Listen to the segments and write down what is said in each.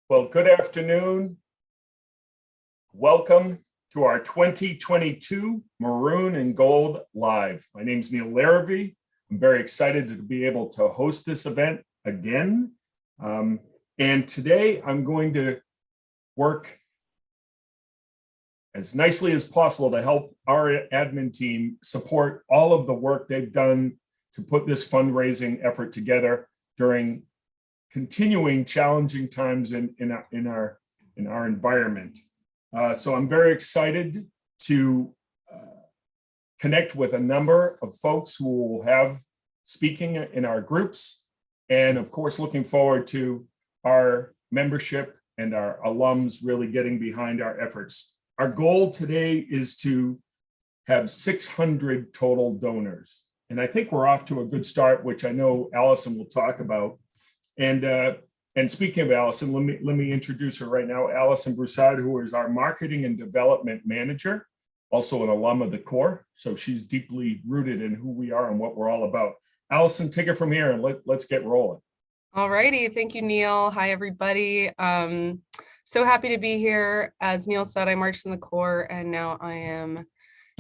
Well, good afternoon. Welcome to our 2022 Maroon and Gold Live. My name is Neil Larrivee. I'm very excited to be able to host this event again. And today I'm going to work as nicely as possible to help our admin team support all of the work they've done to put this fundraising effort together during continuing challenging times in our environment. So I'm very excited to connect with a number of folks who will have speaking in our groups, and of course looking forward to our membership and our alums really getting behind our efforts. Our goal today is to have 600 total donors, and I think we're off to a good start, which I know Allison will talk about. And speaking of Allison, let me introduce her right now. Allison Broussard, who is our marketing and development manager, also an alum of the Corps. So she's deeply rooted in who we are and what we're all about. Allison, take it from here and let's get rolling. All righty. Thank you, Neil. Hi, everybody. So happy to be here. As Neil said, I marched in the Corps and now I am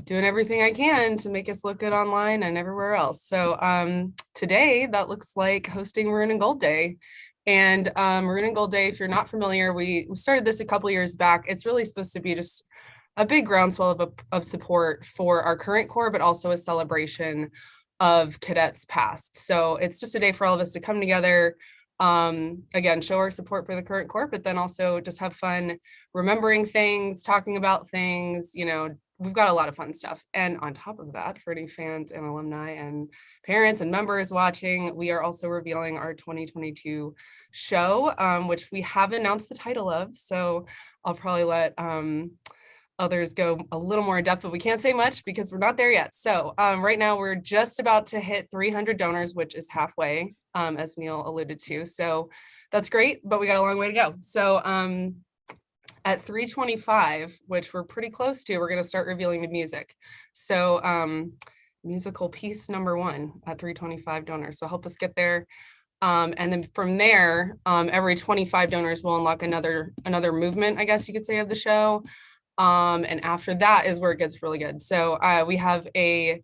doing everything I can to make us look good online and everywhere else. So today that looks like hosting Maroon and Gold Day. And Maroon and Gold Day, if you're not familiar, we started this a couple years back. It's really supposed to be just a big groundswell of support for our current Corps, but also a celebration of cadets past. So it's just a day for all of us to come together, again, show our support for the current Corps, but then also just have fun remembering things, talking about things. We've got a lot of fun stuff. And on top of that, for any fans and alumni and parents and members watching, we are also revealing our 2022 show, which we have announced the title of. So I'll probably let others go a little more in depth, but we can't say much because we're not there yet. So right now we're just about to hit 300 donors, which is halfway, as Neil alluded to. So that's great, but we got a long way to go. So at 325, which we're pretty close to, we're going to start revealing the music. So musical piece number 1 at 325 donors. So help us get there. And then from there, every 25 donors will unlock another movement, I guess you could say, of the show. And after that is where it gets really good. So we have a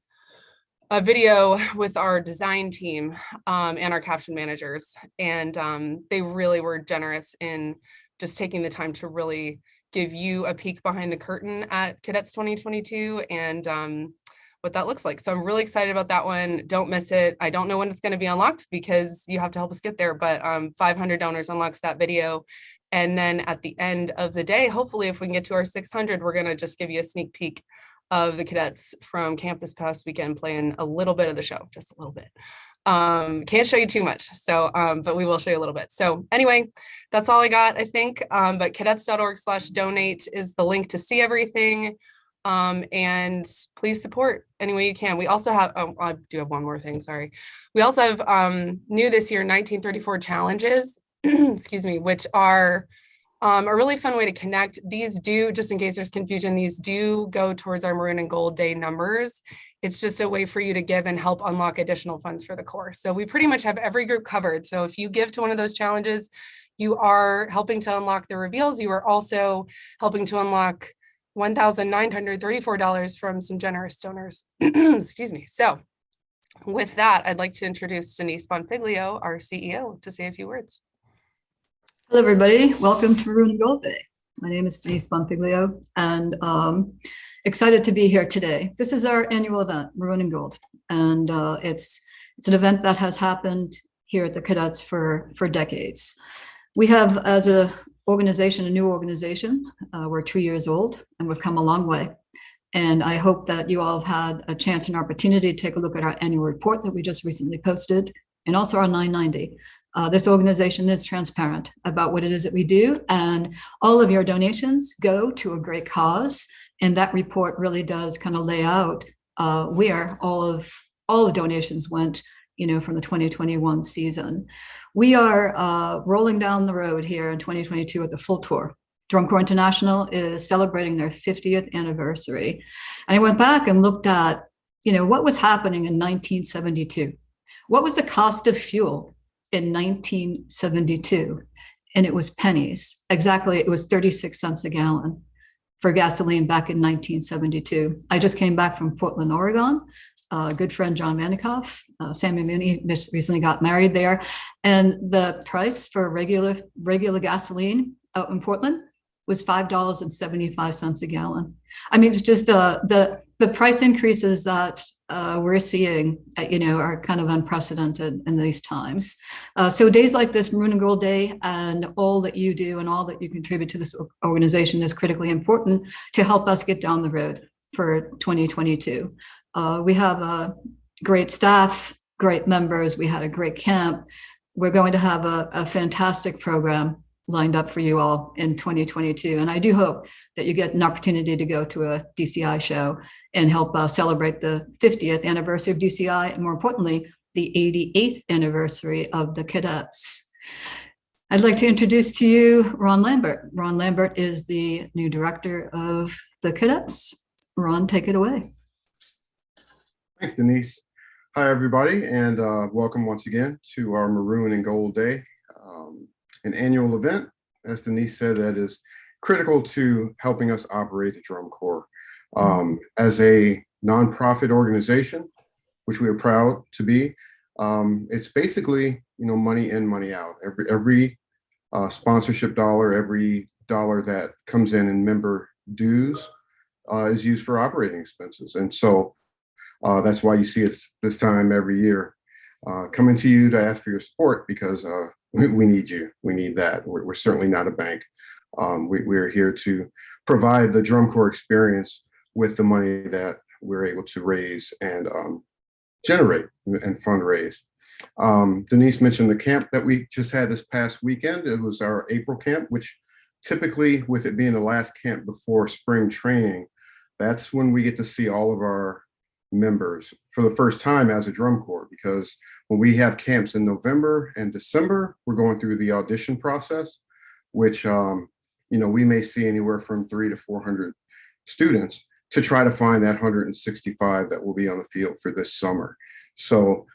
video with our design team and our caption managers. And they really were generous in just taking the time to really give you a peek behind the curtain at Cadets 2022 and what that looks like. So I'm really excited about that one. Don't miss it. I don't know when it's going to be unlocked because you have to help us get there, but 500 donors unlocks that video. And then at the end of the day, hopefully if we can get to our 600, we're going to just give you a sneak peek of the cadets from camp this past weekend playing a little bit of the show, just a little bit. Can't show you too much. So, but we will show you a little bit. So anyway, that's all I got, I think. But cadets.org/donate is the link to see everything. And please support any way you can. We also have, I do have one more thing, sorry. We also have new this year 1934 challenges, excuse me, which are a really fun way to connect. These do, just in case there's confusion, these do go towards our Maroon and Gold Day numbers. It's just a way for you to give and help unlock additional funds for the Corps. So we pretty much have every group covered. So if you give to one of those challenges, you are helping to unlock the reveals. You are also helping to unlock $1,934 from some generous donors. Excuse me. So with that, I'd like to introduce Denise Bonfiglio, our CEO, to say a few words. Hello, everybody. Welcome to Maroon and Gold Day. My name is Denise Bonfiglio, and excited to be here today. This is our annual event, Maroon and Gold, and it's an event that has happened here at the Cadets for decades. We have, as a organization, a new organization. We're 2 years old, and we've come a long way. And I hope that you all have had a chance and opportunity to take a look at our annual report that we just recently posted, and also our 990. This organization is transparent about what it is that we do, and all of your donations go to a great cause. And that report really does kind of lay out where all the donations went, from the 2021 season. We are rolling down the road here in 2022 with a full tour. Drum Corps International is celebrating their 50th anniversary. And I went back and looked at, what was happening in 1972. What was the cost of fuel in 1972? And it was pennies. Exactly, it was 36 cents a gallon for gasoline back in 1972. I just came back from Portland, Oregon. Good friend John Vanikoff, Sammy Mooney recently got married there, and the price for regular gasoline out in Portland was $5.75 a gallon. I mean, it's just the price increases that we're seeing, are kind of unprecedented in these times. So days like this, Maroon and Gold Day, and all that you do and all that you contribute to this organization is critically important to help us get down the road for 2022. We have a great staff, great members. We had a great camp. We're going to have a fantastic program lined up for you all in 2022. And I do hope that you get an opportunity to go to a DCI show and help celebrate the 50th anniversary of DCI, and more importantly, the 88th anniversary of the Cadets. I'd like to introduce to you Ron Lambert. Ron Lambert is the new director of the Cadets. Ron, take it away. Thanks, Denise. Hi, everybody, and welcome once again to our Maroon and Gold Day, an annual event, as Denise said, that is critical to helping us operate the Drum Corps. As a nonprofit organization, which we are proud to be, it's basically, money in, money out. Every sponsorship dollar, every dollar that comes in member dues is used for operating expenses. And so that's why you see us this time every year coming to you to ask for your support, because we need you. We need that. We're certainly not a bank. We're here to provide the drum corps experience with the money that we're able to raise and generate and fundraise. Denise mentioned the camp that we just had this past weekend. It was our April camp, which typically, with it being the last camp before spring training, that's when we get to see all of our members for the first time as a drum corps, because when we have camps in November and December, we're going through the audition process, which we may see anywhere from 300 to 400 students to try to find that 165 that will be on the field for this summer. So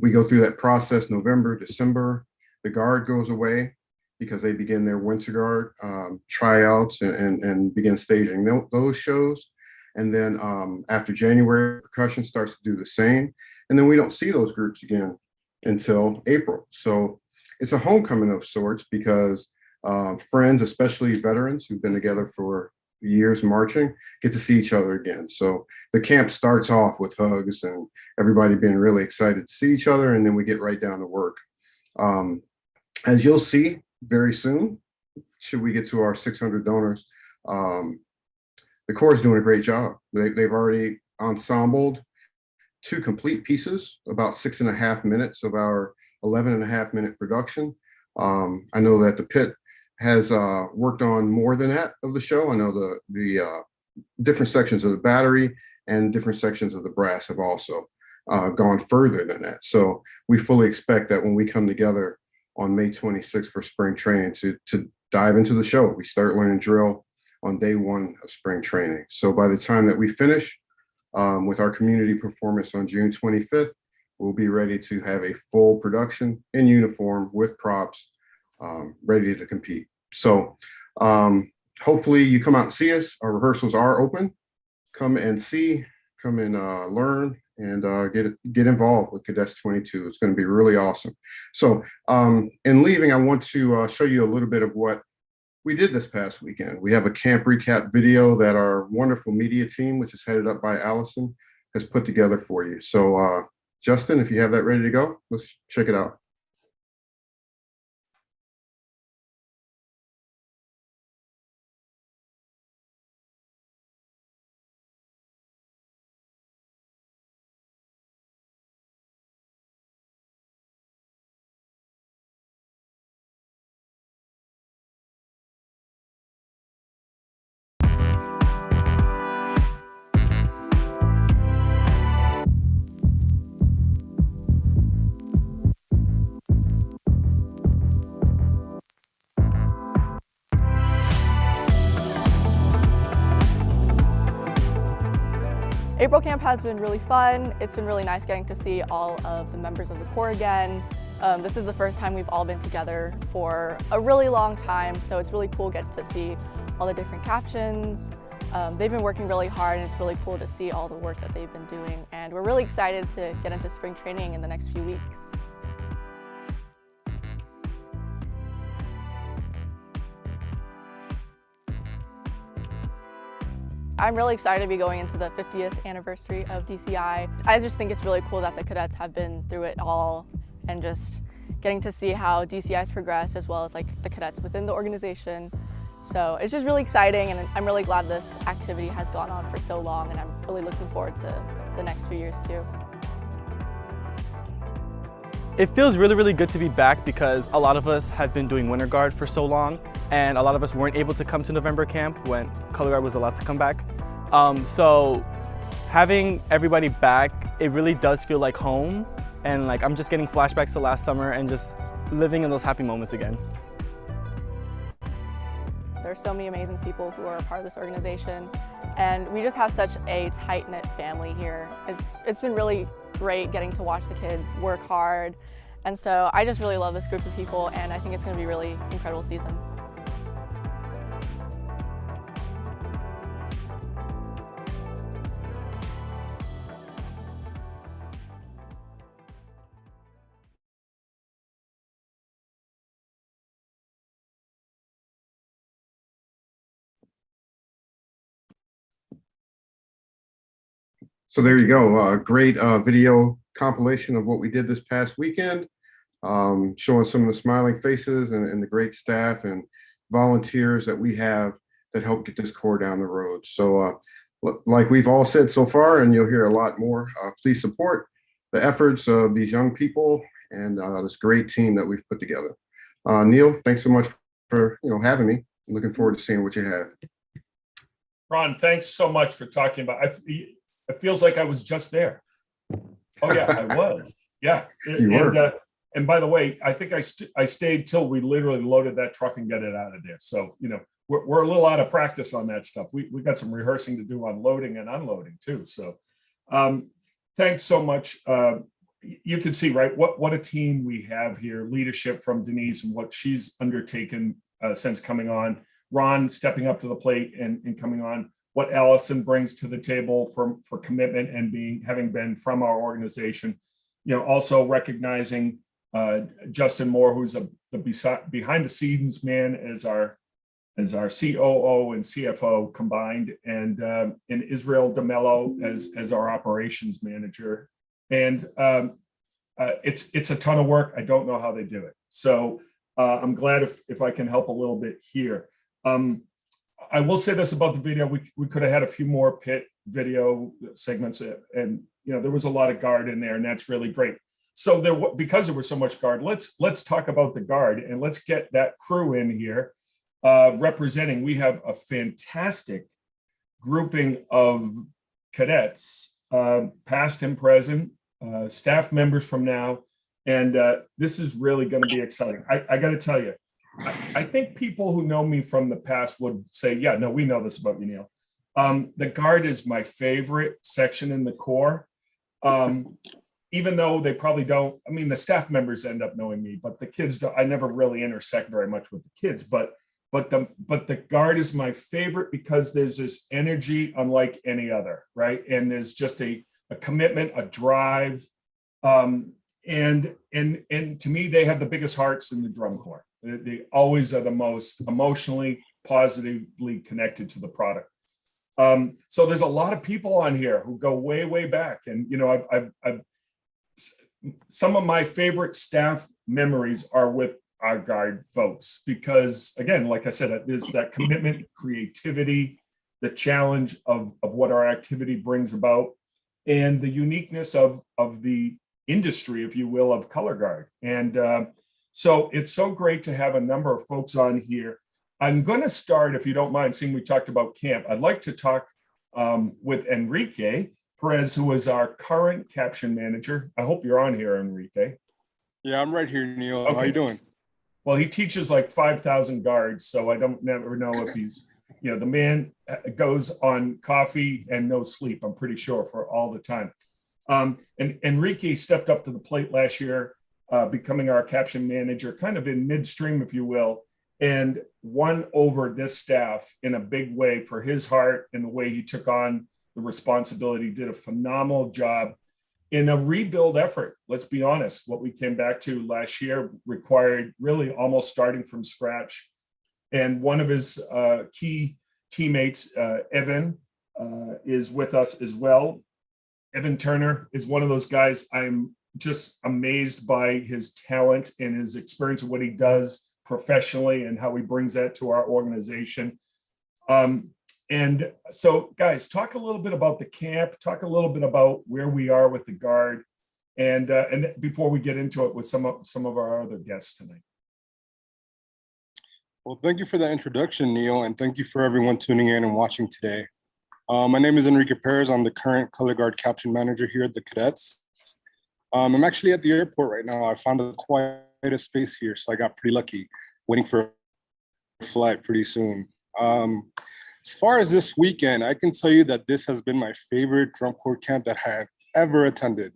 we go through that process November, December. The guard goes away because they begin their winter guard tryouts and begin staging those shows. And then after January, percussion starts to do the same. And then we don't see those groups again until April. So it's a homecoming of sorts, because friends, especially veterans who've been together for years marching, get to see each other again. So the camp starts off with hugs and everybody being really excited to see each other. And then we get right down to work. As you'll see very soon, should we get to our 600 donors, the Corps is doing a great job. They've already ensembled 2 complete pieces, about 6.5 minutes of our 11.5 minute production. I know that the pit has worked on more than that of the show. I know the different sections of the battery and different sections of the brass have also gone further than that. So we fully expect that when we come together on May 26th for spring training to dive into the show, we start learning drill on day 1 of spring training. So by the time that we finish with our community performance on June 25th, we'll be ready to have a full production in uniform with props, ready to compete. So hopefully you come out and see us. Our rehearsals are open. Come and see, come and learn, and get involved with Cadets 22. It's going to be really awesome. So in leaving, I want to show you a little bit of what we did this past weekend. We have a camp recap video that our wonderful media team, which is headed up by Allison, has put together for you. So Justin, if you have that ready to go, let's check it out. April camp has been really fun. It's been really nice getting to see all of the members of the Corps again. This is the first time we've all been together for a really long time, so it's really cool getting to see all the different captions. They've been working really hard, and it's really cool to see all the work that they've been doing, and we're really excited to get into spring training in the next few weeks. I'm really excited to be going into the 50th anniversary of DCI. I just think it's really cool that the cadets have been through it all, and just getting to see how DCI's progressed, as well as like the cadets within the organization. So it's just really exciting, and I'm really glad this activity has gone on for so long, and I'm really looking forward to the next few years too. It feels really, really good to be back, because a lot of us had been doing winter guard for so long, and a lot of us weren't able to come to November camp when color guard was allowed to come back. So having everybody back, it really does feel like home, and like I'm just getting flashbacks to last summer and just living in those happy moments again. There are so many amazing people who are a part of this organization, and we just have such a tight-knit family here. It's been really great getting to watch the kids work hard, and so I just really love this group of people, and I think it's going to be a really incredible season. So there you go. Great video compilation of what we did this past weekend, showing some of the smiling faces and the great staff and volunteers that we have that help get this core down the road. So like we've all said so far, and you'll hear a lot more, please support the efforts of these young people and this great team that we've put together. Neil, thanks so much for having me. I'm looking forward to seeing what you have. Ron, thanks so much for talking about. It feels like I was just there. Oh yeah, I was. Yeah, You were. And by the way, I think I stayed till we literally loaded that truck and get it out of there. So we're a little out of practice on that stuff. We got some rehearsing to do on loading and unloading too. So thanks so much. You can see, right, what a team we have here. Leadership from Denise and what she's undertaken since coming on. Ron stepping up to the plate and coming on. What Allison brings to the table for commitment and having been from our organization. Also recognizing Justin Moore, who's the behind the scenes man as our COO and CFO combined, and Israel DeMello as our operations manager. And it's a ton of work. I don't know how they do it. So I'm glad if I can help a little bit here. I will say this about the video. We could have had a few more pit video segments, and there was a lot of guard in there, and that's really great. So because there was so much guard, let's talk about the guard, and let's get that crew in here representing. We have a fantastic grouping of cadets, past and present, staff members from now, and this is really going to be exciting. I got to tell you, I think people who know me from the past would say, yeah, no, we know this about you, Neil. The guard is my favorite section in the Corps. Even though they probably don't, I mean, the staff members end up knowing me, but the kids don't. I never really intersect very much with the kids, but the guard is my favorite because there's this energy unlike any other, right? And there's just a commitment, a drive. And to me, they have the biggest hearts in the drum corps. They always are the most emotionally, positively connected to the product. So there's a lot of people on here who go way, way back. And, I've some of my favorite staff memories are with our guard folks, because again, like I said, there's that commitment, creativity, the challenge of what our activity brings about, and the uniqueness of the industry, if you will, of color guard. And so it's so great to have a number of folks on here. I'm going to start, if you don't mind, seeing we talked about camp. I'd like to talk with Enrique Perez, who is our current caption manager. I hope you're on here, Enrique. Yeah, I'm right here, Neil. Okay. How you doing? Well, he teaches like 5,000 guards, so I don't never know if he's, the man goes on coffee and no sleep, I'm pretty sure, for all the time. And Enrique stepped up to the plate last year, becoming our caption manager, kind of in midstream, if you will, and won over this staff in a big way for his heart and the way he took on the responsibility. Did a phenomenal job in a rebuild effort. Let's be honest, what we came back to last year required really almost starting from scratch. And one of his key teammates, Evan, is with us as well. Evan Turner is one of those guys. I'm just amazed by his talent and his experience of what he does professionally and how he brings that to our organization. And so, guys, talk a little bit about the camp, talk a little bit about where we are with the guard, and before we get into it with some of our other guests tonight. Well, thank you for that introduction, Neil, and thank you for everyone tuning in and watching today. My name is Enrique Perez. I'm the current color guard caption manager here at the Cadets. I'm actually at the airport right now. I found quite a space here, so I got pretty lucky, waiting for a flight pretty soon. As far as this weekend, I can tell you that this has been my favorite drum corps camp that I have ever attended.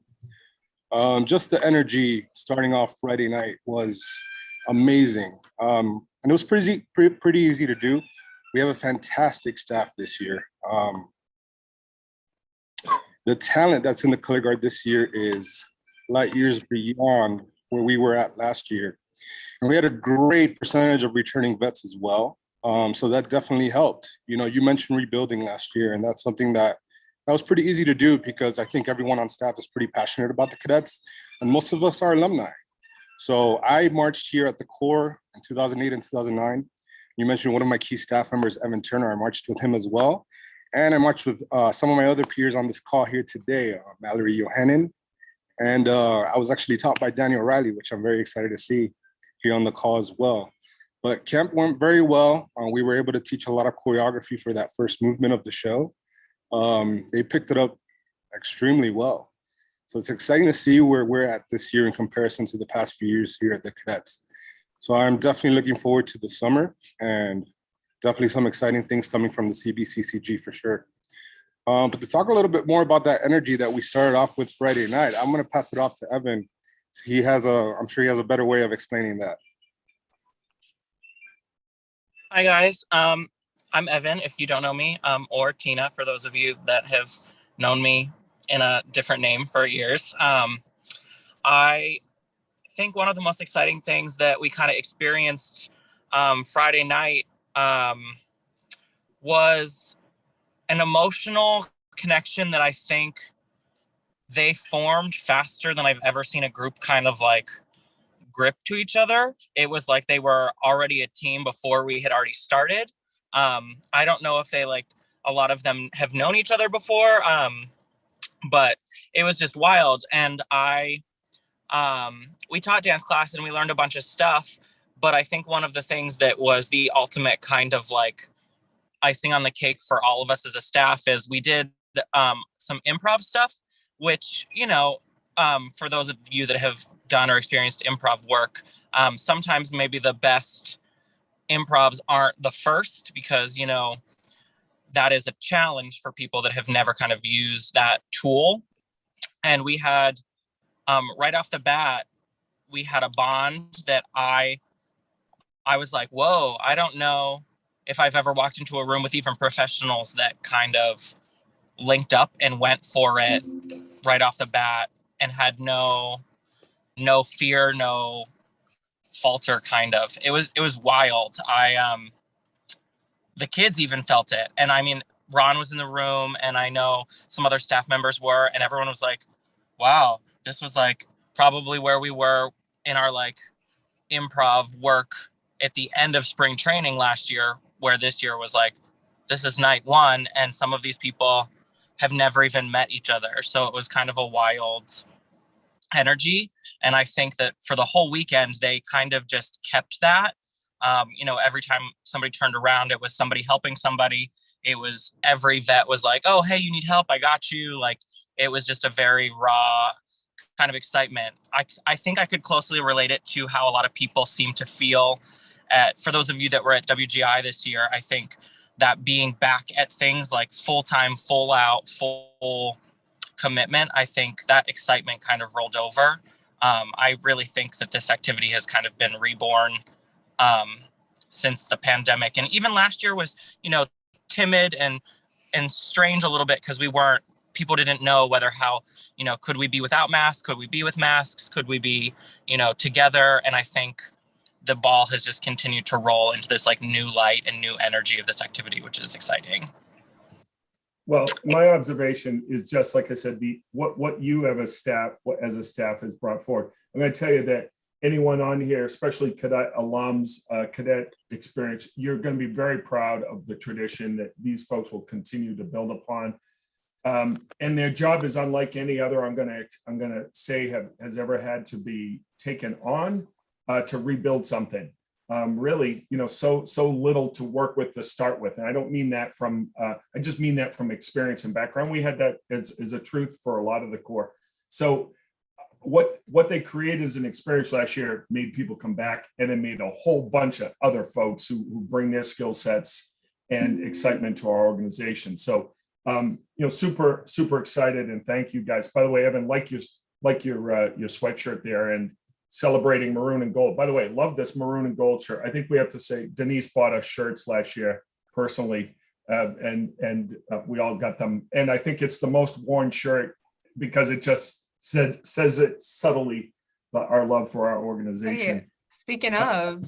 Just the energy starting off Friday night was amazing. And it was pretty easy to do. We have a fantastic staff this year. The talent that's in the color guard this year is light years beyond where we were at last year. And we had a great percentage of returning vets as well. So that definitely helped. You mentioned rebuilding last year, and that's something that that was pretty easy to do because I think everyone on staff is pretty passionate about the cadets, and most of us are alumni. So I marched here at the Corps in 2008 and 2009. You mentioned one of my key staff members, Evan Turner. I marched with him as well. And I marched with some of my other peers on this call here today, Mallory Yohannan. And I was actually taught by Daniel Riley, which I'm very excited to see here on the call as well. But camp went very well. We were able to teach a lot of choreography for that first movement of the show. They picked it up extremely well. So it's exciting to see where we're at this year in comparison to the past few years here at the Cadets. So I'm definitely looking forward to the summer and definitely some exciting things coming from the CBCCG for sure. But to talk a little bit more about that energy that we started off with Friday night, I'm going to pass it off to Evan. I'm sure he has a better way of explaining that. Hi guys, I'm Evan, if you don't know me, or Tina, for those of you that have known me in a different name for years. I think one of the most exciting things that we kind of experienced Friday night was an emotional connection that I think they formed faster than I've ever seen a group kind of like grip to each other. It was like they were already a team before we had already started. I don't know if a lot of them have known each other before, but it was just wild. And we taught dance class and we learned a bunch of stuff, but I think one of the things that was the ultimate kind of like icing on the cake for all of us as a staff is we did some improv stuff, which, for those of you that have done or experienced improv work, sometimes maybe the best improvs aren't the first because, that is a challenge for people that have never kind of used that tool. And we had, right off the bat, we had a bond that I was like, whoa, I don't know if I've ever walked into a room with even professionals that kind of linked up and went for it right off the bat and had no fear, no falter kind of. It was wild. The kids even felt it. And I mean, Ron was in the room and I know some other staff members were, and everyone was like, wow, this was like probably where we were in our like improv work at the end of spring training last year, where this year was like, this is night one. And some of these people have never even met each other. So it was kind of a wild energy. And I think that for the whole weekend, they kind of just kept that. Every time somebody turned around, it was somebody helping somebody. It was every vet was like, oh, hey, you need help? I got you. Like, it was just a very raw kind of excitement. I think I could closely relate it to how a lot of people seem to feel for those of you that were at WGI this year. I think that being back at things like full-time, full out, full commitment, I think that excitement kind of rolled over. I really think that this activity has kind of been reborn since the pandemic. And even last year was, timid and strange a little bit because people didn't know how, could we be without masks? Could we be with masks? Could we be, together? And I think the ball has just continued to roll into this like new light and new energy of this activity, which is exciting. Well, my observation is just like I said, what you have as a staff has brought forward. I'm going to tell you that anyone on here, especially cadet alums, cadet experience, you're going to be very proud of the tradition that these folks will continue to build upon. And their job is unlike any other I'm going to say has ever had to be taken on to rebuild something. Really, so little to work with to start with. And I don't mean that I just mean that from experience and background. We had that as a truth for a lot of the Corps. So what they created as an experience last year made people come back, and then made a whole bunch of other folks who bring their skill sets and excitement to our organization. So, super, super excited, and thank you guys. By the way, Evan, like your sweatshirt there, and celebrating maroon and gold. By the way, love this maroon and gold shirt. I think we have to say Denise bought us shirts last year personally, and we all got them. And I think it's the most worn shirt because it just says it subtly, our love for our organization. Hey, speaking of,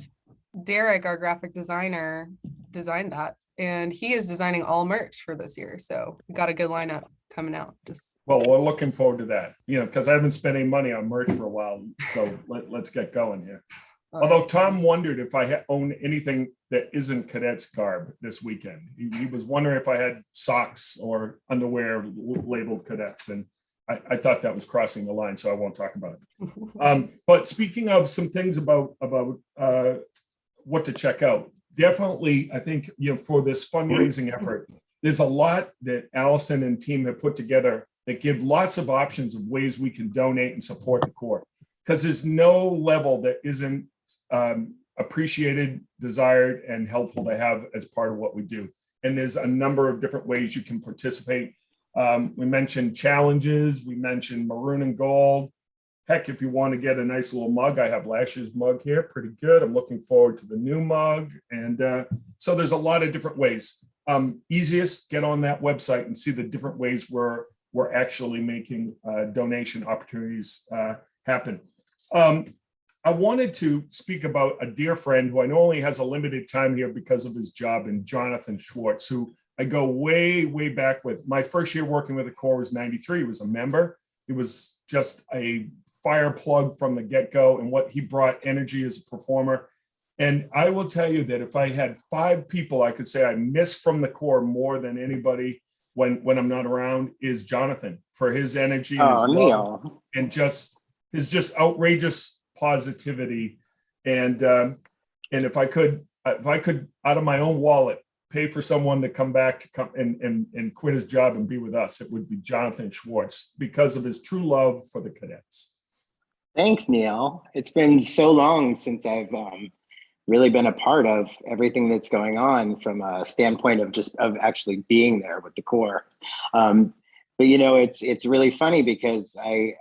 Derek, our graphic designer, designed that, and he is designing all merch for this year. So we got a good lineup. coming out. Just Well, we're looking forward to that, because I haven't spent any money on merch for a while. So let's get going here. Although Tom wondered if I own anything that isn't Cadets garb this weekend. He was wondering if I had socks or underwear labeled Cadets. And I thought that was crossing the line, so I won't talk about it. But speaking of some things about what to check out, definitely, I think, for this fundraising effort, there's a lot that Allison and team have put together that give lots of options of ways we can donate and support the Corps. Because there's no level that isn't appreciated, desired, and helpful to have as part of what we do. And there's a number of different ways you can participate. We mentioned challenges, we mentioned Maroon and Gold. Heck, if you want to get a nice little mug, I have last year's mug here, pretty good. I'm looking forward to the new mug. And so there's a lot of different ways. Easiest, get on that website and see the different ways we're actually making donation opportunities happen. I wanted to speak about a dear friend who I know only has a limited time here because of his job, and Jonathan Schwartz, who I go way, way back with. My first year working with the Corps was 93. He was a member. He was just a fire plug from the get-go, and what he brought energy as a performer. And I will tell you that if I had 5 people I could say I miss from the Corps more than anybody when I'm not around, is Jonathan, for his energy and his love, and his outrageous positivity. And if I could out of my own wallet pay for someone to come back to come and quit his job and be with us, it would be Jonathan Schwartz, because of his true love for the Cadets. Thanks, Neil. It's been so long since I've really been a part of everything that's going on from a standpoint of actually being there with the Corps. But it's really funny because I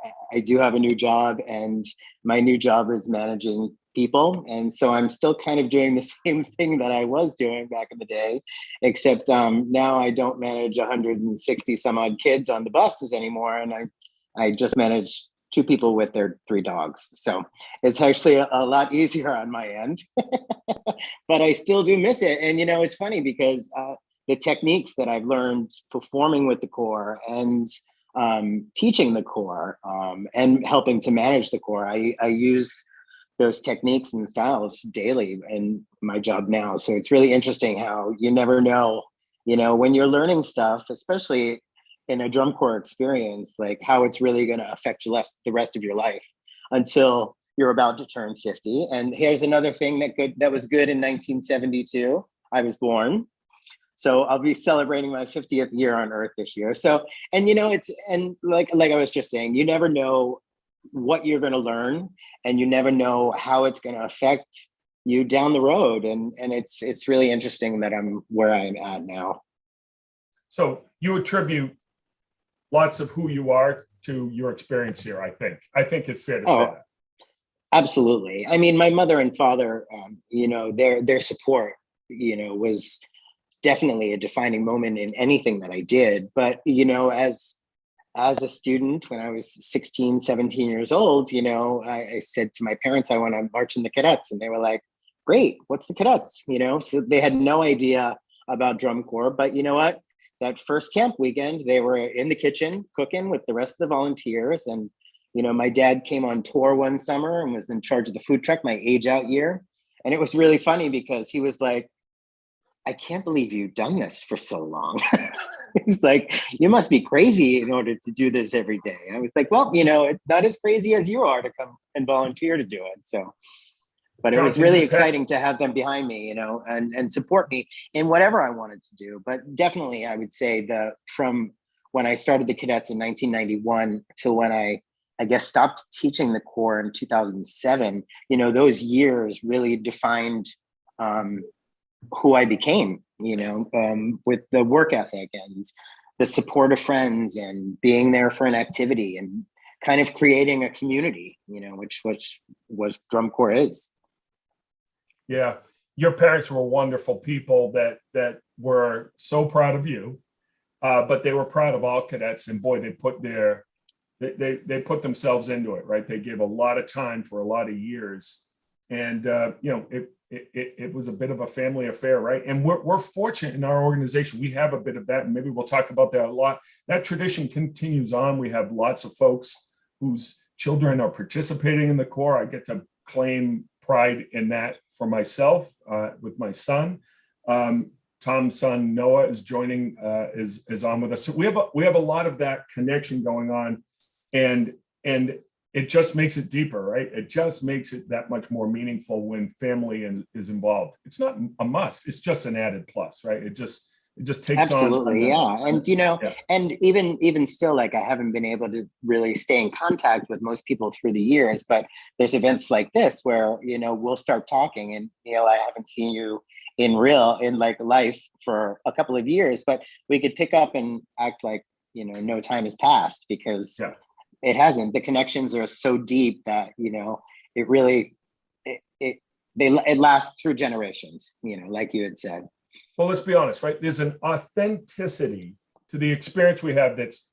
do have a new job, and my new job is managing people. And so I'm still kind of doing the same thing that I was doing back in the day, except now I don't manage 160 some odd kids on the buses anymore. And I just manage 2 people with their 3 dogs. So it's actually a lot easier on my end, but I still do miss it. And, it's funny because the techniques that I've learned performing with the Corps and teaching the Corps and helping to manage the Corps, I use those techniques and styles daily in my job now. So it's really interesting how you never know, when you're learning stuff, especially in a drum corps experience, like how it's really going to affect you the rest of your life until you're about to turn 50. And here's another thing that was good in 1972. I was born. So I'll be celebrating my 50th year on Earth this year. So, and like I was just saying, you never know what you're going to learn, and you never know how it's going to affect you down the road. And it's really interesting that I'm where I'm at now. So you attribute lots of who you are to your experience here, I think. I think it's fair to say that. Absolutely. I mean, my mother and father, their support, was definitely a defining moment in anything that I did. But, as a student, when I was 16, 17 years old, I said to my parents, I want to march in the Cadets. And they were like, great, what's the Cadets? So they had no idea about drum corps. But you know what? That first camp weekend, they were in the kitchen cooking with the rest of the volunteers. And, my dad came on tour one summer and was in charge of the food truck my age out year. And it was really funny because he was like, I can't believe you've done this for so long. He's like, you must be crazy in order to do this every day. I was like, well, it's not as crazy as you are to come and volunteer to do it. So, but it was really exciting to have them behind me, and support me in whatever I wanted to do. But definitely, I would say from when I started the Cadets in 1991 to when I guess stopped teaching the Corps in 2007, those years really defined who I became, with the work ethic and the support of friends and being there for an activity and kind of creating a community, which drum corps is. Yeah, your parents were wonderful people that were so proud of you, but they were proud of all cadets. And boy, they put themselves into it, right? They gave a lot of time for a lot of years. And it was a bit of a family affair, right? And we're fortunate in our organization. We have a bit of that, and maybe we'll talk about that a lot. That tradition continues on. We have lots of folks whose children are participating in the Corps. I get to claim pride in that for myself with my son. Tom's son Noah is joining, is on with us. So we have a lot of that connection going on, and it just makes it deeper, right? It just makes it that much more meaningful when family is involved. It's not a must; it's just an added plus, right? It just takes on. Absolutely, yeah. And and even still, like, I haven't been able to really stay in contact with most people through the years, but there's events like this where we'll start talking, and Neil, I haven't seen you in life for a couple of years, but we could pick up and act like no time has passed, because it hasn't. The connections are so deep that it really it lasts through generations, like you had said. Well, let's be honest, right? There's an authenticity to the experience we have that's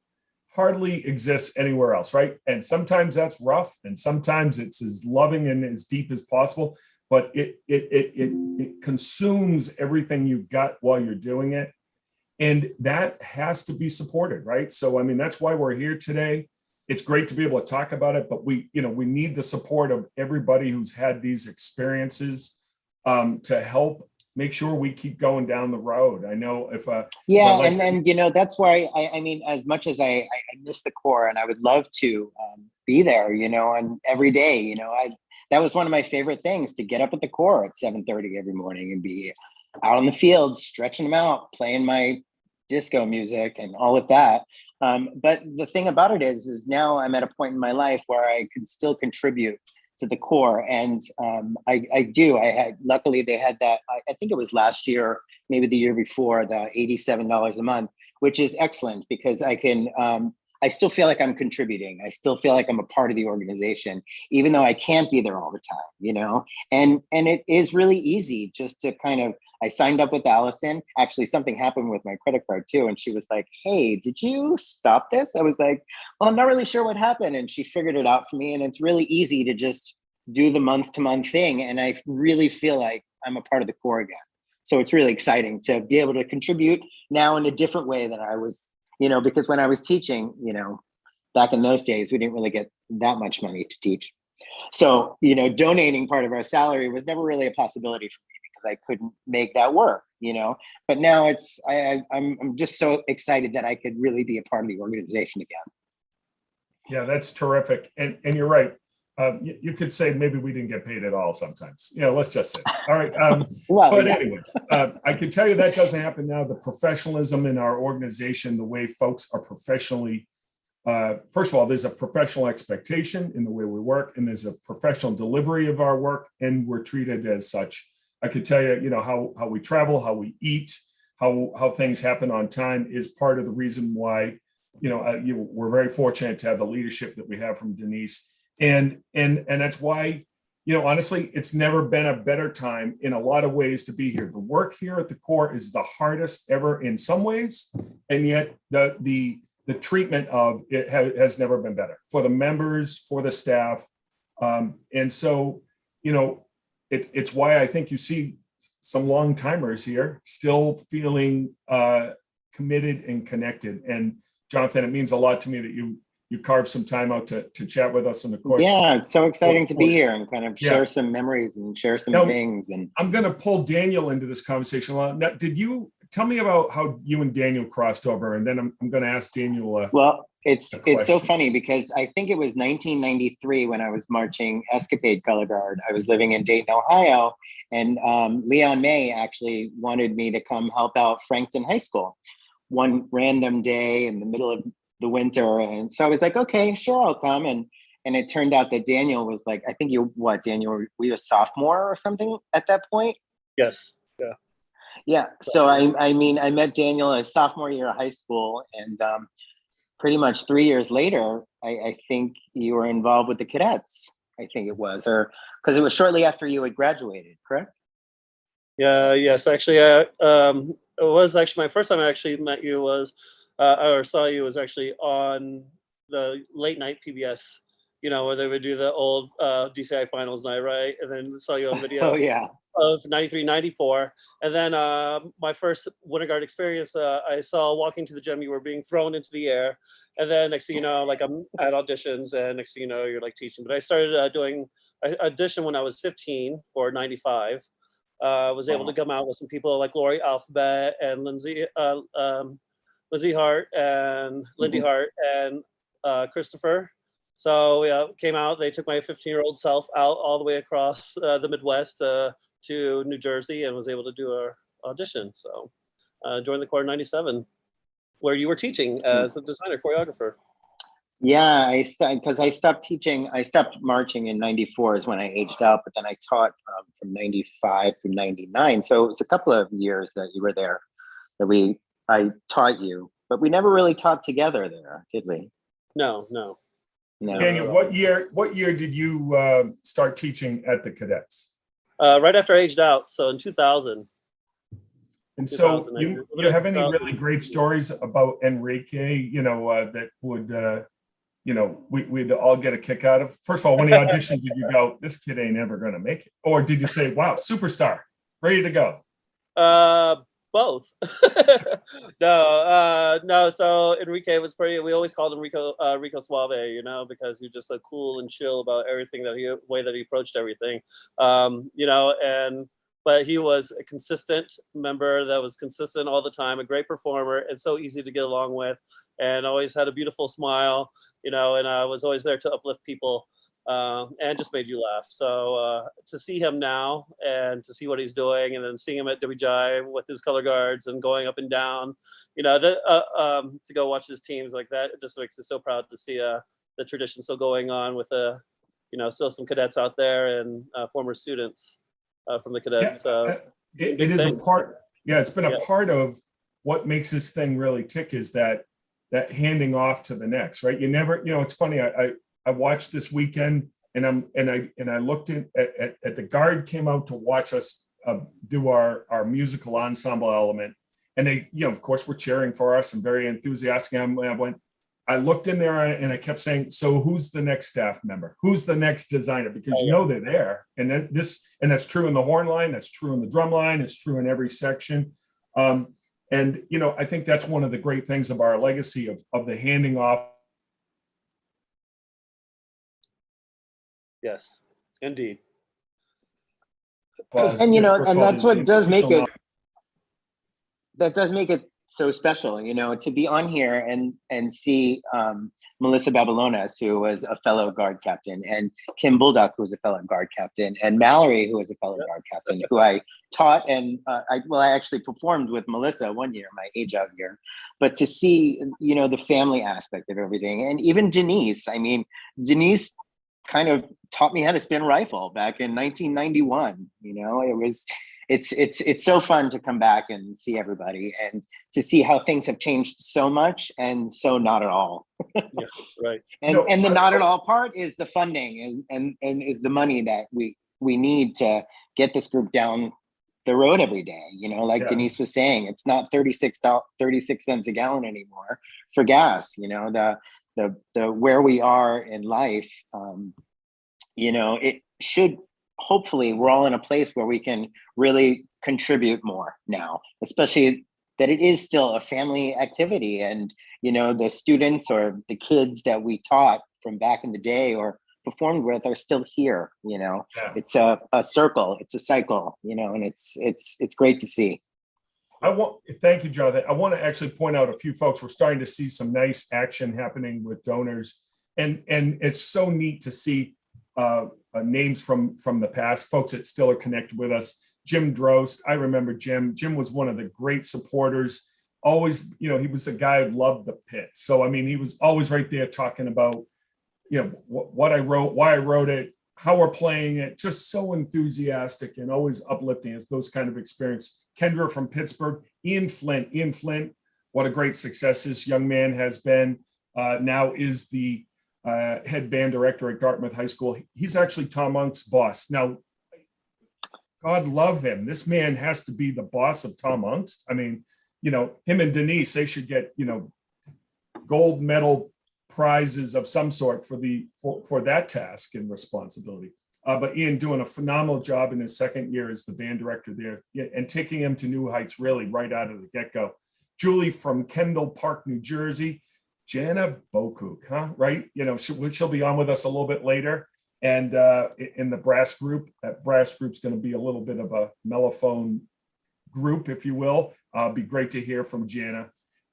hardly exists anywhere else, right? And sometimes that's rough, and sometimes it's as loving and as deep as possible. But it consumes everything you've got while you're doing it, and that has to be supported, right? So, I mean, that's why we're here today. It's great to be able to talk about it, but we need the support of everybody who's had these experiences to help make sure we keep going down the road. I know if that's why I mean, as much as I miss the Corps, and I would love to be there, and every day, that was one of my favorite things, to get up at the Corps at 7:30 every morning and be out on the field, stretching them out, playing my disco music and all of that. But the thing about it is now I'm at a point in my life where I can still contribute to the Corps. And luckily they had that, I think it was last year, maybe the year before, the $87 a month, which is excellent, because I still feel like I'm contributing. I still feel like I'm a part of the organization, even though I can't be there all the time, and it is really easy just to I signed up with Allison. Actually, something happened with my credit card too. And she was like, "Hey, did you stop this?" I was like, "Well, I'm not really sure what happened." And she figured it out for me. And it's really easy to just do the month-to-month thing. And I really feel like I'm a part of the Corps again. So it's really exciting to be able to contribute now in a different way than I was, because when I was teaching, back in those days, we didn't really get that much money to teach. So, donating part of our salary was never really a possibility for me, because I couldn't make that work, but now I'm just so excited that I could really be a part of the organization again. Yeah, that's terrific. And you're right. You could say maybe we didn't get paid at all sometimes. Let's just say. All right. Anyways, I can tell you that doesn't happen now. The professionalism in our organization, the way folks are professionally, first of all, there's a professional expectation in the way we work, and there's a professional delivery of our work, and we're treated as such. I could tell you, how we travel, how we eat, how things happen on time is part of the reason why, we're very fortunate to have the leadership that we have from Denise. And that's why, honestly, it's never been a better time in a lot of ways to be here. The work here at the Corps is the hardest ever in some ways, and yet the treatment of it has never been better for the members, for the staff. And so, it's why I think you see some long timers here still feeling committed and connected. And Jonathan, it means a lot to me that you carved some time out to chat with us. And of course, yeah, it's so exciting to be here and kind of share some memories and share some things. And I'm going to pull Daniel into this conversation. Now, did you tell me about how you and Daniel crossed over? And then I'm going to ask Daniel. Well, it's so funny, because I think it was 1993 when I was marching Escapade Color Guard. I was living in Dayton, Ohio, and Leon May actually wanted me to come help out Frankton High School one random day in the middle of the winter. And so I was like, okay, sure, I'll come. And it turned out that Daniel was like, I think Daniel, were you a sophomore or something at that point? Yes. Yeah. Yeah. So I met Daniel as sophomore year of high school, and pretty much 3 years later, I think you were involved with the Cadets. I think it was, or because it was shortly after you had graduated, correct? Yeah. Yes. Actually, it was actually my first time I actually met you was, or saw you, was actually on the late night PBS, where they would do the old DCI finals night, right? And then saw you on video. Oh yeah. Of 93, 94. And then my first winter guard experience, I saw walking to the gym, you were being thrown into the air. And then next thing you know, like I'm at auditions, and next thing you know, you're like teaching. But I started doing audition when I was 15 for 95. Was able to come out with some people like Lori Alphabet and Lizzie Hart and Lindy Hart and Christopher. So yeah, came out, they took my 15-year-old self out all the way across the Midwest to New Jersey and was able to do our audition. So joined the Corps in 97, where you were teaching as the designer choreographer. Yeah, because I stopped teaching. I stopped marching in 94 is when I aged out, but then I taught from 95 through 99. So it was a couple of years that you were there that I taught you, but we never really taught together there, did we? No. Daniel, what year did you start teaching at the Cadets? Right after I aged out, so in 2000. And so you have any really great stories about Enrique, that would, we'd all get a kick out of? First of all, when he auditioned, did you go, this kid ain't ever going to make it? Or did you say, wow, superstar, ready to go? Both. No. So Enrique was we always called him Rico Suave, because he's just cool and chill about everything way that he approached everything. But he was a consistent member that was consistent all the time, a great performer, and so easy to get along with, and always had a beautiful smile, and was always there to uplift people. And just made you laugh. So to see him now and to see what he's doing, and then seeing him at WGI with his color guards and going up and down, to go watch his teams like that, it just makes us so proud to see the tradition still going on with still some cadets out there and former students from the Cadets. It is a part. Yeah, it's been a part of what makes this thing really tick, is that handing off to the next, right? You never, it's funny. I watched this weekend, and I looked at the guard came out to watch us do our musical ensemble element, and they, of course, were cheering for us and very enthusiastic. I looked in there and I kept saying, so who's the next staff member? Who's the next designer? Because they're there, and that's true in the horn line, that's true in the drum line, it's true in every section. And I think that's one of the great things of our legacy of the handing off. Yes, indeed. And and that's what does make it. That does make it so special, to be on here and see Melissa Babylonas, who was a fellow guard captain, and Kim Bulldog, who was a fellow guard captain, and Mallory, who was a fellow guard captain, who I taught, and I actually performed with Melissa one year, my age out year. But to see, the family aspect of everything, and even Denise. I mean, Denise kind of taught me how to spin rifle back in 1991. It's so fun to come back and see everybody, and to see how things have changed so much and so not at all. Yeah, right. And the not at all part is the funding and is the money that we need to get this group down the road every day. Denise was saying, it's not 36 cents a gallon anymore for gas. The where we are in life, it should, hopefully we're all in a place where we can really contribute more now, especially that it is still a family activity, and the students or the kids that we taught from back in the day or performed with are still here. It's a circle, it's a cycle, and it's great to see. Thank you, Jonathan. I want to actually point out a few folks. We're starting to see some nice action happening with donors, and it's so neat to see names from the past, folks that still are connected with us. Jim Drost, I remember Jim. Jim was one of the great supporters. Always, he was a guy who loved the pit. So, I mean, he was always right there talking about, what I wrote, why I wrote it, how we're playing it, just so enthusiastic and always uplifting. It's those kind of experience. Kendra from Pittsburgh, Ian Flint, what a great success this young man has been. Now is the head band director at Dartmouth High School. He's actually Tom Monk's boss. Now, God love him. This man has to be the boss of Tom Monk's. I mean, him and Denise, they should get, gold medal prizes of some sort for that task and responsibility. But Ian doing a phenomenal job in his second year as the band director there, and taking him to new heights really right out of the get-go. Julie from Kendall Park, New Jersey. Jana Bokuk, huh? Right? You know, she'll be on with us a little bit later. And in the brass group, that brass group's going to be a little bit of a mellophone group, if you will. Be great to hear from Jana.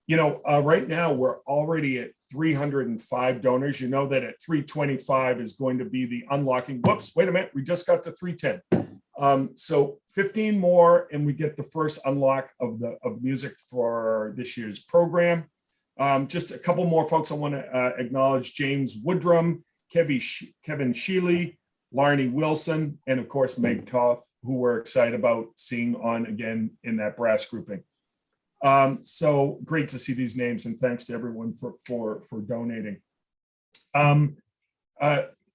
You know, right now we're already at 305 donors. You know that at 325 is going to be the unlocking. Whoops, wait a minute. We just got to 310. So 15 more, and we get the first unlock of music for this year's program. Just a couple more folks I want to acknowledge: James Woodrum, Kevin Sheely, Larnie Wilson, and of course Meg Toth, who we're excited about seeing on again in that brass grouping. So great to see these names, and thanks to everyone for donating.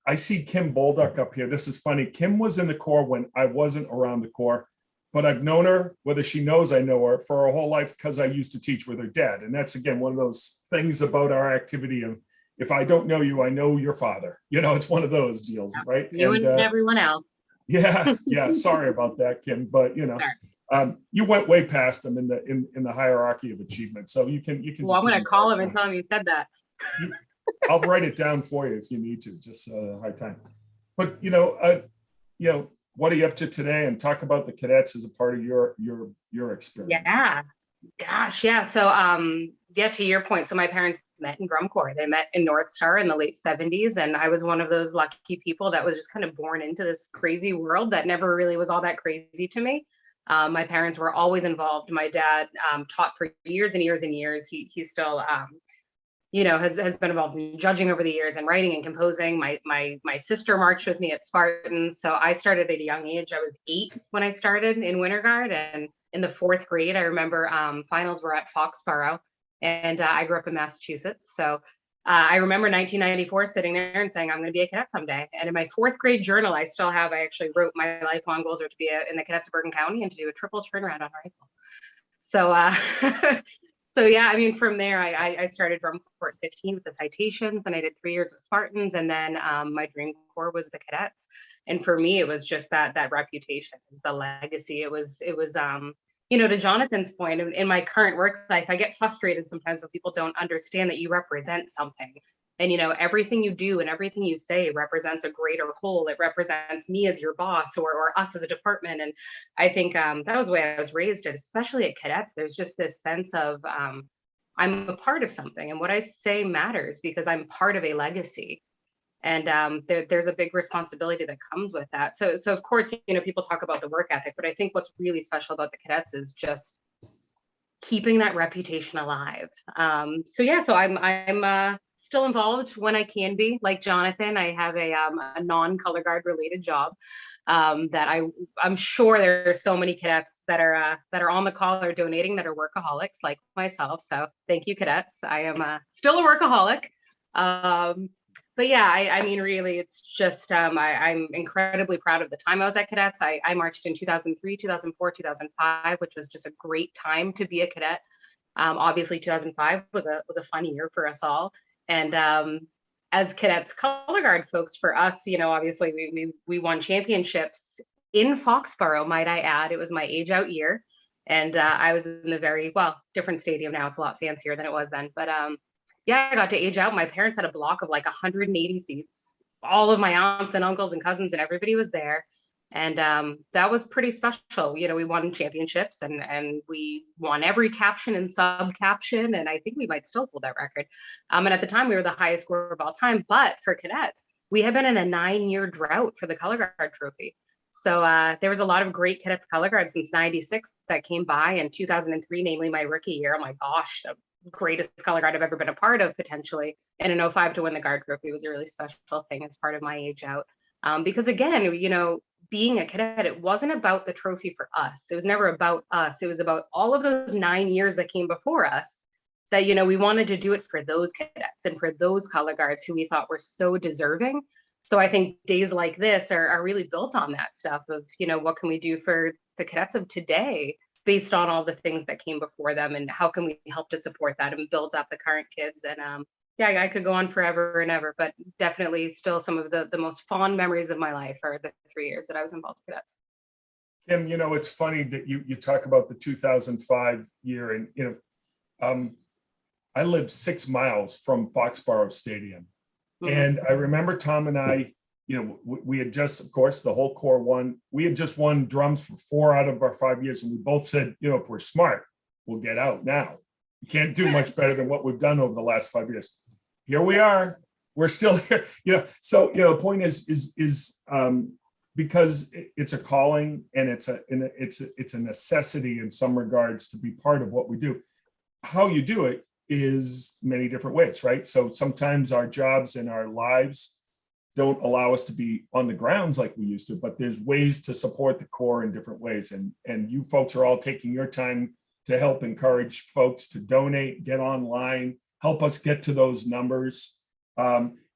I see Kim Bolduck up here. This is funny. Kim was in the Corps when I wasn't around the Corps, but I've known her, whether she knows I know her, for her whole life because I used to teach with her dad. And that's, again, one of those things about our activity of, if I don't know you, I know your father. You know, it's one of those deals, right? You and everyone else. Yeah. Sorry about that, Kim. But, you know, you went way past them in the hierarchy of achievement. So you can. Well, I'm going to call him and tell him you said that. I'll write it down for you if you need to, just hard time. But, you know, what are you up to today? And talk about the cadets as a part of your experience. Yeah. Gosh, yeah. So, to your point. So my parents met in drum corps. They met in North Star in the late 70s. And I was one of those lucky people that was just kind of born into this crazy world that never really was all that crazy to me. My parents were always involved. My dad taught for years and years and years. He still, has been involved in judging over the years and writing and composing. My sister marched with me at Spartans. So I started at a young age. I was 8 when I started in Winter Guard. And in the 4th grade, I remember finals were at Foxborough. And I grew up in Massachusetts. So I remember 1994 sitting there and saying, I'm going to be a cadet someday. And in my 4th grade journal, I actually wrote my lifelong goals are to be in the cadets of Bergen County and to do a triple turnaround on rifle. So, so yeah, I mean, from there, I started drum corps at 15 with the citations, and I did 3 years with Spartans. And then my dream corps was the cadets. And for me, it was just that reputation, it was the legacy. It was to Jonathan's point, in my current work life, I get frustrated sometimes when people don't understand that you represent something. And, everything you do and everything you say represents a greater whole. It represents me as your boss or us as a department. And I think that was the way I was raised, especially at cadets. There's just this sense of I'm a part of something, and what I say matters because I'm part of a legacy. And there's a big responsibility that comes with that. So of course, people talk about the work ethic, but I think what's really special about the cadets is just keeping that reputation alive. So I'm still involved when I can be. Like Jonathan, I have a non-color guard related job that I'm sure there are so many cadets that are on the call or donating that are workaholics like myself. So thank you, cadets. I am still a workaholic. But yeah, I mean, really, it's just I'm incredibly proud of the time I was at Cadets. I marched in 2003, 2004, 2005, which was just a great time to be a cadet. Obviously, 2005 was a fun year for us all. And as Cadets color guard folks, for us, obviously we won championships in Foxborough, might I add. It was my age out year, and I was in the different stadium now. It's a lot fancier than it was then, but yeah, I got to age out. My parents had a block of like 180 seats. All of my aunts and uncles and cousins and everybody was there. And that was pretty special. We won championships and we won every caption and sub caption. And I think we might still hold that record. And at the time we were the highest score of all time. But for cadets, we have been in a 9-year drought for the color guard trophy. So there was a lot of great cadets color guard since 96 that came by, in 2003, namely my rookie year. Oh my gosh, the greatest color guard I've ever been a part of, potentially. And in 05 to win the guard trophy was a really special thing as part of my age out. Because again, being a cadet, it wasn't about the trophy for us. It was never about us. It was about all of those 9 years that came before us that, we wanted to do it for those cadets and for those color guards who we thought were so deserving. So I think days like this are really built on that stuff of, what can we do for the cadets of today based on all the things that came before them, and how can we help to support that and build up the current kids. And Yeah, I could go on forever and ever, but definitely still some of the most fond memories of my life are the 3 years that I was involved in Cadets. Kim, it's funny that you talk about the 2005 year, and I lived 6 miles from Foxborough Stadium. And I remember Tom and I, we had just, of course, the whole core won. We had just won drums for 4 out of our 5 years. And we both said, if we're smart, we'll get out now. We can't do much better than what we've done over the last 5 years. Here we are. We're still here. So, the point is because it's a calling and it's a necessity in some regards to be part of what we do. How you do it is many different ways, right? So sometimes our jobs and our lives don't allow us to be on the grounds like we used to, but there's ways to support the core in different ways. And you folks are all taking your time to help encourage folks to donate, get online, help us get to those numbers.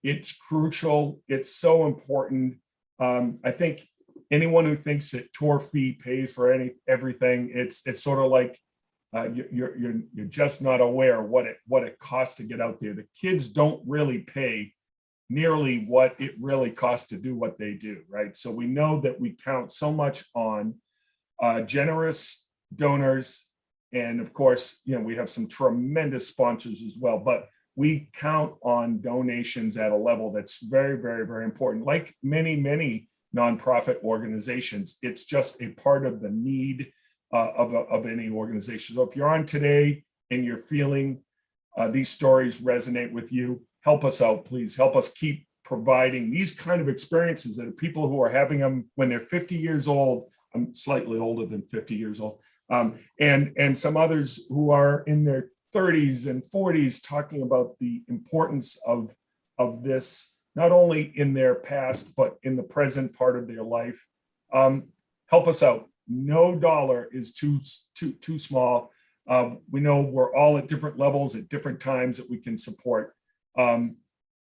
It's crucial. It's so important. I think anyone who thinks that tour fee pays for everything, it's sort of like you're just not aware what it costs to get out there. The kids don't really pay nearly what it really costs to do what they do, right? So we know that we count so much on generous donors, and of course, we have some tremendous sponsors as well. But we count on donations at a level that's very, very, very important. Like many nonprofit organizations, it's just a part of the need of any organization. So if you're on today and you're feeling these stories resonate with you, help us out, please. Help us keep providing these kind of experiences that people who are having them when they're 50 years old. I'm slightly older than 50 years old. And some others who are in their 30s and 40s talking about the importance of this, not only in their past, but in the present part of their life. Help us out. No dollar is too small. We know we're all at different levels at different times that we can support.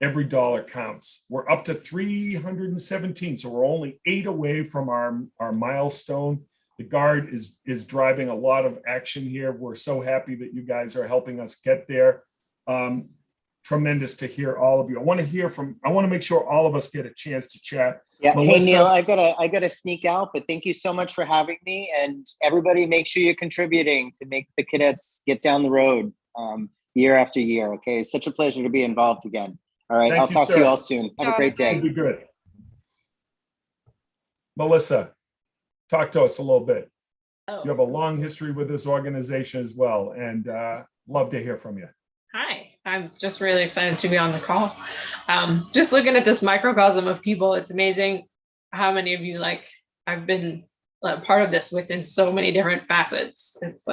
Every dollar counts. We're up to 317, so we're only 8 away from our milestone. The Guard is driving a lot of action here. We're so happy that you guys are helping us get there. Tremendous to hear all of you. I want to make sure all of us get a chance to chat. Yeah, Melissa, hey Neil, I gotta sneak out, but thank you so much for having me. And everybody, make sure you're contributing to make the Cadets get down the road year after year. Okay, it's such a pleasure to be involved again. All right, I'll talk to you all soon. Have a great day. be good. Melissa, talk to us a little bit. You have a long history with this organization as well, and love to hear from you. Hi, I'm just really excited to be on the call. Just looking at this microcosm of people, it's amazing how many of you I've been part of this within so many different facets. It's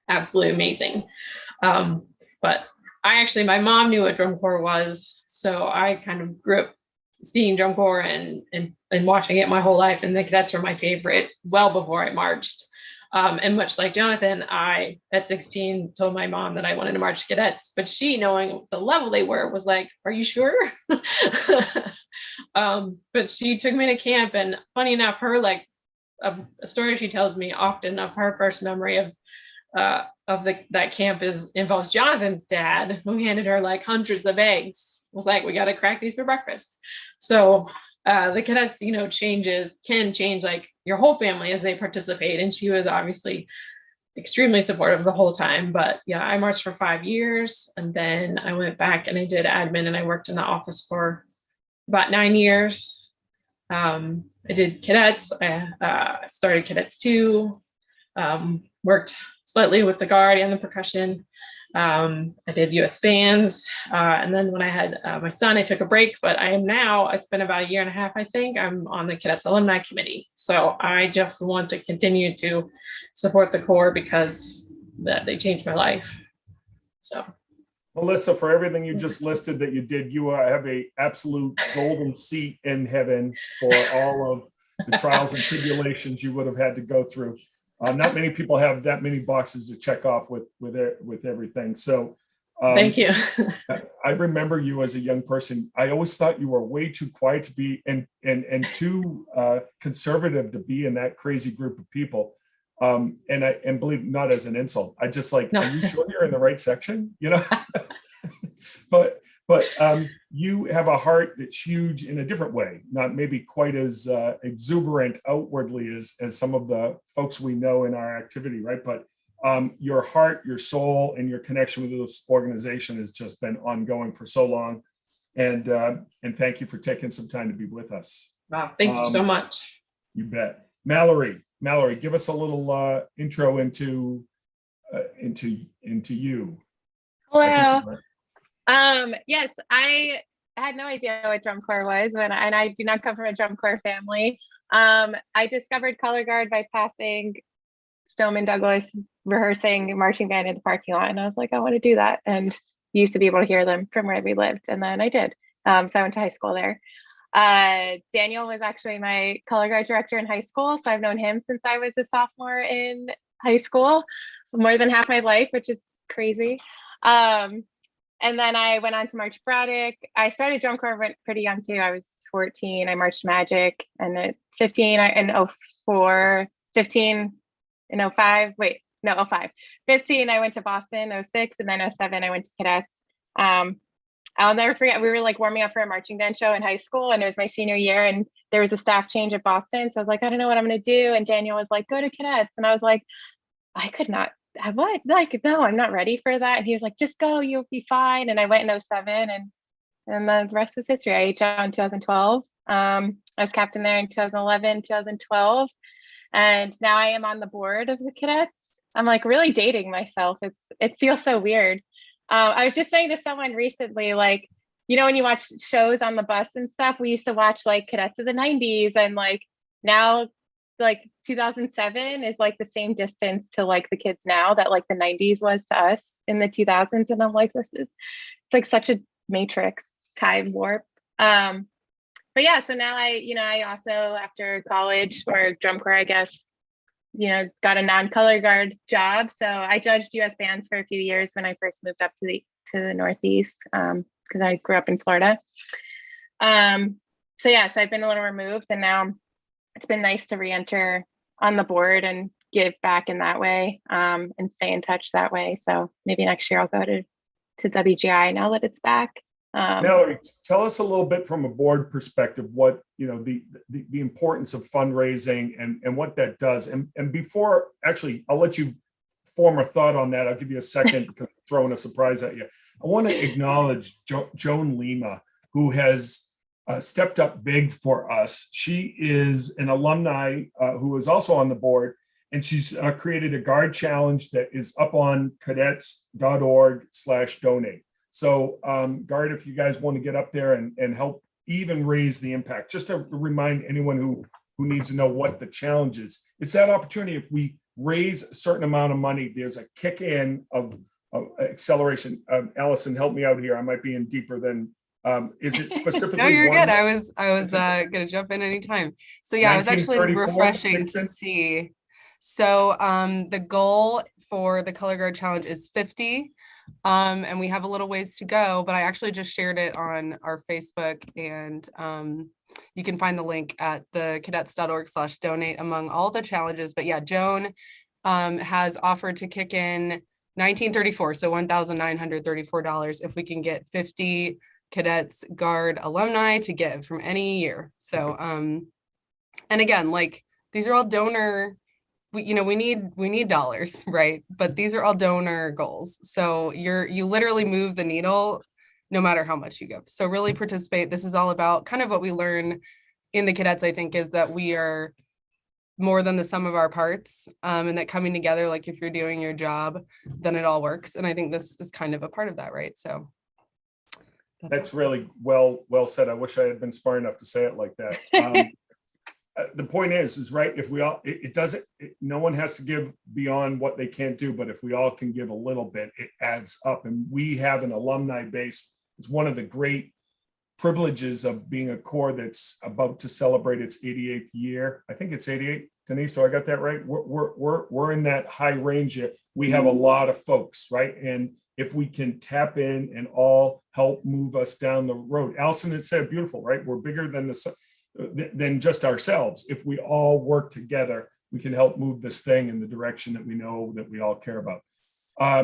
absolutely amazing. But my mom knew what drum corps was, so I kind of grew up seeing drum corps and watching it my whole life, and the Cadets were my favorite well before I marched. And much like Jonathan, I, at 16, told my mom that I wanted to march Cadets, but she, knowing the level they were, was like, "Are you sure?" But she took me to camp, and funny enough, her a story she tells me often of her first memory of that camp involves Jonathan's dad, who handed her hundreds of eggs. Was like, "We got to crack these for breakfast." So the Cadets, can change your whole family as they participate. And she was obviously extremely supportive the whole time. But yeah, I marched for 5 years, and then I went back and I did admin, and I worked in the office for about 9 years. I did Cadets. I started Cadets 2, worked slightly with the Guard and the percussion. I did US bands. And then when I had my son, I took a break, but I am now, it's been about 1.5 years, I think, I'm on the Cadets Alumni Committee. So I just want to continue to support the Corps because they changed my life. So. Melissa, for everything you just listed that you did, you have a absolute golden seat in heaven for all of the trials and tribulations you would have had to go through. Not many people have that many boxes to check off with everything. So thank you. I remember you as a young person. I always thought you were way too quiet to be and too conservative to be in that crazy group of people. And believe not as an insult. I just no. Are you sure you're in the right section? But But you have a heart that's huge in a different way, not maybe quite as exuberant outwardly as some of the folks we know in our activity, right? But your heart, your soul, and your connection with this organization has just been ongoing for so long. And thank you for taking some time to be with us. Wow, thank you so much. You bet. Mallory, give us a little intro into you. Hello. Yes, I had no idea what drum corps was and I do not come from a drum corps family. I discovered color guard by passing Stoneman Douglas rehearsing marching band in the parking lot, and I was like, I want to do that. And used to be able to hear them from where we lived, and then I did. So I went to high school there. Daniel was actually my color guard director in high school, so I've known him since I was a sophomore in high school, more than half my life, which is crazy. And then I went on to March Braddock. I started drum corps pretty young too. I was 14. I marched Magic, and at 15 in 04, 15 in 05. Wait, no, 05. 15 I went to Boston. 06, and then 07 I went to Cadets. I'll never forget, we were like warming up for a marching band show in high school, and it was my senior year, and there was a staff change at Boston. So I was like, I don't know what I'm going to do. And Daniel was like, go to Cadets. And I was like, I could not. What? Like, no, I'm not ready for that. And he was like, just go, you'll be fine. And I went in 07, and the rest was history. I aged out in 2012. I was captain there in 2011, 2012. And now I am on the board of the Cadets. I'm like really dating myself. It feels so weird. I was just saying to someone recently, like, you know, when you watch shows on the bus and stuff, we used to watch like Cadets of the 90s, and like now like 2007 is like the same distance to like the kids now that like the 90s was to us in the 2000s. And I'm like, it's like such a matrix time warp. But yeah, so now I also after college or drum corps, I guess, got a non-color guard job. So I judged US bands for a few years when I first moved up to the Northeast, because I grew up in Florida. So I've been a little removed, and now it's been nice to re-enter on the board and give back in that way, and stay in touch that way. So maybe next year I'll go to WGI now that it's back. Mallory, tell us a little bit from a board perspective, what, the importance of fundraising and what that does. And before, actually, I'll let you form a thought on that. I'll give you a second because I'm throwing a surprise at you. I want to acknowledge Joan Lima, who has stepped up big for us. She is an alumni who is also on the board, and she's created a guard challenge that is up on cadets.org/donate. So Guard, if you guys want to get up there and help even raise the impact, just to remind anyone who needs to know what the challenge is, it's that opportunity. If we raise a certain amount of money, there's a kick in of acceleration. Allison, help me out here. I might be in deeper than, is it specifically? No, you're good. I was going to jump in anytime. So yeah, it was actually refreshing to see. So the goal for the Color Guard Challenge is 50. And we have a little ways to go, but I actually just shared it on our Facebook, and you can find the link at the cadets.org/donate among all the challenges. But yeah, Joan has offered to kick in $1,934, so $1,934 if we can get 50 Cadets Guard alumni to give from any year. So and again, like, these are all donor, we need dollars, right? But these are all donor goals. So you literally move the needle no matter how much you give. So really participate. This is all about kind of what we learn in the Cadets, I think, is that we are more than the sum of our parts, and that coming together, like if you're doing your job, then it all works. And I think this is kind of a part of that, right? So that's really well said. I wish I had been smart enough to say it like that. The point is right, if we all, no one has to give beyond what they can't do, but if we all can give a little bit, it adds up. And we have an alumni base. It's one of the great privileges of being a corps that's about to celebrate its 88th year. I think it's 88. Denise, do I got that right? We're in that high range here. We have a lot of folks, right? And if we can tap in and all help move us down the road. Allison had said beautiful, right? We're bigger than just ourselves. If we all work together, we can help move this thing in the direction that we know that we all care about.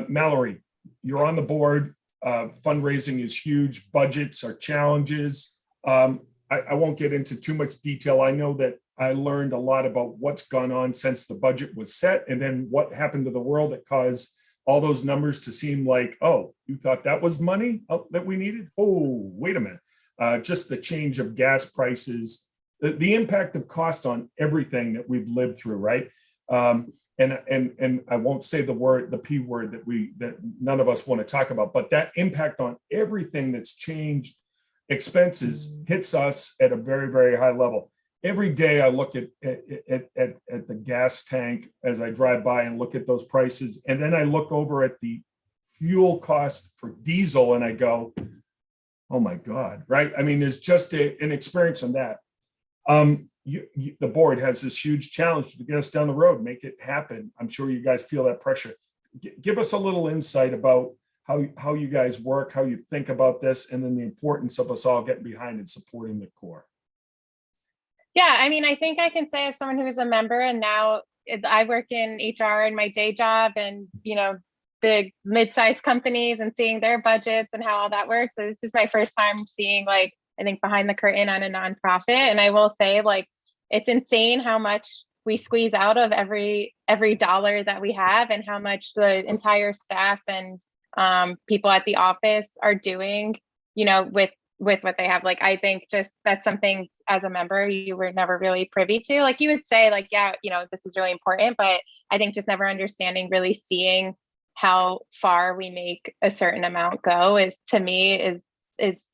Mallory, you're on the board. fundraising is huge. Budgets are challenges. I won't get into too much detail. I know that I learned a lot about what's gone on since the budget was set, and then what happened to the world that caused all those numbers to seem like, oh, you thought that was money that we needed? Oh, wait a minute. Just the change of gas prices, the impact of cost on everything that we've lived through, right? And I won't say the P word that none of us want to talk about, but that impact on everything that's changed, expenses hits us at a very, very high level. Every day I look at the gas tank as I drive by and look at those prices. And then I look over at the fuel cost for diesel and I go, oh my God, right? I mean, there's just an experience on that. The board has this huge challenge to get us down the road, make it happen. I'm sure you guys feel that pressure. Give us a little insight about how you guys work, how you think about this, and then the importance of us all getting behind and supporting the core. Yeah, I mean, I think I can say as someone who is a member, and now I work in HR in my day job, and big mid-sized companies and seeing their budgets and how all that works. So this is my first time seeing, like, I think, behind the curtain on a nonprofit. And I will say, like, it's insane how much we squeeze out of every dollar that we have, and how much the entire staff and people at the office are doing, with what they have. Like, I think just that's something as a member you were never really privy to. Like, you would say, like, yeah, this is really important, but I think just never understanding, really seeing how far we make a certain amount go is, to me,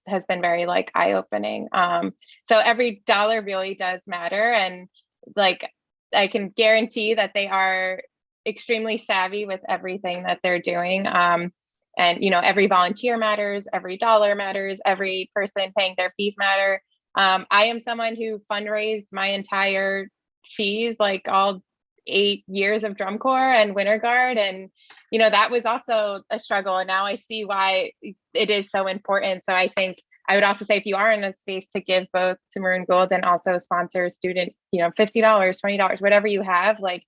has been very, like, eye-opening. So every dollar really does matter. And, like, I can guarantee that they are extremely savvy with everything that they're doing. And, every volunteer matters, every dollar matters, every person paying their fees matter. I am someone who fundraised my entire fees, like all 8 years of drum corps and winter guard. And, that was also a struggle. And now I see why it is so important. So I think I would also say, if you are in a space to give both to Maroon Gold and also sponsor a student, $50, $20, whatever you have, like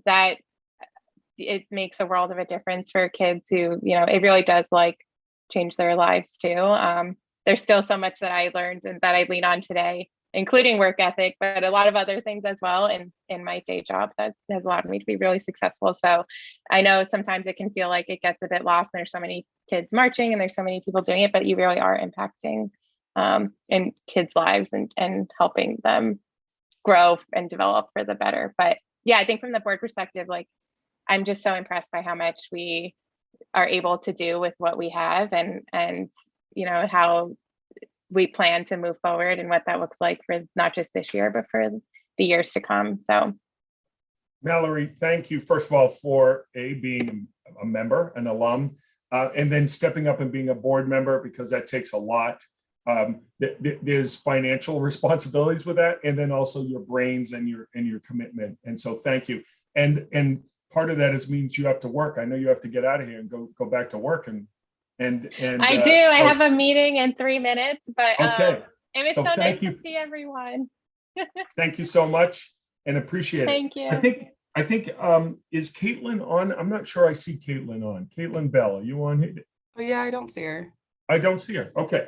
that, it makes a world of a difference for kids who, it really does, like, change their lives too. There's still so much that I learned and that I lean on today, including work ethic, but a lot of other things as well in my day job that has allowed me to be really successful. So I know sometimes it can feel like it gets a bit lost, and there's so many kids marching and there's so many people doing it, but you really are impacting in kids' lives and helping them grow and develop for the better. But yeah, I think from the board perspective, like, I'm just so impressed by how much we are able to do with what we have, and how we plan to move forward and what that looks like for not just this year, but for the years to come. So, Mallory, thank you, first of all, for being a member, an alum, and then stepping up and being a board member, because that takes a lot. There's financial responsibilities with that, and then also your brains and your commitment. And so thank you. And part of that means you have to work. I know you have to get out of here and go back to work. And I do. I have a meeting in 3 minutes, but okay. It was so nice to see everyone. Thank you so much, and appreciate it. Thank you. I think is Caitlin on? I'm not sure I see Caitlin on. Caitlin Bell, are you on here? Oh yeah, I don't see her. I don't see her. Okay.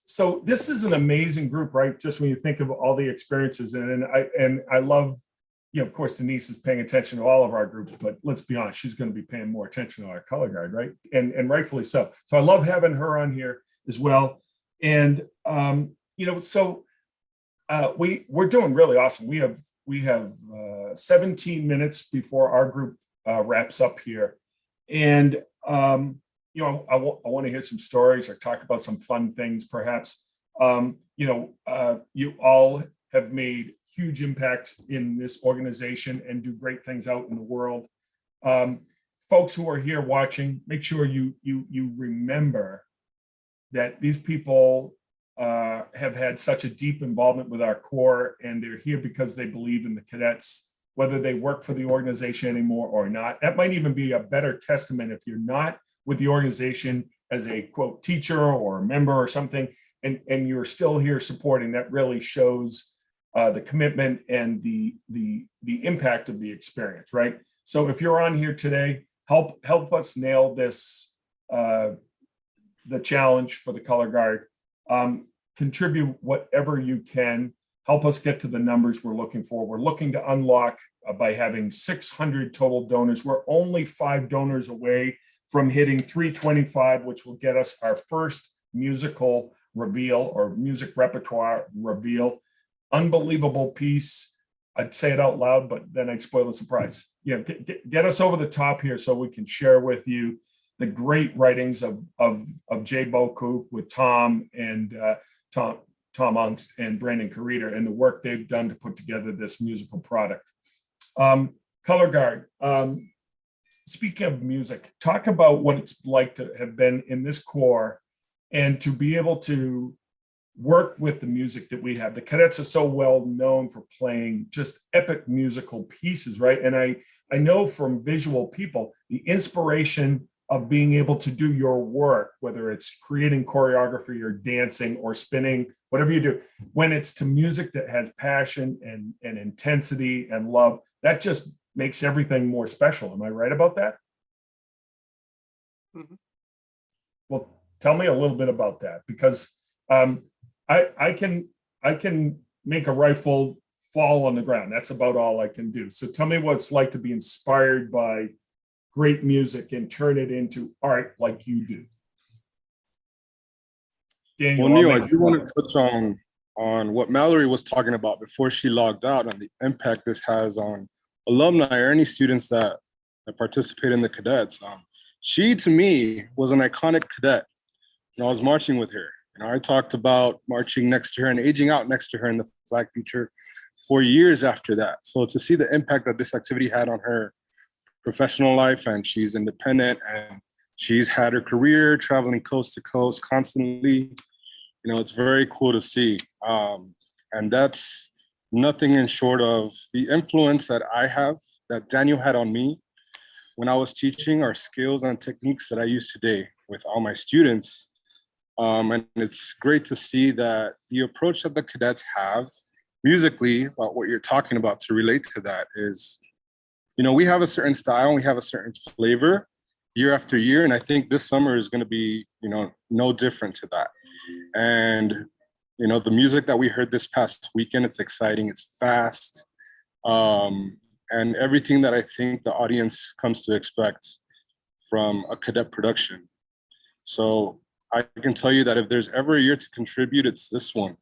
So this is an amazing group, right? Just when you think of all the experiences, and I love, of course, Denise is paying attention to all of our groups, but let's be honest, she's going to be paying more attention to our color guard, right? And rightfully so. So I love having her on here as well. And so we're doing really awesome. We have 17 minutes before our group wraps up here, and I want to hear some stories or talk about some fun things, perhaps. You all have made huge impacts in this organization and do great things out in the world. Folks who are here watching, make sure you remember that these people have had such a deep involvement with our core, and they're here because they believe in the cadets, whether they work for the organization anymore or not. That might even be a better testament if you're not with the organization as a quote teacher or a member or something, and you're still here supporting. That really shows the commitment and the impact of the experience, right? So if you're on here today, help us nail this the challenge for the color guard. Contribute whatever you can. Help us get to the numbers we're looking for. We're looking to unlock by having 600 total donors. We're only 5 donors away from hitting 325, which will get us our first musical reveal or music repertoire reveal. Unbelievable piece. I'd say it out loud, but then I'd spoil the surprise. Get us over the top here so we can share with you the great writings of Jay Boku with Tom and Tom Ungst and Brandon Carita and the work they've done to put together this musical product. Color guard. Speaking of music, talk about what it's like to have been in this corps and to be able to work with the music that we have. The cadets are so well known for playing just epic musical pieces, right? And I know from visual people, the inspiration of being able to do your work, whether it's creating choreography or dancing or spinning, whatever you do, when it's to music that has passion and intensity and love, that just makes everything more special. Am I right about that? Mm-hmm. Well, tell me a little bit about that, because I can make a rifle fall on the ground. That's about all I can do. So tell me what it's like to be inspired by great music and turn it into art like you do. Daniel, well, Neil, I do want to touch on what Mallory was talking about before she logged out and the impact this has on alumni or any students that participate in the cadets. She, to me, was an iconic cadet. And I was marching with her. I talked about marching next to her and aging out next to her in the flag feature for years after that. So to see the impact that this activity had on her professional life, and she's independent and she's had her career traveling coast to coast constantly, it's very cool to see. And that's nothing in short of the influence that I have, that Daniel had on me when I was teaching, our skills and techniques that I use today with all my students. And it's great to see that the approach that the cadets have musically about what you're talking about to relate to that is, we have a certain style and we have a certain flavor year after year. And I think this summer is going to be, no different to that. And, the music that we heard this past weekend, it's exciting, it's fast, and everything that I think the audience comes to expect from a cadet production. So I can tell you that if there's ever a year to contribute, it's this one.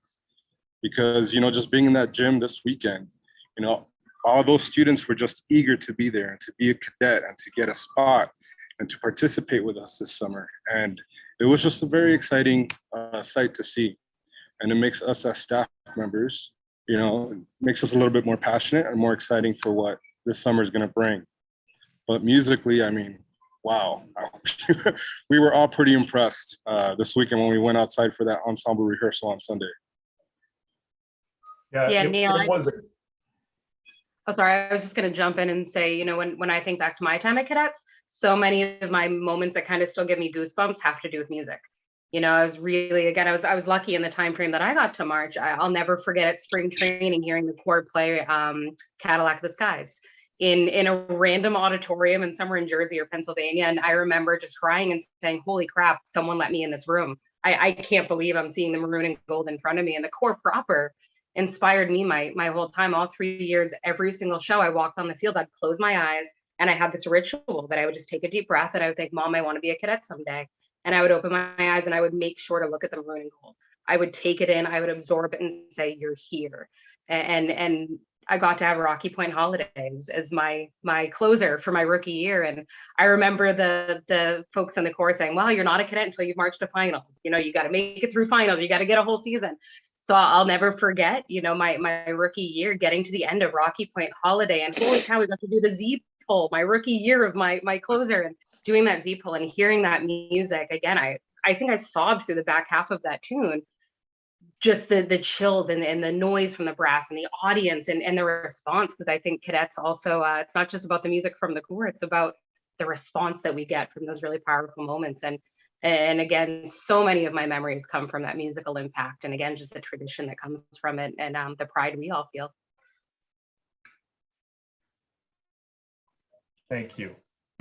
Because, just being in that gym this weekend, all those students were just eager to be there and to be a cadet and to get a spot and to participate with us this summer. And it was just a very exciting sight to see. And it makes us as staff members, it makes us a little bit more passionate and more exciting for what this summer is going to bring. But musically, wow. We were all pretty impressed this weekend when we went outside for that ensemble rehearsal on Sunday. Yeah, Neil, it was oh, sorry, I was just going to jump in and say, when I think back to my time at Cadets, so many of my moments that kind of still give me goosebumps have to do with music. I was really, again, I was lucky in the time frame that I got to march. I'll never forget at spring training hearing the corps play Cadillac the Skies in a random auditorium and somewhere in Jersey or Pennsylvania. And I remember just crying and saying, holy crap, someone let me in this room. I can't believe I'm seeing the maroon and gold in front of me. And the corps proper inspired me my whole time, all 3 years. Every single show I walked on the field, I'd close my eyes and I had this ritual that I would just take a deep breath and I would think, Mom, I want to be a cadet someday. And I would open my eyes and I would make sure to look at the maroon and gold. I would take it in, I would absorb it and say, you're here. And I got to have Rocky Point Holidays as my closer for my rookie year. And I remember the folks in the corps saying, well, you're not a cadet until you've marched to finals. You got to make it through finals. You got to get a whole season. So I'll never forget, my rookie year, getting to the end of Rocky Point Holiday and holy cow, we got to do the Z pull, my rookie year of my closer, and doing that Z pull and hearing that music again. I think I sobbed through the back half of that tune. Just the chills and the noise from the brass and the audience and the response, because I think cadets also, it's not just about the music from the corps, it's about the response that we get from those really powerful moments. And again, so many of my memories come from that musical impact. And again, just the tradition that comes from it and the pride we all feel. Thank you.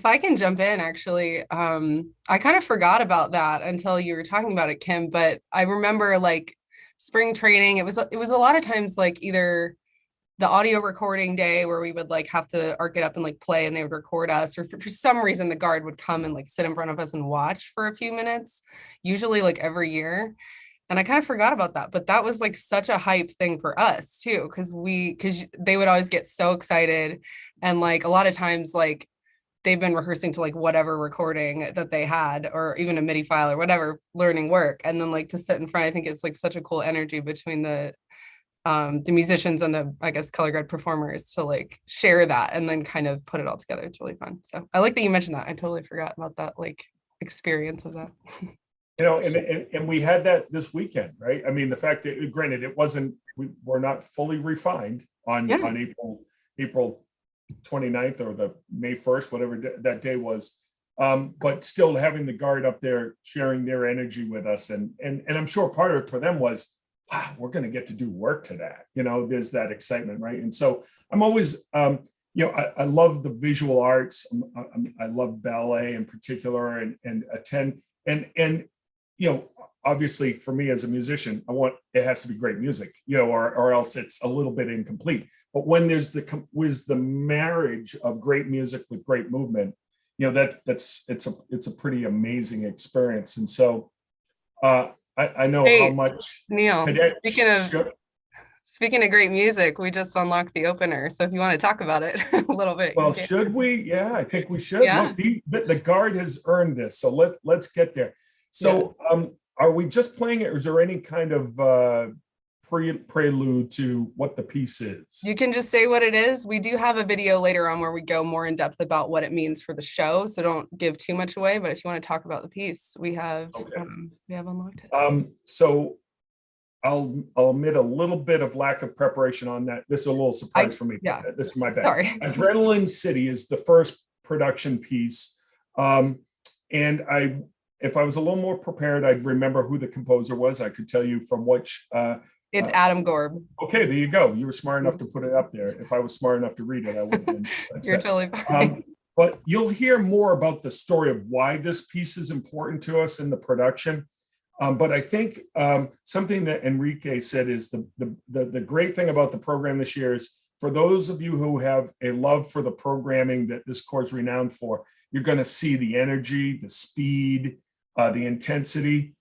If I can jump in, actually, I kind of forgot about that until you were talking about it, Kim, but I remember like spring training, it was a lot of times like either the audio recording day where we would like have to arc it up and like play and they would record us, or for some reason the guard would come and like sit in front of us and watch for a few minutes, usually like every year. And I kind of forgot about that, but that was like such a hype thing for us too, because they would always get so excited. And like a lot of times, like they've been rehearsing to like whatever recording that they had, or even a MIDI file or whatever, learning work. And then like to sit in front, I think it's like such a cool energy between the musicians and the, I guess, color guard performers to like share that and then kind of put it all together. It's really fun. So I like that you mentioned that. I totally forgot about that like experience of that. You know, and we had that this weekend, right? I mean, the fact that, granted, it wasn't, we were not fully refined on April 29th or the May 1st, whatever that day was. But still having the guard up there sharing their energy with us. And I'm sure part of it for them was, wow, we're going to get to do work to that. You know, there's that excitement, right? And so I'm always, you know, I love the visual arts. I love ballet in particular, and attend. And you know, obviously for me as a musician, it has to be great music, you know, or else it's a little bit incomplete. But when there's the marriage of great music with great movement, you know, it's a pretty amazing experience. And so I know how much Neil, speaking of great music, we just unlocked the opener. So if you want to talk about it a little bit. Well, should we? Yeah, I think we should. Yeah. Look, the guard has earned this. So let's get there. So are we just playing it, or is there any kind of prelude to what the piece is? You can just say what it is. We do have a video later on where we go more in depth about what it means for the show. So don't give too much away, but if you want to talk about the piece, we have unlocked it. So I'll admit a little bit of lack of preparation on that. This is a little surprise for me. Yeah. This is my bad. Sorry. Adrenaline City is the first production piece. And if I was a little more prepared, I'd remember who the composer was. I could tell you from which. It's Adam Gorb. Okay, there you go. You were smart enough to put it up there. If I was smart enough to read it, I would have been. You're totally fine. But you'll hear more about the story of why this piece is important to us in the production. But I think something that Enrique said is the great thing about the program this year is, for those of you who have a love for the programming that this corps is renowned for, you're going to see the energy, the speed, the intensity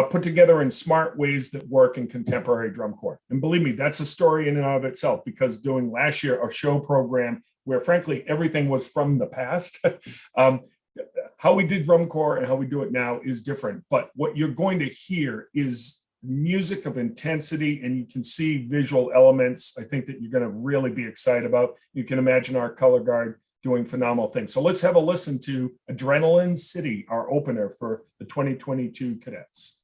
put together in smart ways that work in contemporary drum corps. And believe me, that's a story in and of itself, because doing last year a show program where frankly everything was from the past, how we did drum corps and how we do it now is different. But what you're going to hear is music of intensity, and you can see visual elements, I think, that you're going to really be excited about. You can imagine our color guard doing phenomenal things. So let's have a listen to Adrenaline City, our opener for the 2022 Cadets.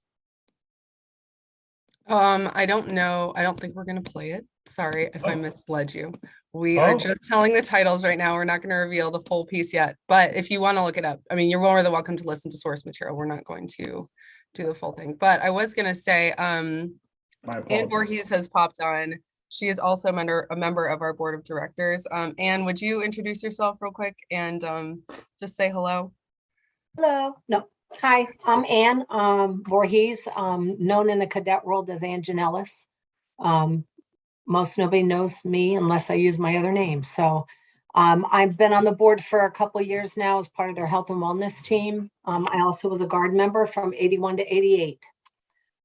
I don't know. I don't think we're going to play it. Sorry if I misled you. We are just telling the titles right now. We're not going to reveal the full piece yet. But if you want to look it up, I mean, you're more than welcome to listen to source material. We're not going to do the full thing. But I was going to say, Anne Voorhees has popped on. She is also a member of our board of directors. Anne, would you introduce yourself real quick and just say hello? Hello. No. Hi, I'm Anne Voorhees, known in the cadet world as Ann Janellis. Most nobody knows me unless I use my other name. So I've been on the board for a couple of years now as part of their health and wellness team. I also was a guard member from 81 to 88.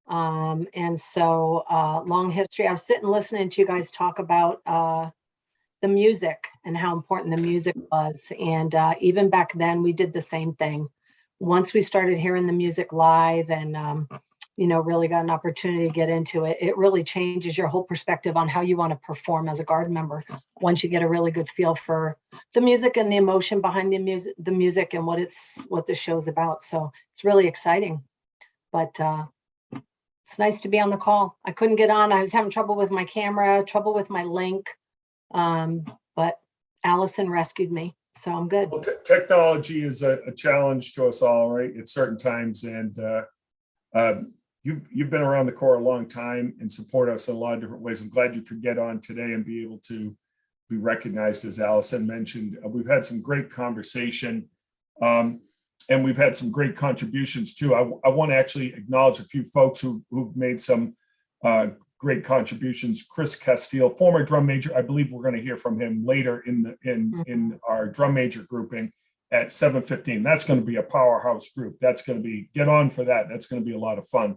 And so long history. I was sitting listening to you guys talk about the music and how important the music was. And even back then we did the same thing. Once we started hearing the music live and, you know, really got an opportunity to get into it, it really changes your whole perspective on how you want to perform as a guard member. Once you get a really good feel for the music and the emotion behind the music and what the show's about. So it's really exciting, but it's nice to be on the call. I couldn't get on. I was having trouble with my camera, trouble with my link, but Allison rescued me. So I'm good. Well, technology is a challenge to us all, right, at certain times. And you've been around the Corps a long time and support us in a lot of different ways. I'm glad you could get on today and be able to be recognized, as Allison mentioned. We've had some great conversation And we've had some great contributions too. I want to actually acknowledge a few folks who've made some great contributions. Chris Castile, former drum major. I believe we're going to hear from him later in our drum major grouping at 7:15. That's going to be a powerhouse group. That's going to be, get on for that. That's going to be a lot of fun.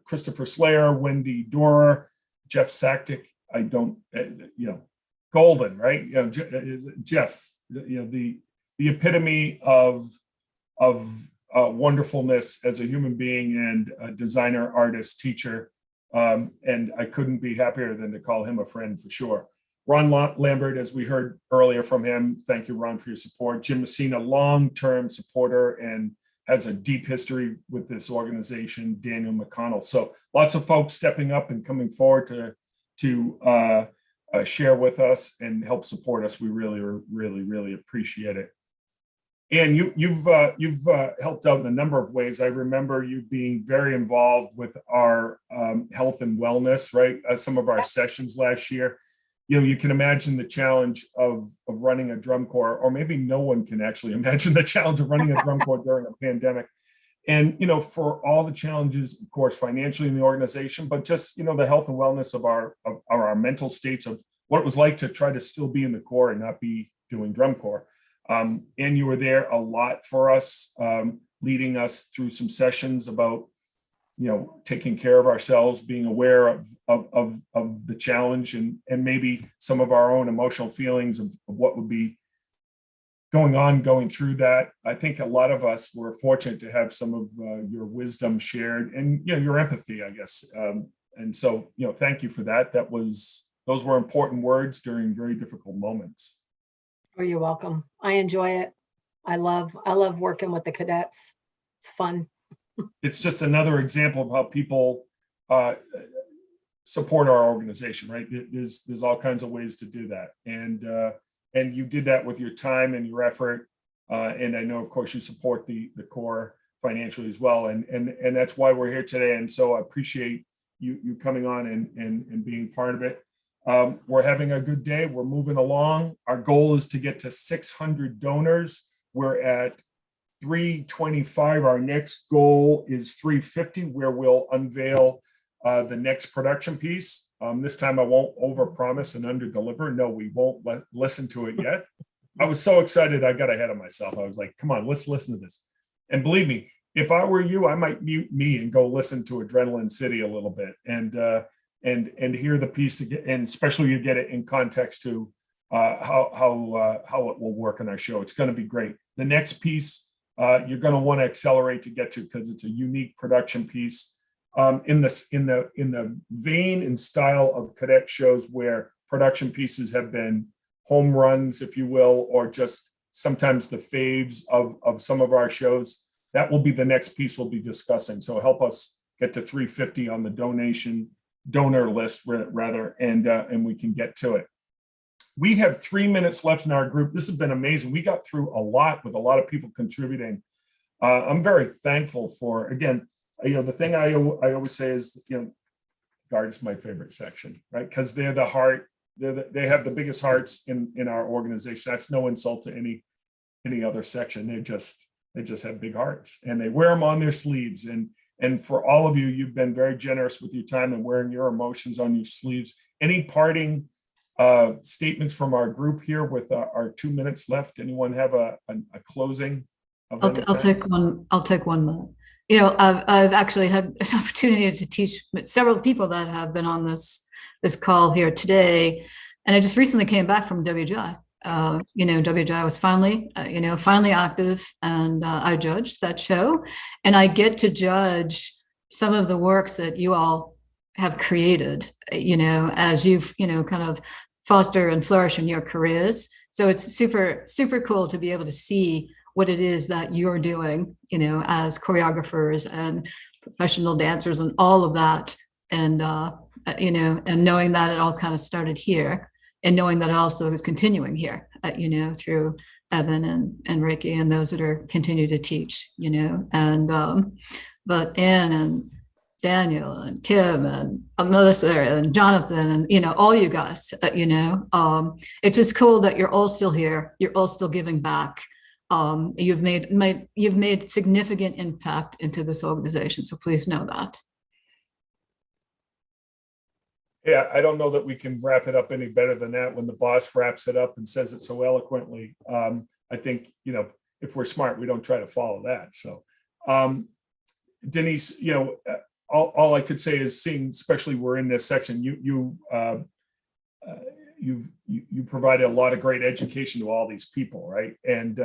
Christopher Slayer, Wendy Dorer, Jeff Saktic. I don't, Golden, right? Jeff, the epitome of wonderfulness as a human being and a designer, artist, teacher. And I couldn't be happier than to call him a friend for sure. Ron Lambert, as we heard earlier from him, thank you, Ron, for your support. Jim Messina, long-term supporter and has a deep history with this organization. Daniel McConnell. So lots of folks stepping up and coming forward to share with us and help support us. We really appreciate it. And you've helped out in a number of ways. I remember you being very involved with our health and wellness, right? Some of our sessions last year. You can imagine the challenge of running a drum corps, or maybe no one can actually imagine the challenge of running a drum corps during a pandemic. And, for all the challenges, of course, financially in the organization, but just, the health and wellness of our mental states of what it was like to try to still be in the corps and not be doing drum corps. And you were there a lot for us, leading us through some sessions about, taking care of ourselves, being aware of the challenge and maybe some of our own emotional feelings of what would be going through that. I think a lot of us were fortunate to have some of your wisdom shared and, your empathy, I guess. And so, thank you for that. Those were important words during very difficult moments. Oh, you're welcome. I enjoy it. I love working with the cadets. It's fun. It's just another example of how people support our organization, right? There's all kinds of ways to do that. And you did that with your time and your effort. And I know, of course, you support the Corps financially as well. And that's why we're here today. And so I appreciate you coming on and being part of it. We're having a good day. We're moving along. Our goal is to get to 600 donors. We're at 325. Our next goal is 350, where we'll unveil the next production piece. This time I won't overpromise and underdeliver. No, we won't listen to it yet. I was so excited I got ahead of myself. I was like, come on, let's listen to this. And believe me, if I were you, I might mute me and go listen to Adrenaline City a little bit and hear the piece to get, and especially you get it in context to how it will work in our show. It's going to be great. The next piece you're going to want to accelerate to get to, because it's a unique production piece in the vein and style of cadet shows where production pieces have been home runs, if you will, or just sometimes the faves of some of our shows. That will be the next piece we'll be discussing. So help us get to 350 on the donor list rather, and we can get to it. We have 3 minutes left in our group. This has been amazing. We got through a lot with a lot of people contributing. I'm very thankful for, again, the thing I always say is, Guard is my favorite section, right? Because they're the heart. They have the biggest hearts in our organization. That's no insult to any other section. They just have big hearts, and they wear them on their sleeves. And for all of you, you've been very generous with your time and wearing your emotions on your sleeves. Any parting statements from our group here with our 2 minutes left? Anyone have a closing? I'll take one minute. I've actually had an opportunity to teach several people that have been on this call here today, and I just recently came back from WGI. WGI was finally active, and I judged that show, and I get to judge some of the works that you all have created, as you've, kind of foster and flourish in your careers. So it's super, super cool to be able to see what it is that you're doing, as choreographers and professional dancers and all of that. And, and knowing that it all kind of started here, and knowing that it also is continuing here, through Evan and Ricky and those that are continue to teach, but Ann and Daniel and Kim and Melissa and Jonathan and, all you guys, it's just cool that you're all still here. You're all still giving back. You've made significant impact into this organization, so please know that. Yeah, I don't know that we can wrap it up any better than that when the boss wraps it up and says it so eloquently. I think, if we're smart, we don't try to follow that. So, Denise, all I could say is seeing, especially we're in this section, you provided a lot of great education to all these people, right? And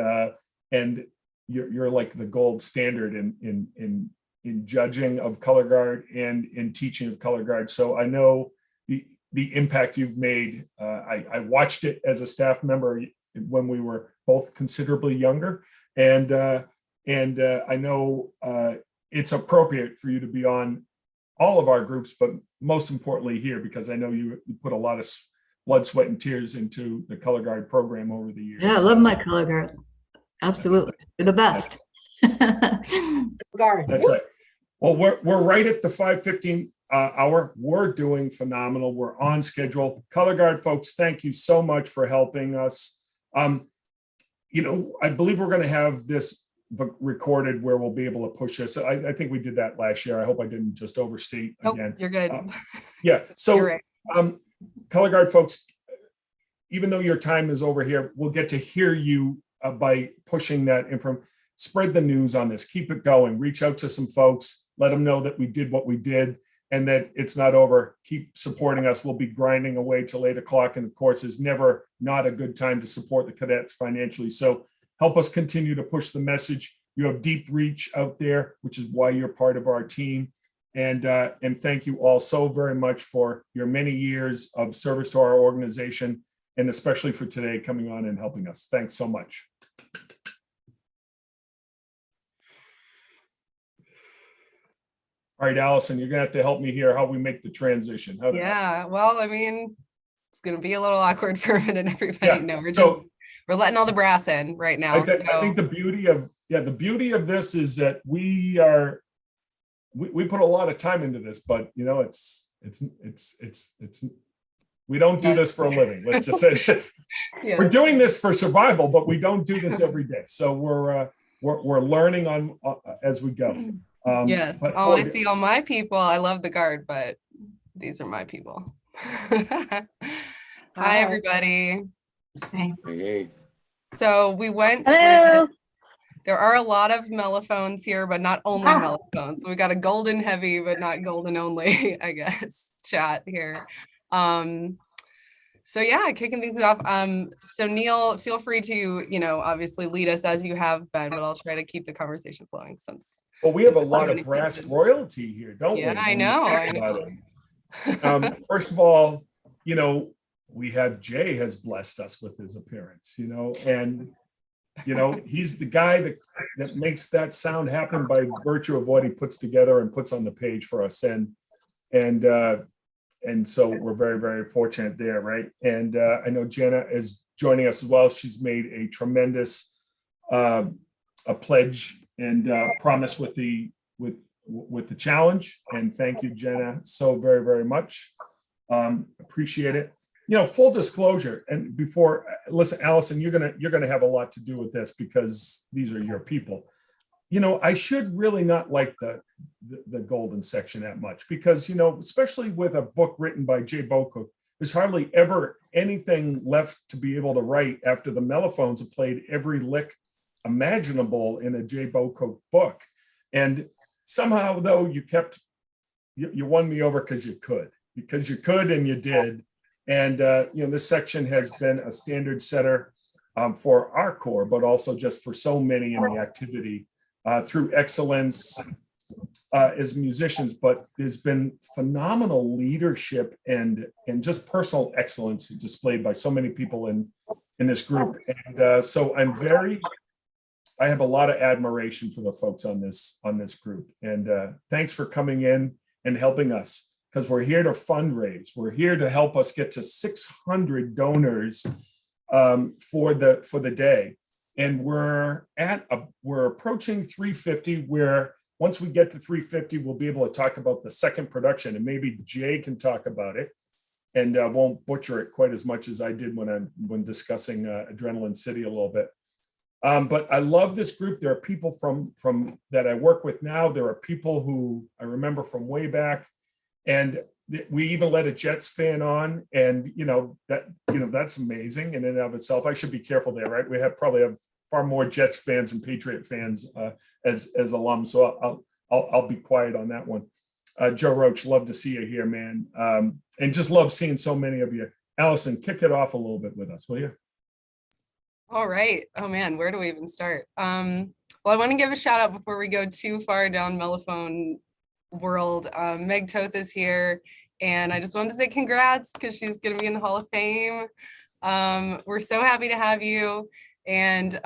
you're like the gold standard in judging of color guard and in teaching of color guard. So I know the impact you've made. I watched it as a staff member when we were both considerably younger, and I know it's appropriate for you to be on all of our groups, but most importantly here, because I know you put a lot of blood, sweat, and tears into the color guard program over the years. Yeah, I love my color guard. Absolutely, you're the best. Guard. That's right. Well, we're right at the 5:15 hour. We're doing phenomenal. We're on schedule. Color guard folks, thank you so much for helping us. I believe we're going to have this recorded where we'll be able to push this. I think we did that last year. I hope I didn't just overstate again. You're good. Yeah. So, You're right. Color guard folks, even though your time is over here, we'll get to hear you by pushing that information. Spread the news on this. Keep it going. Reach out to some folks. Let them know that we did what we did and that it's not over. Keep supporting us. We'll be grinding away till 8 o'clock. And of course, it's never not a good time to support the cadets financially. So help us continue to push the message. You have deep reach out there, which is why you're part of our team. And thank you all so very much for your many years of service to our organization, and especially for today coming on and helping us. Thanks so much. All right, Allison, you're gonna have to help me here how we make the transition. Yeah, well, I mean, it's gonna be a little awkward for a minute, everybody. No, we're letting all the brass in right now. I think the beauty of this is that we put a lot of time into this, but we don't do this for a living. Let's just say Yeah. We're doing this for survival, but we don't do this every day. So we're learning on as we go. Yes. I see all my people. I love the guard, but these are my people. Hi, everybody. Hey. So we went. Hello. There are a lot of mellophones here, but not only mellophones. We got a golden heavy, but not golden only, I guess, chat here. So yeah, kicking things off. So Neil, feel free to, obviously lead us as you have been, but I'll try to keep the conversation flowing since. Well, we have a lot of brass royalty here, don't we? Yeah, I know. First of all, we have Jay has blessed us with his appearance, and he's the guy that makes that sound happen by virtue of what he puts together and puts on the page for us. And so we're very, very fortunate there, right? And I know Jenna is joining us as well. She's made a tremendous a pledge and promise with the challenge. And thank you, Jenna, so very, very much. Appreciate it. Full disclosure, and before, listen, Allison, you're gonna have a lot to do with this because these are your people. I should really not like the golden section that much because, especially with a book written by Jay Bocook, there's hardly ever anything left to be able to write after the mellophones have played every lick imaginable in a Jay Bocook book. And somehow, though, you won me over because you could and you did. And, this section has been a standard setter for our Corps, but also just for so many in the activity through excellence as musicians, but there's been phenomenal leadership and just personal excellence displayed by so many people in this group. And so I have a lot of admiration for the folks on this group. And thanks for coming in and helping us, because we're here to fundraise. We're here to help us get to 600 donors for the day. And we're approaching 350, where once we get to 350, we'll be able to talk about the second production, and maybe Jay can talk about it and won't butcher it quite as much as I did when discussing Adrenaline City a little bit. But I love this group. There are people from that I work with now. There are people who I remember from way back, and we even let a Jets fan on, and that's amazing in and of itself. I should be careful there, right? We probably have far more Jets fans and Patriot fans as alums, so I'll be quiet on that one. Joe Roach, love to see you here, man, and just love seeing so many of you. Allison, kick it off a little bit with us, will you? All right. Oh man, where do we even start? Well, I want to give a shout out before we go too far down Mellophone world. Meg Toth is here, and I just wanted to say congrats because she's going to be in the Hall of Fame. We're so happy to have you, and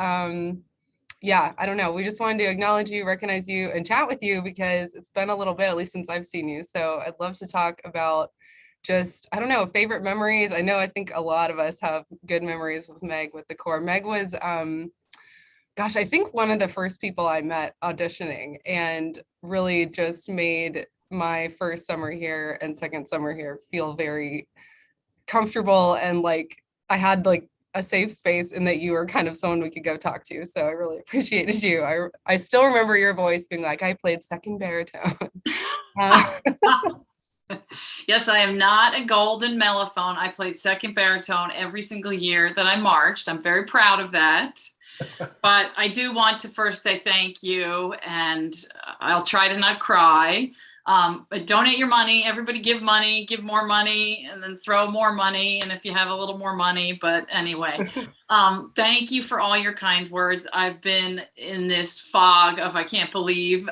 yeah, I don't know. We just wanted to acknowledge you, recognize you, and chat with you because it's been a little bit, at least since I've seen you. So I'd love to talk about just, I don't know, favorite memories. I think a lot of us have good memories with Meg with the Corps. Meg was, gosh, I think one of the first people I met auditioning, and really just made my first summer here and second summer here feel very comfortable, and like I had like a safe space, and that you were kind of someone we could go talk to. So I really appreciated you. I still remember your voice being like, I played second baritone. Yes, I am not a golden mellophone. I played second baritone every single year that I marched. I'm very proud of that. But I do want to first say thank you, and I'll try to not cry. But donate your money. Everybody give money, give more money, and then throw more money. And if you have a little more money, but anyway, thank you for all your kind words. I've been in this fog of, I can't believe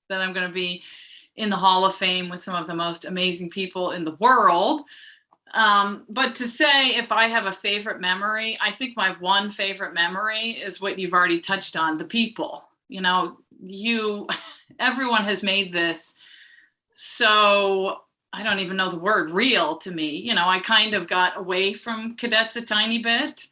that I'm going to be in the Hall of Fame with some of the most amazing people in the world. But to say if I have a favorite memory, I think my one favorite memory is what you've already touched on, the people. Everyone has made this so, I don't even know the word, real to me. I kind of got away from cadets a tiny bit,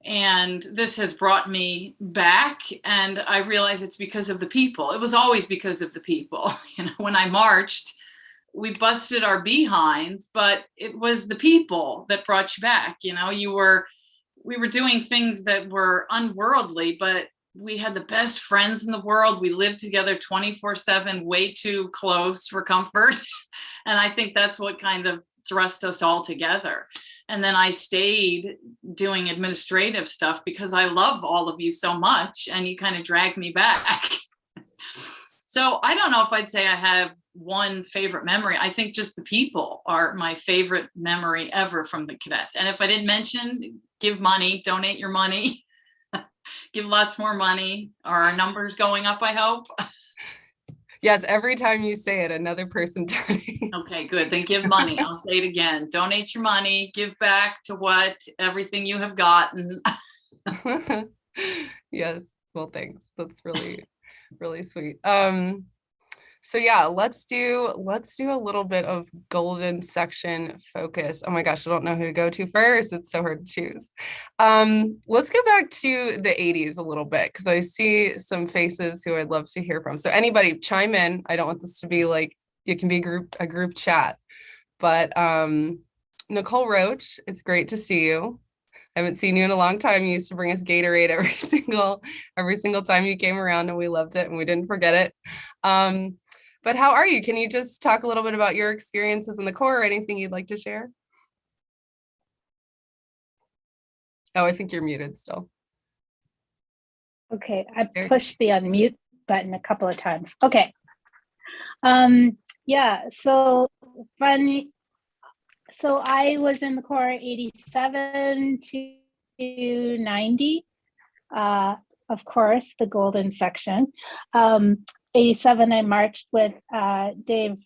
and this has brought me back, and I realize it's because of the people. It was always because of the people. When I marched, we busted our behinds, but it was the people that brought you back. We were doing things that were unworldly, but we had the best friends in the world. We lived together 24/7, way too close for comfort. And I think that's what kind of thrust us all together. And then I stayed doing administrative stuff because I love all of you so much, and you kind of dragged me back. So I don't know if I'd say I have one favorite memory. I think just the people are my favorite memory ever from the cadets. And if I didn't mention, give money, donate your money, give lots more money. Are our numbers going up, I hope? Yes, every time you say it, another person donates. Okay, good. Then give money. I'll say it again. Donate your money, give back to everything you have gotten. Yes, well, thanks. That's really, really sweet. So yeah, let's do a little bit of golden section focus. Oh my gosh, I don't know who to go to first. It's so hard to choose. Let's go back to the 80s a little bit, because I see some faces who I'd love to hear from. So anybody chime in. I don't want this to be like, it can be a group chat. But Nicole Roach, it's great to see you. I haven't seen you in a long time. You used to bring us Gatorade every single time you came around, and we loved it and we didn't forget it. But how are you? Can you just talk a little bit about your experiences in the Corps, or anything you'd like to share? Oh, I think you're muted still. Okay, I pushed the unmute button a couple of times. Okay. Yeah, so funny. So I was in the Corps 87 to 90. Of course, the golden section. 87, I marched with Dave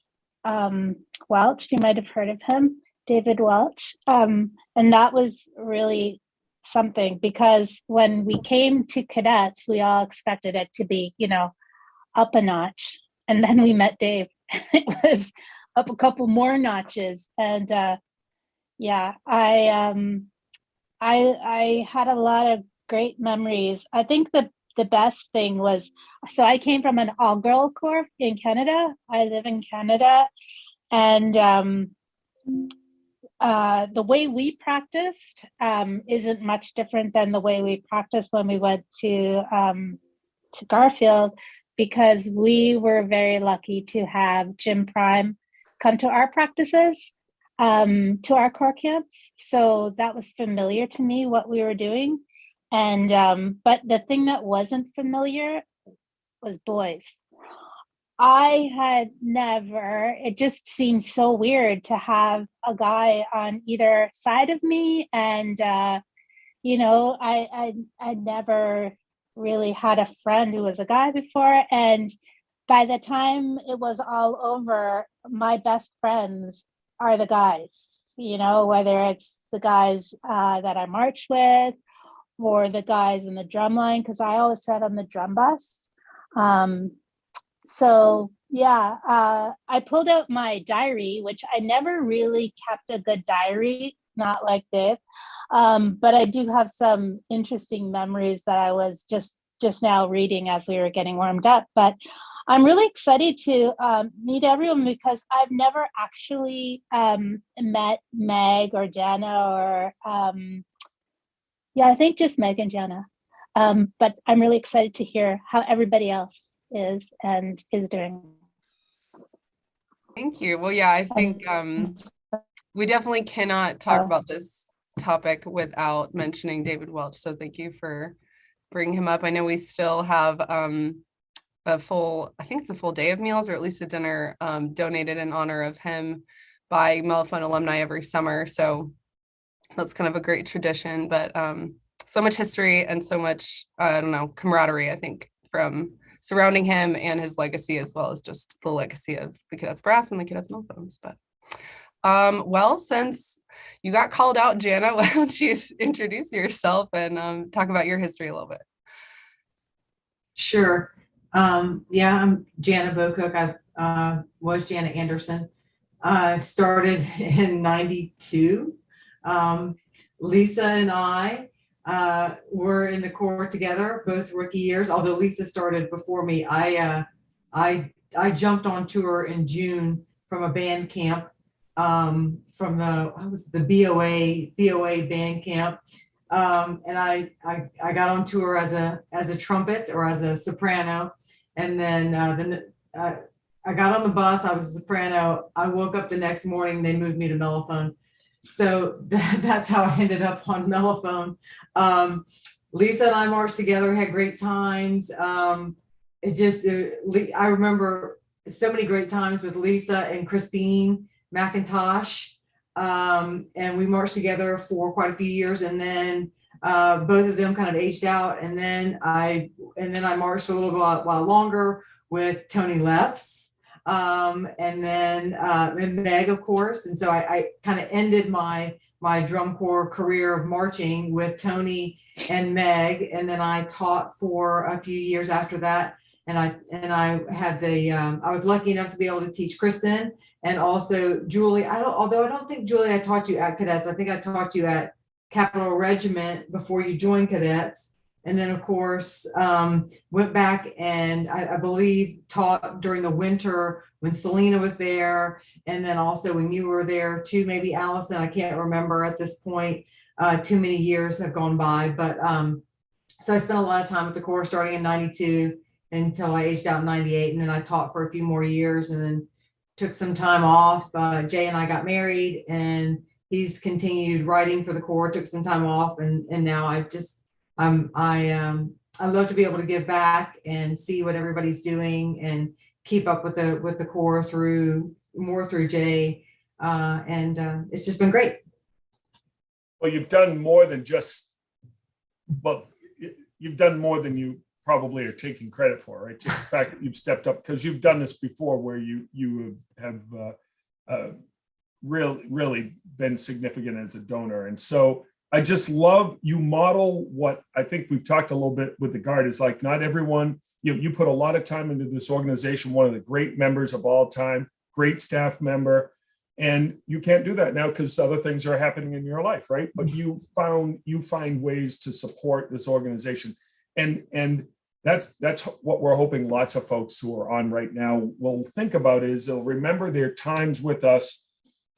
Welch. You might have heard of him, David Welch. And that was really something, because when we came to cadets, we all expected it to be, up a notch. And then we met Dave. It was up a couple more notches. And yeah, I had a lot of great memories. I think the best thing was, so I came from an all-girl Corps in Canada. I live in Canada, and the way we practiced isn't much different than the way we practiced when we went to Garfield, because we were very lucky to have Jim Prime come to our practices, to our core camps. So that was familiar to me, what we were doing. And but the thing that wasn't familiar was boys. I had never, it just seemed so weird to have a guy on either side of me. And, you know, I never really had a friend who was a guy before. And by the time it was all over, my best friends are the guys, you know, whether it's the guys that I march with or the guys in the drum line, because I always sat on the drum bus. So yeah, I pulled out my diary, which I never really kept a good diary, not like Dave. But I do have some interesting memories that I was just now reading as we were getting warmed up. But I'm really excited to meet everyone, because I've never actually met Meg or Jana or I think just Meg and Jana. But I'm really excited to hear how everybody else is doing. Thank you. Well, yeah, I think we definitely cannot talk about this topic without mentioning David Welch. So thank you for bringing him up. I know we still have a full day of meals, or at least a dinner donated in honor of him by Mellifon alumni every summer. So that's kind of a great tradition, but so much history and so much, I don't know, camaraderie, I think, from surrounding him and his legacy, as well as just the legacy of the Cadets Brass and the Cadets Mellifons. But well, since you got called out, Jana, why don't you introduce yourself and talk about your history a little bit? Sure. Yeah, I'm Jana Bocook. I was Jana Anderson. I started in '92. Lisa and I were in the Corps together, both rookie years. Although Lisa started before me, I jumped on tour in June from a band camp, from the BOA band camp, and I got on tour as a trumpet or as a soprano, and then I got on the bus. I was a soprano. I woke up the next morning. They moved me to Mellifon. So that's how I ended up on Mellifon. Lisa and I marched together, had great times. I remember so many great times with Lisa and Christine McIntosh. And we marched together for quite a few years, and then both of them kind of aged out. And then I marched a little while longer with Tony Leps. And then and Meg, of course. And so I kind of ended my drum corps career of marching with Tony and Meg. And then I taught for a few years after that. And I had I was lucky enough to be able to teach Kristen and also Julie. Although I don't think, Julie, I taught you at Cadets. I think I taught you at Capital Regiment before you joined Cadets. And then, of course, went back and I believe taught during the winter when Selena was there. And then also when you were there too, maybe Allison, I can't remember at this point. Too many years have gone by. But so I spent a lot of time with the Corps starting in '92 until I aged out in '98. And then I taught for a few more years and then took some time off. Jay and I got married, and he's continued writing for the Corps, took some time off. And now I love to be able to give back and see what everybody's doing and keep up with the Corps through Jay, and it's just been great. Well, you've done more than you've done more than you probably are taking credit for, right? Just the fact that you've stepped up, because you've done this before, where you have really been significant as a donor, and so. I just love you model what I think we've talked a little bit with the Guard is like, not everyone, you put a lot of time into this organization, one of the great members of all time, great staff member, and you can't do that now because other things are happening in your life, right? But you find ways to support this organization. And that's what we're hoping lots of folks who are on right now will think about is they'll remember their times with us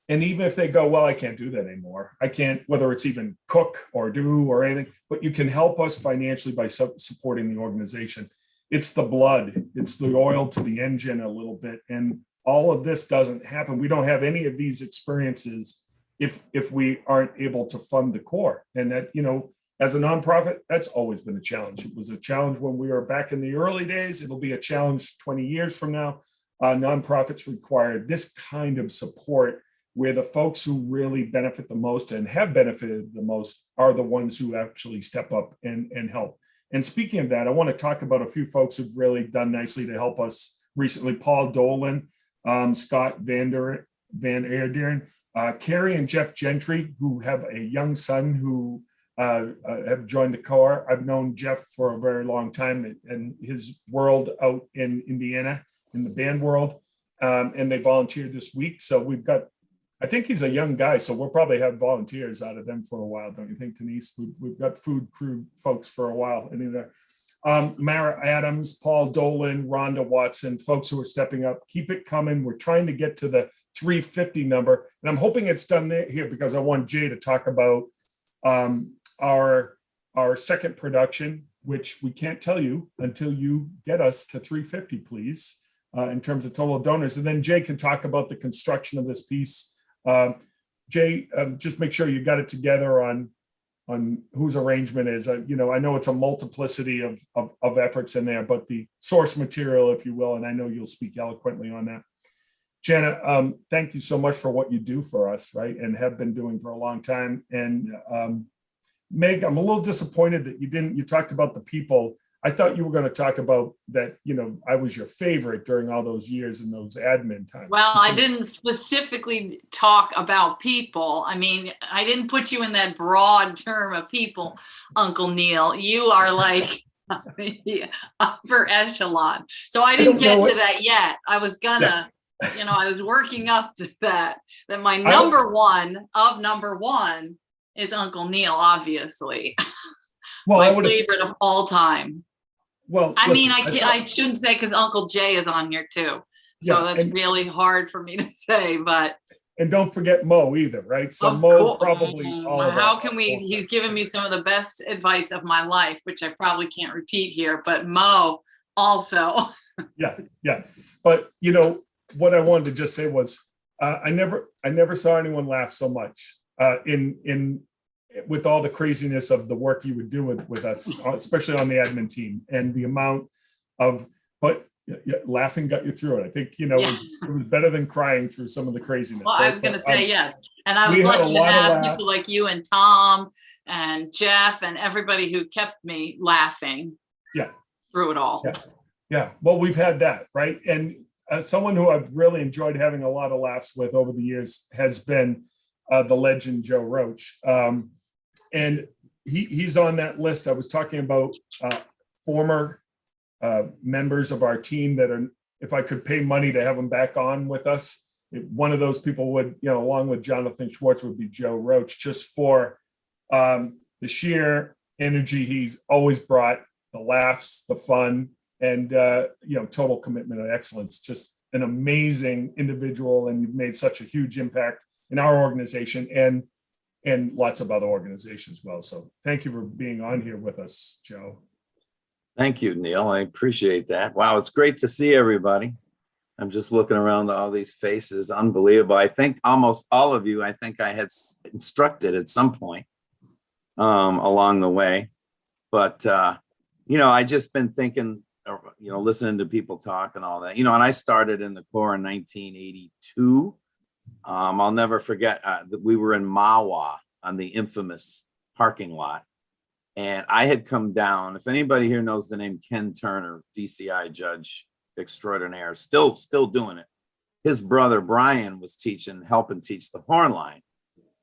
And even if they go, well, I can't do that anymore. I can't, whether it's even cook or do or anything, but you can help us financially by supporting the organization. It's the blood, it's the oil to the engine a little bit. And all of this doesn't happen. We don't have any of these experiences if we aren't able to fund the core. And that, you know, as a nonprofit, that's always been a challenge. It was a challenge when we were back in the early days. It'll be a challenge 20 years from now. Nonprofits require this kind of support, where the folks who really benefit the most and have benefited the most are the ones who actually step up and help. And speaking of that, I want to talk about a few folks who've really done nicely to help us recently. Paul Dolan, Scott Van Erderen, Carrie and Jeff Gentry, who have a young son who have joined the Corps. I've known Jeff for a very long time and his world out in Indiana in the band world. And they volunteered this week. So we've got, I think he's a young guy, so we'll probably have volunteers out of them for a while, don't you think, Denise? We've got food crew folks for a while. Mara Adams, Paul Dolan, Rhonda Watson, folks who are stepping up. Keep it coming. We're trying to get to the 350 number, and I'm hoping it's done here because I want Jay to talk about our second production, which we can't tell you until you get us to 350, please, in terms of total donors. And then Jay can talk about the construction of this piece. Jay, just make sure you got it together on whose arrangement is. You know, I know it's a multiplicity of efforts in there, but the source material, if you will, and I know you'll speak eloquently on that. Jana, thank you so much for what you do for us, right, and have been doing for a long time. And Meg, I'm a little disappointed that you talked about the people. I thought you were going to talk about that, you know, I was your favorite during all those years and those admin times. Well, I didn't specifically talk about people. I mean, I didn't put you in that broad term of people, Uncle Neil. You are like upper echelon. So I didn't get to that yet. I was gonna, you know, I was working up to that my number one of number one is Uncle Neil, obviously. Well, my favorite of all time. Well, I mean, I shouldn't say because Uncle Jay is on here too. So that's really hard for me to say, but. And don't forget Mo either, right? So Mo probably. How can we, he's given me some of the best advice of my life, which I probably can't repeat here, but Mo also. Yeah. But you know, what I wanted to just say was, I never saw anyone laugh so much with all the craziness of the work you would do with us, especially on the admin team, and the amount of, but laughing got you through it. I think, you know, it was better than crying through some of the craziness. Well, right? I was going to say, yes. And I was lucky to have people like you and Tom and Jeff and everybody who kept me laughing through it all. Yeah. Well, we've had that, right? And someone who I've really enjoyed having a lot of laughs with over the years has been the legend Joe Roach. And he's on that list. I was talking about former members of our team that are, if I could pay money to have them back on with us, one of those people would, you know, along with Jonathan Schwartz, would be Joe Roach, just for the sheer energy he's always brought, the laughs, the fun, and you know, total commitment and excellence. Just an amazing individual, and you've made such a huge impact in our organization and lots of other organizations as well. So thank you for being on here with us, Joe. Thank you, Neil. I appreciate that. Wow, it's great to see everybody. I'm just looking around all these faces. Unbelievable. I think almost all of you, I think I had instructed at some point along the way. But, you know, I just been thinking, you know, listening to people talk and all that, you know, and I started in the Corps in 1982. I'll never forget that we were in Mawa on the infamous parking lot. And I had come down, if anybody here knows the name Ken Turner, DCI judge extraordinaire, still doing it. His brother Brian was helping teach the horn line.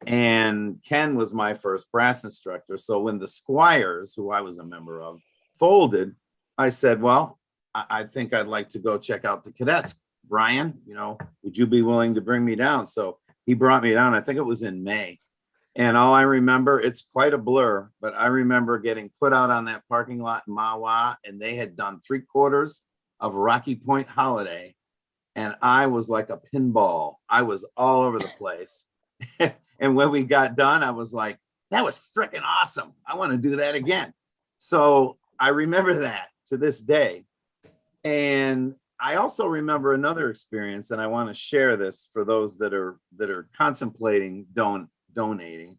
And Ken was my first brass instructor. So when the Squires, who I was a member of, folded, I said, well, I think I'd like to go check out the Cadets. Brian, you know, would you be willing to bring me down? So he brought me down. I think it was in May. And all I remember, it's quite a blur, but I remember getting put out on that parking lot in Mawa, and they had done 3/4 of Rocky Point Holiday. and I was like a pinball. I was all over the place. And when we got done, I was like, that was freaking awesome. I want to do that again. So I remember that to this day. And I also remember another experience, and I want to share this for those that are contemplating donating.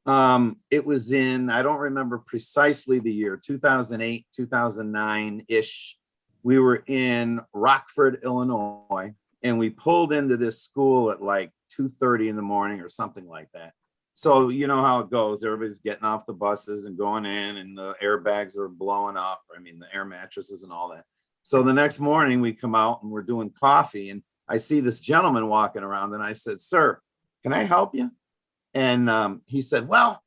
It was in, I don't remember precisely the year, 2008, 2009-ish. We were in Rockford, Illinois, and we pulled into this school at like 2:30 in the morning or something like that. So you know how it goes. Everybody's getting off the buses and going in, and the airbags are blowing up. I mean, the air mattresses and all that. So the next morning we come out and we're doing coffee, and I see this gentleman walking around, and I said, "Sir, can I help you?" And he said, "Well,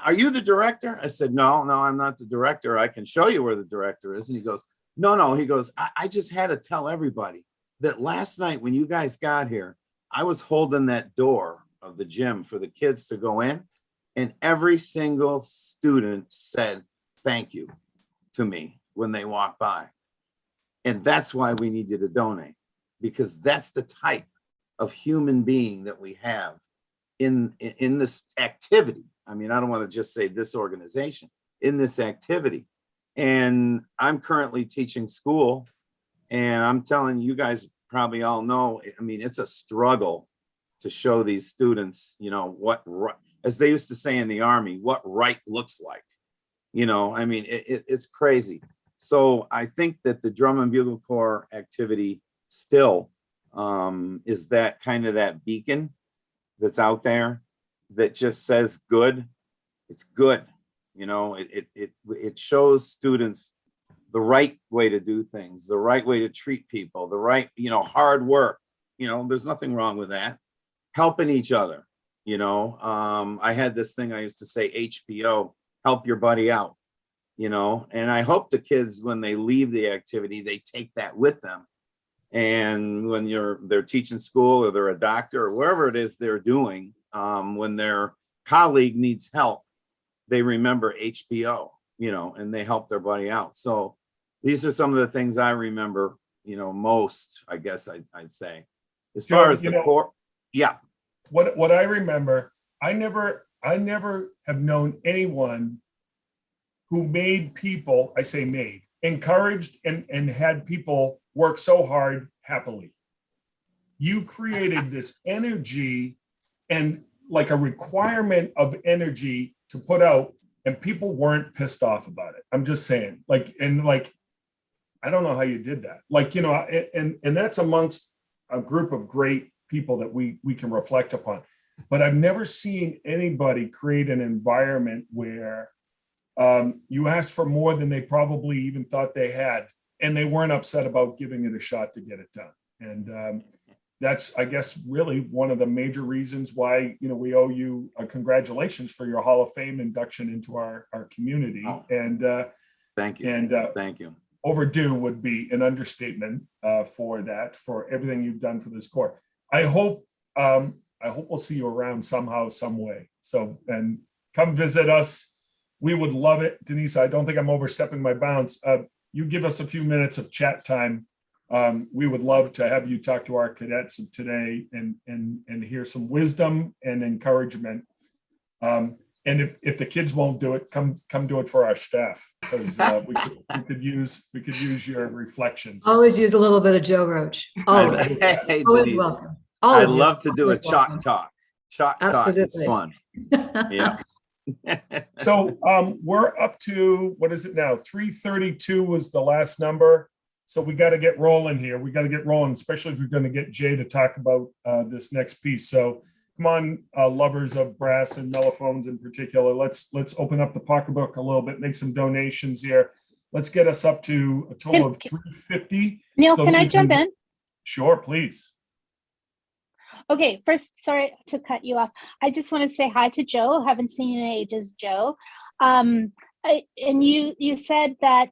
are you the director?" I said, no, I'm not the director. I can show you where the director is." And he goes, no. He goes, I just had to tell everybody that last night when you guys got here, I was holding that door of the gym for the kids to go in, and every single student said thank you to me when they walked by. And that's why we need you to donate, because that's the type of human being that we have in this activity. I mean, I don't want to just say this organization, in this activity. And I'm currently teaching school, and I'm telling you guys probably all know, I mean, it's a struggle to show these students, you know, what, as they used to say in the Army, what right looks like. You know, I mean, it's crazy. So I think that the Drum and Bugle Corps activity still is that kind of that beacon that's out there that just says good. It's good. You know, it shows students the right way to do things, the right way to treat people, the right, you know, hard work. You know, there's nothing wrong with that. Helping each other. You know, I had this thing I used to say, HPO, help your buddy out. You know, and I hope the kids, when they leave the activity, they take that with them. And when they're teaching school, or they're a doctor, or wherever it is they're doing, when their colleague needs help, they remember HPO, you know, and they help their buddy out. So these are some of the things I remember, you know, most, I guess I'd say. As far as the core, yeah. What I remember, I never have known anyone who made people, I say made, encouraged and had people work so hard happily. You created this energy and like a requirement of energy to put out, and people weren't pissed off about it. I'm just saying, like, and like, I don't know how you did that. Like, you know, and that's amongst a group of great people that we can reflect upon. But I've never seen anybody create an environment where you asked for more than they probably even thought they had, and they weren't upset about giving it a shot to get it done. And that's, I guess, really one of the major reasons why, you know, we owe you a congratulations for your Hall of Fame induction into our community. Oh, and thank you. And thank you. Overdue would be an understatement for that, for everything you've done for this Corps. I hope we'll see you around somehow, some way. So, and come visit us. We would love it. Denise, I don't think I'm overstepping my bounds. You give us a few minutes of chat time. We would love to have you talk to our cadets of today and hear some wisdom and encouragement. And if the kids won't do it, come do it for our staff, because we could use your reflections. Always use a little bit of Joe Roach. Always. Hey, Always Denise, welcome. I'd love to do a chalk talk. Chalk talk is fun. Yeah. So we're up to, what is it now? 332 was the last number. So we got to get rolling here. We got to get rolling, especially if we're going to get Jay to talk about this next piece. So come on, lovers of brass and mellophones in particular. Let's open up the pocketbook a little bit, make some donations here. Let's get us up to a total of 350. Neil, can I jump in? Sure, please. Okay, first, sorry to cut you off. I just want to say hi to Joe. Haven't seen you in ages, Joe. And you said that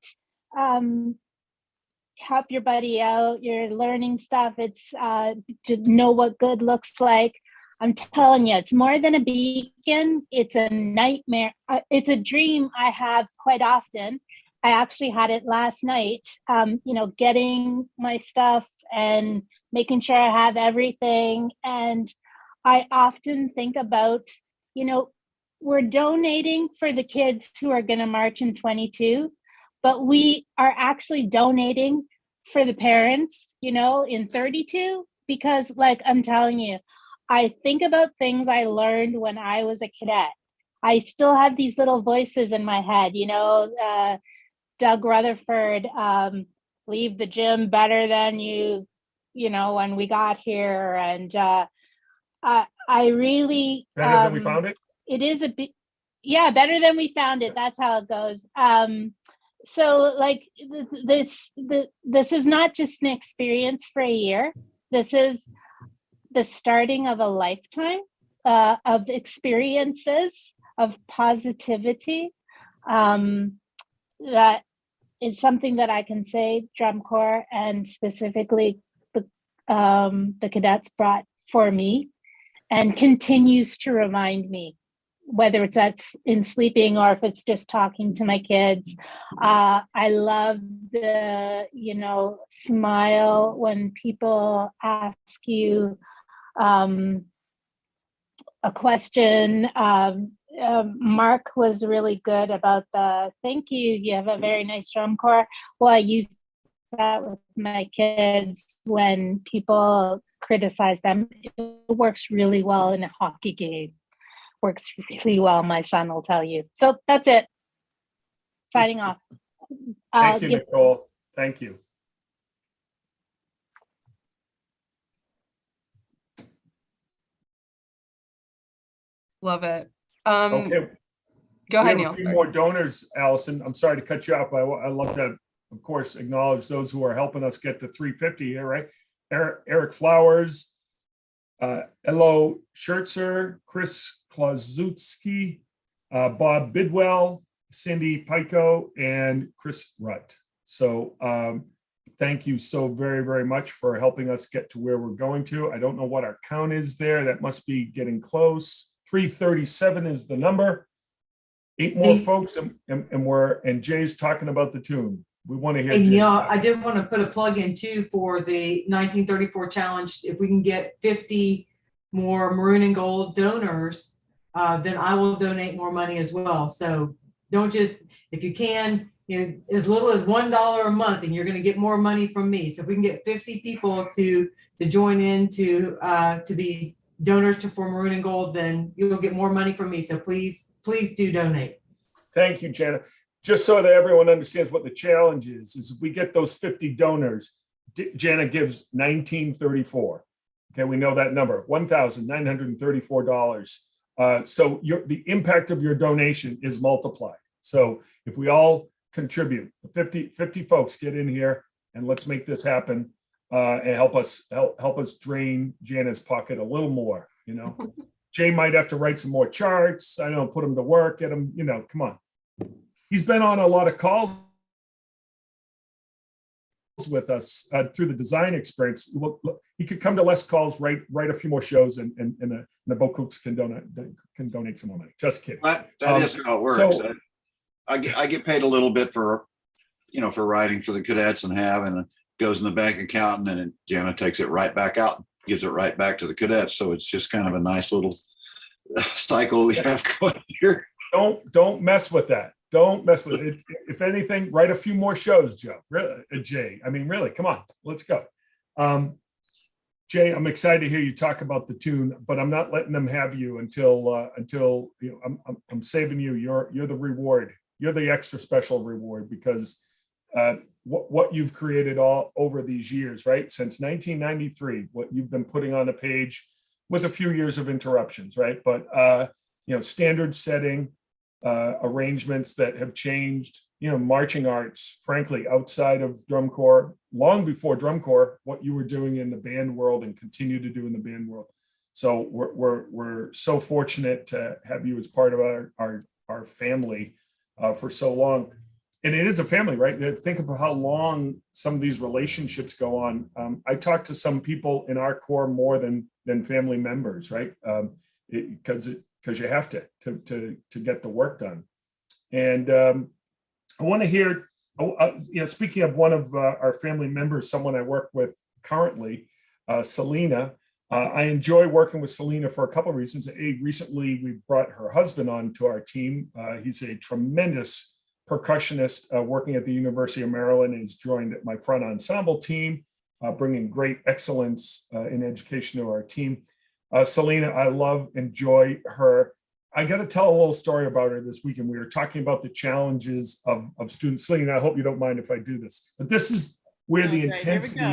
help your buddy out, you're learning stuff. It's to know what good looks like. I'm telling you, it's more than a beacon. It's a nightmare. It's a dream I have quite often. I actually had it last night, you know, getting my stuff and making sure I have everything. And I often think about, you know, we're donating for the kids who are going to march in 22, but we are actually donating for the parents, you know, in 32, because like I'm telling you, I think about things I learned when I was a cadet. I still have these little voices in my head, you know, Doug Rutherford, leave the gym better than you know, when we got here. And I really Better than we found it. It is a bit, yeah, better than we found it. That's how it goes. So like this is not just an experience for a year. This is the starting of a lifetime of experiences, of positivity. That is something that I can say Drum Corps and specifically the cadets brought for me, and continues to remind me, whether it's in sleeping or if it's just talking to my kids. I love the, you know, smile when people ask you a question. Mark was really good about the thank you. You have a very nice drum corps. Well, I use that with my kids when people criticize them. It works really well in a hockey game. Works really well, my son will tell you. So that's it. Signing off. Thank you, Nicole. Thank you. Love it. Okay. Go ahead, We Neil. have a few more donors, Allison. I'm sorry to cut you off. I love to, of course, acknowledge those who are helping us get to 350 here, right? Eric Flowers, Elo Schertzer, Chris Klazutsky, Bob Bidwell, Cindy Pico, and Chris Rutt. So thank you so very, very much for helping us get to where we're going to. I don't know what our count is there. That must be getting close. 337 is the number. 8 more folks, and Jay's talking about the tune. We want to hear Jay. Neil, I did want to put a plug in too for the 1934 challenge. If we can get 50 more maroon and gold donors, then I will donate more money as well. So don't just, if you can, you know, as little as $1 a month, and you're going to get more money from me. So if we can get 50 people to join in to be donors for maroon and gold, then you'll get more money from me. So please do donate. Thank you, Jana. Just so that everyone understands what the challenge is if we get those 50 donors, Jana gives $19.34. Okay, we know that number, $1,934. So the impact of your donation is multiplied. So if we all contribute, 50 folks get in here and let's make this happen and help us drain Jana's pocket a little more, you know. Jay might have to write some more charts. I don't put him to work, get him, you know, come on. He's been on a lot of calls with us through the design experience. He could come to less calls, write a few more shows, and the Bokooks can donate some more money. Just kidding. That is how it works. So, I get paid a little bit for, you know, for writing for the cadets and it goes in the bank account, and then Jana takes it right back out, and gives it right back to the cadets. So it's just kind of a nice little cycle we have going here. Don't mess with that. Don't mess with it. If anything, write a few more shows, Joe. Really, Jay. I mean, really, come on, let's go. Jay, I'm excited to hear you talk about the tune, but I'm not letting them have you until you know, I'm saving you. You're the reward. You're the extra special reward, because what you've created all over these years, right? Since 1993, what you've been putting on a page with a few years of interruptions, right? But you know, standard setting, arrangements that have changed, you know, marching arts, frankly, outside of drum corps, long before drum corps, what you were doing in the band world and continue to do in the band world. So we're so fortunate to have you as part of our family for so long. And it is a family, right? Think of how long some of these relationships go on. I talk to some people in our corps more than family members, right? Because you have to get the work done. And I want to hear speaking of one of our family members, someone I work with currently, Selena. I enjoy working with Selena for a couple of reasons. Recently we brought her husband on to our team. He's a tremendous percussionist working at the University of Maryland, and he's joined my front ensemble team, bringing great excellence in education to our team. Selena, I enjoy her. I got to tell a little story about her this weekend. We were talking about the challenges of students. Selena, I hope you don't mind if I do this, but this is where the intensity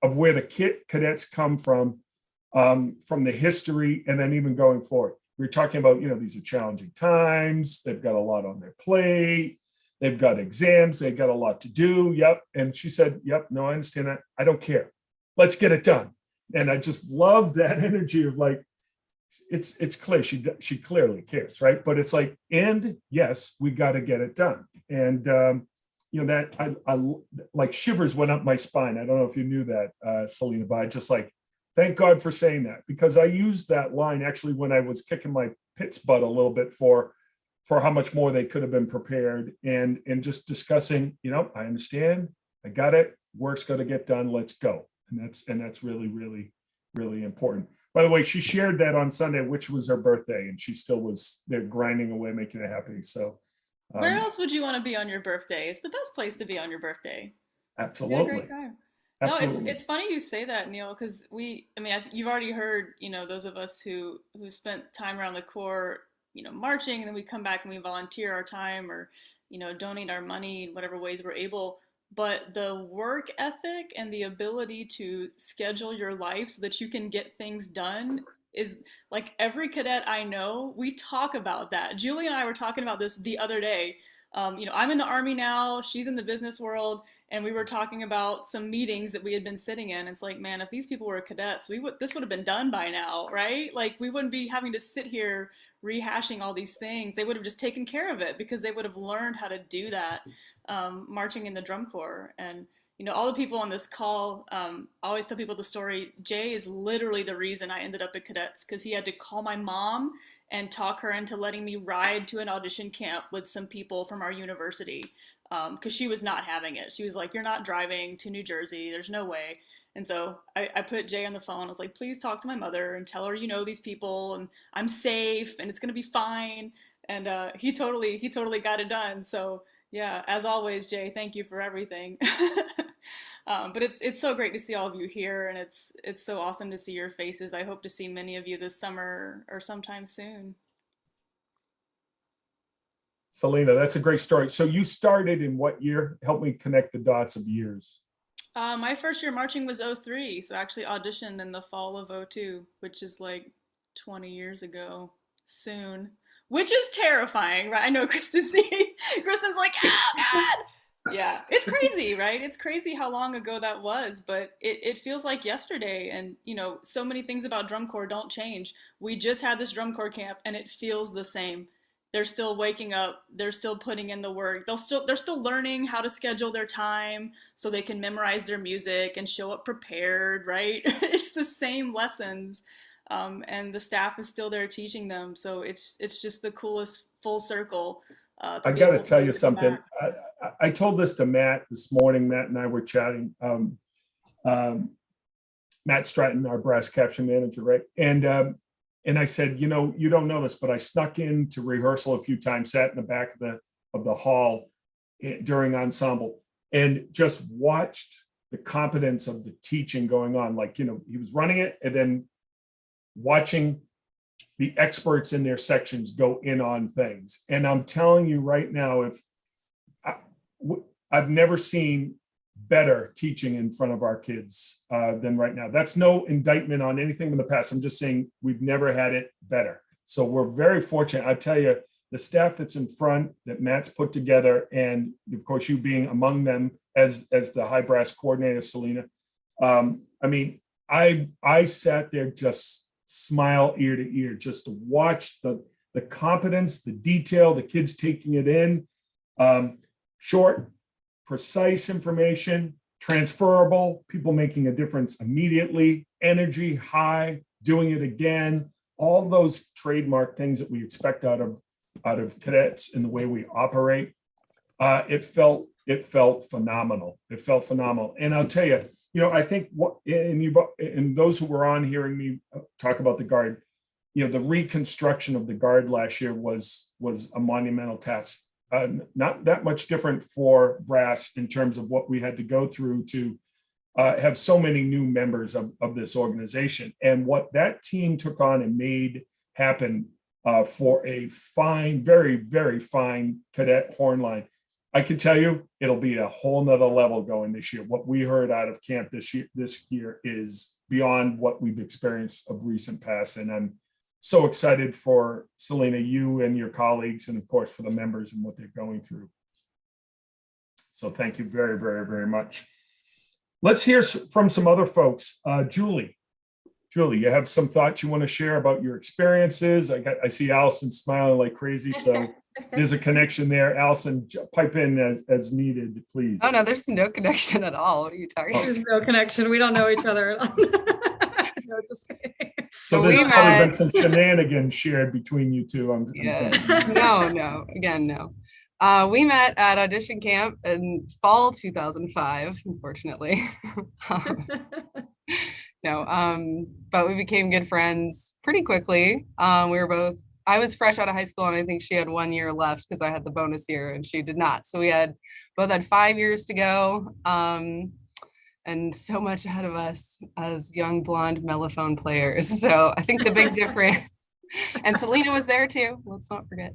of where the cadets come from the history, and then even going forward. We're talking about, these are challenging times. They've got a lot on their plate. They've got exams. They've got a lot to do. Yep. And she said, yep, no, I understand that. I don't care. Let's get it done. And I just love that energy of like, it's clear. She clearly cares, right? But it's like, and yes, we got to get it done. And, that I like shivers went up my spine. I don't know if you knew that, Selena, but I just like, thank God for saying that, because I used that line actually when I was kicking my pit's butt a little bit for how much more they could have been prepared, and just discussing, I understand, I got it, work's got to get done, let's go. And that's really, really, really important. By the way, she shared that on Sunday, which was her birthday, and she still was there grinding away, making it happy. So where else would you want to be on your birthday? It's the best place to be on your birthday. Absolutely. You had a great time. Absolutely. No, it's funny you say that, Neil, because you've already heard, those of us who spent time around the Corps, marching, and then we come back and we volunteer our time or, donate our money in whatever ways we're able. But the work ethic and the ability to schedule your life so that you can get things done is like every cadet I know, we talk about that. Julie and I were talking about this the other day. I'm in the Army now, she's in the business world, and we were talking about some meetings that we had been sitting in. It's like, man, if these people were cadets, this would have been done by now, right? Like we wouldn't be having to sit here rehashing all these things. They would have just taken care of it because they would have learned how to do that, marching in the drum corps. And all the people on this call, I always tell people the story. Jay is literally the reason I ended up at Cadets, because he had to call my mom and talk her into letting me ride to an audition camp with some people from our university, because she was not having it. She was like, you're not driving to New Jersey. There's no way. And so I put Jay on the phone. I was like, please talk to my mother and tell her these people and I'm safe and it's going to be fine. And he totally got it done. So yeah, as always, Jay, thank you for everything. But it's so great to see all of you here, and it's so awesome to see your faces. I hope to see many of you this summer or sometime soon. Selena, that's a great story. So you started in what year? Help me connect the dots of years. My first year marching was 2003, so I actually auditioned in the fall of 2002, which is like 20 years ago soon, which is terrifying, right? I know Kristen's like, oh God. Yeah, it's crazy, right? It's crazy how long ago that was, but it feels like yesterday. And, so many things about drum corps don't change. We just had this drum corps camp and it feels the same. They're still waking up. They're still putting in the work. They're still learning how to schedule their time so they can memorize their music and show up prepared, right? It's the same lessons. And the staff is still there teaching them. So it's just the coolest full circle. I got to tell you something. I told this to Matt this morning. Matt and I were chatting. Matt Stratton, our brass caption manager, right? And I said, you don't know this, but I snuck into rehearsal a few times, sat in the back of the hall during ensemble, and just watched the competence of the teaching going on. Like, he was running it, and then watching the experts in their sections go in on things. And I'm telling you right now, I've never seen better teaching in front of our kids than right now. That's no indictment on anything in the past. I'm just saying we've never had it better. So we're very fortunate. I tell you, the staff that's in front that Matt's put together, and of course you being among them as the high brass coordinator, Selena. I sat there just smile ear to ear, just to watch the competence, the detail, the kids taking it in. Short, precise information, transferable, people making a difference immediately, energy high, doing it again, all those trademark things that we expect out of cadets in the way we operate. It felt it felt phenomenal. It felt phenomenal. And I'll tell you, I think and those who were on hearing me talk about the Guard, the reconstruction of the Guard last year was a monumental task. Not that much different for brass in terms of what we had to go through to have so many new members of this organization, and what that team took on and made happen for a fine, very, very fine cadet horn line. I can tell you, it'll be a whole nother level going this year. What we heard out of camp this year is beyond what we've experienced of recent past, and I'm so excited for Selena, you and your colleagues, and of course for the members and what they're going through. So thank you very, very, very much. Let's hear from some other folks. Julie, you have some thoughts you want to share about your experiences? I see Allison smiling like crazy, so there's a connection there. Allison, pipe in as needed, please. Oh no, there's no connection at all. What are you talking about? There's no connection. We don't know each other at all. No, just kidding. So there's probably been some shenanigans shared between you two. No. Again, no. We met at audition camp in fall 2005, unfortunately. But we became good friends pretty quickly. I was fresh out of high school, and I think she had 1 year left because I had the bonus year and she did not. So we both had 5 years to go. And so much ahead of us as young blonde mellophone players. So I think the big difference, and Selena was there too, let's not forget.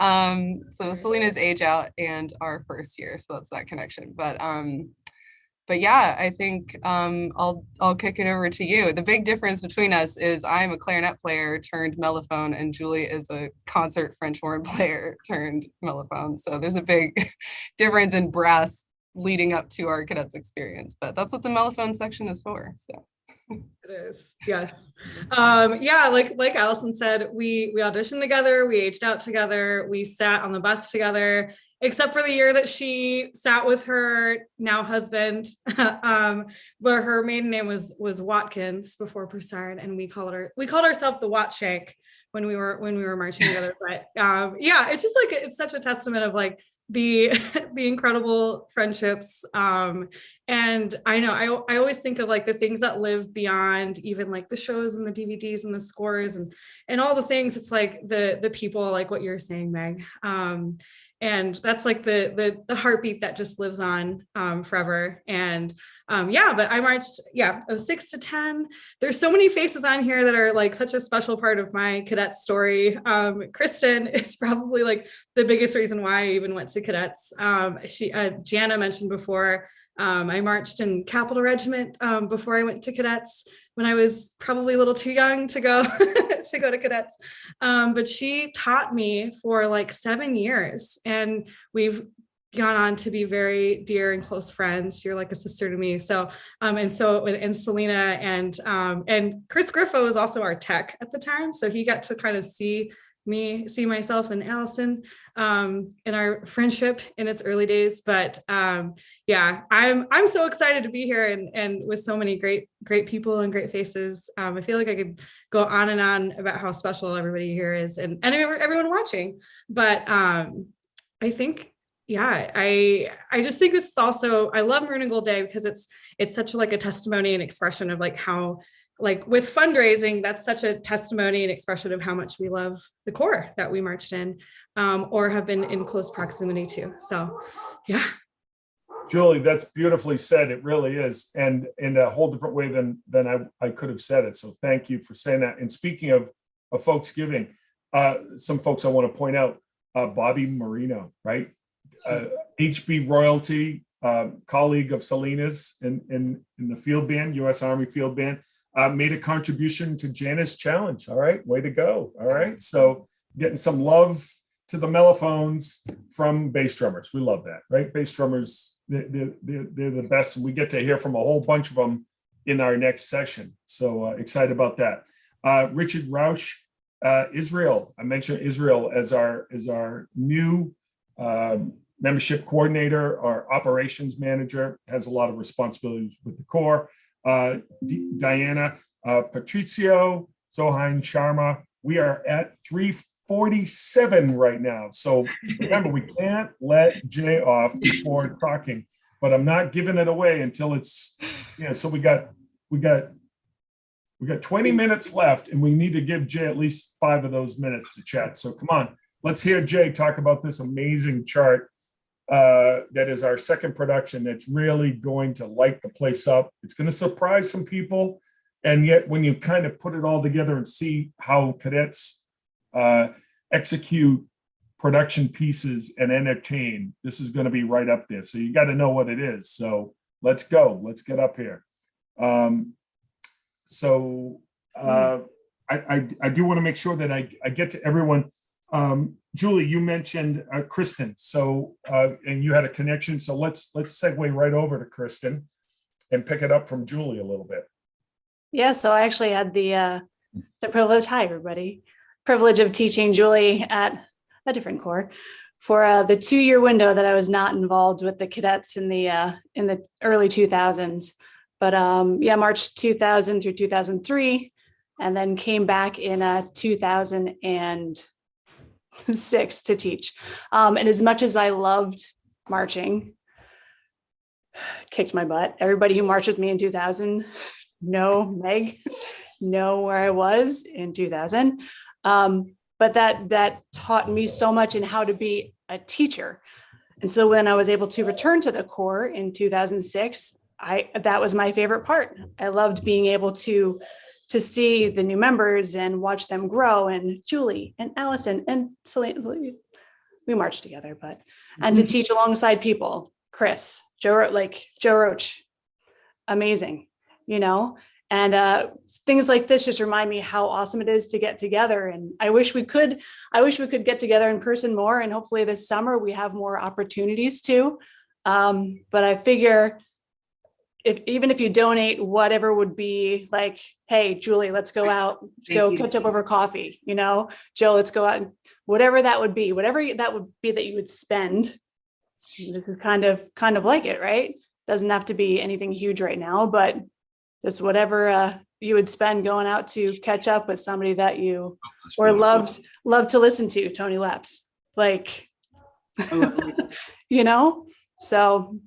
So Selena's age out and our first year, so that's that connection. But yeah, I think I'll kick it over to you. The big difference between us is I'm a clarinet player turned mellophone, and Julie is a concert French horn player turned mellophone. So there's a big difference in brass leading up to our cadets experience, but that's what the mellophone section is for. So it is, yes. Like Allison said, we auditioned together, we aged out together, we sat on the bus together, except for the year that she sat with her now husband, where her maiden name was Watkins before Broussard, and we called ourselves the Watshank when we were marching together. But it's just like, it's such a testament of like the incredible friendships. And I know I always think of like the things that live beyond even like the shows and the DVDs and the scores and all the things. It's like the people, like what you're saying, Meg. And that's like the heartbeat that just lives on forever. And but I marched 06 to 10. There's so many faces on here that are like such a special part of my cadet story. Kristen is probably like the biggest reason why I even went to cadets. Jana mentioned before, I marched in Capital Regiment before I went to cadets, when I was probably a little too young to go to cadets. But she taught me for like 7 years, and we've gone on to be very dear and close friends. You're like a sister to me. So and Selena and Chris Griffo was also our tech at the time, so he got to kind of see myself and Allison in our friendship in its early days. But I'm so excited to be here and with so many great people and great faces. I feel like I could go on and on about how special everybody here is and everyone watching. But I think I just think it's also, I love Maroon and Gold Day because it's such like a testimony and expression of like how, like with fundraising, that's such a testimony and expression of how much we love the Corps that we marched in or have been in close proximity to. So, yeah. Julie, that's beautifully said. It really is. And in a whole different way than I could have said it. So thank you for saying that. And speaking of folks giving, some folks I want to point out, Bobby Marino, right? HB royalty, colleague of Selena's in the field band, U.S. Army field band, made a contribution to Jana's challenge. All right, way to go. All right, so getting some love to the mellophones from bass drummers. We love that, right? Bass drummers, they're the best, and we get to hear from a whole bunch of them in our next session. So excited about that. Richard Rausch, Israel. I mentioned Israel as our new membership coordinator, our operations manager, has a lot of responsibilities with the Corps. Diana, Patrizio, Zohain Sharma, We are at 3:47 right now. So remember, we can't let Jay off before talking, but I'm not giving it away until it's, so we got 20 minutes left, and we need to give Jay at least 5 of those minutes to chat. So come on, let's hear Jay talk about this amazing chart that is our second production that's really going to light the place up. It's going to surprise some people. And yet when you kind of put it all together and see how cadets execute production pieces and entertain, this is going to be right up there. So you got to know what it is. So let's go. Let's get up here. I do want to make sure that I get to everyone. Julie, you mentioned Kristen. So and you had a connection. So let's segue right over to Kristen and pick it up from Julie a little bit. Yeah, so I actually had the privilege, hi everybody, privilege of teaching Julie at a different corps for the 2-year window that I was not involved with the cadets in the early 2000s. But yeah, March 2000 through 2003, and then came back in 2006 to teach. And as much as I loved marching, kicked my butt. Everybody who marched with me in 2000, Meg, know where I was in 2000. But that taught me so much in how to be a teacher. And so when I was able to return to the Corps in 2006, that was my favorite part. I loved being able to see the new members and watch them grow, and Julie and Allison and Celine, we marched together, and to teach alongside people, Chris, Joe Roach, amazing, and things like this just remind me how awesome it is to get together. And I wish we could get together in person more. And hopefully this summer we have more opportunities to, but I figure even if you donate whatever would be like, hey, Julie, let's go out, catch up over coffee, Joe, let's go out, and whatever that would be, that you would spend. This is kind of like it, right? Doesn't have to be anything huge right now, but just whatever you would spend going out to catch up with somebody that you or loved to listen to, Tony Leps, so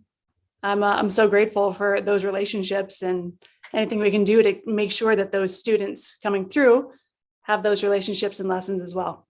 I'm so grateful for those relationships, and anything we can do to make sure that those students coming through have those relationships and lessons as well.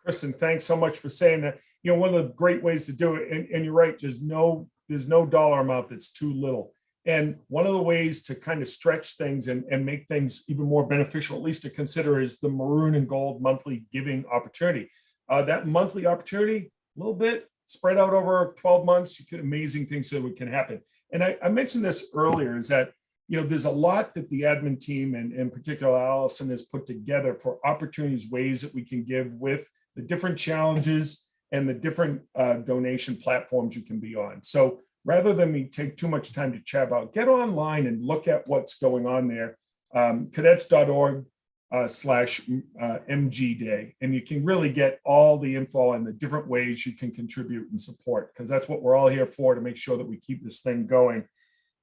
Kristen, thanks so much for saying that. One of the great ways to do it, and you're right, there's no dollar amount that's too little. And one of the ways to kind of stretch things and make things even more beneficial, at least to consider, is the Maroon and Gold monthly giving opportunity. That monthly opportunity, a little bit spread out over 12 months, amazing things that can happen. And I mentioned this earlier, is that, there's a lot that the admin team, and in particular Allison, has put together for opportunities, ways that we can give with the different challenges and the different donation platforms you can be on. So rather than me take too much time to chat about, get online and look at what's going on there. Cadets.org/MG Day. And you can really get all the info on the different ways you can contribute and support, because that's what we're all here for, to make sure that we keep this thing going.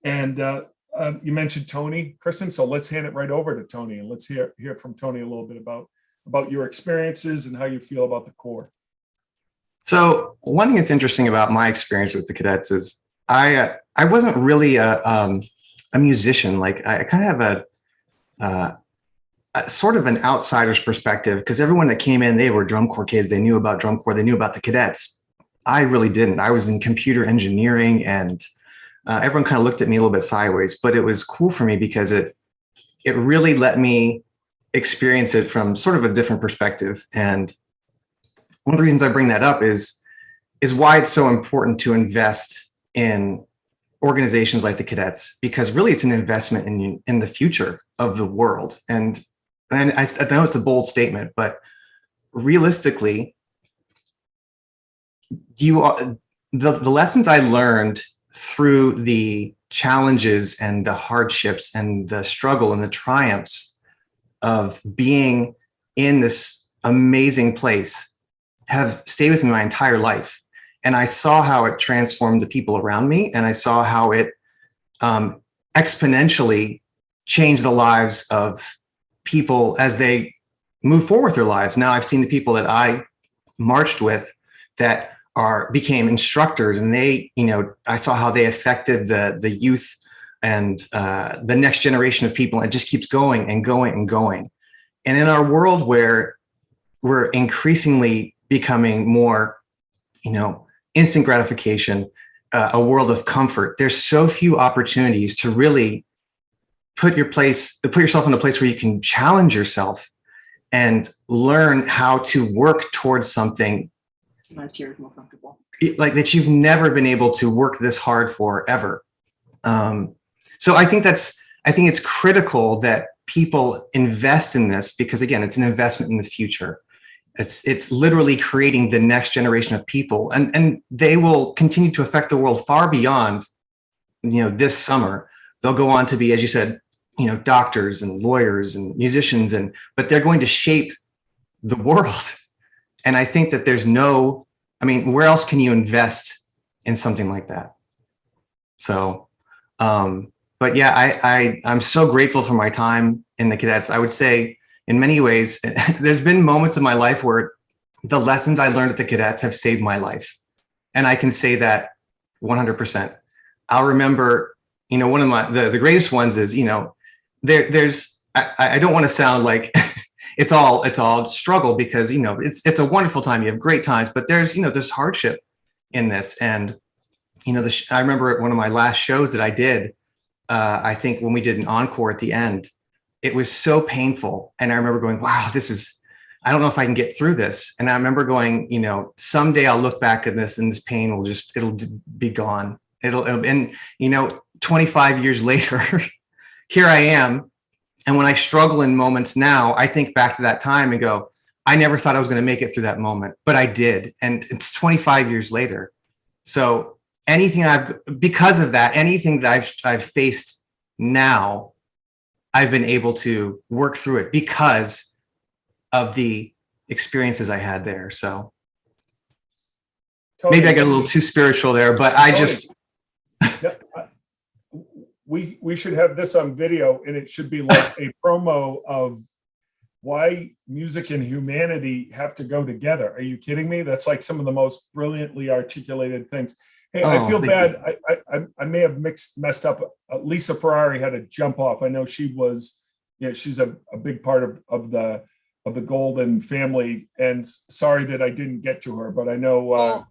And you mentioned Tony, Kristen, so let's hand it right over to Tony, and let's hear from Tony a little bit about your experiences and how you feel about the Corps. So one thing that's interesting about my experience with the cadets is I wasn't really a musician. I kind of have a sort of an outsider's perspective, because everyone that came in, they were drum corps kids. They knew about drum corps. They knew about the cadets. I really didn't. I was in computer engineering, and everyone kind of looked at me a little bit sideways, but it was cool for me because it really let me experience it from sort of a different perspective. And one of the reasons I bring that up is why it's so important to invest in organizations like the cadets, because really it's an investment in the future of the world. And I know it's a bold statement, but realistically, the lessons I learned through the challenges and the hardships and the struggle and the triumphs of being in this amazing place have stayed with me my entire life. And I saw how it transformed the people around me, and I saw how it exponentially changed the lives of people as they move forward with their lives. Now I've seen the people that I marched with that became instructors, and they, I saw how they affected the youth and the next generation of people. It just keeps going and going and going. And in our world where we're increasingly becoming more, instant gratification, a world of comfort, there's so few opportunities to really put yourself in a place where you can challenge yourself and learn how to work towards something My chair is more comfortable. like that you've never been able to work this hard for ever. So I think it's critical that people invest in this, because again, it's an investment in the future. It's literally creating the next generation of people, and they will continue to affect the world far beyond, this summer. They'll go on to be, as you said, doctors and lawyers and musicians, but they're going to shape the world. And I think that where else can you invest in something like that? So, but yeah, I'm so grateful for my time in the Cadets. I would say in many ways, there's been moments in my life where the lessons I learned at the Cadets have saved my life. And I can say that 100%. I'll remember, one of the greatest ones is, I don't want to sound like it's all struggle, because, it's a wonderful time. You have great times, but there's hardship in this. And, I remember at one of my last shows that I did, I think when we did an encore at the end, it was so painful. And I remember going, wow, I don't know if I can get through this. And I remember going, someday I'll look back at this and this pain it'll be gone. And 25 years later, here I am. And when I struggle in moments now, I think back to that time and go, I never thought I was going to make it through that moment, but I did. And it's 25 years later. So because of that, anything that I've faced now, I've been able to work through it because of the experiences I had there. So maybe I got a little too spiritual there, but we should have this on video, and it should be like a promo of why music and humanity have to go together. Are you kidding me? That's like some of the most brilliantly articulated things. Hey, I feel bad. I may have messed up. Lisa Ferrari had to jump off. I know she's a big part of the Golden family, and sorry that I didn't get to her, but I know.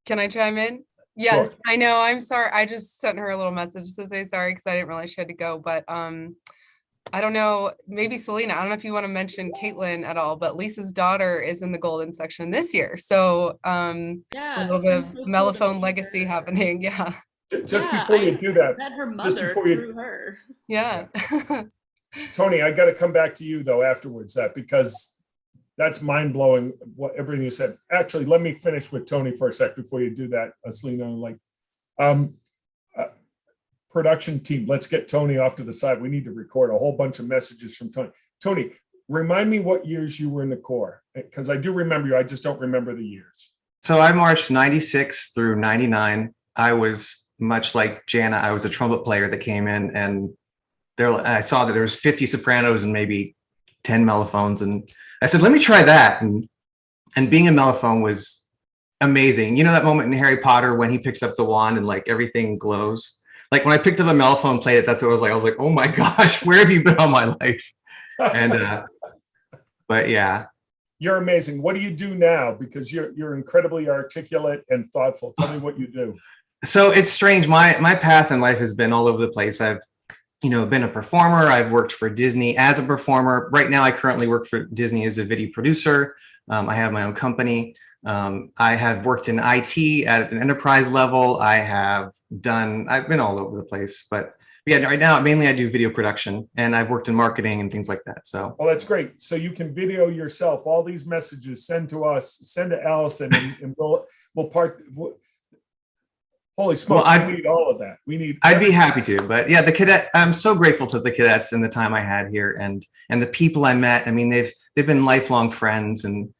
Can I chime in? Yes, Sure. I know. I'm sorry. I just sent her a little message to say sorry because I didn't realize she had to go. But I don't know. Maybe Selena, I don't know if you want to mention Caitlin at all, but Lisa's daughter is in the Golden section this year. So yeah, a little bit of mellophone legacy happening. Yeah. Just before you do that, met her mother through her. Yeah. Tony, I got to come back to you though afterwards, because that's mind blowing. Everything you said. Actually, let me finish with Tony for a sec before you do that, Selena. Production team, let's get Tony off to the side. We need to record a whole bunch of messages from Tony. Tony, remind me what years you were in the Corps, because I do remember you. I just don't remember the years. So I marched 96 through 99. I was much like Jana. I was a trumpet player that came in, and I saw that there was 50 sopranos and maybe 10 mellophones. And I said, let me try that. And being a mellophone was amazing. You know that moment in Harry Potter when he picks up the wand and like everything glows? Like when I picked up a mellophone, played it, that's what I was like. I was like, oh my gosh, where have you been all my life? And, but yeah. You're amazing. What do you do now? Because you're incredibly articulate and thoughtful. Tell me what you do. So it's strange. My path in life has been all over the place. I've, been a performer. I've worked for Disney as a performer. Right now, I currently work for Disney as a video producer. I have my own company. I have worked in IT at an enterprise level. I've been all over the place, but yeah, right now, mainly I do video production, and I've worked in marketing and things like that. So, well, that's great. So you can video yourself. All these messages, send to us, send to Allison, and we'll part. Holy smokes, we need all of that. I'd be happy to, but yeah, I'm so grateful to the Cadets and the time I had here, and the people I met. I mean, they've been lifelong friends, and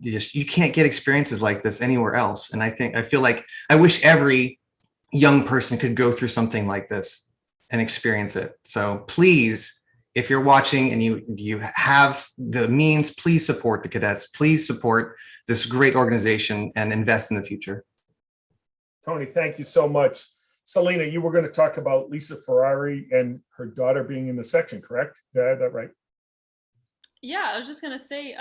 you can't get experiences like this anywhere else. And I feel like I wish every young person could go through something like this and experience it. So please, if you're watching and you have the means, please support the cadets. Please support this great organization and invest in the future. Tony, thank you so much. Selena, you were going to talk about Lisa Ferrari and her daughter being in the section, correct? Did I have that right? Yeah, I was just gonna say,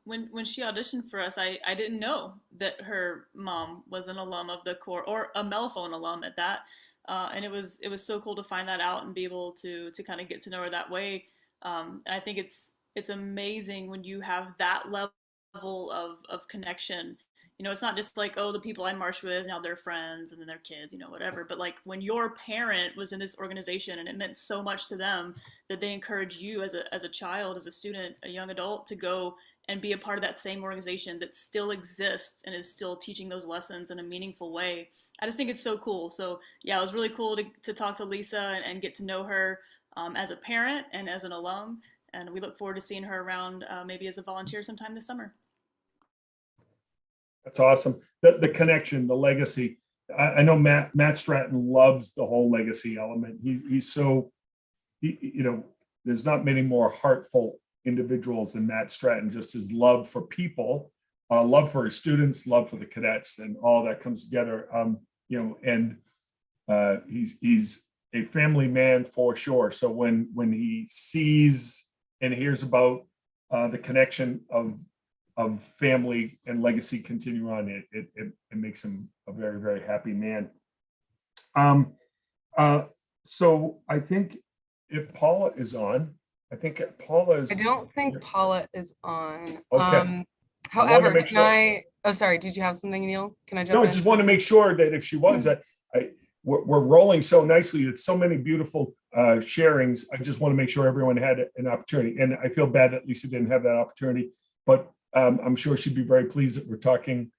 when she auditioned for us, I didn't know that her mom was an alum of the Corps, or a Mellophone alum at that, and it was so cool to find that out and be able to kind of get to know her that way. And I think it's amazing when you have that level of connection. You know, it's not just like, oh, the people I marched with, now they're friends and then they're kids, you know, whatever. But like when your parent was in this organization and it meant so much to them that they encouraged you as a child, as a student, a young adult, to go and be a part of that same organization that still exists and is still teaching those lessons in a meaningful way. I just think it's so cool. So yeah, it was really cool to talk to Lisa and get to know her as a parent and as an alum. And we look forward to seeing her around maybe as a volunteer sometime this summer. That's awesome. The connection, the legacy. I know Matt Stratton loves the whole legacy element. He's so, you know, there's not many more heartful individuals than Matt Stratton. Just his love for people, love for his students, love for the cadets, and all that comes together. You know, and he's a family man for sure. So when he sees and hears about the connection of family and legacy continue on, it makes him a very, very happy man. So I think if Paula is on, I don't think Paula is on. Okay. However, oh, sorry, did you have something, Neil? Can I jump in? No, I just want to make sure that if she was, we're rolling so nicely. It's so many beautiful sharings. I just want to make sure everyone had an opportunity. And I feel bad that Lisa didn't have that opportunity, but I'm sure she'd be very pleased that we're talking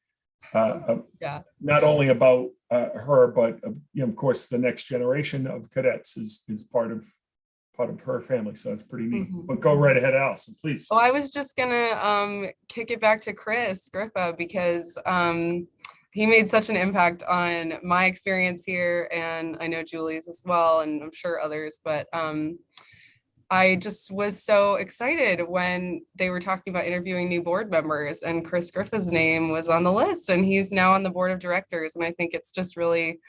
not only about her, but you know, of course, the next generation of cadets is part of her family. So it's pretty neat. But go right ahead, Allison, please. Well, I was just gonna kick it back to Chris Griffa because he made such an impact on my experience here, and I know Julie's as well, and I'm sure others, but I just was so excited when they were talking about interviewing new board members, and Chris Griffa's name was on the list, and he's now on the board of directors. And I think it's just really,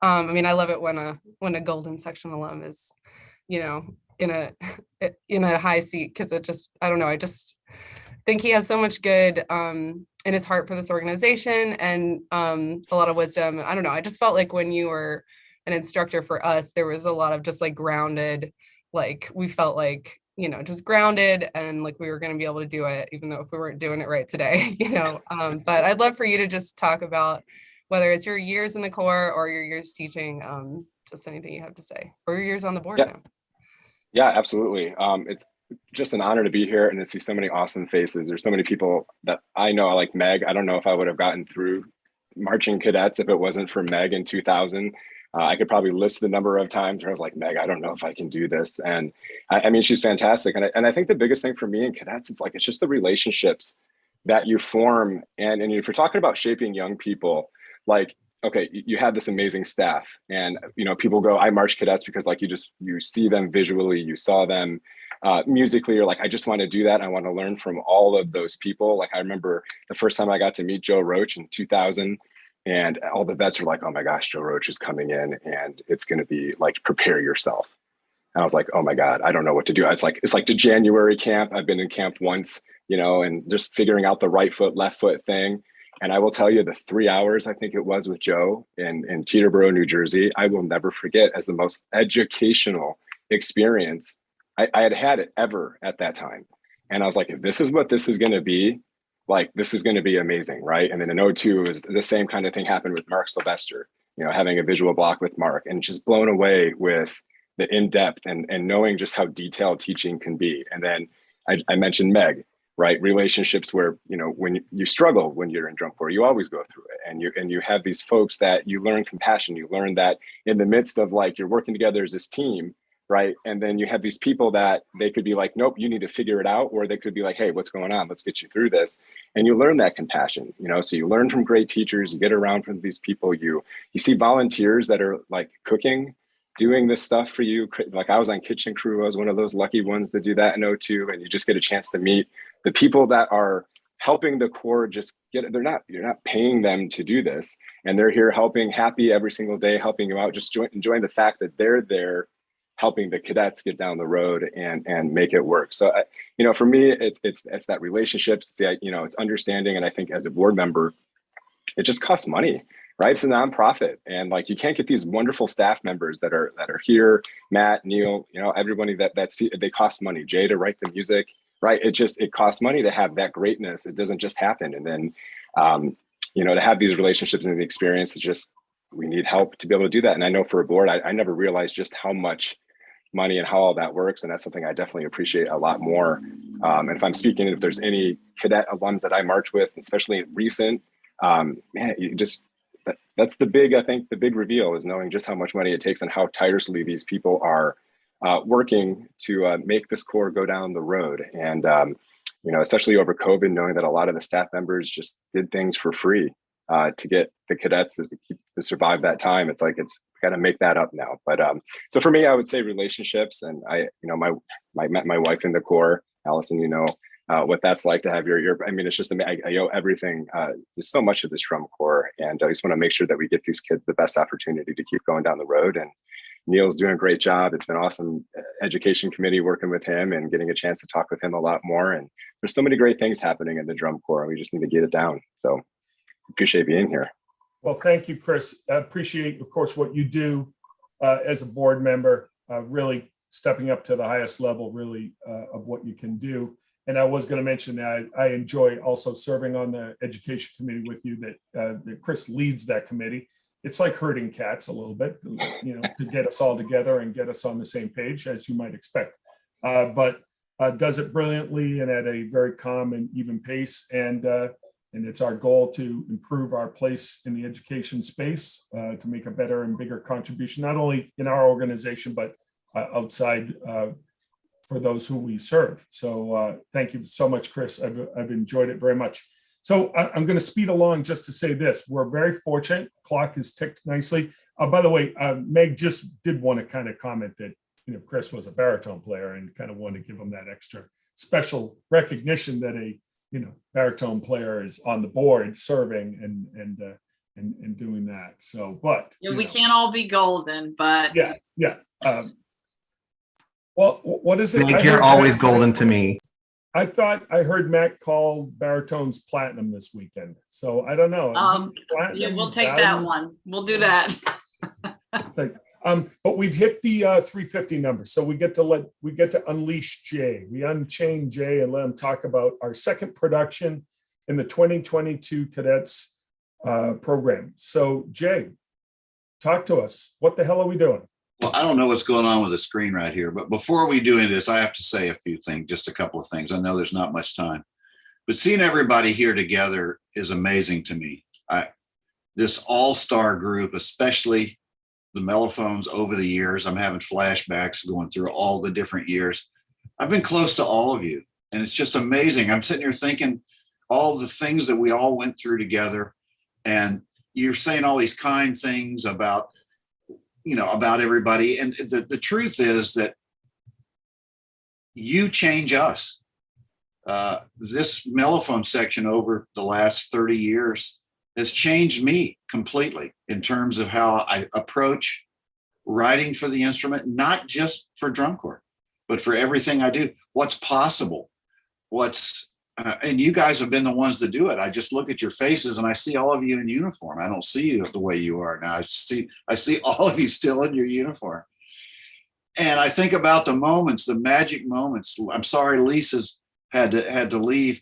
I mean, I love it when a Golden Section alum is, you know, in a high seat, because it just, I don't know, I just think he has so much good in his heart for this organization, and a lot of wisdom. I don't know, I just felt like when you were an instructor for us, there was a lot of just like grounded, like we felt like, you know, just grounded, and like we were going to be able to do it, even though if we weren't doing it right today, you know. But I'd love for you to just talk about whether it's your years in the Corps or your years teaching, just anything you have to say, or your years on the board now. Yeah, absolutely. It's just an honor to be here and to see so many awesome faces. There's so many people that I know, like Meg. I don't know if I would have gotten through marching cadets if it wasn't for Meg in 2000. I could probably list the number of times where I was like, Meg, I don't know if I can do this. And I mean, she's fantastic. And I think the biggest thing for me in cadets, it's just the relationships that you form. And if you're talking about shaping young people, like, okay, you have this amazing staff, and, you know, people go, I march cadets because like, you see them visually, you saw them musically, you're like, I just want to do that. I want to learn from all of those people. Like I remember the first time I got to meet Joe Roach in 2000, and all the vets were like, oh my gosh, Joe Roach is coming in and it's going to be like, prepare yourself. And I was like, oh my God, I don't know what to do. It's like the January camp. I've been in camp once, you know, and just figuring out the right foot, left foot thing. And I will tell you, the 3 hours I think it was with Joe in Teterboro, New Jersey, I will never forget as the most educational experience I had it ever at that time. And I was like, if this is what this is going to be, like, this is going to be amazing, right? And then in 02, is the same kind of thing happened with Mark Sylvester, you know, having a visual block with Mark, and just blown away with the in-depth and knowing just how detailed teaching can be. And then I mentioned Meg, right? Relationships where, you know, when you struggle when you're in drum corps, you always go through it. And you have these folks that you learn compassion, you learn that in the midst of like, you're working together as this team, right? And then you have these people that they could be like, nope, you need to figure it out. Or they could be like, hey, what's going on? Let's get you through this. And you learn that compassion, you know, so you learn from great teachers, you get around from these people, you see volunteers that are like cooking, doing this stuff for you. Like I was on kitchen crew. I was one of those lucky ones that do that in O2, and you just get a chance to meet the people that are helping the Corps just get it. You're not paying them to do this, and they're here helping, happy every single day, helping you out, just enjoying the fact that they're there helping the cadets get down the road and make it work. So, for me, it's that relationship, it's understanding. And I think as a board member, it just costs money, right? It's a nonprofit, and like you can't get these wonderful staff members that are here, Matt, Neil, everybody they cost money. Jay to write the music, right? It costs money to have that greatness. It doesn't just happen. And then, to have these relationships and the experience, we need help to be able to do that. And I know for a board, I never realized just how much money and how all that works. And that's something I definitely appreciate a lot more. And if I'm speaking, if there's any cadet alums that I march with, especially recent, that's the big reveal is knowing just how much money it takes and how tirelessly these people are working to make this Corps go down the road. And, especially over COVID, knowing that a lot of the staff members just did things for free to get the cadets to survive that time. It's like, it's got to make that up now. But so for me, I would say relationships, and I met my wife in the Corps, Allison, what that's like to have it's just, I owe everything. There's so much of this drum Corps, and I just want to make sure that we get these kids the best opportunity to keep going down the road. And Neil's doing a great job. It's been awesome education committee working with him and getting a chance to talk with him a lot more. And there's so many great things happening in the drum Corps. We just need to get it down. So appreciate being here. Well, thank you, Chris. I appreciate, of course, what you do as a board member, really stepping up to the highest level, really, of what you can do. And I was going to mention that I enjoy also serving on the education committee with you, that Chris leads that committee. It's like herding cats a little bit, to get us all together and get us on the same page, as you might expect. But does it brilliantly and at a very calm and even pace. And it's our goal to improve our place in the education space, to make a better and bigger contribution, not only in our organization, but outside for those who we serve. So thank you so much, Chris. I've enjoyed it very much. So I'm going to speed along just to say this. We're very fortunate. Clock is ticked nicely. By the way, Meg just did want to kind of comment that, Chris was a baritone player and kind of wanted to give him that extra special recognition that a baritone player is on the board serving and doing that. So, but we can't all be golden, but yeah. Well, what is it? Like you're always golden to me. I thought I heard Matt call baritones platinum this weekend. So I don't know. We'll take that one. We'll do that. But we've hit the 350 number, so we get to unleash Jay. We unchain Jay and let him talk about our second production in the 2022 Cadets program. So Jay, talk to us. What the hell are we doing? Well, I don't know what's going on with the screen right here, but before we do any of this, I have to say a few things, just a couple of things. I know there's not much time, but seeing everybody here together is amazing to me. This all-star group, especially the mellophones over the years, I'm having flashbacks going through all the different years. I've been close to all of you, and it's just amazing. I'm sitting here thinking all the things that we all went through together, and you're saying all these kind things about everybody. And the truth is that you change us. This mellophone section over the last 30 years has changed me completely in terms of how I approach writing for the instrument, not just for drum corps, but for everything I do. What's possible? And you guys have been the ones to do it. I just look at your faces and I see all of you in uniform. I don't see you the way you are now. I see all of you still in your uniform. And I think about the moments, the magic moments. I'm sorry Lisa's had to leave.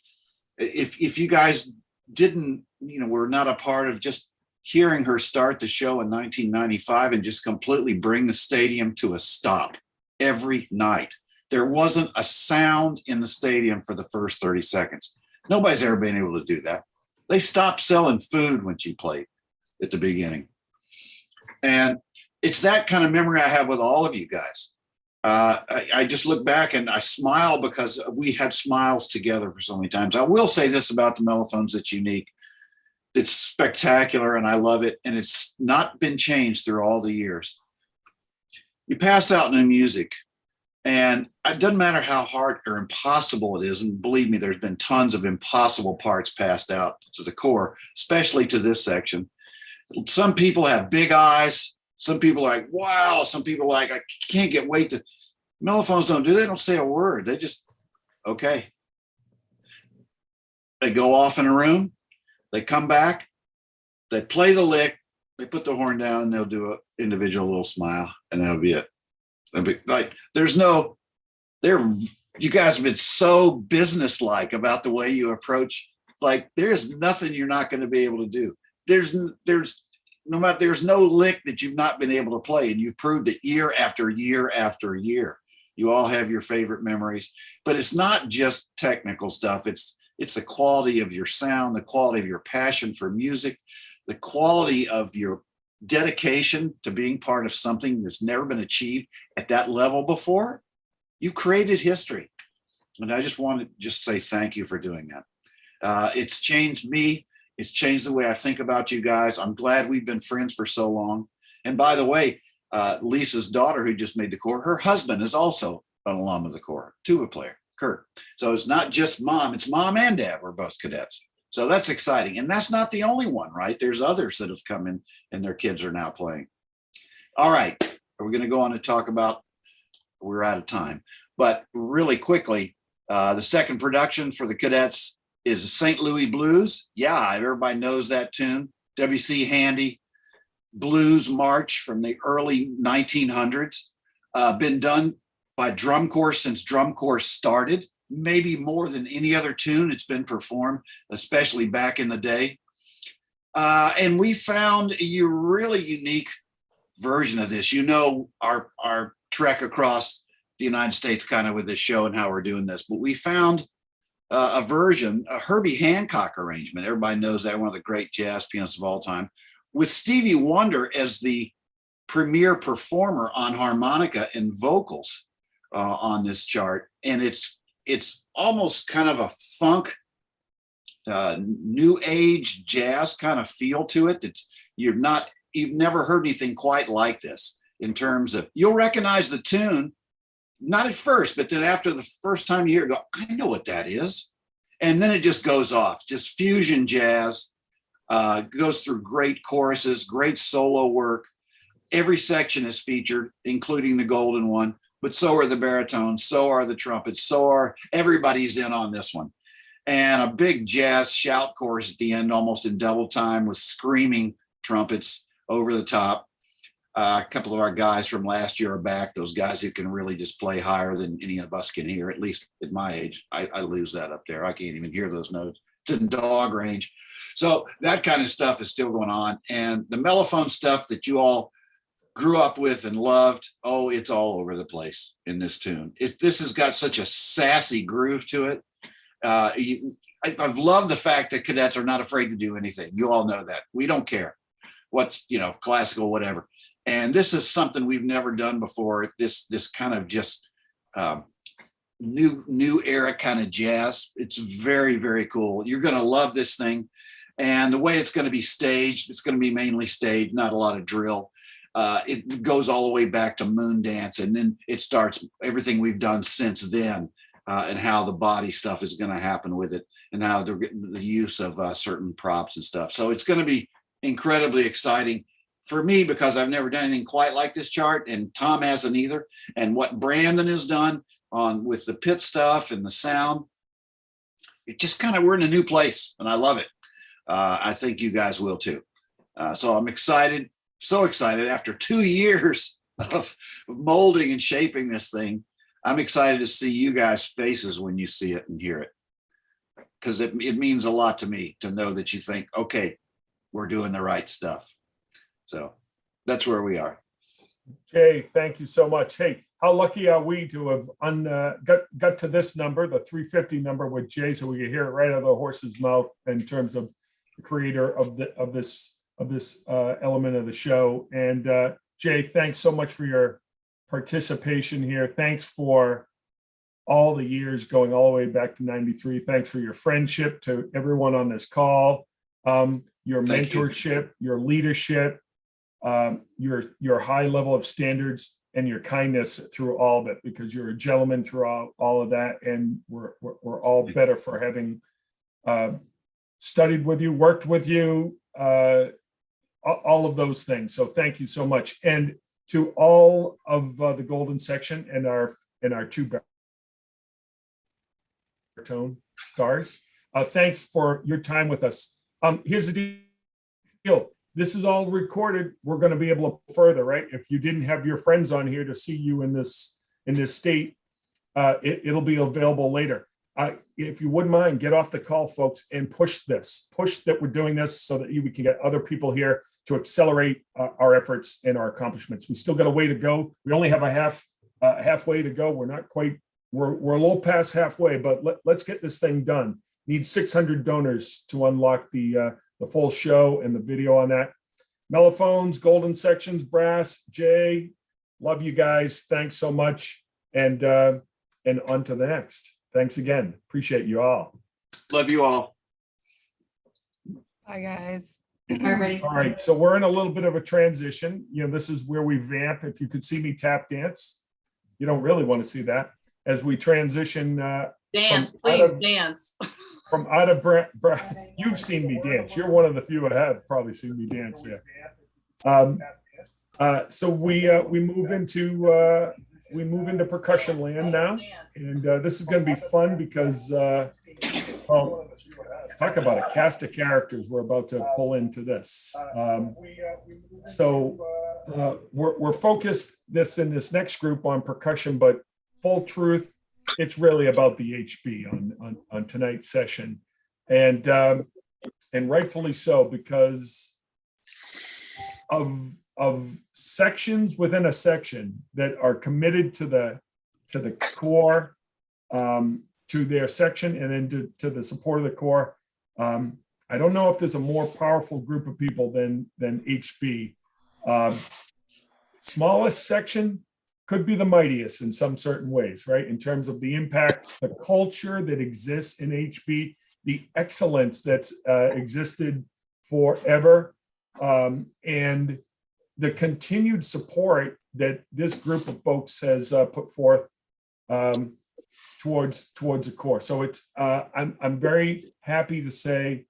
If you guys didn't, were not a part of just hearing her start the show in 1995 and just completely bring the stadium to a stop every night. There wasn't a sound in the stadium for the first 30 seconds. Nobody's ever been able to do that. They stopped selling food when she played at the beginning. And it's that kind of memory I have with all of you guys. I just look back and I smile because we had smiles together for so many times. I will say this about the mellophones that's unique. It's spectacular and I love it. And it's not been changed through all the years. You pass out new music, and it doesn't matter how hard or impossible it is. And believe me, there's been tons of impossible parts passed out to the Corps, especially to this section. Some people have big eyes. Some people are like, wow. Some people are like, I can't get wait to. Mellophones don't do. They don't say a word. They just, okay. They go off in a room. They come back. They play the lick. They put the horn down, and they'll do an individual little smile, and that'll be it. Like, there's no, you guys have been so businesslike about the way you approach. Like, there's nothing you're not going to be able to do. There's no lick that you've not been able to play, and you've proved it year after year after year. You all have your favorite memories, but it's not just technical stuff. It's the quality of your sound, the quality of your passion for music, the quality of your dedication to being part of something that's never been achieved at that level before. You created history. And I just want to say thank you for doing that. It's changed me. It's changed the way I think about you guys. I'm glad we've been friends for so long. And by the way, Lisa's daughter, who just made the Corps, her husband is also an alum of the Corps, tuba player, Kurt. So it's not just mom, it's mom and dad were both cadets. So that's exciting. And that's not the only one, right? There's others that have come in and their kids are now playing. All right, are we going to go on to talk about, we're out of time, but really quickly, the second production for the cadets is the St. Louis Blues. Yeah, everybody knows that tune. W.C. Handy Blues March from the early 1900s. Been done by drum corps since drum corps started. Maybe more than any other tune it's been performed, especially back in the day. And we found a really unique version of this. You know, our trek across the United States kind of with this show and how we're doing this, but we found a version, a Herbie Hancock arrangement. Everybody knows that, one of the great jazz pianists of all time, with Stevie Wonder as the premier performer on harmonica and vocals on this chart. And it's almost kind of a funk, new age jazz kind of feel to it. That you've never heard anything quite like this in terms of, you'll recognize the tune, not at first, but then after the first time you hear it, go, I know what that is. And then it just goes off, just fusion jazz, goes through great choruses, great solo work. Every section is featured, including the golden one. But so are the baritones, so are the trumpets, everybody's in on this one. And a big jazz shout chorus at the end, almost in double time with screaming trumpets over the top. A couple of our guys from last year are back, those guys who can really just play higher than any of us can hear, at least at my age. I lose that up there. I can't even hear those notes. It's in dog range. So that kind of stuff is still going on. And the mellophone stuff that you all grew up with and loved, oh, it's all over the place in this tune. This has got such a sassy groove to it. I've loved the fact that cadets are not afraid to do anything. You all know that. We don't care what's, classical, whatever. And this is something we've never done before. This kind of just new era kind of jazz. It's very, very cool. You're going to love this thing. And the way it's going to be staged, it's going to be mainly staged, not a lot of drill. It goes all the way back to Moon Dance, and then it starts everything we've done since then, and how the body stuff is going to happen with it, and how the use of certain props and stuff. So it's going to be incredibly exciting for me because I've never done anything quite like this chart, and Tom hasn't either. And what Brandon has done with the pit stuff and the sound, it just we're in a new place, and I love it. I think you guys will too. So I'm excited. So excited after 2 years of molding and shaping this thing. I'm excited to see you guys' faces when you see it and hear it, because it means a lot to me to know that you think, okay, we're doing the right stuff. So that's where we are. Jay, thank you so much. Hey, how lucky are we to have got to this number, the 350 number with Jay, so we can hear it right out of the horse's mouth in terms of the creator of this element of the show. And Jay, thanks so much for your participation here. Thanks for all the years going all the way back to 93. Thanks for your friendship to everyone on this call, your mentorship, your leadership, your high level of standards. your kindness through all of it, because you're a gentleman through all of that, and we're all better for having studied with you, worked with you, all of those things. So thank you so much. And to all of the golden section and our two baritone stars, thanks for your time with us. Here's the deal. This is all recorded. We're going to be able to further, right? If you didn't have your friends on here to see you in this state, it'll be available later. If you wouldn't mind, get off the call, folks, and push that we're doing this so that we can get other people here to accelerate our efforts and our accomplishments. We still got a way to go. We only have halfway to go. We're not quite, we're a little past halfway, but let's get this thing done. Need 600 donors to unlock the full show and the video on that. Mellophones, golden sections, brass, Jay, love you guys. Thanks so much. And on to the next. Thanks again. Appreciate you all. Love you all. Bye, guys. Everybody. All right. So we're in a little bit of a transition. This is where we vamp. If you could see me tap dance, you don't really want to see that. As we transition. Dance, please dance. From out of breath, you've seen me dance. You're one of the few that have probably seen me dance. Yeah. So we move into percussion land now, and this is going to be fun because well, talk about a cast of characters we're about to pull into this. We're focused in this next group on percussion, but full truth, it's really about the HB on tonight's session, and rightfully so, because of sections within a section that are committed to the core, to their section, and then to the support of the core. I don't know if there's a more powerful group of people than HB. Smallest section could be the mightiest in some certain ways, right? In terms of the impact, the culture that exists in HB, the excellence that's existed forever, and the continued support that this group of folks has put forth towards the core. So it's I'm very happy to say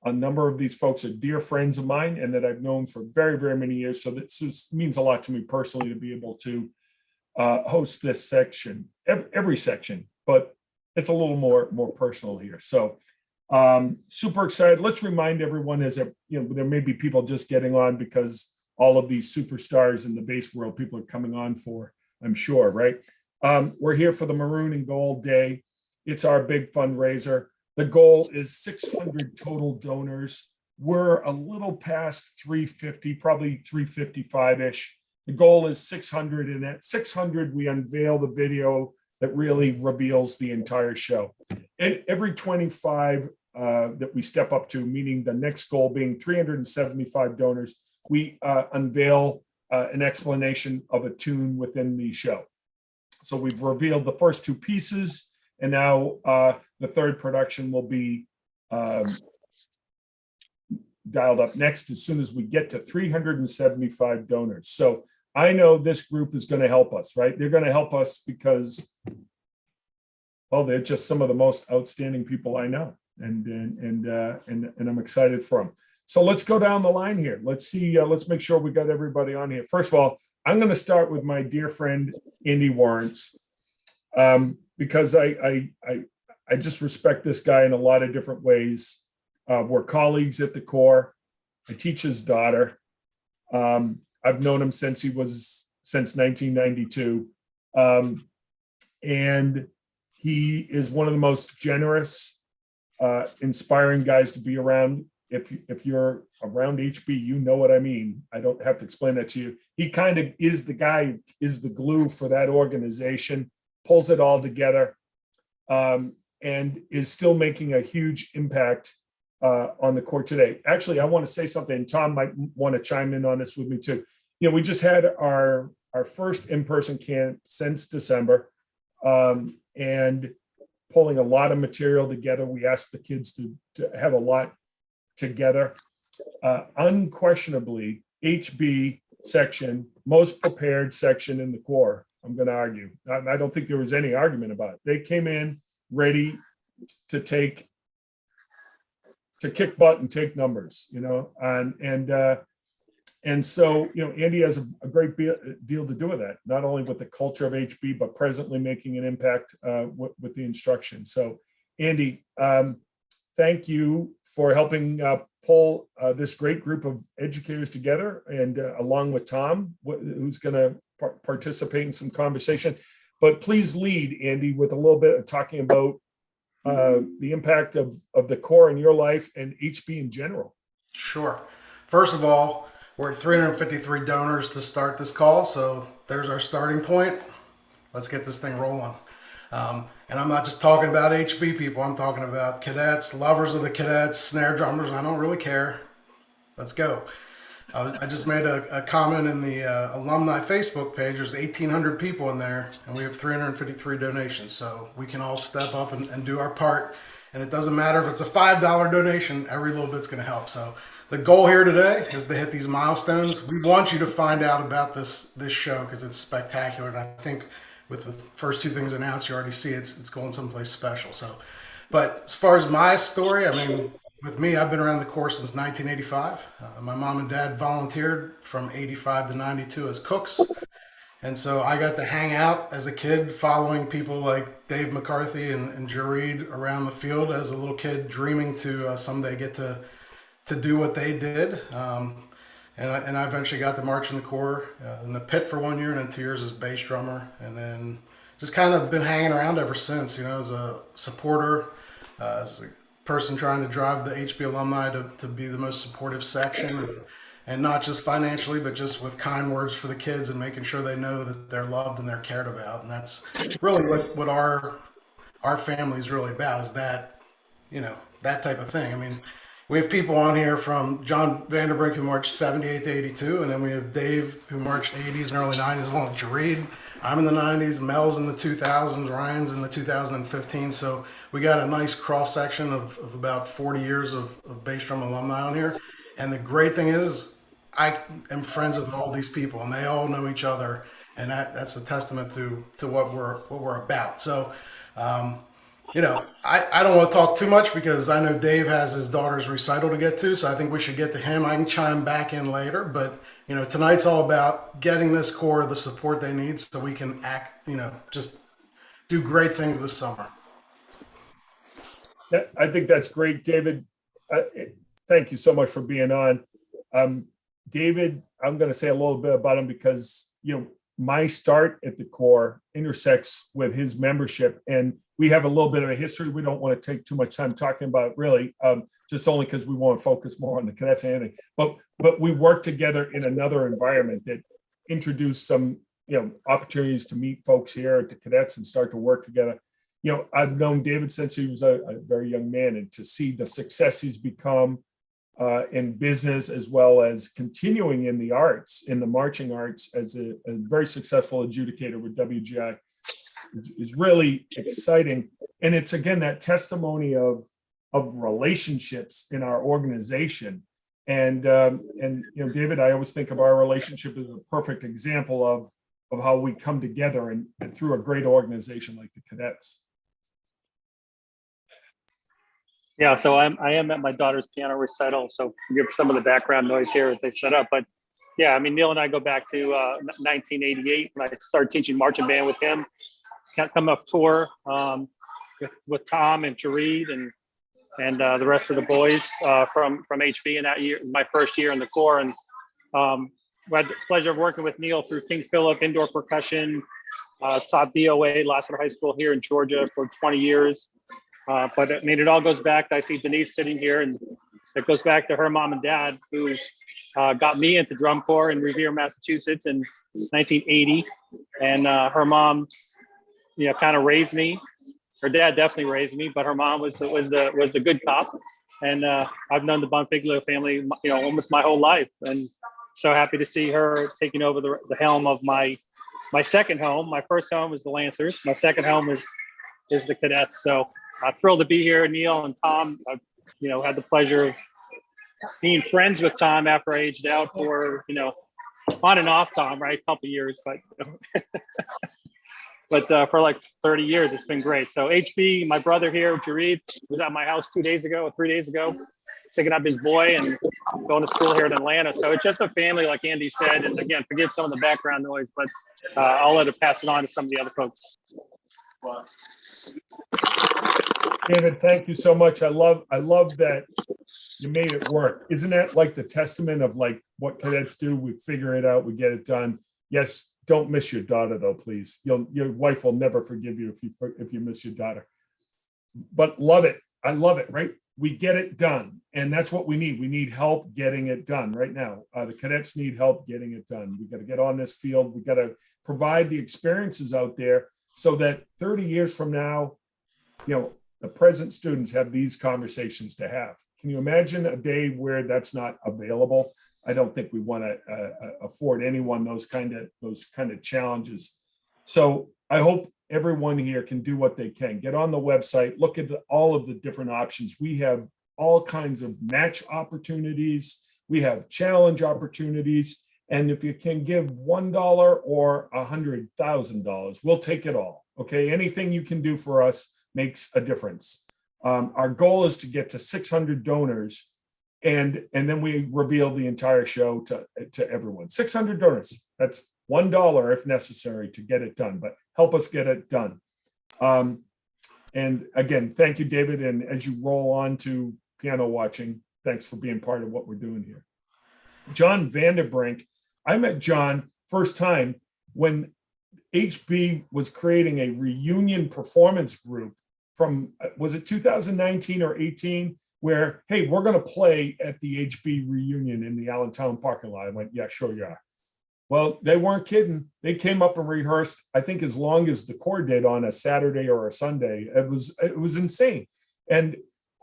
a number of these folks are dear friends of mine and that I've known for very, very many years. So this means a lot to me personally to be able to host this section, every section, but it's a little more personal here. So super excited. Let's remind everyone, as there may be people just getting on because all of these superstars in the bass world, people are coming on for, I'm sure, right? We're here for the Maroon and Gold Day. It's our big fundraiser. The goal is 600 total donors. We're a little past 350, probably 355-ish. The goal is 600, and at 600, we unveil the video that really reveals the entire show. And every 25 that we step up to, meaning the next goal being 375 donors, we unveil an explanation of a tune within the show. So we've revealed the first two pieces, and now the third production will be dialed up next as soon as we get to 375 donors. So I know this group is going to help us, right? They're going to help us because, well, they're just some of the most outstanding people I know, and I'm excited for them. So let's go down the line here. Let's see. Let's make sure we got everybody on here. First of all, I'm going to start with my dear friend Andy Warrants, because I just respect this guy in a lot of different ways. We're colleagues at the core. I teach his daughter. I've known him since 1992, and he is one of the most generous, inspiring guys to be around. If you're around HB, you know what I mean. I don't have to explain that to you. He kind of is the guy, is the glue for that organization, pulls it all together, and is still making a huge impact on the court today. Actually, I want to say something, and Tom might want to chime in on this with me too. We just had our first in-person camp since December, and pulling a lot of material together. We asked the kids to have a lot together. Unquestionably, HB section, most prepared section in the Corps. I'm going to argue. I don't think there was any argument about it. They came in ready to kick butt and take numbers, and so, Andy has a great deal to do with that, not only with the culture of HB, but presently making an impact with the instruction. So, Andy, thank you for helping pull this great group of educators together, and along with Tom, who's going to participate in some conversation. But please lead, Andy, with a little bit of talking about the impact of the Corps in your life and HB in general. Sure. First of all, we're at 353 donors to start this call, so there's our starting point. Let's get this thing rolling. And I'm not just talking about HB people, I'm talking about cadets, lovers of the cadets, snare drummers, I don't really care. Let's go. I just made a comment in the Alumni Facebook page. There's 1,800 people in there, and we have 353 donations, so we can all step up and do our part. And it doesn't matter if it's a $5 donation, every little bit's gonna help. So the goal here today is to hit these milestones. We want you to find out about this show because it's spectacular. And I think with the first two things announced, you already see it's going someplace special. So, but as far as my story, I mean, with me, I've been around the Corps since 1985. My mom and dad volunteered from 85 to 92 as cooks. And so I got to hang out as a kid following people like Dave McCarthy and Jareed around the field as a little kid, dreaming to someday get to do what they did. And I eventually got to march in the Corps in the pit for 1 year and then 2 years as bass drummer. And then just kind of been hanging around ever since, as a supporter, as a person trying to drive the HB alumni to be the most supportive section, and not just financially, but just with kind words for the kids and making sure they know that they're loved and they're cared about. And that's really what our family is really about, is that, that type of thing. I mean, we have people on here from John Vanderbrink, who marched 78 to 82, and then we have Dave, who marched 80s and early 90s, along with Jareed. I'm in the 90s, Mel's in the 2000s, Ryan's in the 2015. So we got a nice cross section of about 40 years of bass drum alumni on here. And the great thing is, I am friends with all these people, and they all know each other, and that's a testament to what we're about. So, I don't want to talk too much because I know Dave has his daughter's recital to get to, so I think we should get to him. I can chime back in later, but tonight's all about getting this Corps the support they need so we can just do great things this summer. I think that's great, David. Thank you so much for being on. David, I'm going to say a little bit about him because, my start at the Corps intersects with his membership, and we have a little bit of a history. We don't want to take too much time talking about it, really, just only because we want to focus more on the cadets and anything. But we work together in another environment that introduced some, opportunities to meet folks here at the cadets and start to work together. I've known David since he was a very young man, and to see the success he's become in business, as well as continuing in the arts, in the marching arts, as a very successful adjudicator with WGI is really exciting. And it's, again, that testimony of relationships in our organization. And David, I always think of our relationship as a perfect example of how we come together and through a great organization like the Cadets. Yeah, so I am at my daughter's piano recital, so forgive some of the background noise here as they set up. But yeah, I mean, Neil and I go back to 1988 when I started teaching marching band with him. Come up tour with Tom and Jareed and the rest of the boys from HB in that year, my first year in the Corps. And we had the pleasure of working with Neil through King Philip, indoor percussion, taught BOA, Lassiter High School here in Georgia for 20 years. But I mean, it all goes back. I see Denise sitting here, and it goes back to her mom and dad, who got me into drum corps in Revere, Massachusetts in 1980. And her mom, kind of raised me. Her dad definitely raised me, but her mom was the good cop. And I've known the Bonfiglio family, almost my whole life, and so happy to see her taking over the helm of my second home. My first home was the Lancers. My second home is the Cadets. So thrilled to be here, Neil and Tom. I've had the pleasure of being friends with Tom after I aged out for on and off, Tom, right? A couple years, but but for like 30 years, it's been great. So HB, my brother here, Jareed, was at my house 3 days ago, picking up his boy and going to school here in Atlanta. So it's just a family, like Andy said. And again, forgive some of the background noise, but I'll let it pass it on to some of the other folks. David, thank you so much. I love that you made it work. Isn't that like the testament of like what cadets do? We figure it out, we get it done. Yes, don't miss your daughter though, please. Your wife will never forgive you if you miss your daughter. But love it. I love it, right? We get it done. And that's what we need. We need help getting it done right now. The cadets need help getting it done. We got to get on this field. We got to provide the experiences out there so that 30 years from now, the present students have these conversations to have. Can you imagine a day where that's not available? I don't think we want to afford anyone those kind of challenges. So I hope everyone here can do what they can. Get on the website, look at all of the different options. We have all kinds of match opportunities. We have challenge opportunities. And if you can give $1 or $100,000, we'll take it all. Okay, anything you can do for us makes a difference. Our goal is to get to 600 donors, and then we reveal the entire show to everyone. 600 donors. That's $1 if necessary to get it done, but help us get it done. And again, thank you, David. And as you roll on to piano watching, thanks for being part of what we're doing here. John Vanderbrink, I met John first time when HB was creating a reunion performance group from, was it 2019 or 18, where, hey, we're going to play at the HB reunion in the Allentown parking lot. I went, yeah, sure you are. Well, they weren't kidding. They came up and rehearsed, I think, as long as the corps did on a Saturday or a Sunday. It was insane. And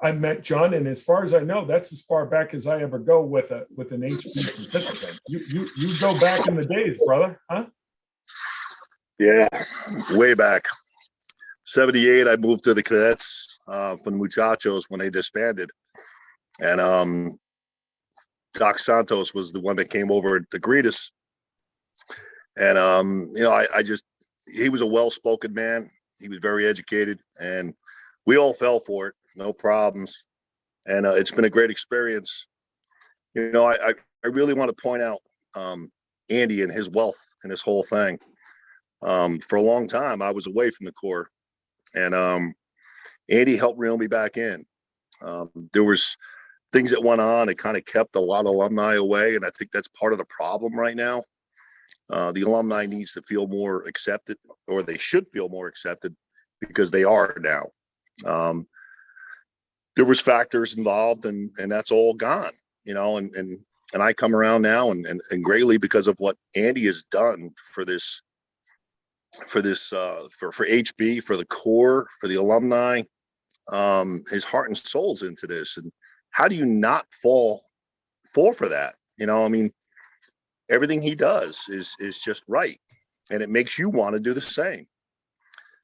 I met John, and as far as I know, that's as far back as I ever go with an HB participant. You go back in the days, brother, huh? Yeah, way back. 78, I moved to the cadets from the Muchachos when they disbanded. And Doc Santos was the one that came over to greet us. And, he was a well-spoken man. He was very educated, and we all fell for it. No problems. And it's been a great experience. I really want to point out Andy and his wealth and this whole thing. For a long time, I was away from the Corps, and Andy helped reel me back in. There was things that went on. It kind of kept a lot of alumni away, and I think that's part of the problem right now. The alumni needs to feel more accepted, or they should feel more accepted, because they are now. There was factors involved, and that's all gone, and I come around now and greatly because of what Andy has done for HB, for the Corps, for the alumni. His heart and soul's into this, and how do you not fall for that? Everything he does is just right, and it makes you want to do the same.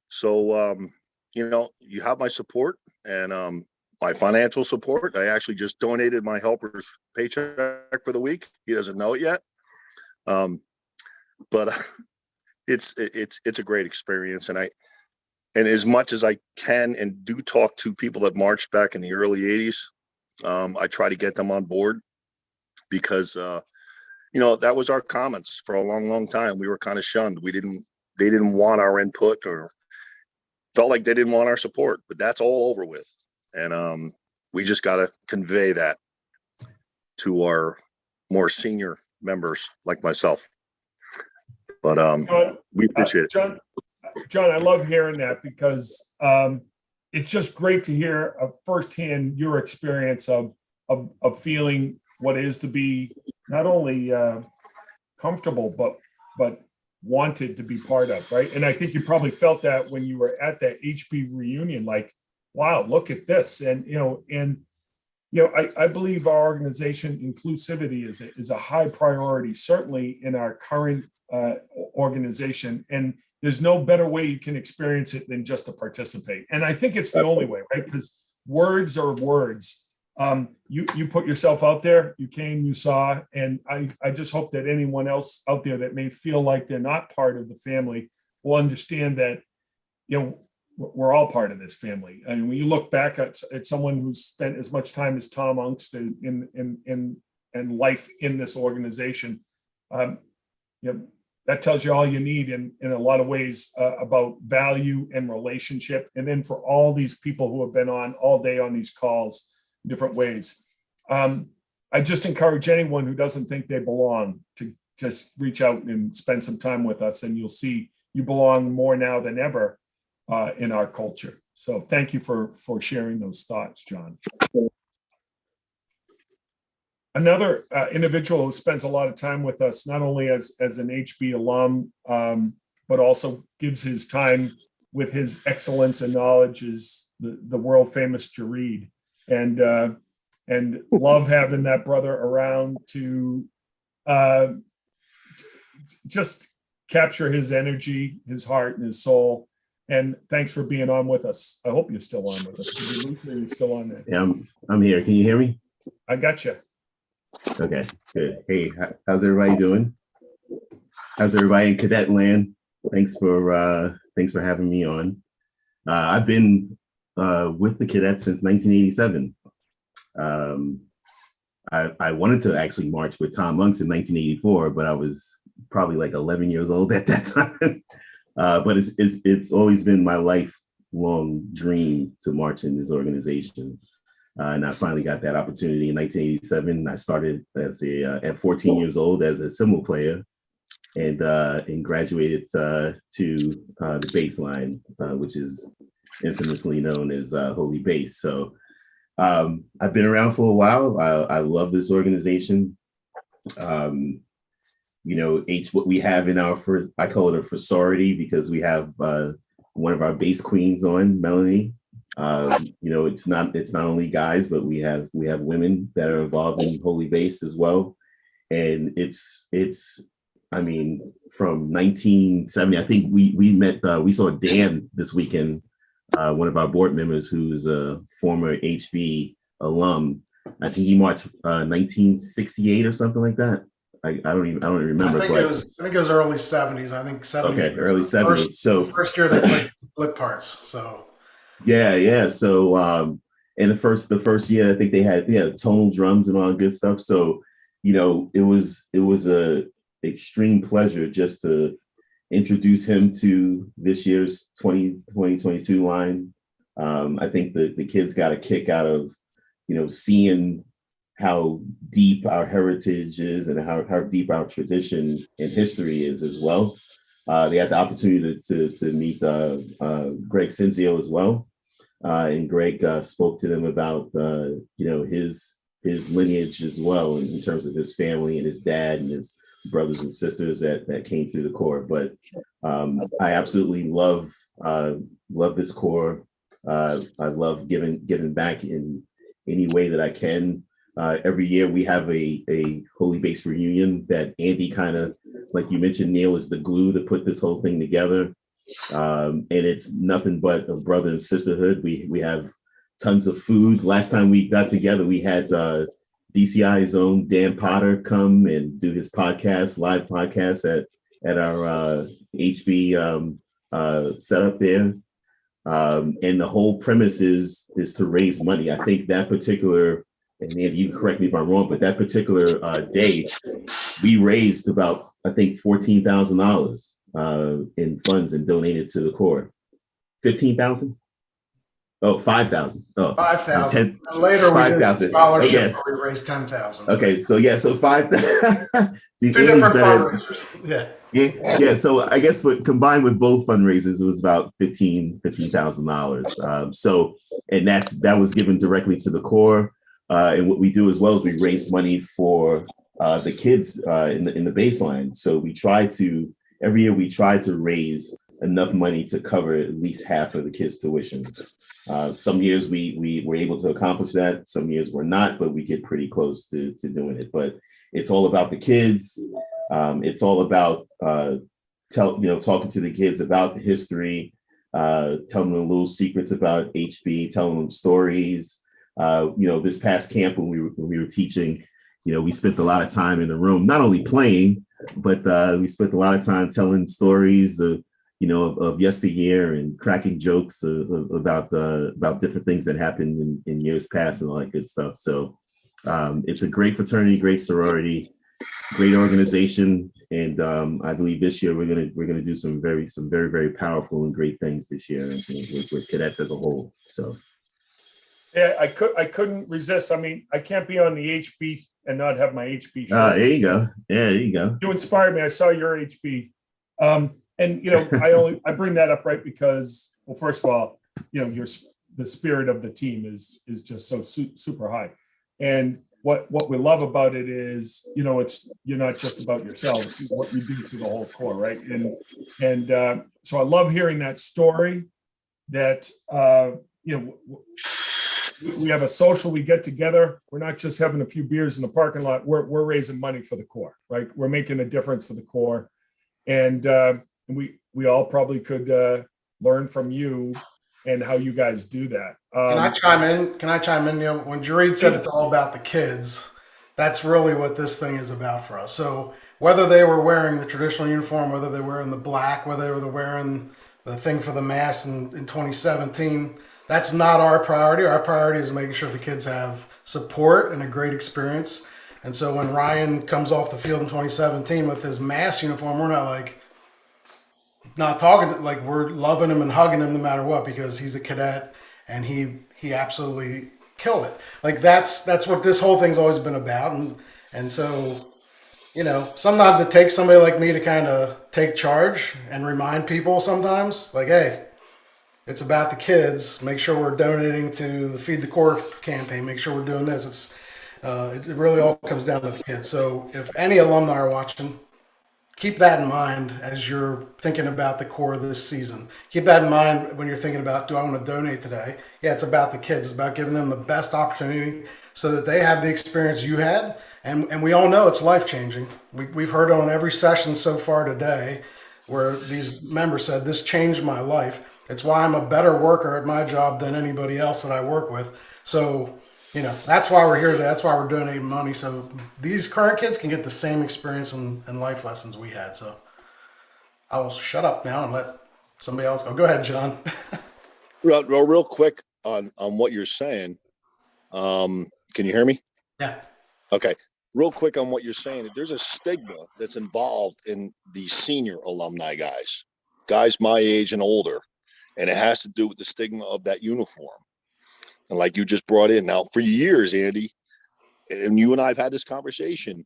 So you have my support and my financial support. I actually just donated my helper's paycheck for the week. He doesn't know it yet, but it's a great experience. And as much as I can and do talk to people that marched back in the early 80s, I try to get them on board, because that was our comments for a long time. We were kind of shunned. They didn't want our input, or felt like they didn't want our support, but that's all over with. And we just got to convey that to our more senior members like myself. But we appreciate it. John, I love hearing that, because it's just great to hear firsthand your experience of feeling what it is to be not only comfortable, but wanted to be part of, right? And I think you probably felt that when you were at that HB reunion, like, wow, look at this. And I believe our organization inclusivity is a high priority, certainly in our current organization. And there's no better way you can experience it than just to participate. And I think it's the only way, right? Because words are words. You put yourself out there, you came, you saw, and I just hope that anyone else out there that may feel like they're not part of the family will understand that, we're all part of this family. And when you look back at someone who's spent as much time as Tom Ungst in life in this organization, that tells you all you need in a lot of ways about value and relationship. And then for all these people who have been on all day on these calls, different ways. I just encourage anyone who doesn't think they belong to just reach out and spend some time with us, and you'll see you belong more now than ever in our culture. So thank you for sharing those thoughts, John. Another individual who spends a lot of time with us, not only as an HB alum, but also gives his time with his excellence and knowledge, is the world famous Jareed. And love having that brother around to just capture his energy, his heart, and his soul. And thanks for being on with us. I hope you're still on with us. You're still on there. Yeah, I'm here. Can you hear me? I got you. Okay, good. Hey, how's everybody doing? How's everybody in cadet land? Thanks for having me on. I've been with the cadets since 1987. I wanted to actually march with Tom Ungst in 1984, but I was probably like 11 years old at that time. But it's always been my lifelong dream to march in this organization. And I finally got that opportunity in 1987. I started as at 14 years old as a cymbal player, and graduated to the bass line, which is infamously known as Holy Bass. So I've been around for a while. I love this organization. What we have in our I call it a sorority, because we have one of our bass queens on, Melanie. It's not only guys, but we have women that are involved in Holy Bass as well. And it's from 1970, I think we met, we saw Dan this weekend, one of our board members who's a former HB alum. I think he marched 1968 or something like that. I don't remember. I think it was early 70s. I think 70s. Okay, early 70s. So first year they played split parts. So yeah. So and the first year I think they had tonal drums and all that good stuff. So it was a extreme pleasure just to introduce him to this year's 2022 line. I think the kids got a kick out of seeing how deep our heritage is and how deep our tradition and history is as well. They had the opportunity to meet Greg Cinzio as well. And Greg spoke to them about his lineage as well in terms of his family and his dad and his brothers and sisters that came through the Corps. But I absolutely love this Corps. I love giving back in any way that I can. Every year we have a Holy Bass reunion that Andy kind of, like you mentioned, Neil, is the glue to put this whole thing together. And it's nothing but a brother and sisterhood. We have tons of food. Last time we got together, we had DCI's own Dan Potter come and do his live podcast at our HB setup there. And the whole premise is to raise money. I think that particular, and Andy, you can correct me if I'm wrong, but that particular day, we raised about, I think, $14,000 in funds and donated to the Corps. 15,000? Oh, 5,000. Oh, 5,000. Later we did a scholarship where we raised 10,000. Okay, so 5,000. Two different fundraisers. Yeah. So I guess combined with both fundraisers, it was about $15,000. So, and that was given directly to the Corps. And what we do as well is we raise money for the kids in the baseline. So every year we try to raise enough money to cover at least half of the kids' tuition. Some years we were able to accomplish that. Some years we're not, but we get pretty close to doing it. But it's all about the kids. It's all about talking to the kids about the history, telling them little secrets about HB, telling them stories. This past camp when we were teaching, we spent a lot of time in the room, not only playing, but we spent a lot of time telling stories of yesteryear and cracking jokes about different things that happened in years past and all that good stuff. So it's a great fraternity, great sorority, great organization, and I believe this year we're gonna do some very very powerful and great things this year with cadets as a whole. So. Yeah, I couldn't resist. I mean, I can't be on the HB and not have my HB shirt. There you go. Yeah, there you go. You inspired me. I saw your HB. And I bring that up right because, well, first of all, the spirit of the team is just so super high. And what we love about it is, you're not just about yourselves, what you do through the whole Corps, right? And so I love hearing that story that we have a social, we get together. We're not just having a few beers in the parking lot. We're raising money for the Corps, right? We're making a difference for the Corps. And we all probably could learn from you and how you guys do that. Can I chime in, Neil? When Jareed said it's all about the kids, that's really what this thing is about for us. So whether they were wearing the traditional uniform, whether they were wearing the black, whether they were wearing the thing for the mass in 2017, that's not our priority. Our priority is making sure the kids have support and a great experience. And so when Ryan comes off the field in 2017 with his mass uniform, we're we're loving him and hugging him no matter what, because he's a cadet and he absolutely killed it. Like that's what this whole thing's always been about. And so, sometimes it takes somebody like me to kind of take charge and remind people sometimes, like, hey, it's about the kids. Make sure we're donating to the Feed the Corps campaign. Make sure we're doing this. It really all comes down to the kids. So if any alumni are watching, keep that in mind as you're thinking about the Corps this season. Keep that in mind when you're thinking about, do I want to donate today? Yeah, it's about the kids. It's about giving them the best opportunity so that they have the experience you had. And we all know it's life-changing. We've heard on every session so far today where these members said, this changed my life. It's why I'm a better worker at my job than anybody else that I work with. So, that's why we're here today. That's why we're donating money. So these current kids can get the same experience and life lessons we had. So I will shut up now and let somebody else go. Go ahead, John. Real quick on what you're saying. Can you hear me? Yeah. Okay. Real quick on what you're saying. There's a stigma that's involved in the senior alumni guys my age and older. And it has to do with the stigma of that uniform. And like you just brought in now for years, Andy, and you and I have had this conversation.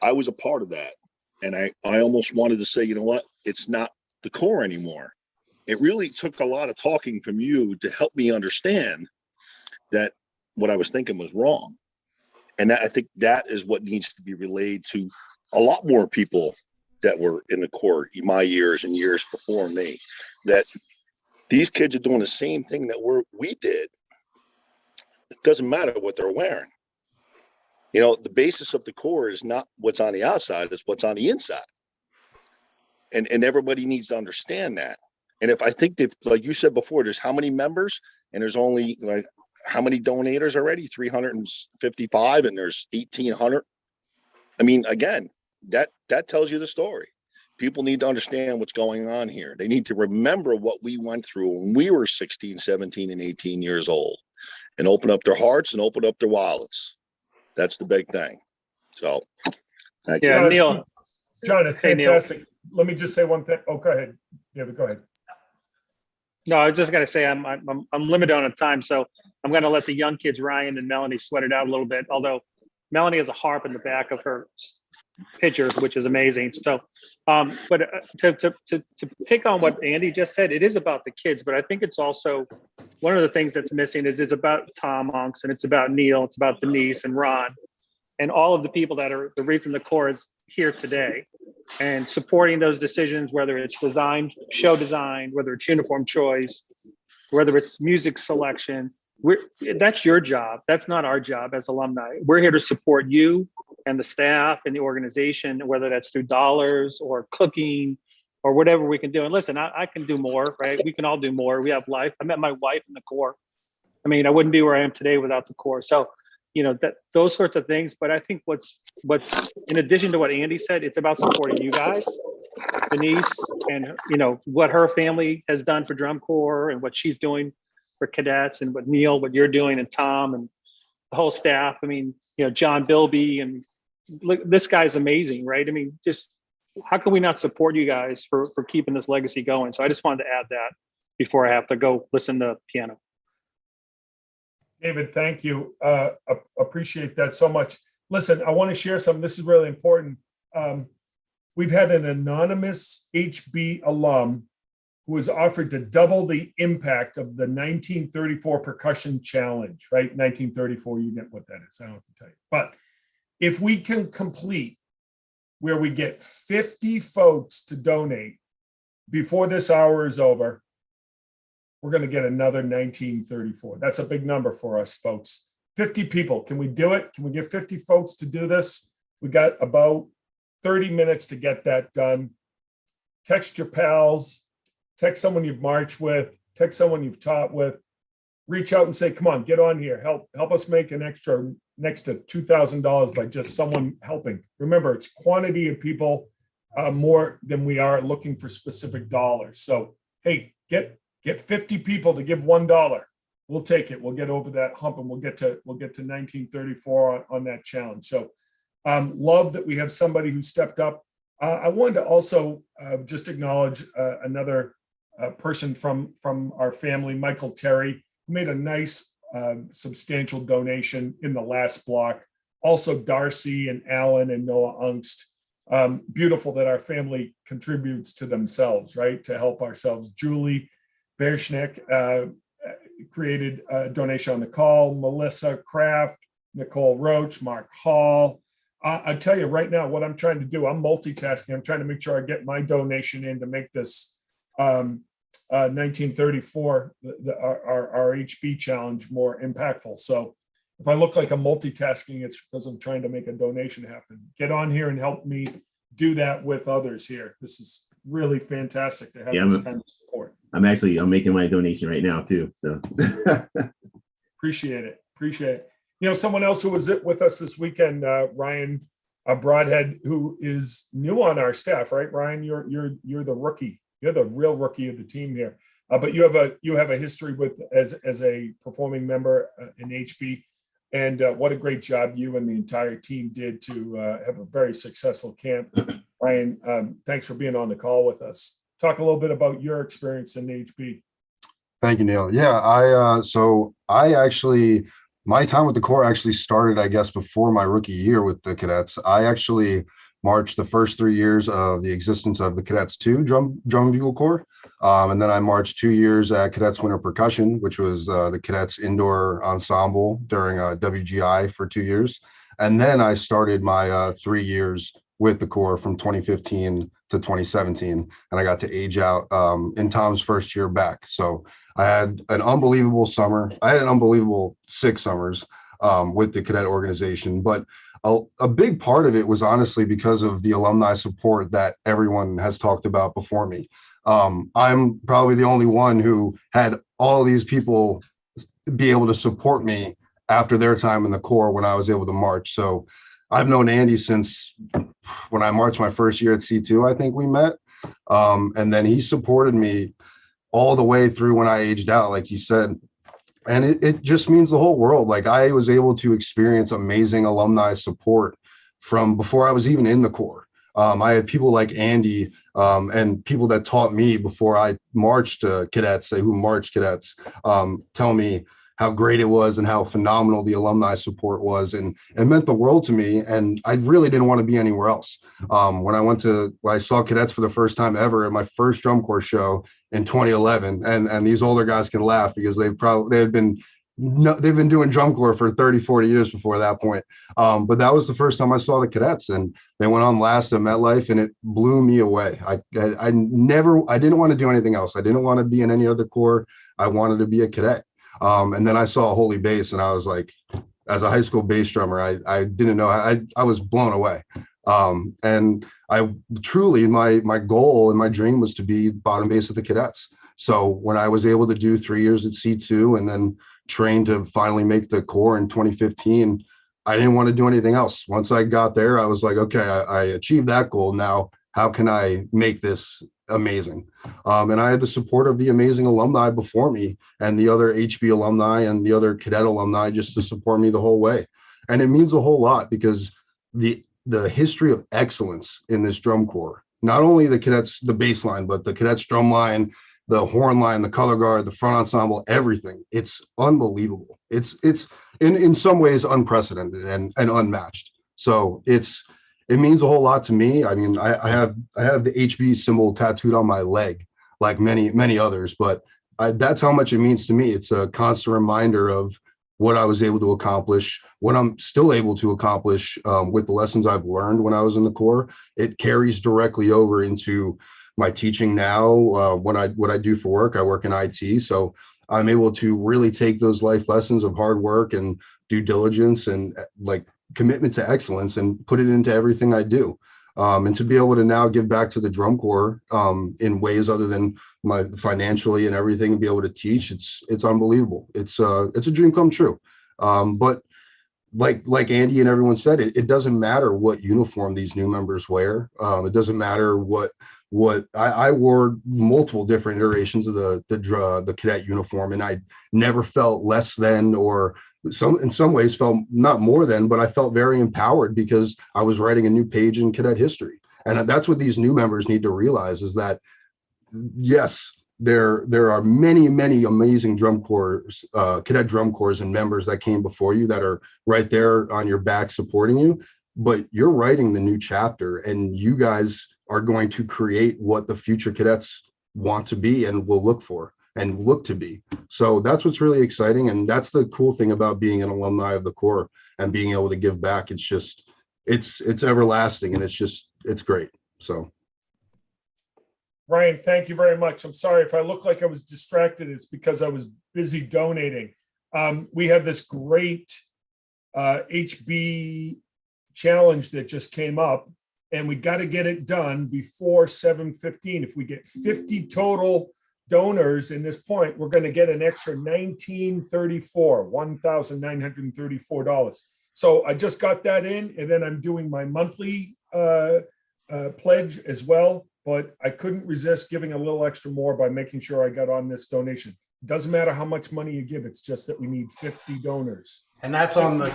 I was a part of that. And I almost wanted to say, you know what? It's not the Corps anymore. It really took a lot of talking from you to help me understand that what I was thinking was wrong. And I think that is what needs to be relayed to a lot more people that were in the Corps in my years and years before me, that these kids are doing the same thing that we did. It doesn't matter what they're wearing. The basis of the Corps is not what's on the outside, it's what's on the inside. And everybody needs to understand that. And if I think that, like you said before, there's how many members and there's only how many donators already? 355 and there's 1,800. I mean, again, that tells you the story. People need to understand what's going on here. They need to remember what we went through when we were 16, 17, and 18 years old and open up their hearts and open up their wallets. That's the big thing. So, thank you. Neil. John, it's fantastic. Neil. Let me just say one thing. Oh, go ahead. Yeah, but go ahead. No, I was just going to say I'm limited on time, so I'm going to let the young kids, Ryan and Melanie, sweat it out a little bit. Although Melanie has a harp in the back of her picture, which is amazing. So, but to pick on what Andy just said, it is about the kids, but I think it's also one of the things that's missing is it's about Tom Monks and it's about Neil, it's about Denise and Ron and all of the people that are the reason the Corps is here today and supporting those decisions, whether it's design, show design, whether it's uniform choice, whether it's music selection. That's your job. That's not our job as alumni. We're here to support you and the staff and the organization, whether that's through dollars or cooking or whatever we can do. And listen, I can do more, right? We can all do more. We have life. I met my wife in the Corps. I mean, I wouldn't be where I am today without the Corps. So, that those sorts of things. But I think what's in addition to what Andy said, it's about supporting you guys, Denise, and what her family has done for Drum Corps and what she's doing for cadets, and what Neil, what you're doing, and Tom, and the whole staff. I mean, John Bilby, and look, this guy's amazing, right? I mean, just how can we not support you guys for keeping this legacy going? So I just wanted to add that before I have to go listen to piano. David, thank you. Appreciate that so much. Listen, I want to share something. This is really important. We've had an anonymous HB alum who was offered to double the impact of the 1934 percussion challenge, right? 1934, you get what that is. I don't have to tell you. But if we can complete where we get 50 folks to donate before this hour is over, we're going to get another 1934. That's a big number for us, folks. 50 people. Can we do it? Can we get 50 folks to do this? We got about 30 minutes to get that done. Text your pals, text someone you've marched with, text someone you've taught with, reach out and say, come on, get on here. Help us make an extra next to $2,000 by just someone helping. Remember, it's quantity of people more than we are looking for specific dollars. So, hey, get 50 people to give $1. We'll take it. We'll get over that hump, and we'll get to 1934 on that challenge. So love that we have somebody who stepped up. I wanted to also just acknowledge another person from our family, Michael Terry, who made a nice substantial donation in the last block. Also Darcy and Alan and Noah Ungst. Beautiful that our family contributes to themselves, right? To help ourselves. Julie Bershnick created a donation on the call. Melissa Kraft, Nicole Roach, Mark Hall. I tell you right now what I'm trying to do. I'm multitasking. I'm trying to make sure I get my donation in to make this 1934, our HB challenge more impactful. So if I look like I'm multitasking, it's because I'm trying to make a donation happen. Get on here and help me do that with others here. This is really fantastic to have this kind of support. I'm making my donation right now too. So appreciate it. Someone else who was with us this weekend, Ryan Broadhead, who is new on our staff, right? Ryan, you're the rookie. You're the real rookie of the team here. But you have a history as a performing member in HB, and what a great job you and the entire team did to have a very successful camp. Ryan, thanks for being on the call with us. Talk a little bit about your experience in HB. Thank you, Neil. Yeah, my time with the Corps actually started, I guess, before my rookie year with the Cadets. I actually marched the first 3 years of the existence of the Cadets 2 drum bugle corps. And then I marched 2 years at Cadets Winter Percussion, which was the Cadets indoor ensemble during WGI for 2 years. And then I started my 3 years with the Corps from 2015 to 2017. And I got to age out in Tom's first year back. So I had an unbelievable summer. I had an unbelievable 6 summers with the cadet organization. But a big part of it was honestly because of the alumni support that everyone has talked about before me. I'm probably the only one who had all these people be able to support me after their time in the Corps when I was able to march. So I've known Andy since when I marched my first year at C2, I think we met. And then he supported me all the way through when I aged out, like he said. And it just means the whole world. Like I was able to experience amazing alumni support from before I was even in the Corps. I had people like Andy and people that taught me before I marched cadets, who marched cadets, tell me how great it was and how phenomenal the alumni support was. And it meant the world to me. And I really didn't want to be anywhere else. When I saw cadets for the first time ever at my first drum corps show in 2011, and these older guys can laugh because they've been doing drum corps for 30, 40 years before that point. But that was the first time I saw the cadets, and they went on last at MetLife, and it blew me away. I didn't want to do anything else. I didn't want to be in any other corps. I wanted to be a cadet. And then I saw Holy Bass, and I was like, as a high school bass drummer, I didn't know, I was blown away. And I truly, my goal and my dream was to be bottom bass of the cadets. So when I was able to do 3 years at C2 and then trained to finally make the corps in 2015, I didn't want to do anything else. Once I got there, I was like, okay, I achieved that goal. Now, how can I make this amazing? And I had the support of the amazing alumni before me and the other HB alumni and the other cadet alumni just to support me the whole way. And it means a whole lot because the history of excellence in this drum corps, not only the cadets, the bass line, but the cadets drum line, the horn line, the color guard, the front ensemble, everything. It's unbelievable. It's in some ways unprecedented and unmatched. So it means a whole lot to me. I mean, I have the HB symbol tattooed on my leg, like many others, but that's how much it means to me. It's a constant reminder of what I was able to accomplish, what I'm still able to accomplish with the lessons I've learned when I was in the Corps. It carries directly over into my teaching now. What I do for work, I work in IT, so I'm able to really take those life lessons of hard work and due diligence and like commitment to excellence and put it into everything I do. And to be able to now give back to the drum corps in ways other than my financially and everything, and be able to teach, it's unbelievable. It's a dream come true. But like Andy and everyone said, it doesn't matter what uniform these new members wear. It doesn't matter what I wore multiple different iterations of the cadet uniform, and I never felt less than, or in some ways felt not more than, but I felt very empowered because I was writing a new page in cadet history. And that's what these new members need to realize, is that yes, there are many amazing drum corps, cadet drum corps and members that came before you that are right there on your back supporting you, but you're writing the new chapter, and you guys are going to create what the future cadets want to be and will look for and look to be. So that's what's really exciting. And that's the cool thing about being an alumni of the Corps and being able to give back. It's just, it's everlasting, and it's great. So. Ryan, thank you very much. I'm sorry if I look like I was distracted. It's because I was busy donating. We have this great HB challenge that just came up, and we got to get it done before 7:15. If we get 50 total donors in this point, we're going to get an extra $1,934. So I just got that in, and then I'm doing my monthly pledge as well. But I couldn't resist giving a little extra more by making sure I got on this donation. It doesn't matter how much money you give; it's just that we need 50 donors. And that's on the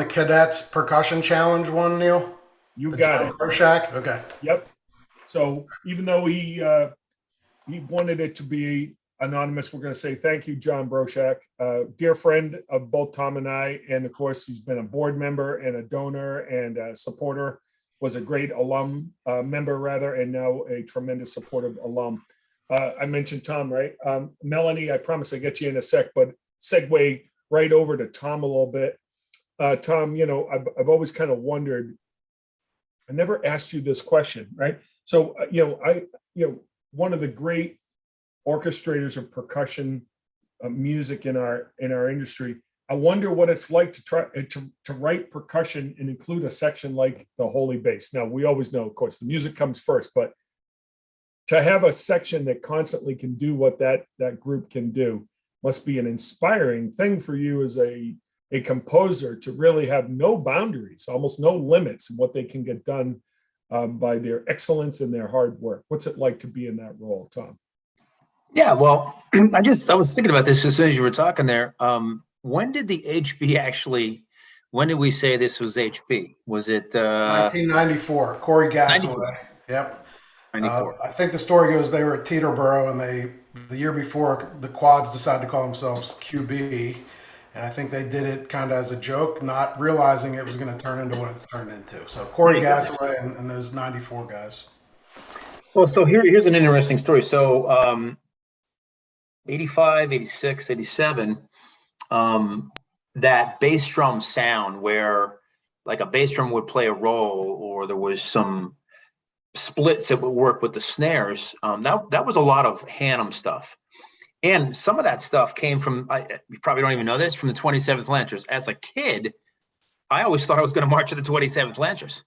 Cadets Percussion Challenge one, Neil. You got it. Broshak. Okay. Yep. So even though he wanted it to be anonymous, we're going to say thank you, John Broshak, dear friend of both Tom and I, and of course he's been a board member and a donor and a supporter. Was a great member rather, and now a tremendous supportive alum. I mentioned Tom, right? Melanie, I promise I'll get you in a sec, but segue right over to Tom a little bit. Tom, I've always kind of wondered, I never asked you this question, right? So, one of the great orchestrators of percussion music in our industry, I wonder what it's like to try to write percussion and include a section like the Holy Bass. Now, we always know, of course, the music comes first, but to have a section that constantly can do what that group can do must be an inspiring thing for you as a composer, to really have no boundaries, almost no limits in what they can get done by their excellence and their hard work. What's it like to be in that role, Tom? Yeah, well, I was thinking about this as soon as you were talking there. When did the HB when did we say this was HB? Was it 1994? Corey Gassaway. Yep. 94. I think the story goes they were at Teterboro, and the year before, the quads decided to call themselves QB, and I think they did it kind of as a joke, not realizing it was going to turn into what it's turned into. So Corey Gassaway and those 94 guys. Well, so here's an interesting story. So 85, 86, 87, that bass drum sound where like a bass drum would play a role, or there was some splits that would work with the snares. That was a lot of Hannum stuff. And some of that stuff came from, you probably don't even know this, from the 27th Lancers. As a kid, I always thought I was going to march to the 27th Lancers.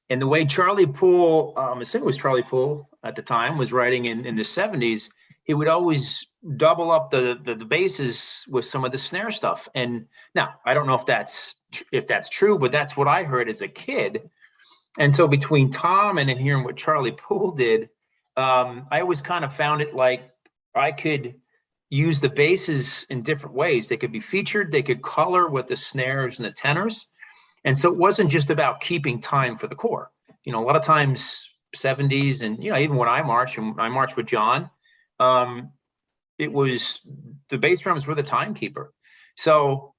And the way Charlie Poole, I assume it was Charlie Poole at the time, was writing in the 70s, it would always double up the bases with some of the snare stuff. And now I don't know if that's true, but that's what I heard as a kid. And so between Tom and then hearing what Charlie Poole did, I always kind of found it like I could use the basses in different ways. They could be featured, they could color with the snares and the tenors. And so it wasn't just about keeping time for the core. You know, a lot of times 70s and, you know, even when I marched with John, it was the bass drums were the timekeeper. So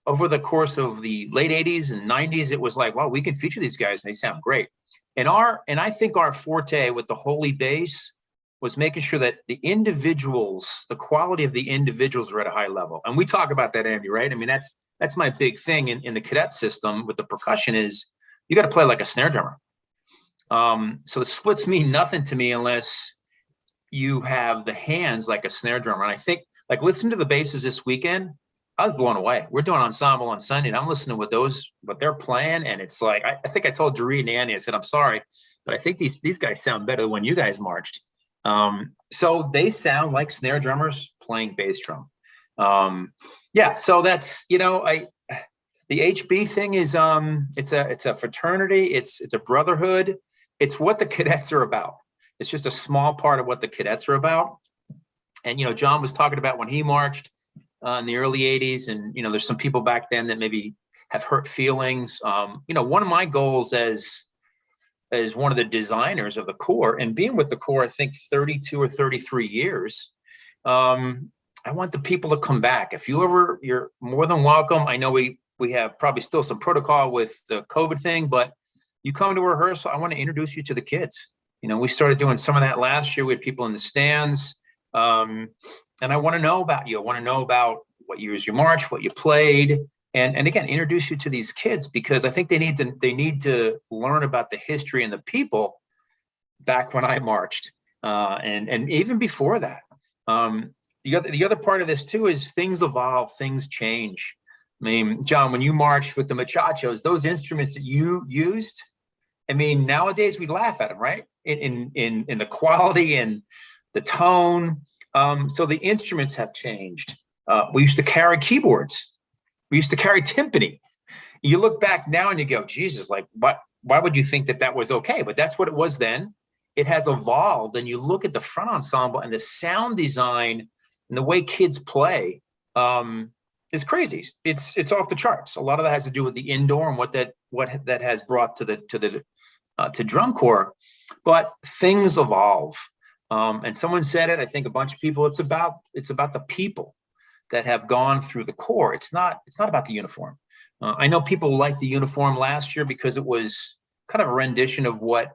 over the course of the late 80s and 90s, it was like, wow, we can feature these guys and they sound great. And I think our forte with the Holy Bass was making sure that the individuals, the quality of the individuals were at a high level. And we talk about that, Andy, right? I mean, that's my big thing in the cadet system with the percussion is you got to play like a snare drummer. So the splits mean nothing to me unless you have the hands like a snare drummer. And I think, like, listen to the basses this weekend. I was blown away. We're doing ensemble on Sunday, and I'm listening to what they're playing, and it's like I think I told Jaree and Andy, I said, I'm sorry, but I think these guys sound better than when you guys marched. So they sound like snare drummers playing bass drum. Yeah, so that's, you know, the HB thing is it's a fraternity, it's a brotherhood, it's what the cadets are about. It's just a small part of what the cadets are about. And, you know, John was talking about when he marched in the early 80s, and, you know, there's some people back then that maybe have hurt feelings. You know, one of my goals as one of the designers of the Corps, and being with the Corps, I think 32 or 33 years, I want the people to come back. If you're more than welcome. I know we have probably still some protocol with the COVID thing, but you come to rehearsal, I want to introduce you to the kids. You know, we started doing some of that last year. We had people in the stands. And I want to know about you. I want to know about what years you marched, what you played, and again, introduce you to these kids, because I think they need to learn about the history and the people back when I marched, and even before that. The other part of this too is things evolve, things change. I mean, John, when you marched with the muchachos, those instruments that you used, I mean, nowadays we laugh at them, right? In the quality and the tone. So the instruments have changed. We used to carry keyboards. We used to carry timpani. You look back now and you go, Jesus, like, why would you think that was okay? But that's what it was then. It has evolved, and you look at the front ensemble and the sound design and the way kids play is crazy. It's off the charts. A lot of that has to do with the indoor and what that has brought to drum corps. But things evolve. And someone said it, I think a bunch of people, it's about the people that have gone through the Corps. It's not about the uniform. I know people liked the uniform last year because it was kind of a rendition of what,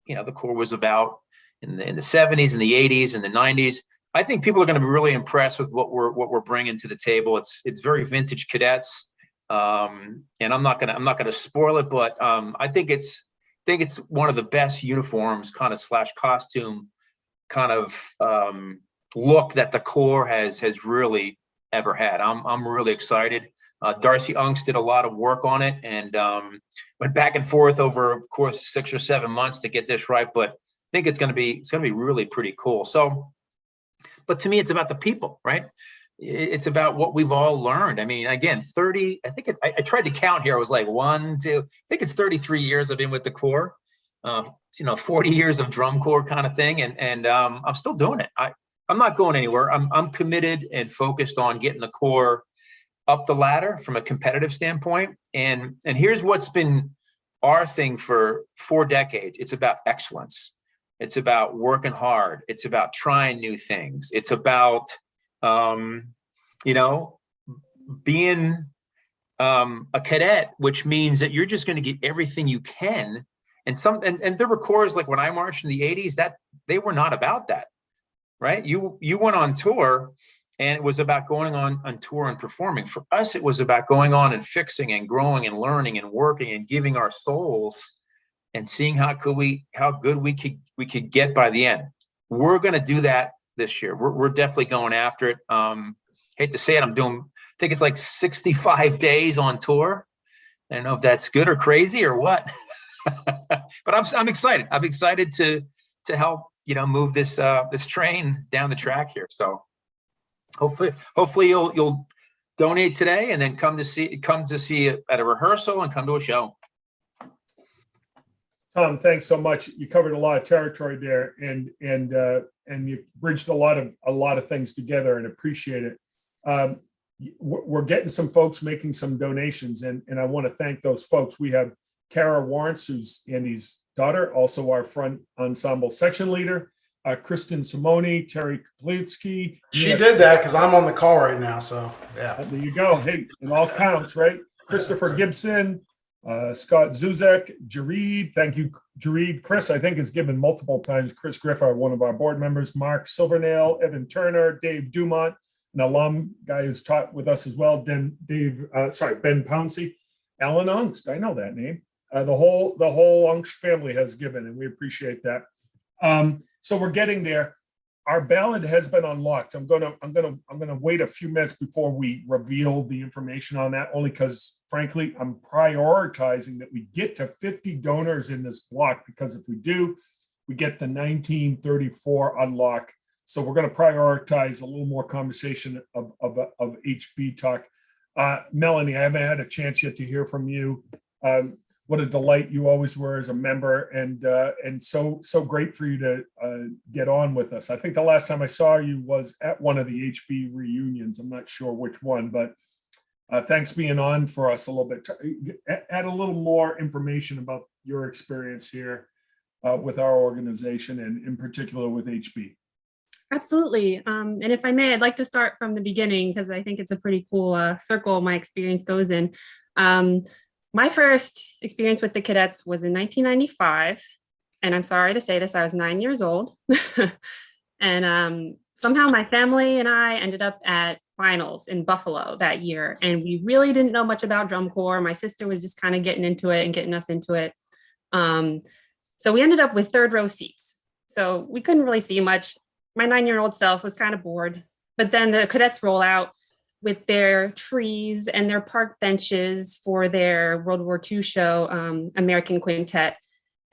you know, the Corps was about in the 70s and the 80s and the 90s. I think people are going to be really impressed with what we're bringing to the table. It's very vintage Cadets. And I'm not gonna spoil it, but I think it's one of the best uniforms kind of / costume kind of look that the Corps has really ever had. I'm really excited. Darcy Unks did a lot of work on it and went back and forth over, of course, 6 or 7 months to get this right. But I think it's going to be really pretty cool. So, but to me, it's about the people, right? It's about what we've all learned. I mean, again, 30. I think I tried to count here. I was like 1, 2. I think it's 33 years I've been with the Corps. 40 years of drum corps kind of thing, and I'm still doing it. I'm not going anywhere. I'm committed and focused on getting the Corps up the ladder from a competitive standpoint. And here's what's been our thing for 4 decades. It's about excellence. It's about working hard. It's about trying new things. It's about being a cadet, which means that you're just going to get everything you can. And there were corps like when I marched in the 80s that they were not about that, right? You went on tour and it was about going on tour and performing. For us, it was about going on and fixing and growing and learning and working and giving our souls and seeing how good we could get by the end. We're going to do that this year. We're definitely going after it. Hate to say it, I think it's like 65 days on tour. I don't know if that's good or crazy or what. But I'm excited. I'm excited to help, move this train down the track here. So hopefully you'll donate today and then come to see it at a rehearsal and come to a show. Tom, thanks so much. You covered a lot of territory there, and you bridged a lot of things together, and appreciate it. We're getting some folks making some donations, and I want to thank those folks. We have Kara Warrants, who's Andy's daughter, also our front ensemble section leader. Kristen Simone, Terry Kaplitsky. She did that because I'm on the call right now. So yeah, there you go. Hey, it all counts, right? Christopher Gibson, Scott Zuzek, Jareed. Thank you, Jareed. Chris, I think, has given multiple times. Chris Griffith, one of our board members. Mark Silvernail, Evan Turner, Dave Dumont, an alum guy who's taught with us as well. Ben Pouncey, Alan Ungst. I know that name. The whole Ungst family has given, and we appreciate that. So we're getting there. Our ballot has been unlocked. I'm gonna wait a few minutes before we reveal the information on that, only because frankly, I'm prioritizing that we get to 50 donors in this block, because if we do, we get the 1934 unlock. So we're going to prioritize a little more conversation of HB talk. Melanie, I haven't had a chance yet to hear from you. What a delight you always were as a member, and so great for you to get on with us. I think the last time I saw you was at one of the HB reunions. I'm not sure which one, but thanks being on for us a little bit. Add a little more information about your experience here with our organization, and in particular with HB. Absolutely. And if I may, I'd like to start from the beginning, because I think it's a pretty cool circle my experience goes in. My first experience with the Cadets was in 1995. And I'm sorry to say this, I was 9 years old. And somehow my family and I ended up at finals in Buffalo that year. And we really didn't know much about drum corps. My sister was just kind of getting into it and getting us into it. So we ended up with third row seats. So we couldn't really see much. My 9-year-old self was kind of bored. But then the Cadets roll out with their trees and their park benches for their World War II show, American Quintet.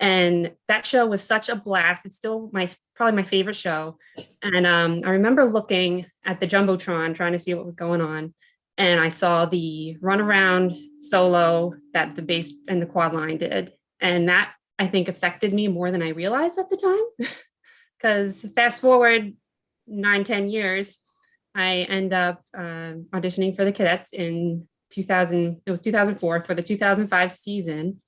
And that show was such a blast. It's still probably my favorite show. And I remember looking at the Jumbotron, trying to see what was going on. And I saw the runaround solo that the bass and the quad line did. And that, I think, affected me more than I realized at the time. Because fast forward 9-10 years, I end up auditioning for the Cadets in 2004 for the 2005 season,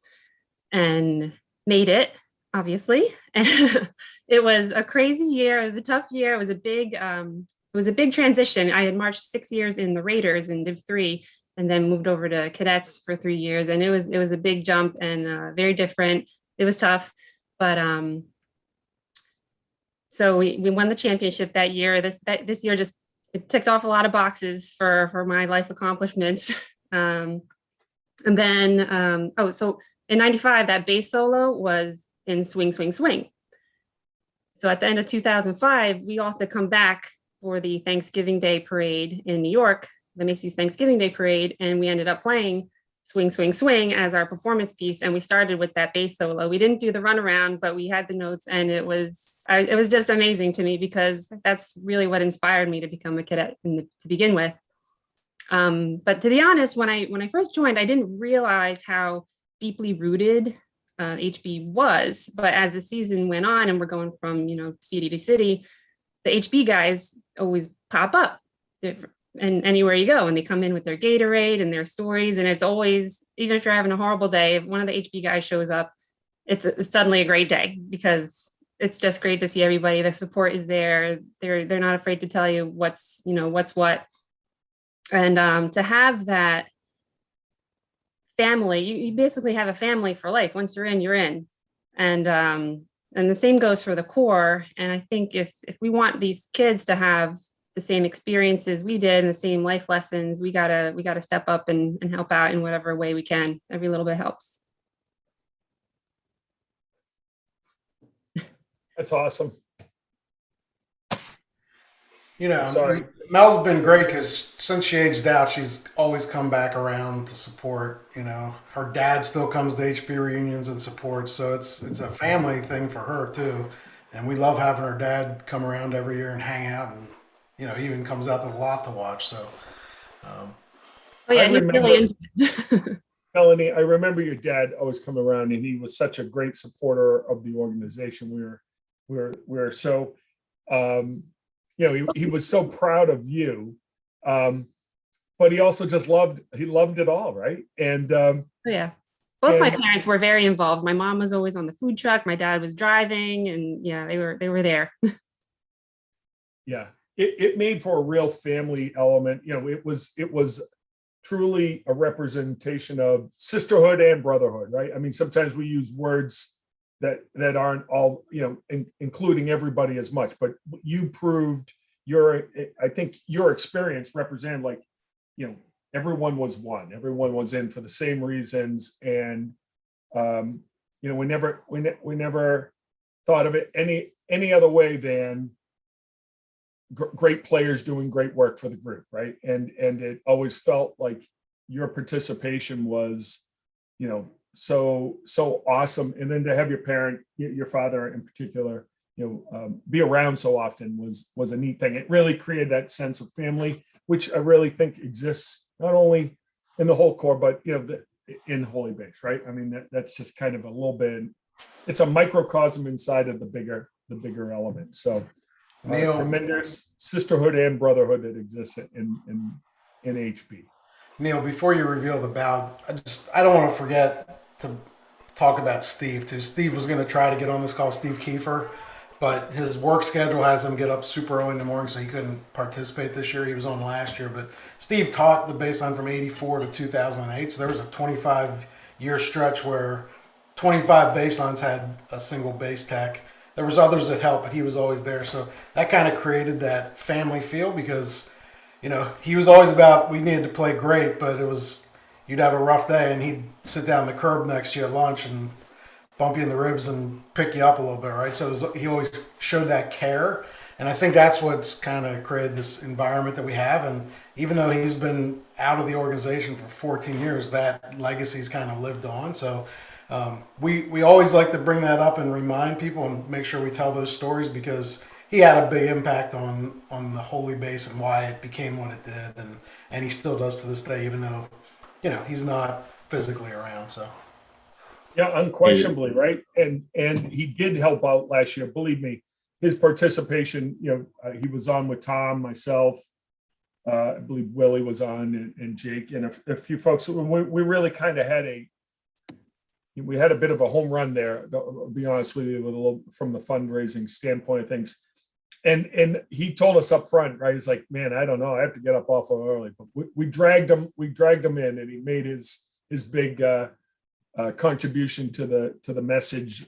and made it, obviously. And it was a crazy year. It was a tough year. It was a big transition. I had marched 6 years in the Raiders in Div 3, and then moved over to Cadets for 3 years. And it was a big jump and very different. It was tough, but so we won the championship that year. This year just, it ticked off a lot of boxes for my life accomplishments. And then, so in 95, that bass solo was in Swing, Swing, Swing. So at the end of 2005, we all had to come back for the Thanksgiving Day parade in New York, the Macy's Thanksgiving Day parade. And we ended up playing Swing, Swing, Swing as our performance piece. And we started with that bass solo. We didn't do the runaround, but we had the notes, and it was just amazing to me, because that's really what inspired me to become a cadet to begin with. But to be honest, when I first joined, I didn't realize how deeply rooted HB was. But as the season went on and we're going from, city to city, the HB guys always pop up and anywhere you go, and they come in with their Gatorade and their stories. And it's always, even if you're having a horrible day, if one of the HB guys shows up, it's suddenly a great day, because it's just great to see everybody. The support is there. They're not afraid to tell you what's what. And to have that family, you basically have a family for life. Once you're in, you're in. And the same goes for the Corps. And I think if we want these kids to have the same experiences we did and the same life lessons, we gotta step up and help out in whatever way we can. Every little bit helps. That's awesome. Mel's been great, because since she aged out, she's always come back around to support. Her dad still comes to HB reunions and supports, so it's a family thing for her too. And we love having her dad come around every year and hang out, and even comes out to the lot to watch. So Oh yeah, I he's really remember, Melanie, I remember your dad always come around, and he was such a great supporter of the organization. We're so, he was so proud of you, but he also just loved it all, right? And Oh yeah. Both my parents were very involved. My mom was always on the food truck. My dad was driving, and yeah, they were there. Yeah, it made for a real family element. It was truly a representation of sisterhood and brotherhood, right? I mean, sometimes we use words that aren't all, including everybody as much, but you proved I think your experience represented, like, everyone was one, everyone was in for the same reasons. And, we never thought of it any other way than great players doing great work for the group, right? And it always felt like your participation was, so awesome. And then to have your father in particular, be around so often was a neat thing. It really created that sense of family, which I really think exists not only in the whole Corps, but in Holy Base, right? I mean, that's just kind of a little bit. It's a microcosm inside of the bigger element. So tremendous sisterhood and brotherhood that exists in HB. Neil, before you reveal the bow, I don't want to forget to talk about Steve too. Steve was going to try to get on this call, Steve Kiefer, but his work schedule has him get up super early in the morning, so he couldn't participate this year. He was on last year, but Steve taught the baseline from 84 to 2008. So there was a 25-year stretch where 25 baselines had a single base tech. There was others that helped, but he was always there. So that kind of created that family feel, because, he was always about, we needed to play great, but it was, you'd have a rough day and he'd sit down the curb next to you at lunch and bump you in the ribs and pick you up a little bit, right? So he always showed that care. And I think that's what's kind of created this environment that we have. And even though he's been out of the organization for 14 years, that legacy's kind of lived on. So we always like to bring that up and remind people and make sure we tell those stories, because he had a big impact on the Holy Base and why it became what it did. And he still does to this day, even though, he's not physically around. So. Yeah, unquestionably, right? And he did help out last year. Believe me, his participation, he was on with Tom, myself, I believe Willie was on, and Jake, and a few folks. We really kind of had a bit of a home run there, to be honest with you, with a little from the fundraising standpoint of things. And he told us up front, right? He's like, man, I don't know, I have to get up awful early, but we dragged him in, and he made his big contribution to the message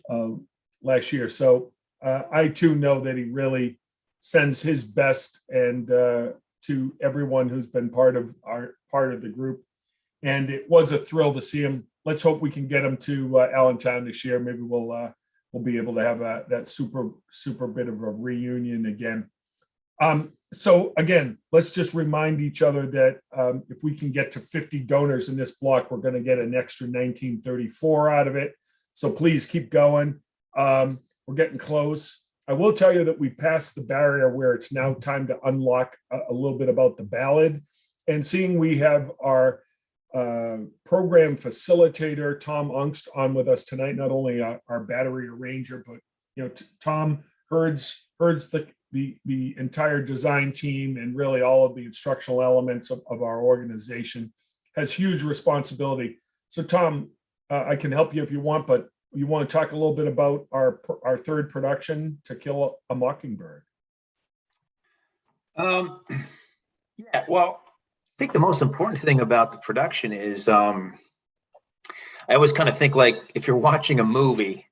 last year. So I too know that he really sends his best and to everyone who's been part of the group. And it was a thrill to see him. Let's hope we can get him to Allentown this year. Maybe we'll be able to have that super bit of a reunion again. So again, let's just remind each other that if we can get to 50 donors in this block, we're going to get an extra 1934 out of it. So please keep going. We're getting close. I will tell you that we passed the barrier where it's now time to unlock a little bit about the ballad. And seeing we have our program facilitator, Tom Ungst, on with us tonight, not only our battery arranger, but Tom herds the entire design team and really all of the instructional elements of our organization, has huge responsibility. So Tom, I can help you if you want, but you want to talk a little bit about our third production, To Kill a Mockingbird. Yeah, well, I think the most important thing about the production is I always kind of think, like, if you're watching a movie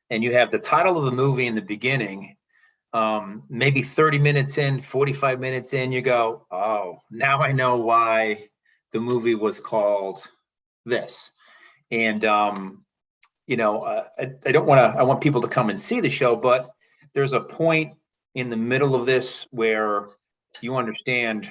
and you have the title of the movie in the beginning, maybe 30 minutes in, 45 minutes in, you go, oh, now I know why the movie was called this. And, I want people to come and see the show, but there's a point in the middle of this where you understand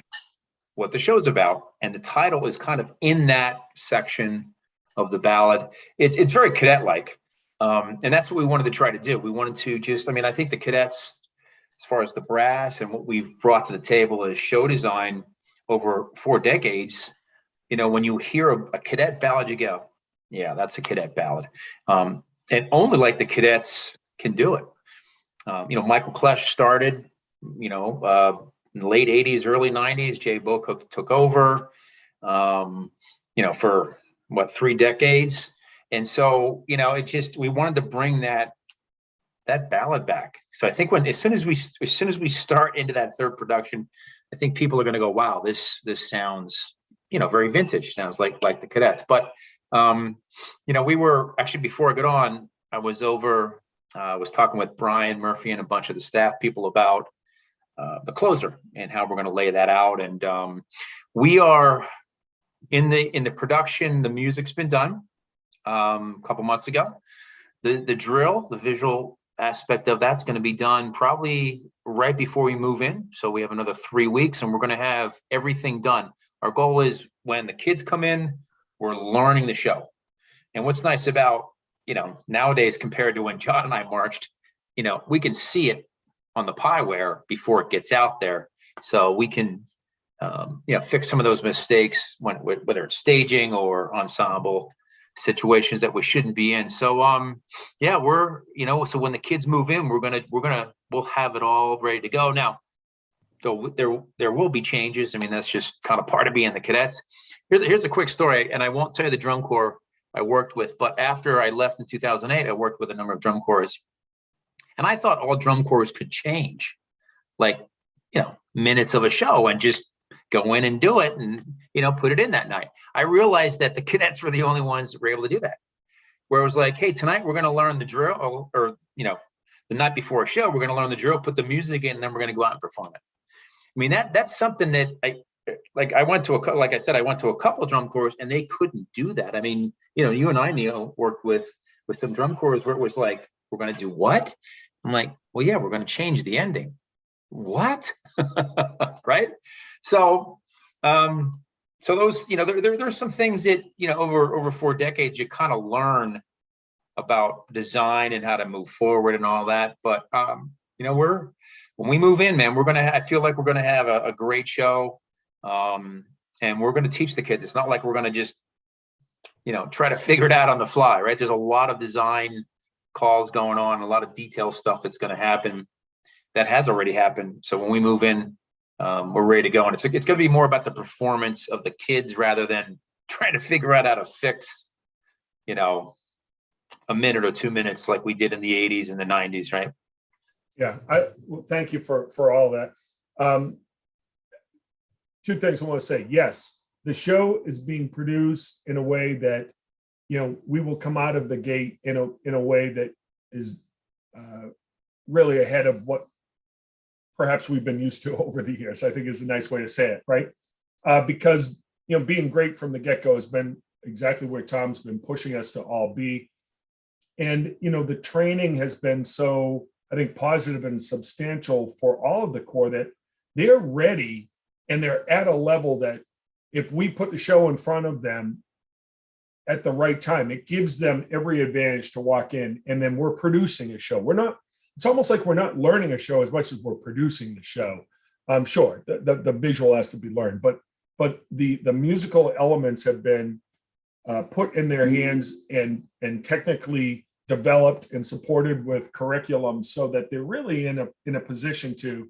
what the show's about. And the title is kind of in that section of the ballad. It's very cadet-like. And that's what we wanted to try to do. We wanted to just, I mean, I think the cadets, as far as the brass and what we've brought to the table is show design over 4 decades. You know, when you hear a cadet ballad, you go, yeah, that's a cadet ballad. And only like the cadets can do it. You know, Michael Klesch started, you know, in the late 80s, early 90s. Jay Bocook took over, you know, for what, 3 decades. And so, you know, it just, we wanted to bring that ballad back. So I think as soon as we start into that 3rd production, I think people are going to go, wow, this sounds, you know, very vintage, sounds like the Cadets. But, you know, we were actually, before I got on, I was talking with Brian Murphy and a bunch of the staff people about the closer and how we're going to lay that out. And we are in the production, the music's been done a couple months ago. The drill, the visual aspect of that's going to be done probably right before we move in. So we have another 3 weeks and we're going to have everything done. Our goal is when the kids come in, we're learning the show. And what's nice about, you know, nowadays compared to when John and I marched, you know, we can see it on the pieware before it gets out there. So we can, you know, fix some of those mistakes whether it's staging or ensemble situations that we shouldn't be in. So yeah, we're, you know, so when the kids move in, we'll have it all ready to go. Now, though there will be changes. I mean, that's just kind of part of being the Cadets. Here's a quick story, and I won't tell you the drum corps I worked with, but after I left in 2008, I worked with a number of drum corps, and I thought all drum corps could change, like, you know, minutes of a show and just go in and do it and, you know, put it in that night. I realized that the Cadets were the only ones that were able to do that. Where it was like, hey, tonight we're going to learn the drill, or, you know, the night before a show, we're going to learn the drill, put the music in, and then we're going to go out and perform it. I mean, that's something that I went to a couple of drum corps and they couldn't do that. I mean, you know, you and I, Neil, worked with some drum corps where it was like, we're going to do what? I'm like, well, yeah, we're going to change the ending. What? Right? So, so those, you know, there's some things that, you know, over 4 decades, you kind of learn about design and how to move forward and all that. But, you know, when we move in, man, I feel like we're going to have a great show. And we're going to teach the kids. It's not like we're going to just, you know, try to figure it out on the fly, right? There's a lot of design calls going on, a lot of detail stuff that's going to happen that has already happened. So when we move in, we're ready to go. And it's going to be more about the performance of the kids rather than trying to figure out how to fix, you know, a minute or 2 minutes like we did in the 80s and the 90s, right? Yeah, well, thank you for all that. 2 things I want to say. Yes, the show is being produced in a way that, you know, we will come out of the gate in a way that is really ahead of what perhaps we've been used to over the years. I think is a nice way to say it, right? Because, you know, being great from the get-go has been exactly where Tom's been pushing us to all be. And, you know, the training has been so, I think, positive and substantial for all of the corps that they're ready and they're at a level that if we put the show in front of them at the right time, it gives them every advantage to walk in, and then we're producing a show. It's almost like we're not learning a show as much as we're producing the show. Sure, the visual has to be learned, but the musical elements have been put in their hands and technically developed and supported with curriculum so that they're really in a position to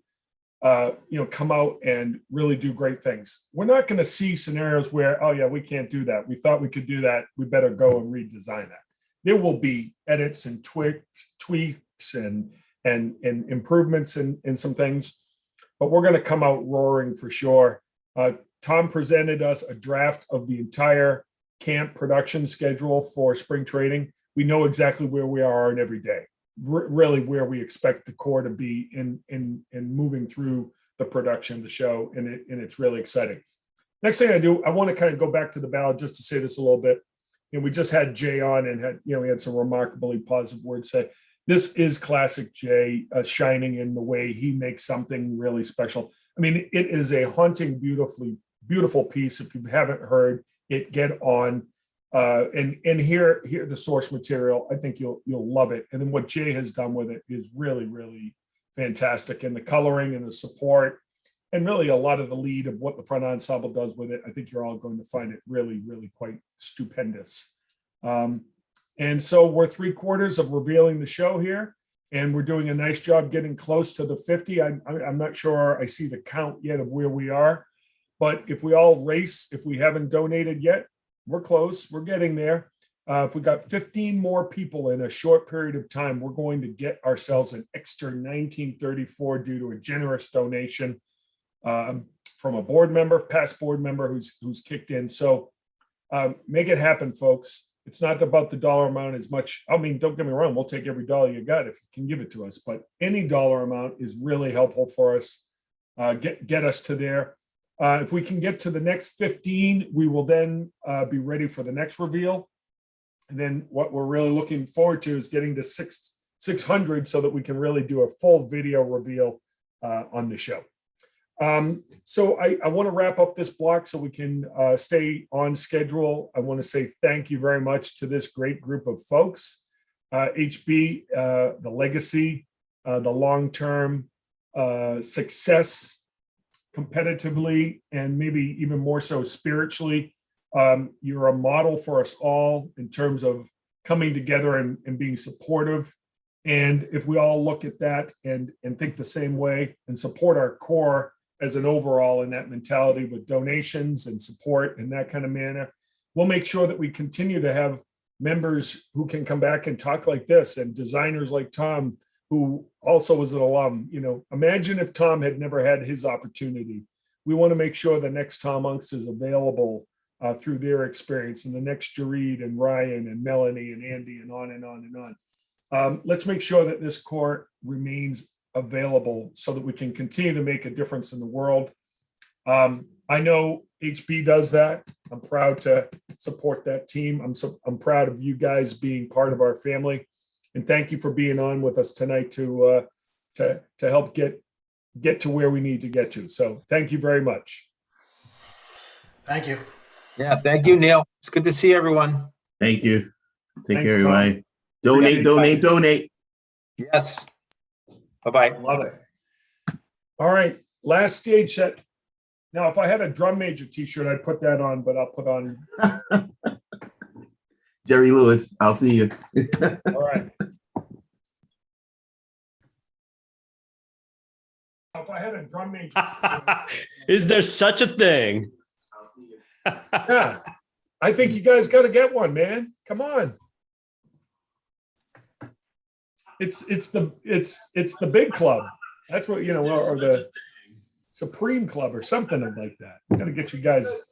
you know, come out and really do great things. We're not going to see scenarios where, oh yeah, we can't do that. We thought we could do that. We better go and redesign that. There will be edits and tweaks and improvements in some things, but we're going to come out roaring for sure. Tom presented us a draft of the entire camp production schedule for spring training. We know exactly where we are in every day. Really where we expect the corps to be in moving through the production of the show, and it's really exciting. Next thing I want to kind of go back to the ballad just to say this a little bit. You know, we just had Jay on and we had some remarkably positive words say. This is classic Jay, shining in the way he makes something really special. I mean, it is a haunting, beautiful piece. If you haven't heard it, get on. and hear the source material. I think you'll love it. And then what Jay has done with it is really, really fantastic. And the coloring and the support, and really a lot of the lead of what the front ensemble does with it, I think you're all going to find it really, really quite stupendous. And so we're 3/4 of revealing the show here, and we're doing a nice job getting close to the 50. I'm not sure I see the count yet of where we are, but if we all race, if we haven't donated yet, we're close, we're getting there. If we got 15 more people in a short period of time, we're going to get ourselves an extra 1934 due to a generous donation from a board member, past board member who's kicked in. So make it happen, folks. It's not about the dollar amount as much. I mean, don't get me wrong, we'll take every dollar you got if you can give it to us, but any dollar amount is really helpful for us. Get us to there. If we can get to the next 15, we will then be ready for the next reveal. And then what we're really looking forward to is getting to 600 so that we can really do a full video reveal on the show. So I want to wrap up this block so we can stay on schedule. I want to say thank you very much to this great group of folks. HB, the legacy, the long-term success competitively, and maybe even more so spiritually. You're a model for us all in terms of coming together and being supportive. And if we all look at that and think the same way and support our core as an overall in that mentality with donations and support in that kind of manner, we'll make sure that we continue to have members who can come back and talk like this, and designers like Tom, who also was an alum. You know, imagine if Tom had never had his opportunity. We want to make sure the next Tom Unks is available through their experience, and the next Jareed and Ryan and Melanie and Andy and on and on and on. Let's make sure that this core remains available so that we can continue to make a difference in the world. I know HB does that. I'm proud to support that team. I'm proud of you guys being part of our family, and thank you for being on with us tonight to help get to where we need to get to. So thank you very much. Thank you. Yeah, thank you, Neil. It's good to see everyone. Thank you. Take Thanks, care, Tom. everybody. Donate. Yes. Bye-bye. Love it. All right, last stage set. Now, if I had a drum major t-shirt, I'd put that on, but I'll put on. Jerry Lewis, I'll see you. All right. If I had a drum major t-shirt, Is there such a thing? yeah, I think you guys got to get one, man. Come on. It's the big club. That's what, you know, or the Supreme Club or something like that. Got to get you guys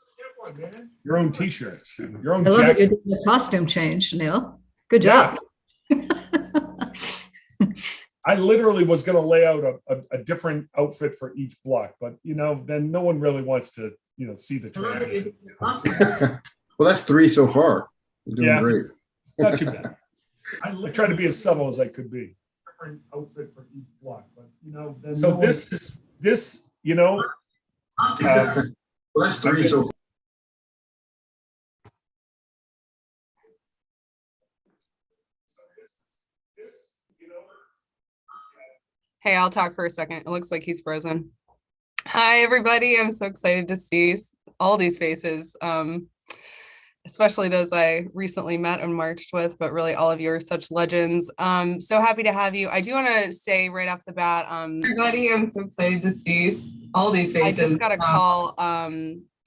your own t-shirts, your own I love that jacket. you did the costume change, Neil. Good job. I literally was going to lay out a different outfit for each block, but you know, then no one really wants to, you know, see the transition. Well, that's 3 so far. You're doing great. Not too bad. I tried to be as subtle as I could be. Different outfit for each block, but you know. So no this, you know. Well, that's 3 so far. Hey, I'll talk for a second. It looks like he's frozen. Hi, everybody. I'm so excited to see all these faces, especially those I recently met and marched with, but really all of you are such legends. So happy to have you. I do want to say right off the bat, everybody, I'm so excited to see all these faces. I just got a call,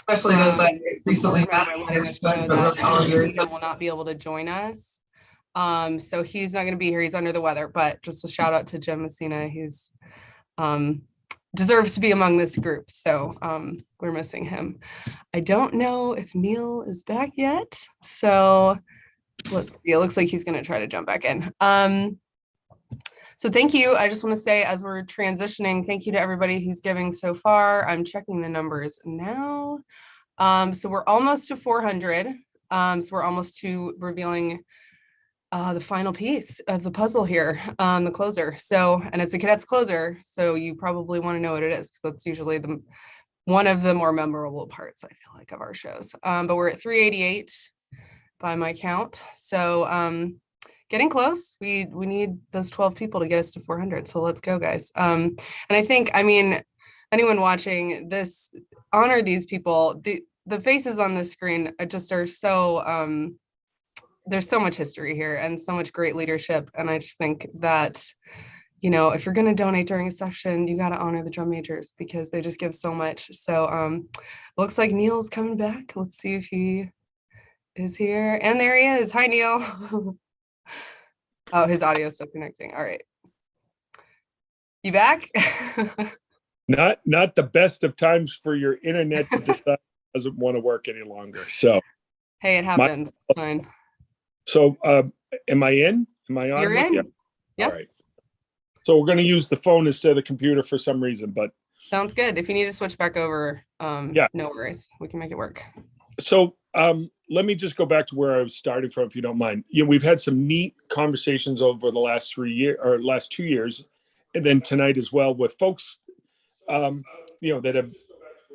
especially those I recently met and letting us know that all of yours will not be able to join us. So he's not going to be here. He's under the weather, but just a shout out to Jim Messina. He's deserves to be among this group. So we're missing him. I don't know if Neil is back yet. So let's see. It looks like he's going to try to jump back in. So thank you. I just want to say, as we're transitioning, thank you to everybody who's giving so far. I'm checking the numbers now. So we're almost to 400. So we're almost to revealing the final piece of the puzzle here, the closer. So, and it's a Cadets closer. So you probably want to know what it is, because that's usually one of the more memorable parts, I feel like, of our shows. But we're at 388. by my count. So getting close. We need those 12 people to get us to 400. So let's go, guys. And I think, I mean, anyone watching this, honor these people. The faces on the screen just are so, there's so much history here and so much great leadership. And I just think that, you know, if you're going to donate during a session, you got to honor the drum majors because they just give so much. So looks like Neil's coming back. Let's see if he is here. And there he is. Hi, Neil. Oh, his audio is still connecting. All right. You back? Not the best of times for your internet to decide it doesn't want to work any longer. So hey, it happens. It's fine. So am I in? Am I on? You're in. Yeah. All right. So we're going to use the phone instead of the computer for some reason, but sounds good. If you need to switch back over, yeah, no worries. We can make it work. So let me just go back to where I was starting from, if you don't mind. You know, we've had some neat conversations over the last 2 years, and then tonight as well with folks, you know, that have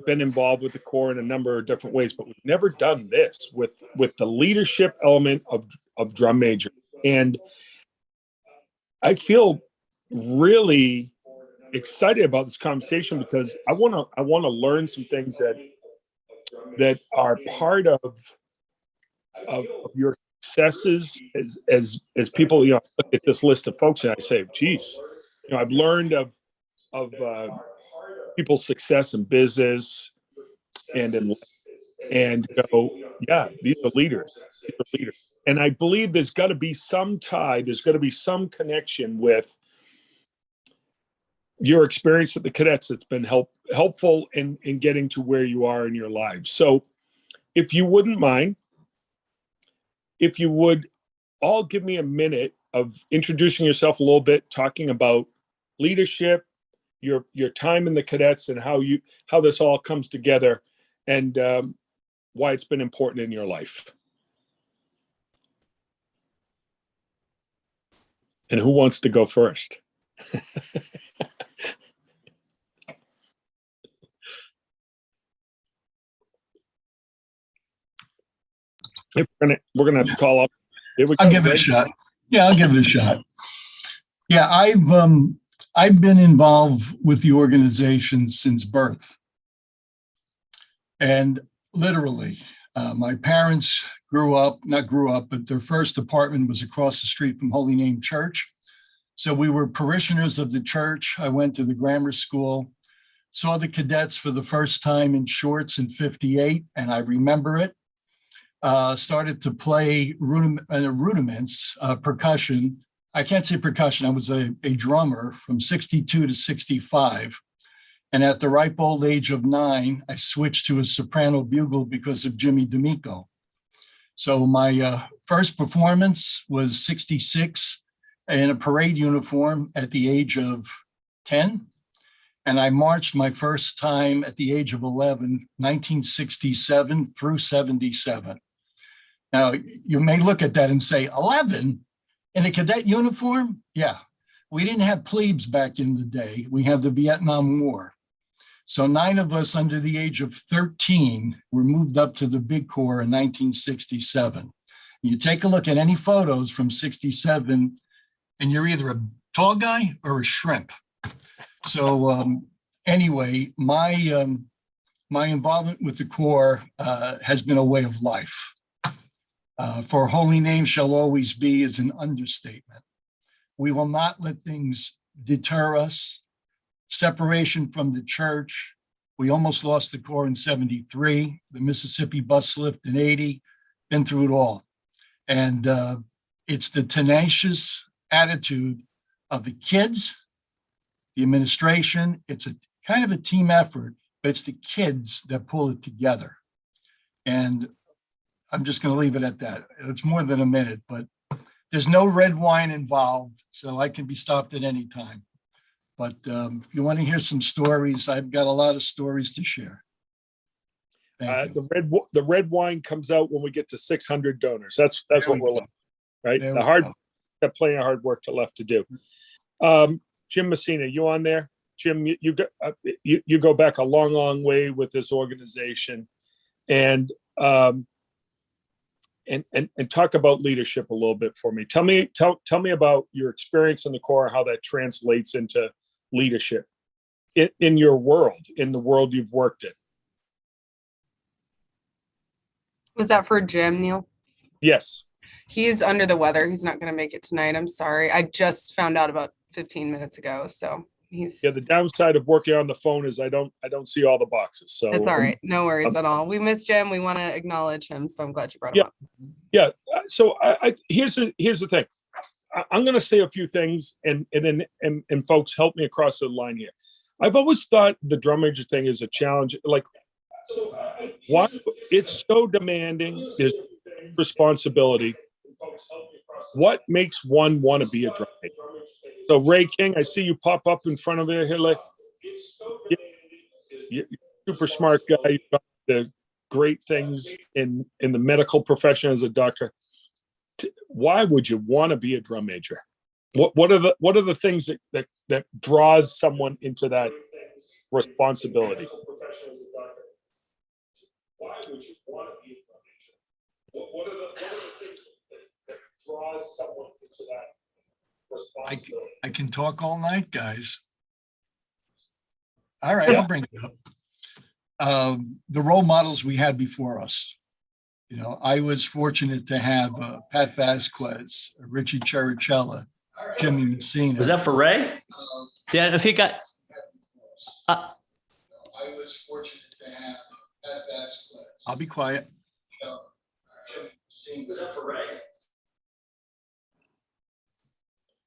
been involved with the Corps in a number of different ways, but we've never done this with the leadership element of drum major. And I feel really excited about this conversation because I want to learn some things that are part of your successes as people. You know, look at this list of folks and I say, geez, you know, I've learned of people's success in business and go, yeah, these are leaders. And I believe there's got to be some tie, there's got to be some connection with your experience at the Cadets that's been helpful in getting to where you are in your lives. So if you wouldn't mind, if you would all give me a minute of introducing yourself a little bit, talking about leadership, your time in the Cadets and how this all comes together and why it's been important in your life. And who wants to go first? We're gonna have to call up. I'll give it a shot. Yeah, I'll give it a shot. Yeah, I've been involved with the organization since birth. And literally, my parents not grew up, but their first apartment was across the street from Holy Name Church. So we were parishioners of the church. I went to the grammar school, saw the Cadets for the first time in shorts in '58, and I remember it. Started to play rudiments, percussion. I can't say percussion, I was a drummer from 62 to 65. And at the ripe old age of 9, I switched to a soprano bugle because of Jimmy D'Amico. So my first performance was 66 in a parade uniform at the age of 10. And I marched my first time at the age of 11, 1967 through 77. Now, you may look at that and say, 11 in a cadet uniform? Yeah, we didn't have plebes back in the day. We had the Vietnam War. So 9 of us under the age of 13 were moved up to the big Corps in 1967. You take a look at any photos from 67 and you're either a tall guy or a shrimp. So anyway, my involvement with the Corps has been a way of life. For Holy Name shall always be is an understatement. We will not let things deter us. Separation from the church. We almost lost the Corps in '73, the Mississippi bus lift in '80, been through it all. And it's the tenacious attitude of the kids, the administration. It's a kind of a team effort, but it's the kids that pull it together. And I'm just going to leave it at that. It's more than a minute, but there's no red wine involved, so I can be stopped at any time. But if you want to hear some stories, I've got a lot of stories to share. The red wine comes out when we get to 600 donors. That's what we're looking at, right? Got plenty of hard work left to do. Jim Messina, you on there? Jim, you go back a long way with this organization, and and talk about leadership a little bit for me. Tell me about your experience in the Corps, how that translates into leadership in your world, in the world you've worked in. Was that for Jim, Neil? Yes. He's under the weather. He's not going to make it tonight. I'm sorry. I just found out about 15 minutes ago. So he's. Yeah, the downside of working on the phone is I don't see all the boxes. So it's all right. No worries at all. We miss Jim. We want to acknowledge him. So I'm glad you brought him yeah, up. yeah. So here's the thing. I'm going to say a few things, and then folks help me across the line here. I've always thought the drum major thing is a challenge. Like, why it's so demanding. There's responsibility. What makes one want to be a drum major? So Ray King, I see you pop up in front of it here. Like, you're a super smart guy. You've got the great things in the medical profession as a doctor. Why would you want to be a drum major? What are the things that draws someone into that responsibility? Why would you want to be a drum major? What are the things that draws someone into that responsibility? I can talk all night, guys. All right, Yeah. I'll bring it up. The role models we had before us. You know, I was fortunate to have Pat Vasquez, Richie Chericella, Jimmy Messina. Was that for Ray? Yeah, if he got. I was fortunate to have Pat Vasquez. I'll be quiet. Was that for Ray?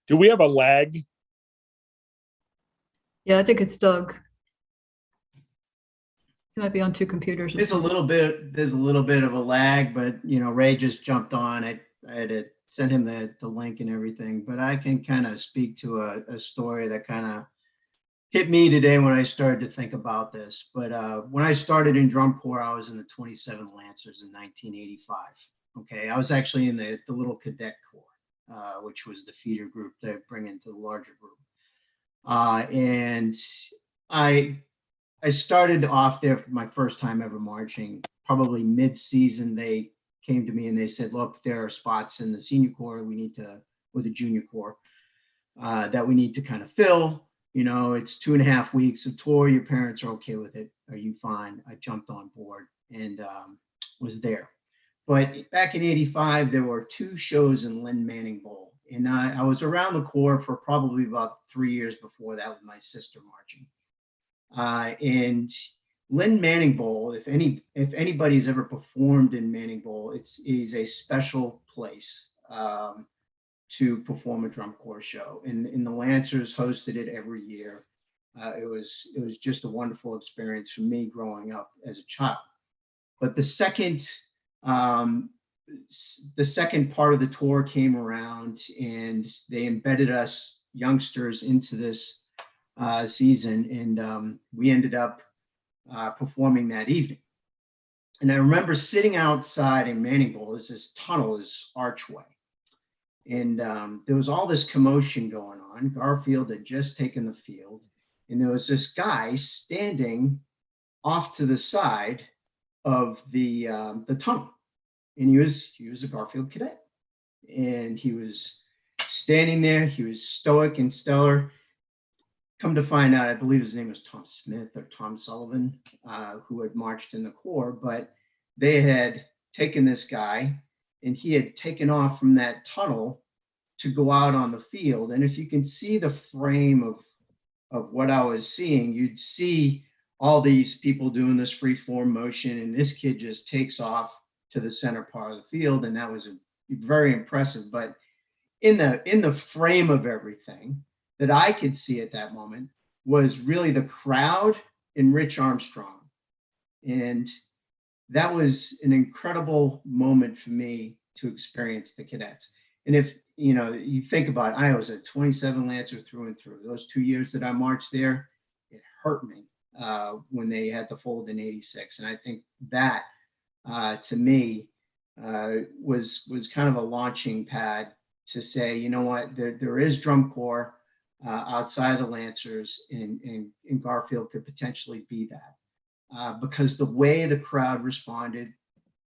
Do we have a lag? Yeah, I think it's Doug. He might be on two computers. There's a little bit of a lag, but you know, Ray just jumped on. I had to send him the link and everything, but I can kind of speak to a story that kind of hit me today when I started to think about this. But when I started in drum corps, I was in the 27 Lancers in 1985. Okay, I was actually in the little cadet corps, which was the feeder group that bring into the larger group. And I started off there for my first time ever marching. Probably mid-season, they came to me and they said, "Look, there are spots in the senior corps or the junior corps, that we need to kind of fill. You know, it's 2.5 weeks of tour. Your parents are okay with it. Are you fine?" I jumped on board and was there. But back in '85, there were 2 shows in Lynn Manning Bowl, and I was around the corps for probably about 3 years before that with my sister marching. And Lynn Manning Bowl, if anybody's ever performed in Manning Bowl, is a special place to perform a drum corps show. And the Lancers hosted it every year. It was just a wonderful experience for me growing up as a child. But the second part of the tour came around, and they embedded us youngsters into this season, and we ended up performing that evening. And I remember sitting outside in Manning Bowl. There's this tunnel, this archway, and there was all this commotion going on. Garfield had just taken the field, and there was this guy standing off to the side of the tunnel, and he was a Garfield cadet, and he was standing there. He was stoic and stellar. Come to find out, I believe his name was Tom Smith or Tom Sullivan, who had marched in the corps, but they had taken this guy and he had taken off from that tunnel to go out on the field. And if you can see the frame of what I was seeing, you'd see all these people doing this free form motion, and this kid just takes off to the center part of the field. And that was very impressive. But in the frame of everything that I could see at that moment was really the crowd and Rich Armstrong. And that was an incredible moment for me to experience the cadets. And if you think about it, I was a 27 Lancer through and through. Those 2 years that I marched there, it hurt me when they had to fold in '86. And I think that to me was kind of a launching pad to say, you know what, there is drum corps outside of the Lancers, and Garfield could potentially be that, because the way the crowd responded,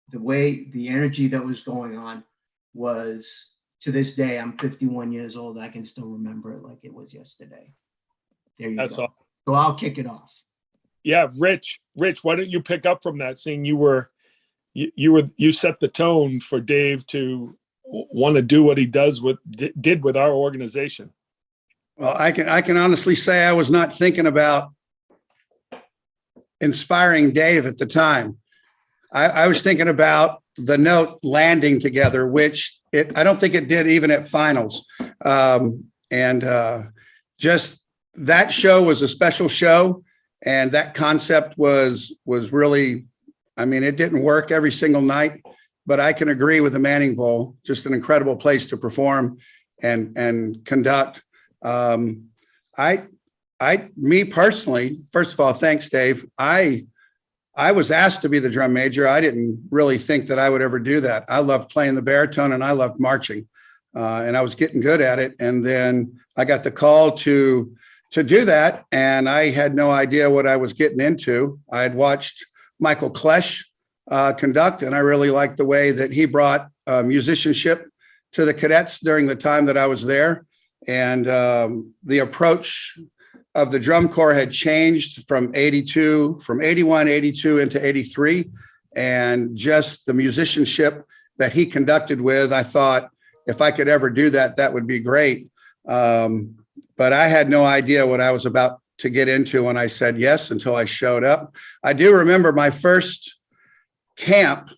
the way the energy that was going on was, to this day, I'm 51 years old. I can still remember it like it was yesterday. There you That's go. all. So I'll kick it off. Yeah, Rich, why don't you pick up from that? Seeing you set the tone for Dave to want to do what he did with our organization. Well, I can honestly say I was not thinking about inspiring Dave at the time. I was thinking about the note landing together, which I don't think it did even at finals. Just that show was a special show. And that concept was really, I mean, it didn't work every single night, but I can agree with the Manning Bowl, just an incredible place to perform and conduct. Me personally, first of all, thanks, Dave. I was asked to be the drum major. I didn't really think that I would ever do that. I loved playing the baritone and I loved marching, and I was getting good at it. And then I got the call to do that, and I had no idea what I was getting into. I had watched Michael Klesch conduct, and I really liked the way that he brought musicianship to the cadets during the time that I was there. And the approach of the drum corps had changed from 81, 82 into 83. And just the musicianship that he conducted with, I thought if I could ever do that, that would be great. But I had no idea what I was about to get into when I said yes until I showed up. I do remember my first camp,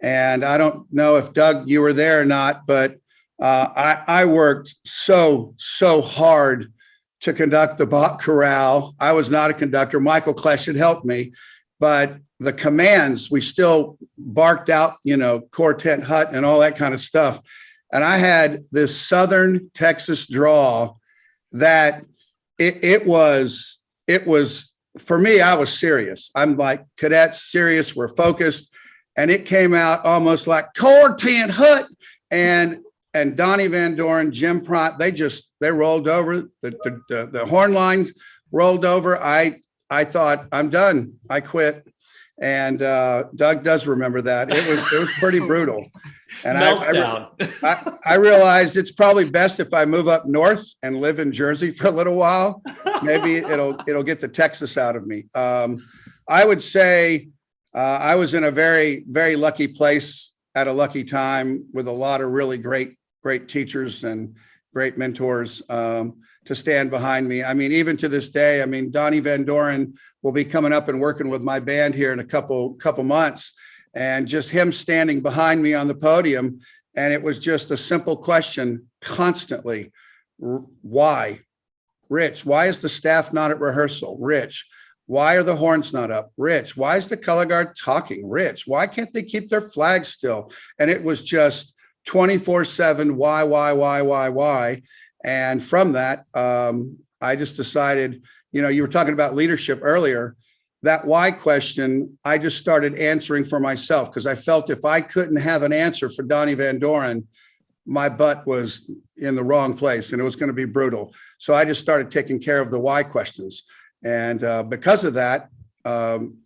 and I don't know if Doug, you were there or not, but I worked so hard to conduct the Bach Chorale. I was not a conductor. Michael Klesch had helped me, but the commands, we still barked out, quartet hut and all that kind of stuff. And I had this Southern Texas drawl that it was, for me, I was serious. I'm like, cadets, serious, we're focused. And it came out almost like quartet hut. And Donnie Van Doren, Jim Prott, they rolled over. The horn lines rolled over. I thought, I'm done. I quit. And Doug does remember that. It was pretty brutal. And I realized it's probably best if I move up north and live in Jersey for a little while. Maybe it'll get the Texas out of me. I would say I was in a very, very lucky place at a lucky time with a lot of really great teachers and great mentors to stand behind me. I mean, even to this day, I mean, Donnie Van Doren will be coming up and working with my band here in a couple months, and just him standing behind me on the podium. And it was just a simple question constantly. Why? Rich, why is the staff not at rehearsal? Rich, why are the horns not up? Rich, why is the color guard talking? Rich, why can't they keep their flags still? And it was just 24/7, why? And from that, I just decided, you were talking about leadership earlier, that why question, I just started answering for myself, because I felt if I couldn't have an answer for Donnie Van Doren, my butt was in the wrong place and it was going to be brutal. So I just started taking care of the why questions. And because of that,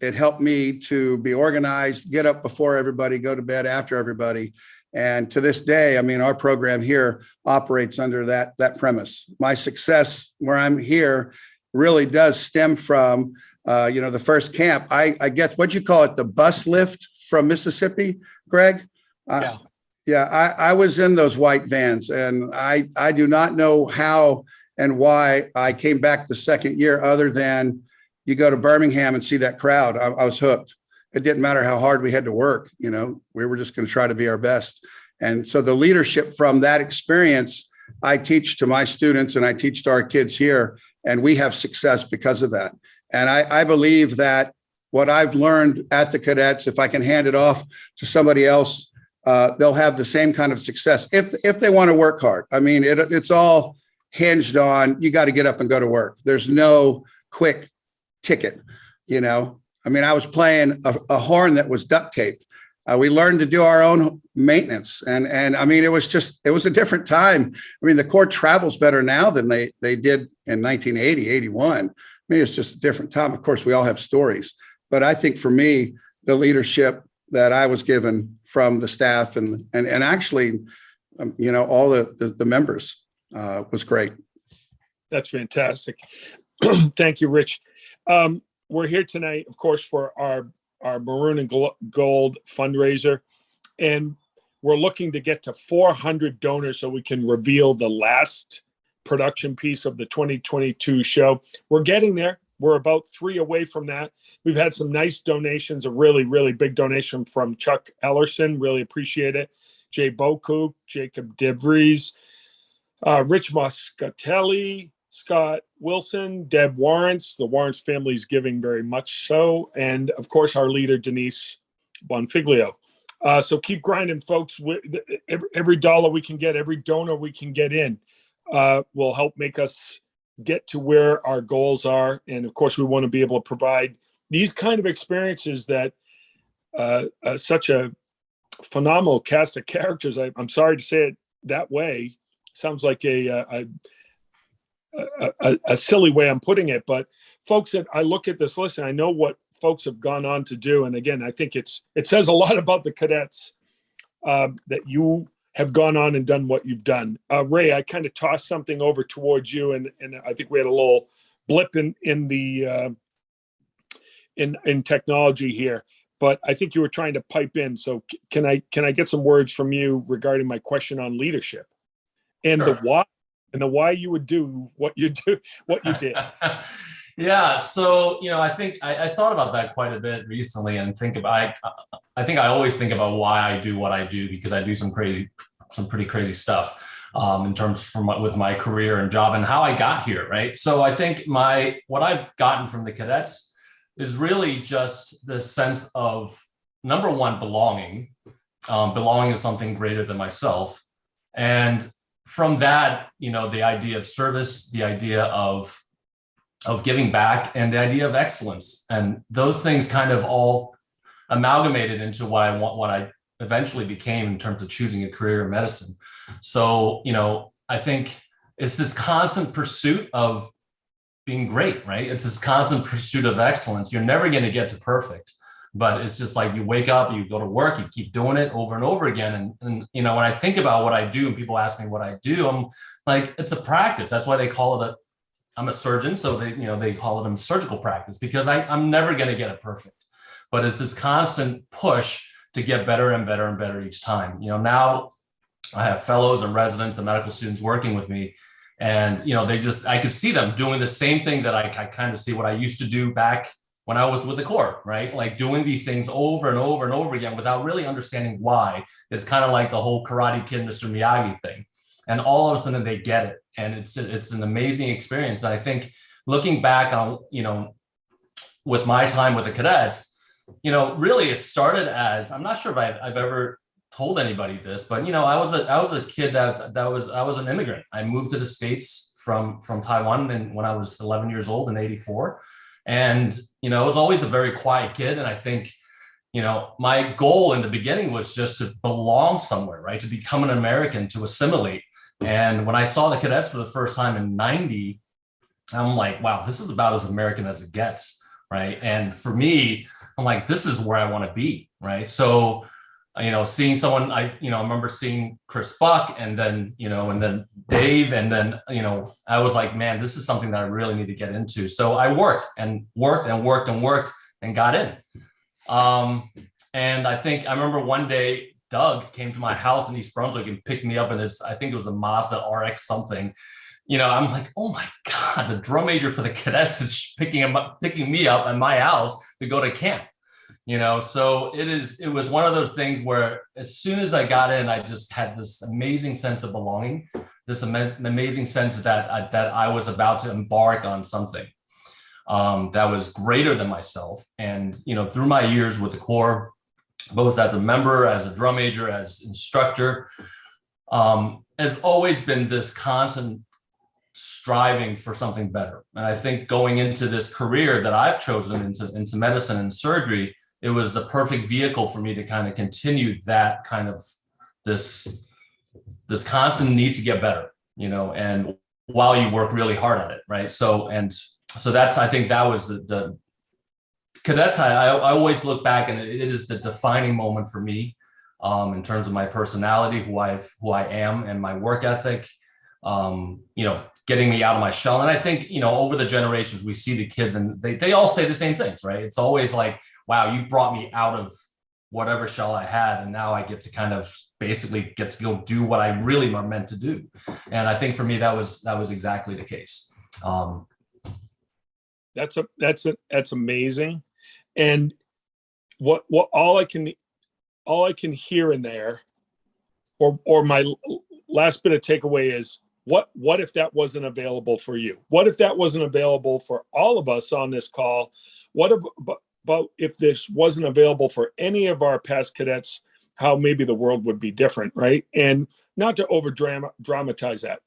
it helped me to be organized, get up before everybody, go to bed after everybody. And to this day, I mean, our program here operates under that premise. My success where I'm here really does stem from, the first camp. I guess, what'd you call it? The bus lift from Mississippi, Greg? Yeah, I was in those white vans, and I do not know how and why I came back the second year, other than you go to Birmingham and see that crowd. I was hooked. It didn't matter how hard we had to work. We were just going to try to be our best. And so the leadership from that experience, I teach to my students and I teach to our kids here, and we have success because of that. And I believe that what I've learned at the cadets, if I can hand it off to somebody else, they'll have the same kind of success if they want to work hard. I mean, it's all hinged on, you got to get up and go to work. There's no quick ticket, I mean, I was playing a horn that was duct taped. We learned to do our own maintenance. And I mean, it was a different time. I mean, the Corps travels better now than they did in 1980, 81. I mean, it's just a different time. Of course, we all have stories. But I think for me, the leadership that I was given from the staff and actually, all the members was great. That's fantastic. Thank you, Rich. We're here tonight, of course, for our Maroon and Gold fundraiser, and we're looking to get to 400 donors so we can reveal the last production piece of the 2022 show. We're getting there. We're about 3 away from that. We've had some nice donations, a really, really big donation from Chuck Ellerson. Really appreciate it. Jay Boku, Jacob DeVries, Rich Moscatelli, Scott Wilson, Deb Warrants. The Warrants family is giving very much so. And of course, our leader, Denise Bonfiglio. So keep grinding, folks. Every dollar we can get, every donor we can get in will help make us get to where our goals are. And of course, we want to be able to provide these kind of experiences that such a phenomenal cast of characters. I'm sorry to say it that way. Sounds like a silly way I'm putting it, but folks, that I look at this list and I know what folks have gone on to do. And again, I think it says a lot about the Cadets that you have gone on and done what you've done. Ray, I kind of tossed something over towards you, and I think we had a little blip in the in technology here, but I think you were trying to pipe in. So can I get some words from you regarding my question on leadership and Sure. the why you would do what you did? Yeah. So, I think I thought about that quite a bit recently, and I think I always think about why I do what I do, because I do some pretty crazy stuff in terms with my career and job and how I got here. Right. So I think what I've gotten from the Cadets is really just the sense of, number one, belonging to something greater than myself. And from that, the idea of service, the idea of giving back, and the idea of excellence, and those things kind of all amalgamated into what I eventually became in terms of choosing a career in medicine. So, I think it's this constant pursuit of being great, right? It's this constant pursuit of excellence. You're never going to get to perfect, but it's just like you wake up, you go to work, you keep doing it over and over again. And when I think about what I do and people ask me what I do, I'm like, it's a practice. That's why they call it I'm a surgeon. So they call it a surgical practice, because I'm never going to get it perfect, but it's this constant push to get better and better and better each time. Now I have fellows and residents and medical students working with me, and, I could see them doing the same thing that I kind of see what I used to do back when I was with the Corps, right? Like doing these things over and over and over again without really understanding why. It's kind of like the whole Karate Kid, Mr. Miyagi thing. And all of a sudden they get it. And it's an amazing experience. And I think looking back on, with my time with the Cadets, really it started as, I'm not sure if I've ever told anybody this, but I was a kid I was an immigrant. I moved to the States from Taiwan when I was 11 years old in '84. And, I was always a very quiet kid. And I think, my goal in the beginning was just to belong somewhere, right? To become an American, to assimilate. And when I saw the Cadets for the first time in '90, I'm like, wow, this is about as American as it gets, right? And for me, I'm like, this is where I want to be, right? So, seeing someone, I remember seeing Chris Buck, and then Dave, and then, I was like, man, this is something that I really need to get into. So I worked and got in. And I remember one day, Doug came to my house in East Brunswick and picked me up in I think it was a Mazda RX something. I'm like, oh my God, the drum major for the Cadets is picking me up at my house to go to camp. So it was one of those things where as soon as I got in, I just had this amazing sense of belonging, this amazing sense that I was about to embark on something that was greater than myself. And, through my years with the Corps, both as a member, as a drum major, as instructor, has always been this constant striving for something better. And I think going into this career that I've chosen into medicine and surgery, it was the perfect vehicle for me to kind of continue that kind of this constant need to get better, and while you work really hard at it. Right. So that's, I think that was the Cadets, I always look back, and it is the defining moment for me in terms of my personality, who I am, and my work ethic. Getting me out of my shell. And I think, over the generations, we see the kids and they all say the same things, right? It's always like, wow, you brought me out of whatever shell I had. And now I get to kind of basically get to go do what I really are meant to do. And I think for me, that was exactly the case. That's amazing. And what all I can hear in there, or my last bit of takeaway is, what if that wasn't available for you? What if that wasn't available for all of us on this call? What about if this wasn't available for any of our past cadets, how maybe the world would be different, right? And not to over dramatize that,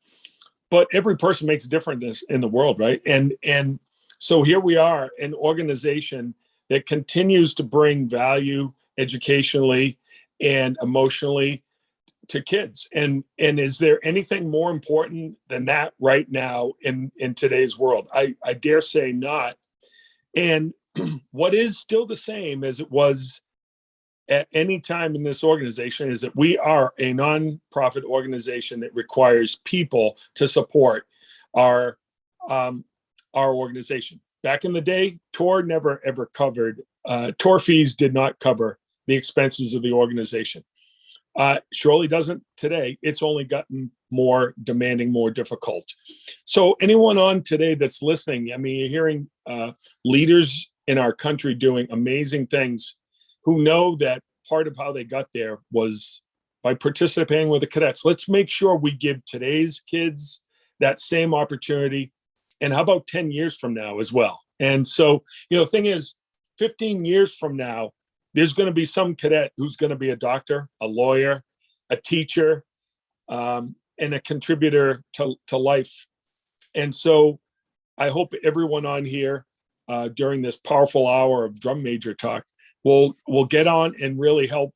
but every person makes a difference in the world, right? And so here we are, an organization that continues to bring value educationally and emotionally to kids. And is there anything more important than that right now in today's world? I dare say not. And what is still the same as it was at any time in this organization is that we are a nonprofit organization that requires people to support our organization. Back in the day, TOR never ever covered, TOR fees did not cover the expenses of the organization. Surely doesn't today. It's only gotten more demanding, more difficult. So anyone on today that's listening, I mean, you're hearing leaders in our country doing amazing things who know that part of how they got there was by participating with the cadets. Let's make sure we give today's kids that same opportunity. And how about 10 years from now as well? And so, the thing is, 15 years from now, there's going to be some cadet who's going to be a doctor, a lawyer, a teacher, and a contributor to life. And so I hope everyone on here during this powerful hour of Drum Major Talk will get on and really help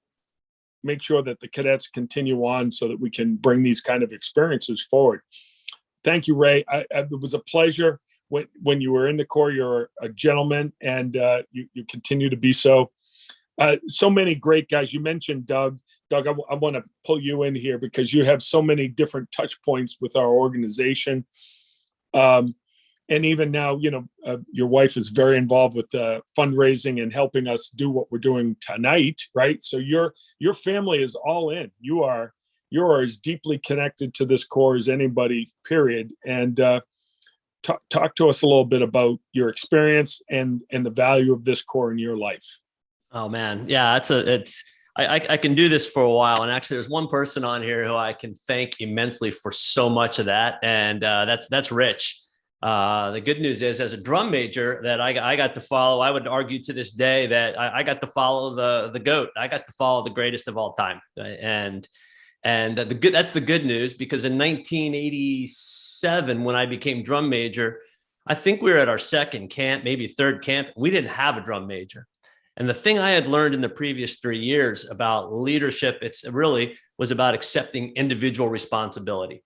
make sure that the cadets continue on so that we can bring these kind of experiences forward. Thank you, Ray. It was a pleasure when you were in the Corps. You're a gentleman, and you continue to be so. So many great guys. You mentioned Doug. Doug, I want to pull you in here because you have so many different touch points with our organization. And even now, your wife is very involved with fundraising and helping us do what we're doing tonight, right? So your family is all in. You're as deeply connected to this Corps as anybody, period. And talk to us a little bit about your experience and the value of this Corps in your life. Oh man, yeah, I can do this for a while, and actually, there's one person on here who I can thank immensely for so much of that, and that's Rich. The good news is, as a drum major, that I got to follow. I would argue to this day that I got to follow the GOAT. I got to follow the greatest of all time, and that's the good news, because in 1987, when I became drum major, I think we were at our second camp, maybe third camp. We didn't have a drum major. And the thing I had learned in the previous 3 years about leadership, it really was about accepting individual responsibility.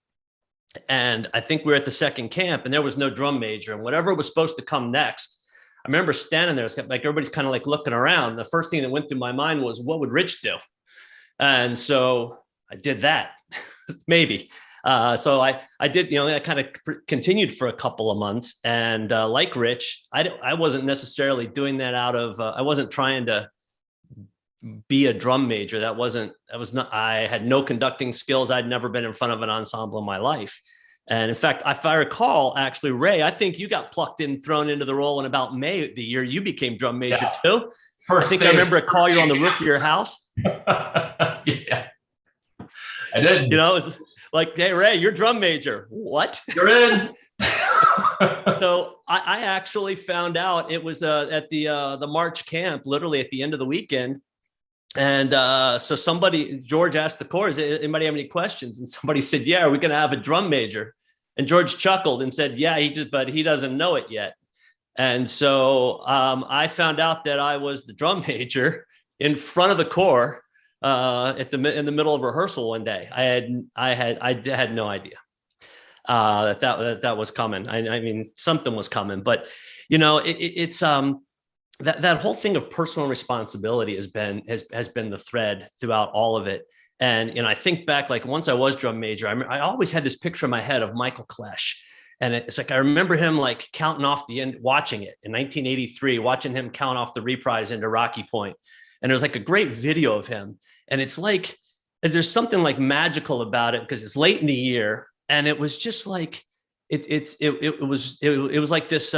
And I think we were at the second camp and there was no drum major, and whatever was supposed to come next, I remember standing there, it's like everybody's kind of like looking around. The first thing that went through my mind was, what would Rich do? And so I did that, maybe. So I did, that kind of continued for a couple of months. And like Rich, I wasn't necessarily doing that out of, I wasn't trying to be a drum major. I had no conducting skills. I'd never been in front of an ensemble in my life. And in fact, if I recall, actually, Ray, I think you got plucked in, thrown into the role in about May, the year you became drum major too. I remember a call you on the roof of your house. Yeah, I did. It was like, hey, Ray, you're drum major. What? You're in. So I actually found out it was at the March camp, literally at the end of the weekend. And so George asked the Corps, anybody have any questions? And somebody said, yeah, are we going to have a drum major? And George chuckled and said, yeah, but he doesn't know it yet. And so I found out that I was the drum major in front of the Corps in the middle of rehearsal one day. I had no idea that was coming. I mean, something was coming, but it's that whole thing of personal responsibility has been the thread throughout all of it. And I think back, like once I was drum major, I always had this picture in my head of Michael Klesch. And it's like, I remember him like counting off the end, watching it in 1983, watching him count off the reprise into Rocky Point. And there's like a great video of him. And it's like, there's something like magical about it because it's late in the year. And it was just like, it was like this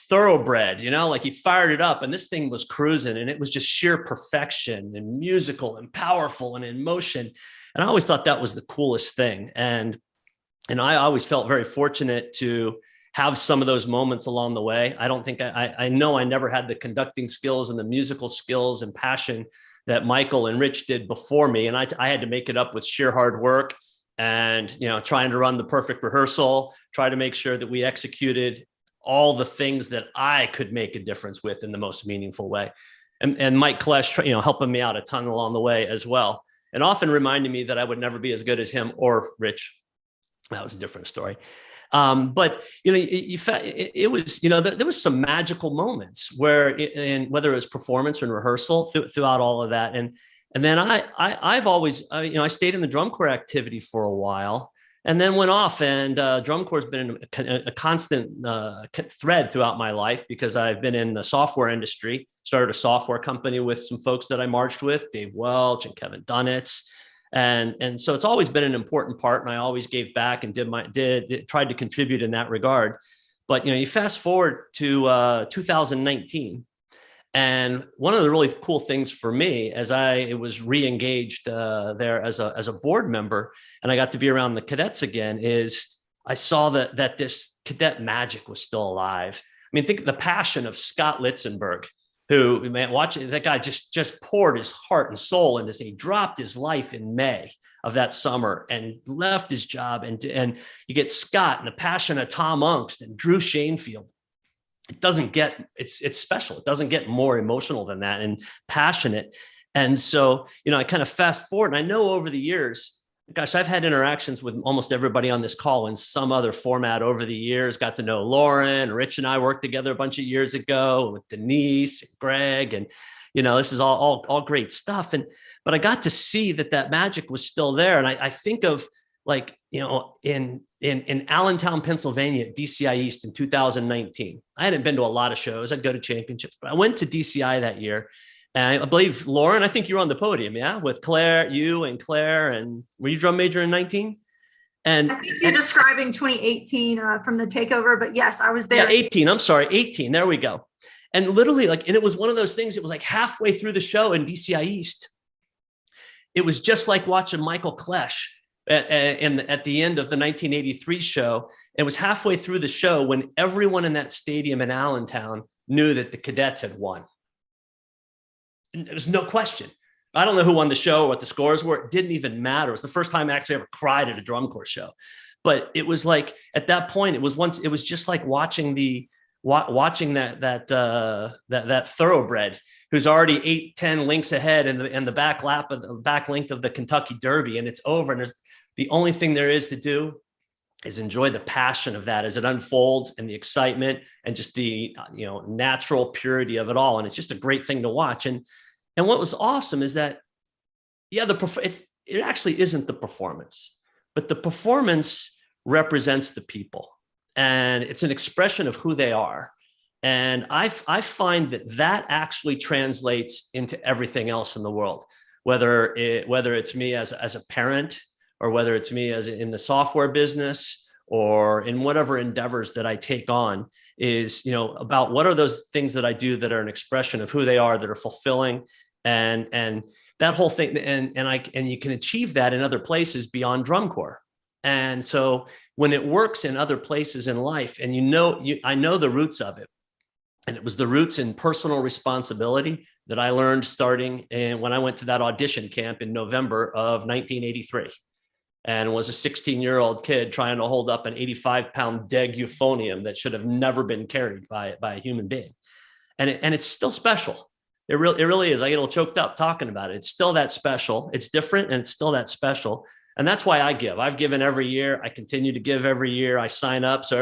thoroughbred, like he fired it up and this thing was cruising and it was just sheer perfection and musical and powerful and in motion. And I always thought that was the coolest thing. And I always felt very fortunate to have some of those moments along the way. I don't think I know I never had the conducting skills and the musical skills and passion that Michael and Rich did before me. And I had to make it up with sheer hard work and, trying to run the perfect rehearsal, try to make sure that we executed all the things that I could make a difference with in the most meaningful way. And Mike Klesch, helping me out a ton along the way as well. And often reminding me that I would never be as good as him or Rich. That was a different story. But, it was, there was some magical moments where, whether it was performance and rehearsal throughout all of that. And then I've always, I stayed in the drum corps activity for a while and then went off, and drum corps has been a constant thread throughout my life because I've been in the software industry, started a software company with some folks that I marched with, Dave Welch and Kevin Dunitz. And so it's always been an important part, and I always gave back and tried to contribute in that regard. But you fast forward to 2019, and one of the really cool things for me, as I was re-engaged there as a board member, and I got to be around the cadets again, is I saw that this cadet magic was still alive. I mean, think of the passion of Scott Litzenberg, who, man, watching that guy just poured his heart and soul into this. He dropped his life in May of that summer and left his job. And you get Scott and the passion of Tom Ungst and Drew Shanefield. It's special. It doesn't get more emotional than that and passionate. And so, I kind of fast forward, and I know over the years, gosh, I've had interactions with almost everybody on this call in some other format over the years, got to know Lauren, Rich and I worked together a bunch of years ago with Denise, and Greg, and, this is all great stuff. But I got to see that magic was still there. And I think of like, in Allentown, Pennsylvania, at DCI East in 2019, I hadn't been to a lot of shows. I'd go to championships, but I went to DCI that year. And I believe, Lauren, I think you were on the podium, yeah? With Claire, you and Claire, and were you drum major in 19? And I think you're describing 2018 from the takeover, but yes, I was there. Yeah, 18, I'm sorry, 18, there we go. And literally and it was one of those things, it was like halfway through the show in DCI East. It was just like watching Michael Klesch at the end of the 1983 show. It was halfway through the show when everyone in that stadium in Allentown knew that the cadets had won. There's no question. I don't know who won the show or what the scores were. It didn't even matter. It was the first time I actually ever cried at a drum corps show. But it was like, at that point, it was just like watching that thoroughbred who's already 8-10 links ahead in the back length of the Kentucky Derby, and it's over. And the only thing there is to do is enjoy the passion of that as it unfolds, and the excitement, and just the natural purity of it all. And it's just a great thing to watch. And what was awesome is that, it actually isn't the performance, but the performance represents the people, and it's an expression of who they are. And I find that actually translates into everything else in the world, whether it's me as a parent, or whether it's me as in the software business, or in whatever endeavors that I take on, is, about what are those things that I do that are an expression of who they are, that are fulfilling, and that whole thing. And you can achieve that in other places beyond drum corps. And so when it works in other places in life, and I know the roots of it, and it was the roots in personal responsibility that I learned starting when I went to that audition camp in November of 1983. And was a 16-year-old kid trying to hold up an 85-pound Deg euphonium that should have never been carried by a human being. And it's still special. It really is. I get a little choked up talking about it. It's still that special. It's different, and it's still that special. And that's why I give. I've given every year. I continue to give every year. I sign up. So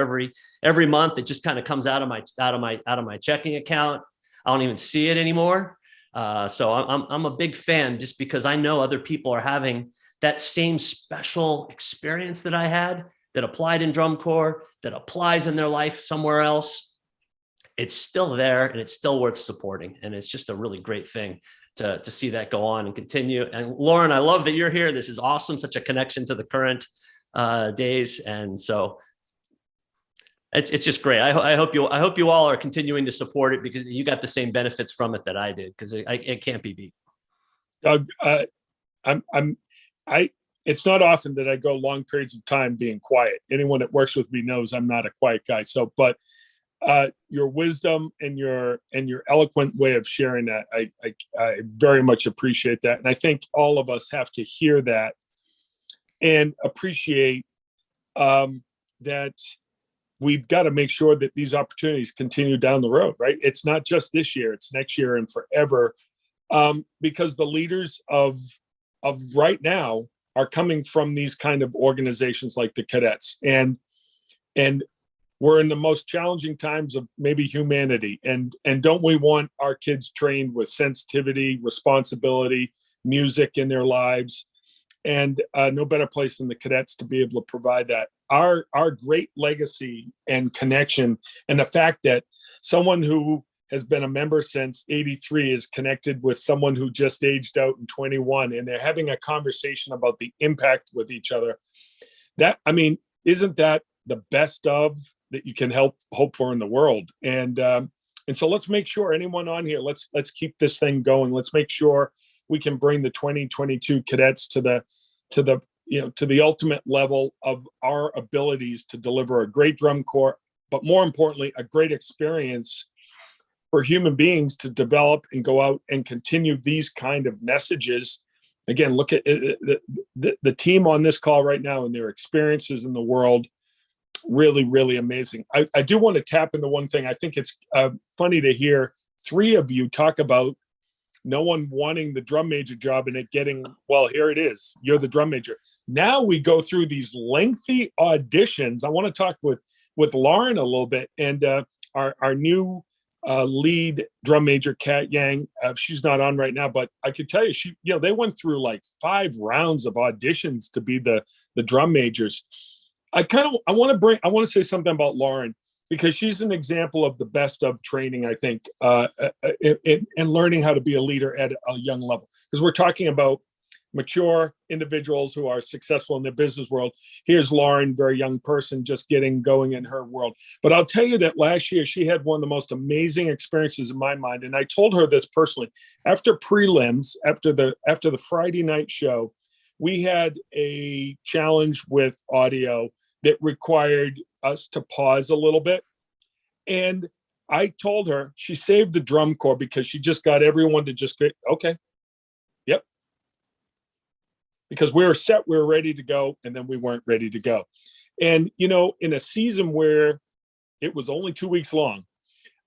every month it just kind of comes out of my checking account. I don't even see it anymore. So I'm a big fan, just because I know other people are having that same special experience that I had, that applied in drum corps, that applies in their life somewhere else. It's still there, and it's still worth supporting. And it's just a really great thing to see that go on and continue. And Lauren, I love that you're here. This is awesome. Such a connection to the current days. And so it's just great. I hope you all are continuing to support it, because you got the same benefits from it that I did, because it can't be beat. Doug, it's not often that I go long periods of time being quiet. Anyone that works with me knows I'm not a quiet guy. So, but your wisdom and your eloquent way of sharing that, I very much appreciate that. And I think all of us have to hear that and appreciate that we've got to make sure that these opportunities continue down the road, right? It's not just this year, it's next year and forever. Because the leaders of right now are coming from these kind of organizations like the Cadets. And we're in the most challenging times of maybe humanity. And don't we want our kids trained with sensitivity, responsibility, music in their lives? And no better place than the Cadets to be able to provide that. Our great legacy and connection, and the fact that someone who has been a member since '83 is connected with someone who just aged out in 21, and they're having a conversation about the impact with each other. That, I mean, isn't that the best of that you can hope for in the world? And so let's make sure anyone on here, let's keep this thing going. Let's make sure we can bring the 2022 Cadets to the ultimate level of our abilities to deliver a great drum corps, but more importantly, a great experience for human beings to develop and go out and continue these kind of messages. Again, look at the team on this call right now and their experiences in the world. Really, really amazing. I do want to tap into one thing. I think it's funny to hear three of you talk about no one wanting the drum major job and it getting, well, here it is. You're the drum major. Now we go through these lengthy auditions. I want to talk with Lauren a little bit, and our new lead drum major, Kat Yang. She's not on right now, but I could tell you, they went through like 5 rounds of auditions to be the drum majors. I want to say something about Lauren, because she's an example of the best of training, I think, and learning how to be a leader at a young level. Because we're talking about mature individuals who are successful in their business world. Here's Lauren, very young person, just getting going in her world. But I'll tell you that last year she had one of the most amazing experiences in my mind. And I told her this personally. After prelims, after the Friday night show, we had a challenge with audio that required us to pause a little bit. And I told her, she saved the drum corps because she just got everyone to just go, okay, yep. Because we were set, we were ready to go, and then we weren't ready to go. And, in a season where it was only 2 weeks long,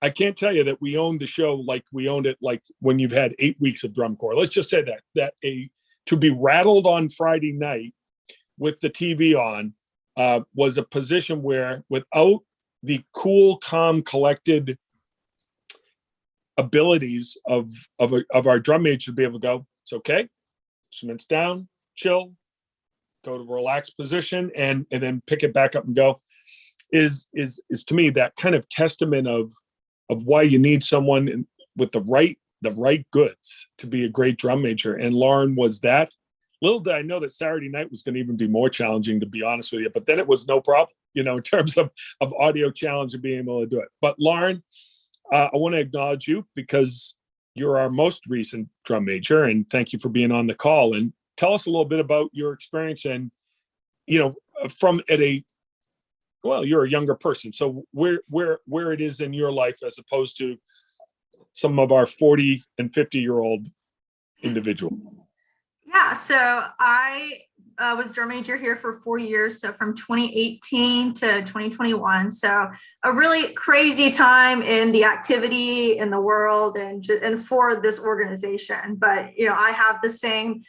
I can't tell you that we owned the show like we owned it like when you've had 8 weeks of drum corps. Let's just say that to be rattled on Friday night with the TV on was a position where, without the cool, calm, collected abilities of our drum major to be able to go, it's okay, instruments down, chill, go to a relaxed position, and then pick it back up and go, is to me that kind of testament of why you need someone with the right goods to be a great drum major. And Lauren was that. Little did I know that Saturday night was going to even be more challenging, to be honest with you. But then it was no problem, in terms of audio challenge and being able to do it. But Lauren, I want to acknowledge you because you're our most recent drum major, and thank you for being on the call. And tell us a little bit about your experience and, you're a younger person. So where it is in your life as opposed to some of our 40 and 50-year-old individual. Yeah, so I was drum major here for 4 years, so from 2018 to 2021. So a really crazy time in the activity in the world and for this organization. But I have the same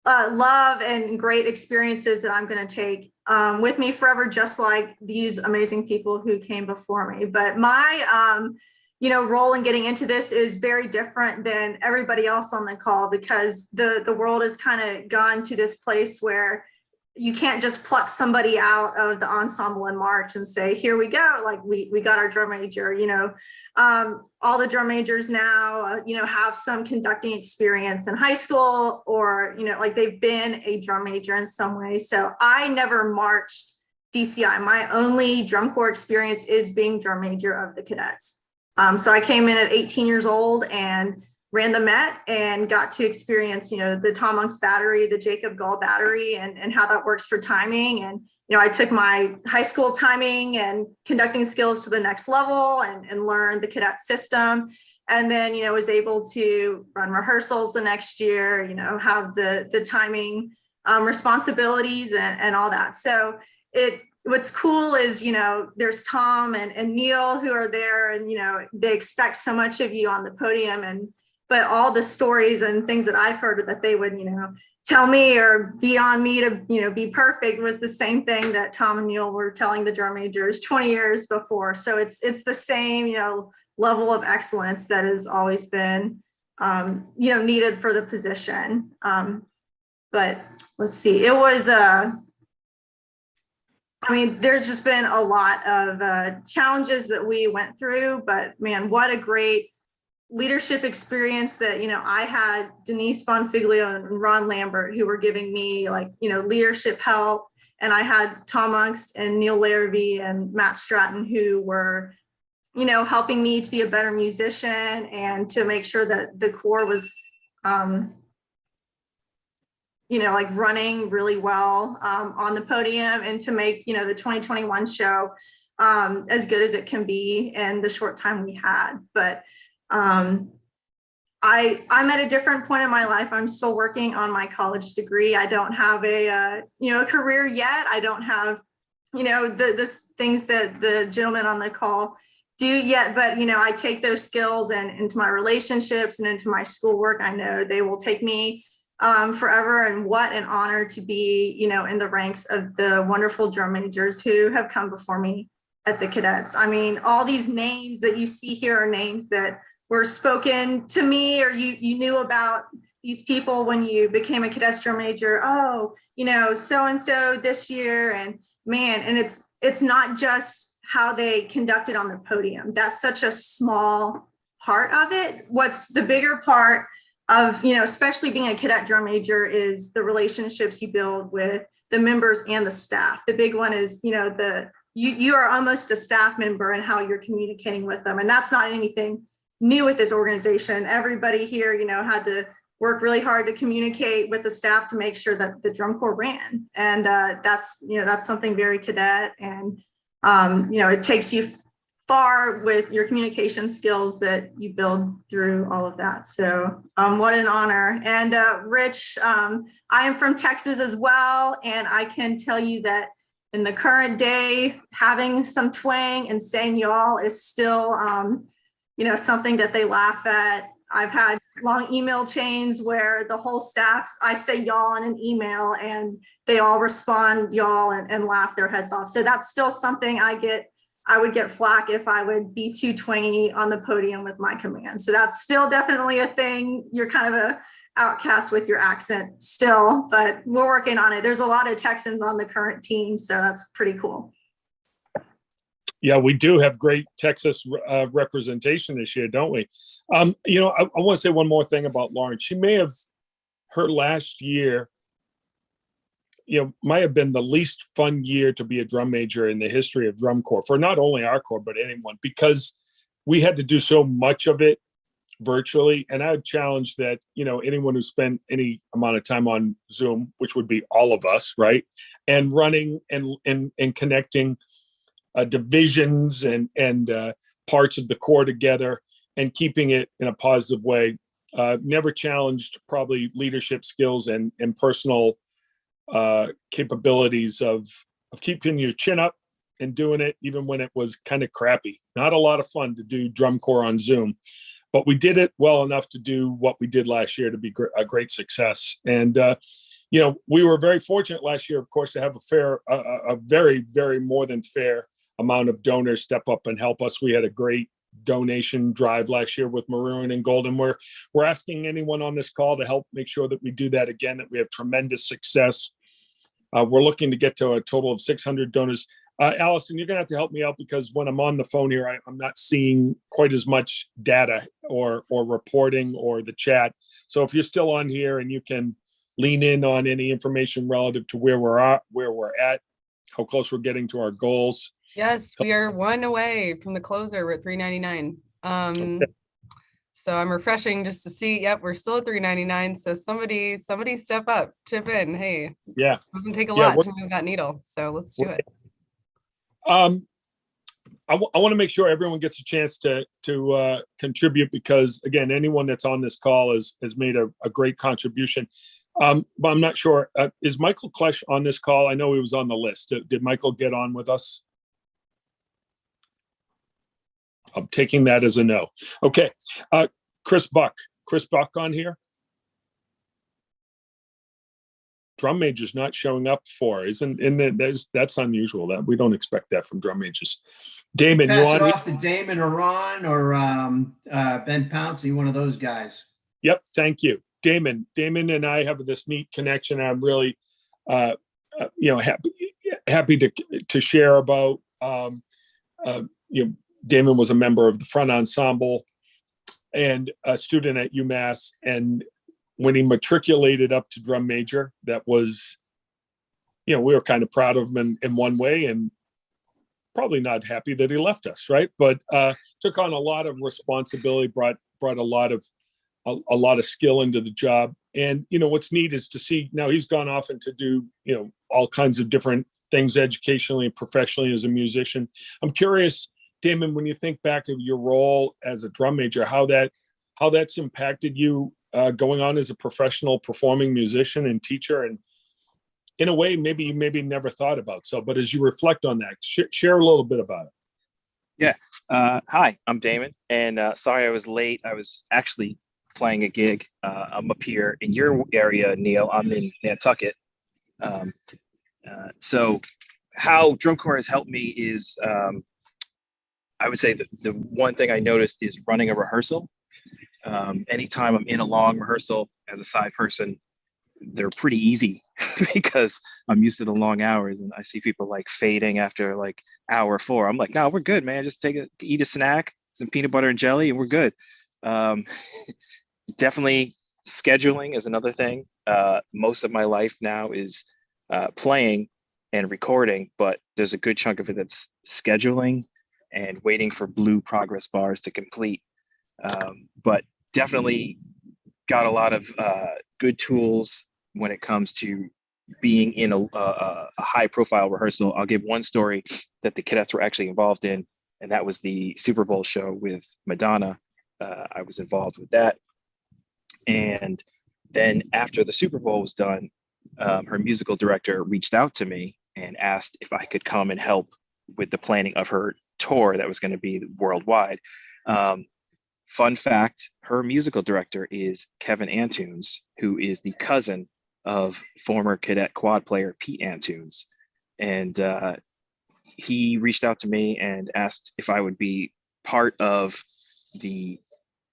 love and great experiences that I'm going to take with me forever, just like these amazing people who came before me. But my role in getting into this is very different than everybody else on the call, because the world has kind of gone to this place where you can't just pluck somebody out of the ensemble in March and say, here we go, like we got our drum major. All the drum majors now, have some conducting experience in high school, or, like they've been a drum major in some way. So I never marched DCI. My only drum corps experience is being drum major of the cadets. So I came in at 18 years old and ran the Met and got to experience, the Tom Monk's battery, the Jacob Gall battery, and how that works for timing. And, I took my high school timing and conducting skills to the next level and learned the cadet system. And then, was able to run rehearsals the next year, have the timing responsibilities and all that. So what's cool is, there's Tom and Neil who are there, and, they expect so much of you on the podium, but all the stories and things that I've heard that they would, tell me or be on me to, be perfect was the same thing that Tom and Neil were telling the drum majors 20 years before. So it's the same, level of excellence that has always been, needed for the position. But let's see, it was, there's just been a lot of challenges that we went through, but man, what a great leadership experience that, I had Denise Bonfiglio and Ron Lambert, who were giving me leadership help. And I had Tom Ungst and Neil Larrivee and Matt Stratton, who were, helping me to be a better musician and to make sure that the corps was, running really well on the podium, and to make, the 2021 show as good as it can be in the short time we had. But I'm at a different point in my life. I'm still working on my college degree. I don't have a career yet. I don't have, the things that the gentleman on the call do yet, but, I take those skills and into my relationships and into my schoolwork. I know they will take me forever. And what an honor to be, in the ranks of the wonderful drum majors who have come before me at the cadets. All these names that you see here are names that were spoken to me, or you knew about these people when you became a cadets drum major. Oh, so-and-so this year, and man, and it's not just how they conducted on the podium. That's such a small part of it. What's the bigger part of, especially being a cadet drum major, is the relationships you build with the members and the staff. The big one is, you are almost a staff member and how you're communicating with them. And that's not anything new with this organization. Everybody here, had to work really hard to communicate with the staff to make sure that the drum corps ran. And that's something very cadet. And, it takes you far with your communication skills that you build through all of that. So what an honor. And Rich, I am from Texas as well. And I can tell you that in the current day, having some twang and saying y'all is still, something that they laugh at. I've had long email chains where the whole staff, I say y'all in an email and they all respond y'all and laugh their heads off. So that's still something I would get flack if I would be too twangy on the podium with my command. So that's still definitely a thing. You're kind of a outcast with your accent still, but we're working on it. There's a lot of Texans on the current team, so that's pretty cool. Yeah, we do have great Texas representation this year, don't we? I want to say one more thing about Lauren. She may have, her last year, might have been the least fun year to be a drum major in the history of drum corps, for not only our corps, but anyone, because we had to do so much of it virtually. And I would challenge that, anyone who spent any amount of time on Zoom, which would be all of us, right? And running and connecting divisions and parts of the corps together and keeping it in a positive way. Never challenged probably leadership skills and personal capabilities of keeping your chin up and doing it even when it was kind of crappy. Not a lot of fun to do drum corps on Zoom, but we did it well enough to do what we did last year to be a great success. And we were very fortunate last year, of course, to have a very, very more than fair amount of donors step up and help us. We had a great donation drive last year with Maroon and Gold. And we're asking anyone on this call to help make sure that we do that again, that we have tremendous success. We're looking to get to a total of 600 donors. Allison, you're going to have to help me out because when I'm on the phone here, I'm not seeing quite as much data or reporting or the chat. So if you're still on here and you can lean in on any information relative to where we're at, how close we're getting to our goals. Yes, we are one away from the closer. We're at 399. So I'm refreshing just to see. Yep, we're still at 399. So somebody step up, chip in. Hey, yeah, it doesn't take a lot to move that needle. So let's do it. I want to make sure everyone gets a chance to contribute because again, anyone that's on this call has made a great contribution. But I'm not sure. Is Michael Klesch on this call? I know he was on the list. Did Michael get on with us? I'm taking that as a no. Okay. Chris Buck on here. Drum majors not showing up for that's unusual. That we don't expect that from drum majors. Damon, you pass on? it off to Damon or Ron or Ben Pouncey, one of those guys. Yep. Thank you. Damon and I have this neat connection. I'm really, happy to share about, Damon was a member of the front ensemble and a student at UMass. And when he matriculated up to drum major, that was, we were kind of proud of him in one way and probably not happy that he left us. Right. But took on a lot of responsibility, brought a lot of skill into the job. And, what's neat is to see now he's gone off and to do, all kinds of different things educationally and professionally as a musician. I'm curious, Damon, when you think back of your role as a drum major, how that's impacted you going on as a professional performing musician and teacher, and in a way maybe you never thought about. So, but as you reflect on that, share a little bit about it. Yeah. Hi, I'm Damon, and sorry I was late. I was actually playing a gig. I'm up here in your area, Neil. I'm in Nantucket. So how drum corps has helped me is I would say that the one thing I noticed is running a rehearsal. Anytime I'm in a long rehearsal as a side person, they're pretty easy because I'm used to the long hours, and I see people like fading after like hour 4. I'm like, no, we're good, man. Just eat a snack, some peanut butter and jelly, and we're good. Definitely scheduling is another thing. Most of my life now is playing and recording, but there's a good chunk of it that's scheduling and waiting for blue progress bars to complete. But definitely got a lot of good tools when it comes to being in a high profile rehearsal. I'll give one story that the Cadets were actually involved in, and that was the Super Bowl show with Madonna. I was involved with that. And then after the Super Bowl was done, her musical director reached out to me and asked if I could come and help with the planning of her tour that was going to be worldwide. Fun fact, her musical director is Kevin Antunes, who is the cousin of former Cadet quad player Pete Antunes. And he reached out to me and asked if I would be part of the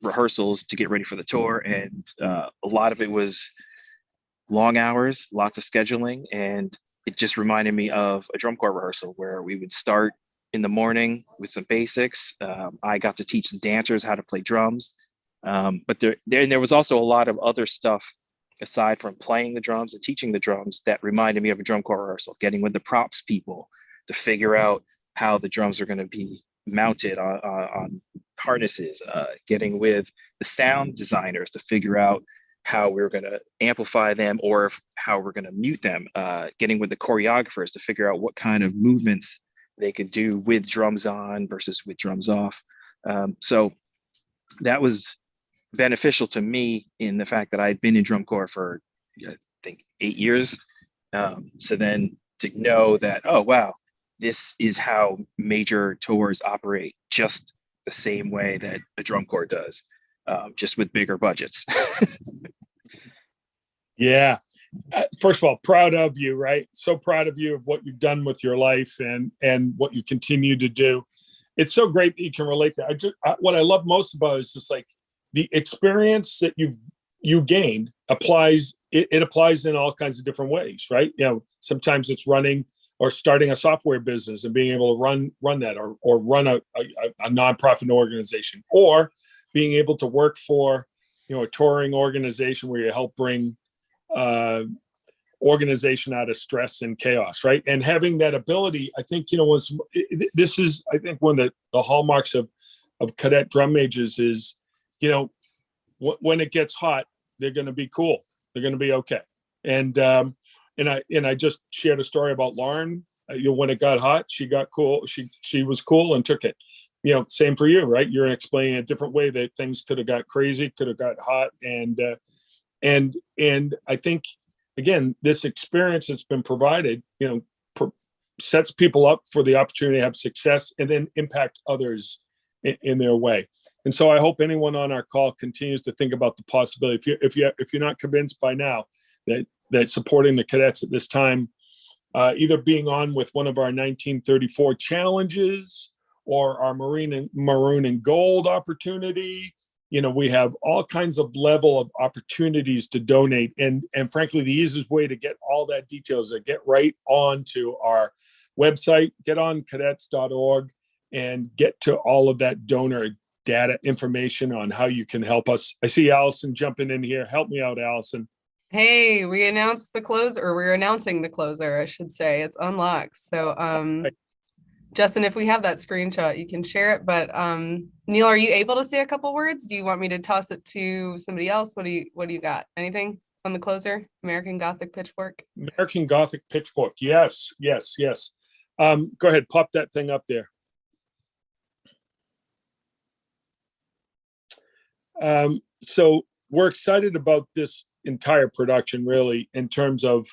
rehearsals to get ready for the tour. And a lot of it was long hours, lots of scheduling. And it just reminded me of a drum corps rehearsal where we would start in the morning with some basics. I got to teach the dancers how to play drums. But there was also a lot of other stuff aside from playing the drums and teaching the drums that reminded me of a drum corps rehearsal, getting with the props people to figure out how the drums are going to be mounted on harnesses, getting with the sound designers to figure out how we're going to amplify them or how we're going to mute them, getting with the choreographers to figure out what kind of movements they could do with drums on versus with drums off. So that was beneficial to me in the fact that I'd been in drum corps for, I think, 8 years. So then to know that, oh, wow, this is how major tours operate, just the same way that a drum corps does, just with bigger budgets. Yeah. First of all, proud of you, right? So proud of you of what you've done with your life and what you continue to do. it's so great that you can relate that. What I love most about it is just like the experience that you gained applies. It applies in all kinds of different ways, right? Sometimes it's running or starting a software business and being able to run that, or run a nonprofit organization, or being able to work for a touring organization where you help bring organization out of stress and chaos, right? And having that ability, I think, this is, I think, one of the hallmarks of cadet drum majors is, when it gets hot, they're going to be cool. They're going to be okay. And I just shared a story about Lauren. When it got hot, she got cool. She was cool and took it. Same for you, right? You're explaining a different way that things could have got crazy, could have got hot, and I think, again, this experience that's been provided, sets people up for the opportunity to have success and then impact others in their way. And so I hope anyone on our call continues to think about the possibility. If you're not convinced by now that supporting the cadets at this time, either being on with one of our 1934 challenges or our Maroon and Gold opportunity, we have all kinds of level of opportunities to donate. And frankly, the easiest way to get all that details is to get right onto our website, get on cadets.org, and get to all of that donor data information on how you can help us. I see Allison jumping in here. Help me out, Allison. Hey, we announced the closer, or we're announcing the closer, I should say. It's unlocked. So Justin, if we have that screenshot, you can share it. But Neil, are you able to say a couple words? Do you want me to toss it to somebody else? What do you got? Anything on the closer? American Gothic Pitchfork? American Gothic Pitchfork. Yes. Go ahead, pop that thing up there. So we're excited about this entire production, really, in terms of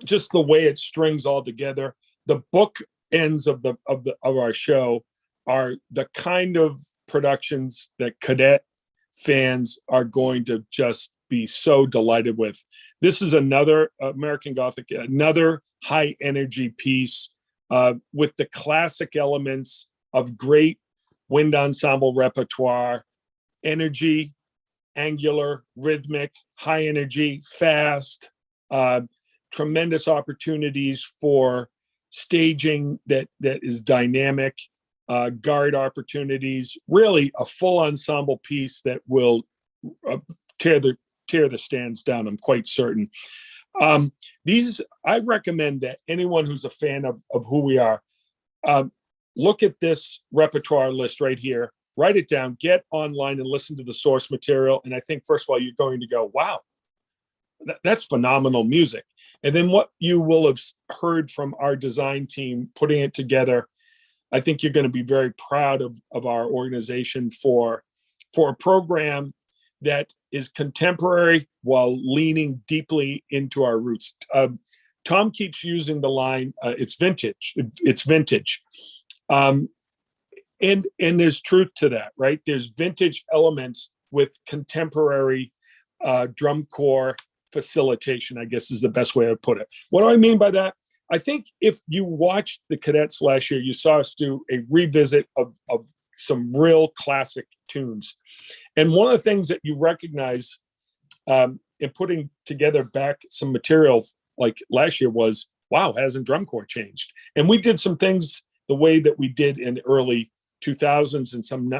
just the way it strings all together. The book ends of our show are the kind of productions that cadet fans are going to just be so delighted with. This is another American Gothic, another high energy piece with the classic elements of great wind ensemble repertoire, energy, angular, rhythmic, high energy, fast, tremendous opportunities for staging that is dynamic, guard opportunities, really a full ensemble piece that will tear the stands down, I'm quite certain. I recommend that anyone who's a fan of who we are, look at this repertoire list right here, write it down, get online and listen to the source material. And I think, first of all, you're going to go, wow, that's phenomenal music. And then what you will have heard from our design team putting it together, I think you're going to be very proud of our organization for a program that is contemporary while leaning deeply into our roots. Tom keeps using the line, it's vintage. And there's truth to that, right? There's vintage elements with contemporary drum corps facilitation, I guess is the best way to put it. What do I mean by that? I think if you watched the Cadets last year, you saw us do a revisit of some real classic tunes. And one of the things that you recognize in putting together back some material like last year was, wow, hasn't drum corps changed? And we did some things the way that we did in the early 2000s and some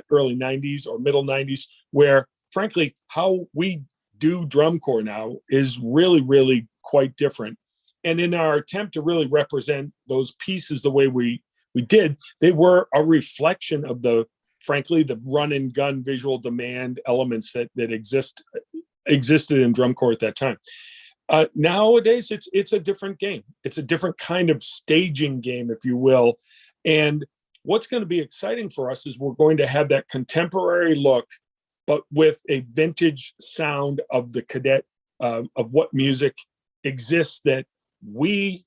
early 90s or middle 90s, where frankly, how we do drum corps now is really, really quite different. And in our attempt to really represent those pieces the way we did, they were a reflection of frankly, the run and gun visual demand elements that existed in drum corps at that time. Nowadays, it's a different game. It's a different kind of staging game, if you will. And what's going to be exciting for us is we're going to have that contemporary look, but with a vintage sound of the cadet, of what music exists that we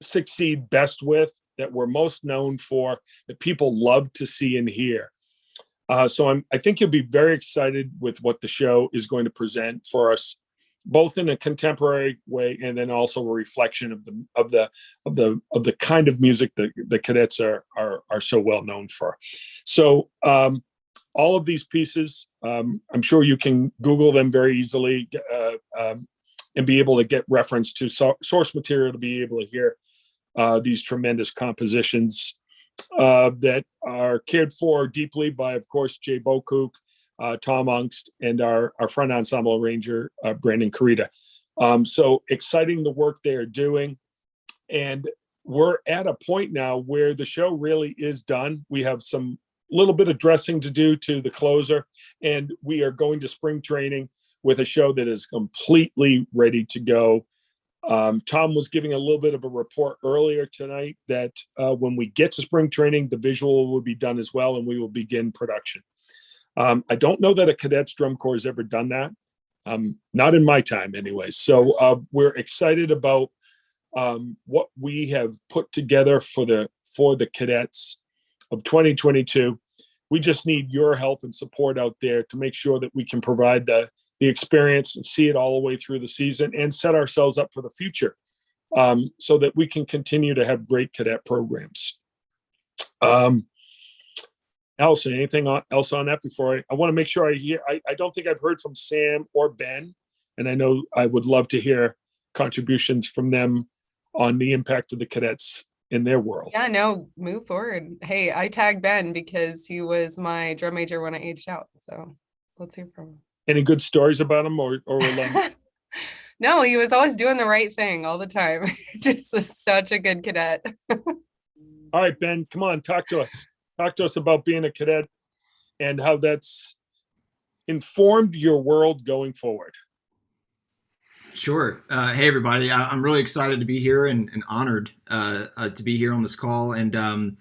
succeed best with, that we're most known for, that people love to see and hear. So I think you'll be very excited with what the show is going to present for us. both in a contemporary way and then also a reflection of the kind of music that the Cadets are so well known for. So all of these pieces, I'm sure you can Google them very easily and be able to get reference to source material to be able to hear these tremendous compositions that are cared for deeply by, of course, Jay Bokook, Tom Ungst, and our front ensemble arranger, Brandon Carita. So exciting the work they are doing. And we're at a point now where the show really is done. We have some little bit of dressing to do to the closer, and we are going to spring training with a show that is completely ready to go. Tom was giving a little bit of a report earlier tonight that when we get to spring training, the visual will be done as well, and we will begin production. I don't know that a Cadets drum corps has ever done that. Not in my time anyway. So we're excited about what we have put together for the Cadets of 2022. We just need your help and support out there to make sure that we can provide the experience and see it all the way through the season and set ourselves up for the future so that we can continue to have great cadet programs. Allison, anything else on that before I want to make sure I hear, I don't think I've heard from Sam or Ben, and I know I would love to hear contributions from them on the impact of the Cadets in their world. Yeah, no, move forward. Hey, I tagged Ben because he was my drum major when I aged out. So let's hear from him. Any good stories about him or No, he was always doing the right thing all the time. Just was such a good cadet. All right, Ben, come on, talk to us. Talk to us about being a cadet and how that's informed your world going forward. Sure. Hey, everybody. I'm really excited to be here and honored to be here on this call. And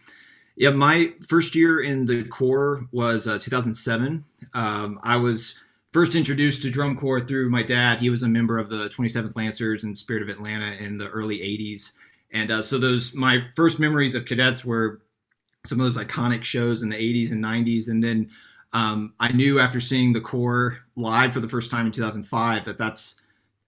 yeah, my first year in the Corps was 2007. I was first introduced to drum corps through my dad. He was a member of the 27th Lancers and Spirit of Atlanta in the early 80s. And so my first memories of Cadets were some of those iconic shows in the 80s and 90s. And then I knew after seeing the Corps live for the first time in 2005 that that's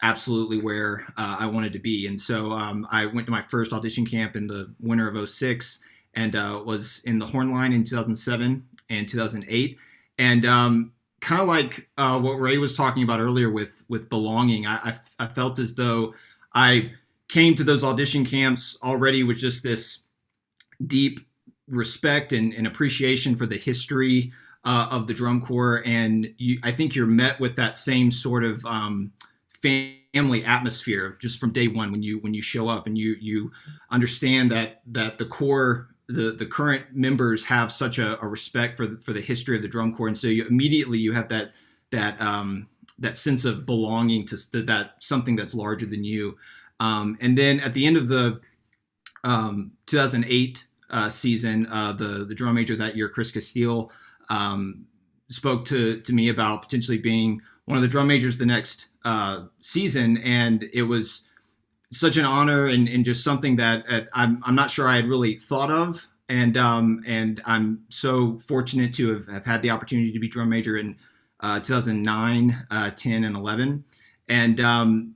absolutely where I wanted to be. And so I went to my first audition camp in the winter of 06 and was in the horn line in 2007 and 2008. And kind of like what Ray was talking about earlier with belonging, I felt as though I came to those audition camps already with just this deep respect and appreciation for the history of the drum corps. And I think you're met with that same sort of family atmosphere just from day one when you show up and you understand that the corps, the current members have such a respect for the history of the drum corps, and so you immediately have that sense of belonging to that something that's larger than you. And then at the end of the 2008 season, the drum major that year, Chris Castile, spoke to me about potentially being one of the drum majors the next season, and it was such an honor and just something that I'm not sure I had really thought of, and I'm so fortunate to have had the opportunity to be drum major in 2009, 10, and 11, and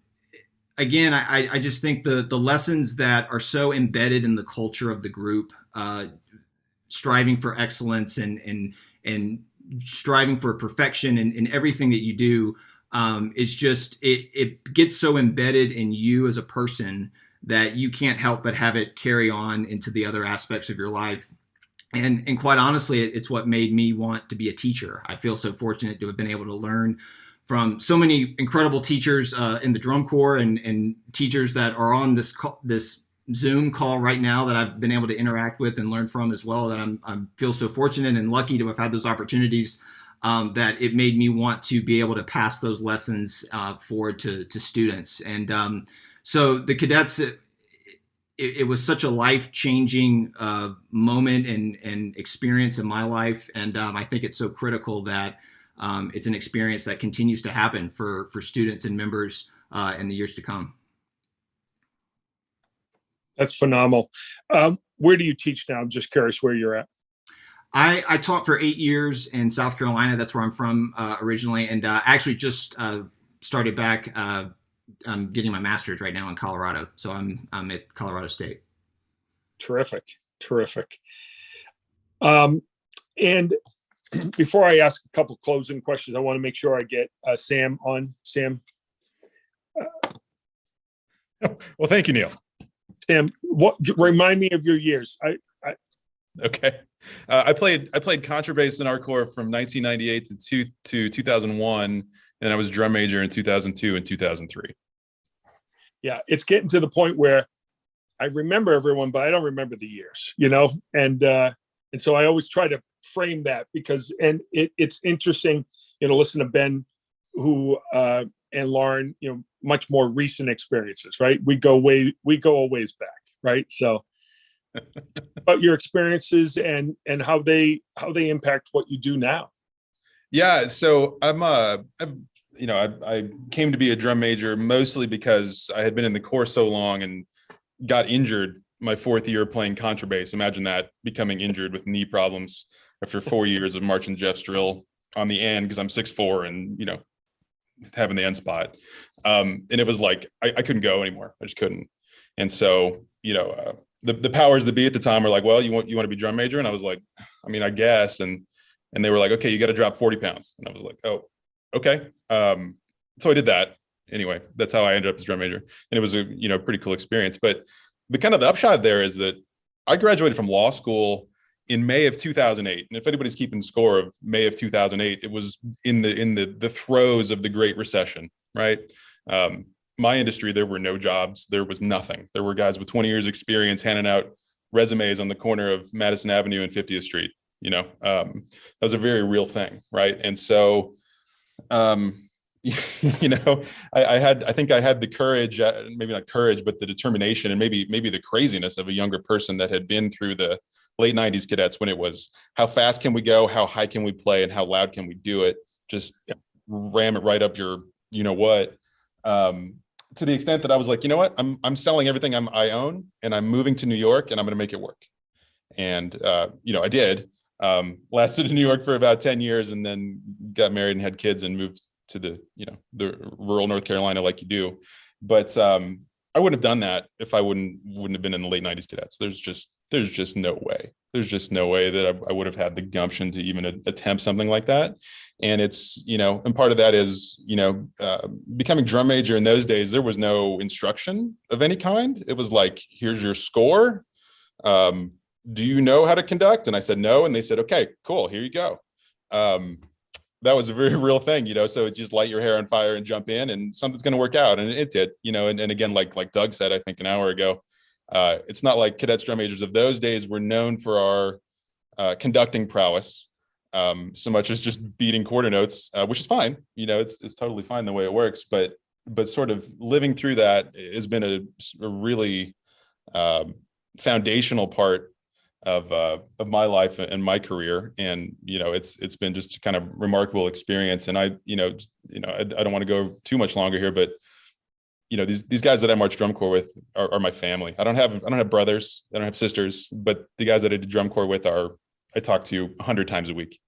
again, I just think the lessons that are so embedded in the culture of the group, striving for excellence and striving for perfection in everything that you do, is just, it gets so embedded in you as a person that you can't help but have it carry on into the other aspects of your life. And quite honestly, it's what made me want to be a teacher. I feel so fortunate to have been able to learn from so many incredible teachers in the drum corps and teachers that are on this Zoom call right now that I've been able to interact with and learn from as well, that I feel so fortunate and lucky to have had those opportunities, that it made me want to be able to pass those lessons forward to students. And so the Cadets, it was such a life-changing moment and experience in my life. And I think it's so critical that it's an experience that continues to happen for students and members in the years to come. That's phenomenal. Where do you teach now? I'm just curious where you're at. I taught for 8 years in South Carolina. That's where I'm from originally. And actually just started back. I'm getting my master's right now in Colorado, so I'm at Colorado State. Terrific. And before I ask a couple closing questions, I want to make sure I get Sam on. Sam. Well, thank you, Neil. Sam, remind me of your years. Okay. I played contrabass in our corps from 1998 to 2001, and I was drum major in 2002 and 2003. Yeah, it's getting to the point where I remember everyone, but I don't remember the years, and so I always try to frame that because it's interesting, listen to Ben, who and Lauren, much more recent experiences, right? We go a ways back, right? So, but your experiences and how they impact what you do now. Yeah, so I came to be a drum major mostly because I had been in the corps so long and got injured my fourth year playing contrabass. Imagine that, becoming injured with knee problems after 4 years of marching Jeff's drill on the end because I'm 6'4" and having the end spot. And it was like I couldn't go anymore. I just couldn't. And so the powers that be at the time were like, well, you want to be drum major? And I was like, I mean, I guess. And they were like, okay, you got to drop 40 pounds. And I was like, oh, okay. So I did that. Anyway, that's how I ended up as drum major. And it was a pretty cool experience. But the upshot there is that I graduated from law school in May of 2008. And if anybody's keeping score of May of 2008, it was in the throes of the Great Recession, right? My industry, there were no jobs. There was nothing. There were guys with 20 years experience handing out resumes on the corner of Madison Avenue and 50th Street. That was a very real thing, right? And so, I think I had the courage, maybe not courage, but the determination and maybe the craziness of a younger person that had been through the late 90s cadets when it was how fast can we go, how high can we play, and how loud can we do it? Just ram it right up your what. To the extent that I was like, you know what, I'm selling everything I own and I'm moving to New York and I'm going to make it work. And I did. Lasted in New York for about 10 years and then got married and had kids and moved to the rural North Carolina like you do. But I wouldn't have done that if I wouldn't have been in the late 90s cadets. There's just no way. There's just no way that I would have had the gumption to even attempt something like that. And it's, and part of that is, becoming drum major in those days, there was no instruction of any kind. It was like, here's your score. Do you know how to conduct? And I said, no. And they said, okay, cool. Here you go. That was a very real thing, so just light your hair on fire and jump in and something's going to work out. And it did, and again, like Doug said, I think an hour ago, it's not like cadets drum majors of those days were known for our conducting prowess so much as just beating quarter notes, which is fine. It's totally fine the way it works, but sort of living through that has been a really foundational part of my life and my career. And, it's been just a kind of remarkable experience. And I don't want to go too much longer here, but, these guys that I march drum corps with are my family. I don't have brothers. I don't have sisters, but the guys that I did drum corps with I talk to 100 times a week.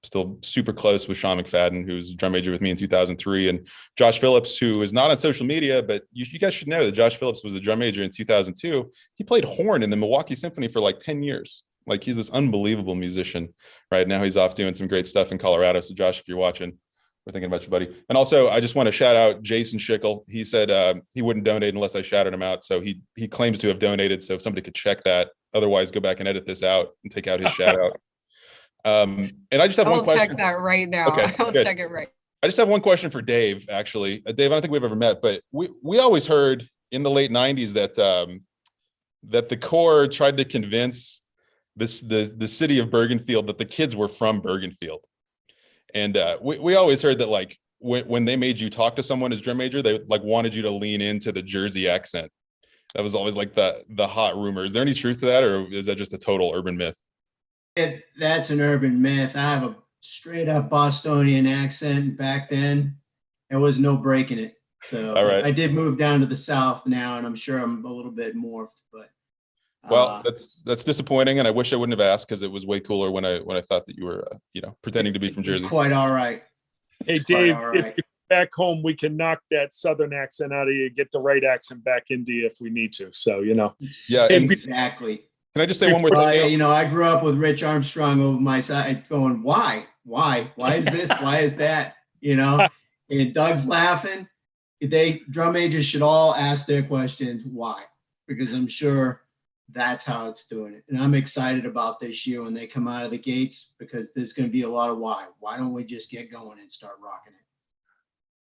Still super close with Sean McFadden, who's a drum major with me in 2003, and Josh Phillips, who is not on social media, but you guys should know that Josh Phillips was a drum major in 2002. He played horn in the Milwaukee Symphony for like 10 years. Like, he's this unbelievable musician. Right now, he's off doing some great stuff in Colorado. So, Josh, if you're watching, we're thinking about you, buddy. And also, I just want to shout out Jason Schickel. He said he wouldn't donate unless I shouted him out. So he claims to have donated. So if somebody could check that. Otherwise, go back and edit this out and take out his shout out. And I just have one question. I'll check that right now. Okay, I'll good. check it right. I just have one question for Dave, actually. Dave, I don't think we've ever met, but we always heard in the late 90s that the Corps tried to convince the city of Bergenfield that the kids were from Bergenfield. And we always heard that, like, when they made you talk to someone as drum major, they like wanted you to lean into the Jersey accent. That was always like the hot rumor. Is there any truth to that, or is that just a total urban myth? That's an urban myth. I have a straight up Bostonian accent. Back then, there was no breaking it. So all right. I did move down to the South now, and I'm sure I'm a little bit morphed, but. Well, that's disappointing, and I wish I wouldn't have asked, because it was way cooler when I thought that you were pretending to be from Jersey. Quite all right. Hey, Dave, back home, we can knock that Southern accent out of you, get the right accent back into you if we need to. So, Yeah. Hey, Exactly. Can I just say one more Well, thing? I grew up with Rich Armstrong over my side going, why is this? Why is that? And Doug's laughing. Drum majors should all ask their questions, why? Because I'm sure that's how it's doing it. And I'm excited about this year when they come out of the gates, because there's going to be a lot of why. Why don't we just get going and start rocking it?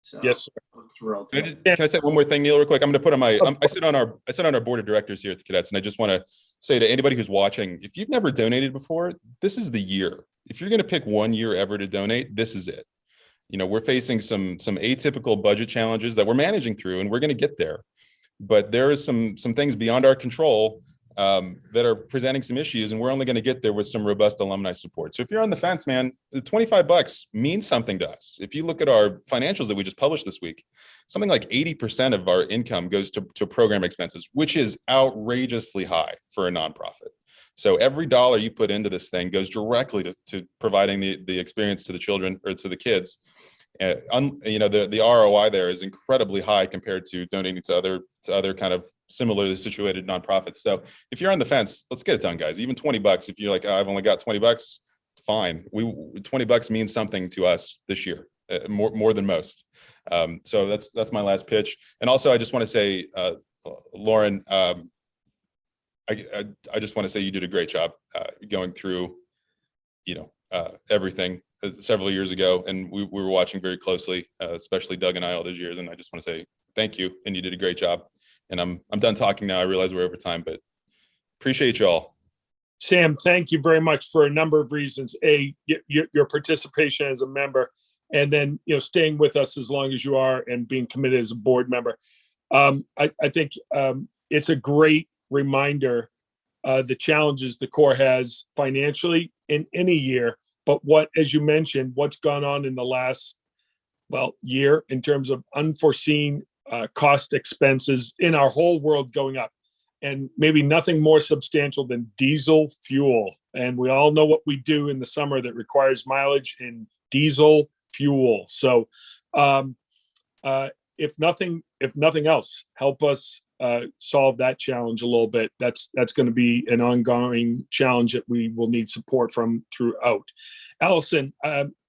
So yes, sir. I'm thrilled. Can I say one more thing, Neil, real quick? I'm going to put on my, I sit on our board of directors here at the Cadets, and I just want to say to anybody who's watching, if you've never donated before, this is the year. If you're going to pick one year ever to donate, this is it. We're facing some atypical budget challenges that we're managing through, and we're going to get there. But there is some things beyond our control that are presenting some issues, and we're only going to get there with some robust alumni support. So if you're on the fence, man, the $25 means something to us. If you look at our financials that we just published this week, something like 80% of our income goes to program expenses, which is outrageously high for a nonprofit. So every dollar you put into this thing goes directly to providing the experience to the children or to the kids. The ROI there is incredibly high compared to donating to other kind of similarly situated nonprofits. So if you're on the fence, let's get it done, guys. Even $20, if you're like, oh, I've only got $20, it's fine. $20 means something to us this year, more than most. So that's my last pitch. And also, I just want to say, Lauren, I just want to say you did a great job going through, everything several years ago, and we were watching very closely, especially Doug and I all those years. And I just want to say thank you, and you did a great job. And I'm done talking now. I realize we're over time, but appreciate you all. Sam, thank you very much for a number of reasons. Your participation as a member, and then staying with us as long as you are and being committed as a board member. I think it's a great reminder the challenges the Corps has financially in any year, but as you mentioned, what's gone on in the last year in terms of unforeseen cost expenses in our whole world going up, and maybe nothing more substantial than diesel fuel. And we all know what we do in the summer that requires mileage in diesel fuel. So if nothing else, help us solve that challenge a little bit. That's going to be an ongoing challenge that we will need support from throughout. Allison,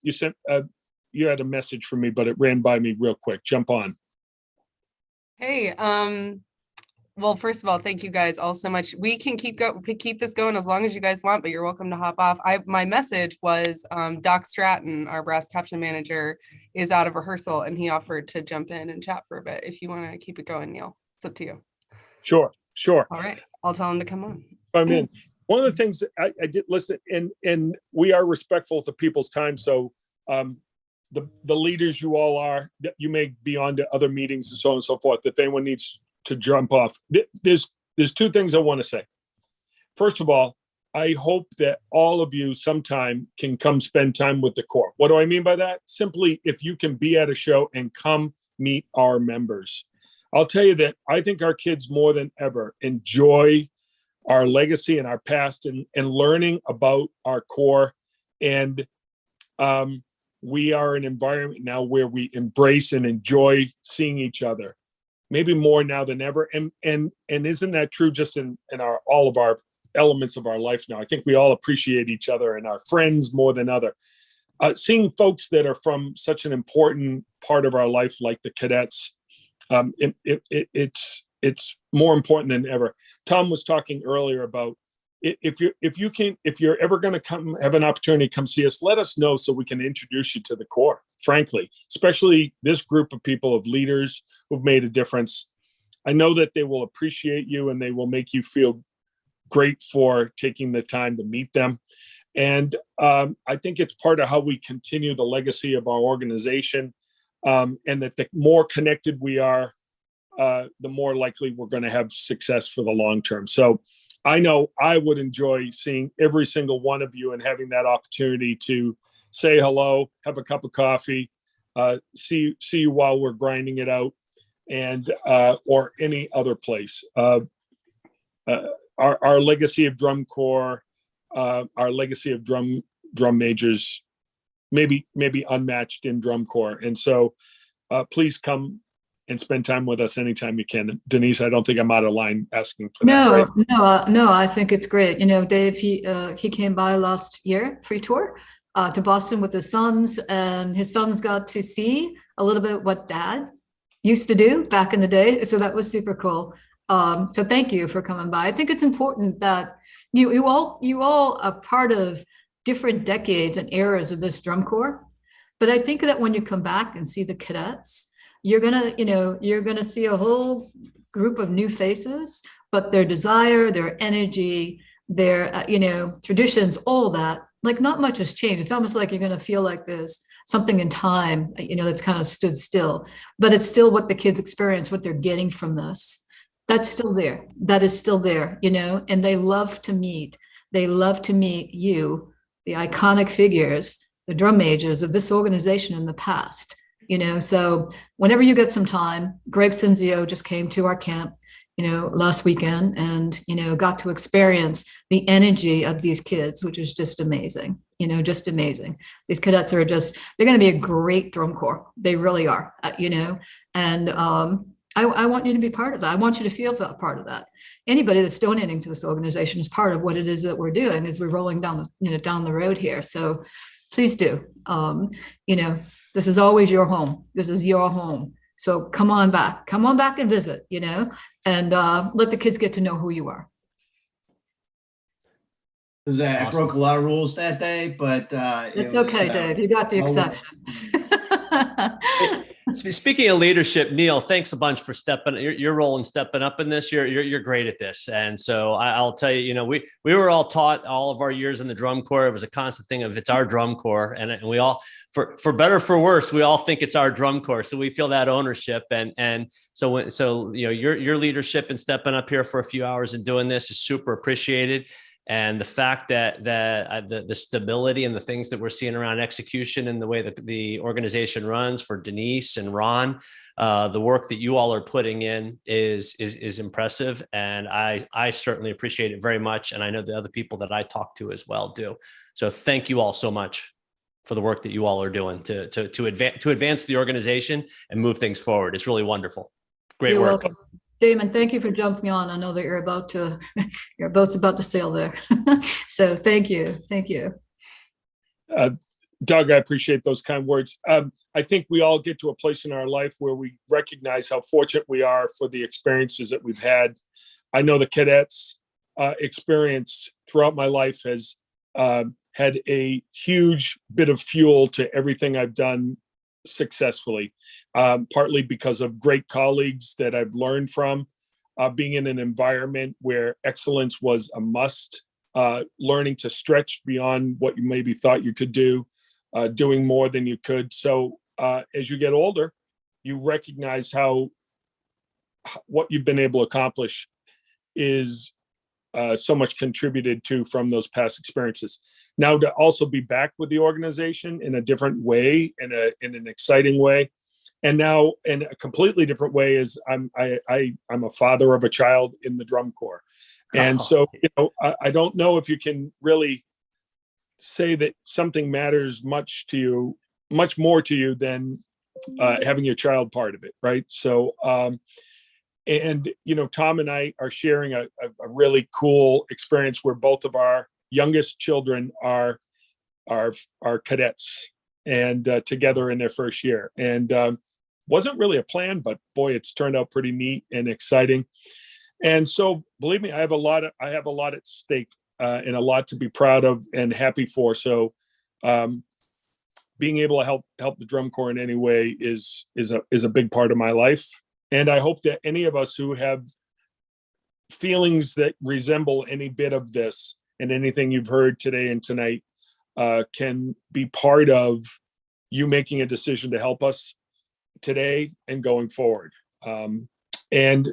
you had a message for me, but it ran by me real quick. Jump on. Hey, well, first of all, thank you guys all so much. We can keep this going as long as you guys want, but you're welcome to hop off. My message was Doc Stratton, our brass caption manager, is out of rehearsal, and he offered to jump in and chat for a bit. If you want to keep it going, Neil, it's up to you. Sure. All right, I'll tell him to come on. I'm in. One of the things that I did listen, and we are respectful to people's time. So the leaders you all are, you may be on to other meetings and so on and so forth. If anyone needs to jump off, there's two things I want to say. First of all, I hope that all of you sometime can come spend time with the Corps. What do I mean by that? Simply, if you can be at a show and come meet our members. I'll tell you that I think our kids more than ever enjoy our legacy and our past and learning about our Corps. And we are an environment now where we embrace and enjoy seeing each other, maybe more now than ever. And isn't that true just in all of our elements of our life now? I think we all appreciate each other and our friends more than other. Seeing folks that are from such an important part of our life, like the Cadets, it's more important than ever. Tom was talking earlier about if you're ever going to come have an opportunity to come see us, let us know so we can introduce you to the Corps, frankly, especially this group of people, of leaders who've made a difference. I know that they will appreciate you and they will make you feel great for taking the time to meet them. And I think it's part of how we continue the legacy of our organization, and that the more connected we are, the more likely we're going to have success for the long term. So I know I would enjoy seeing every single one of you and having that opportunity to say hello, have a cup of coffee, see you while we're grinding it out, and or any other place. Our legacy of Drum Corps, our legacy of drum majors, maybe unmatched in Drum Corps. And so please come and spend time with us anytime you can. Denise, I don't think I'm out of line asking for that. No, Right? no, I think it's great. You know, Dave, he came by last year, free tour, to Boston with his sons, and his sons got to see a little bit what Dad used to do back in the day. So that was super cool. So thank you for coming by. I think it's important that you all are part of different decades and eras of this drum corps. But I think that when you come back and see the cadets, you're gonna see a whole group of new faces, but their desire, their energy, their traditions, all that, like not much has changed. It's almost like you're gonna feel like there's something in time, that's kind of stood still, but it's still what the kids experience, what they're getting from this. That's still there. That is still there, and they love to meet you, the iconic figures, the drum majors of this organization in the past. So whenever you get some time, Greg Cinzio just came to our camp, last weekend and, got to experience the energy of these kids, which is just amazing, just amazing. These cadets are they're going to be a great drum corps. They really are, and I want you to be part of that. I want you to feel part of that. Anybody that's donating to this organization is part of what it is that we're doing as we're rolling down the road here. So please do. This is always your home. This is your home. So come on back and visit, and let the kids get to know who you are. I broke a lot of rules that day, but it's okay, Dave. You got the exception. Speaking of leadership, Neil, thanks a bunch for your role in stepping up in this. You're great at this, and so I'll tell you, we were all taught all of our years in the drum corps. It was a constant thing of it's our drum corps, and we all, for better or for worse, we all think it's our drum corps. So we feel that ownership, and so your leadership and stepping up here for a few hours and doing this is super appreciated. And the fact that the stability and the things that we're seeing around execution and the way that the organization runs for Denise and Ron, the work that you all are putting in is impressive. And I certainly appreciate it very much. And I know the other people that I talk to as well do. So thank you all so much for the work that you all are doing to advance the organization and move things forward. It's really wonderful. Great You're work. Welcome. Damon, thank you for jumping on. I know that your boat's about to sail there. So thank you. Doug, I appreciate those kind words. I think we all get to a place in our life where we recognize how fortunate we are for the experiences that we've had. I know the cadets experience throughout my life has had a huge bit of fuel to everything I've done successfully, partly because of great colleagues that I've learned from, being in an environment where excellence was a must, learning to stretch beyond what you maybe thought you could do, doing more than you could. So as you get older, you recognize how what you've been able to accomplish is so much contributed to from those past experiences. Now to also be back with the organization in a different way, in an exciting way, and now in a completely different way is I'm a father of a child in the drum corps, and so I don't know if you can really say that something matters much more to you than having your child part of it, right? So. And, Tom and I are sharing a really cool experience where both of our youngest children are cadets and together in their first year. And wasn't really a plan, but boy, it's turned out pretty neat and exciting. And so, believe me, I have a lot at stake and a lot to be proud of and happy for. So being able to help the drum corps in any way is a big part of my life. And I hope that any of us who have feelings that resemble any bit of this and anything you've heard today and tonight can be part of you making a decision to help us today and going forward. And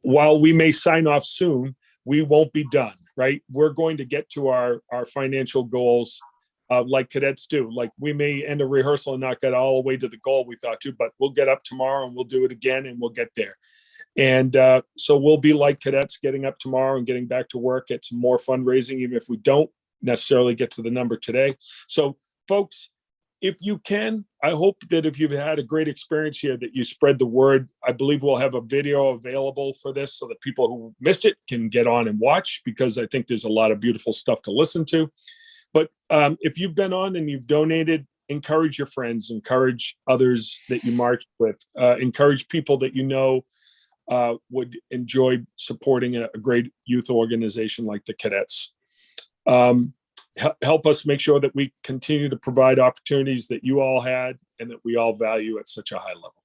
while we may sign off soon, we won't be done, right? We're going to get to our financial goals like cadets do. Like we may end a rehearsal and not get all the way to the goal we thought to, but we'll get up tomorrow and we'll do it again and we'll get there. And so we'll be like cadets, getting up tomorrow and getting back to work at some more fundraising, even if we don't necessarily get to the number today. So folks, if you can, I hope that if you've had a great experience here, that you spread the word. I believe we'll have a video available for this so that people who missed it can get on and watch, because I think there's a lot of beautiful stuff to listen to. But if you've been on and you've donated, encourage your friends, encourage others that you marched with, encourage people that you know would enjoy supporting a great youth organization like the Cadets. Help us make sure that we continue to provide opportunities that you all had and that we all value at such a high level.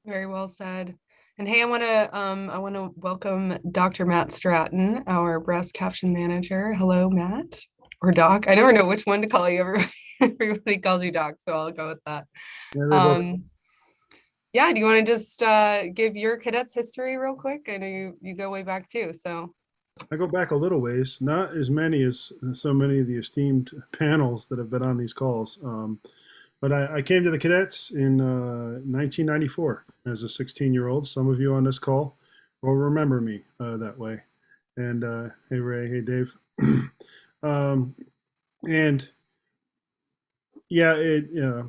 Very well said. And hey, I want to welcome Dr. Matt Stratton, our brass caption manager. Hello, Matt, or Doc. I never know which one to call you. Everybody calls you Doc, so I'll go with that. Yeah, do you want to just give your Cadets history real quick? I know you go way back too, so. I go back a little ways, not as many as so many of the esteemed panels that have been on these calls. But I came to the Cadets in 1994 as a 16-year-old. Some of you on this call will remember me that way. And hey, Ray, hey, Dave. And yeah, it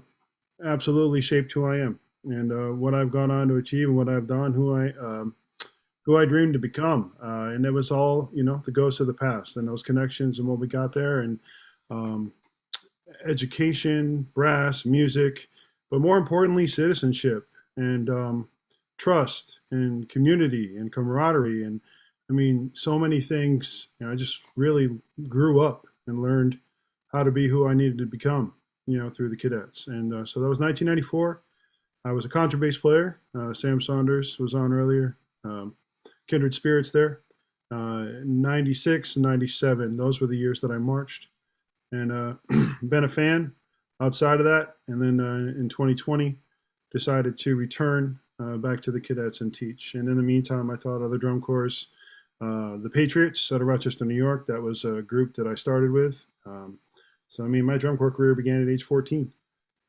absolutely shaped who I am and what I've gone on to achieve and what I've done, who I dreamed to become. And it was all, the ghosts of the past and those connections and what we got there, and education, brass, music, but more importantly, citizenship and trust and community and camaraderie. And I mean, so many things. I just really grew up and learned how to be who I needed to become, through the Cadets. And so that was 1994. I was a contrabass player. Sam Saunders was on earlier. Kindred spirits there. 96, 97, those were the years that I marched, and been a fan outside of that. And then in 2020, decided to return back to the Cadets and teach. And in the meantime, I taught other drum corps, the Patriots out of Rochester, New York. That was a group that I started with. So, I mean, my drum corps career began at age 14,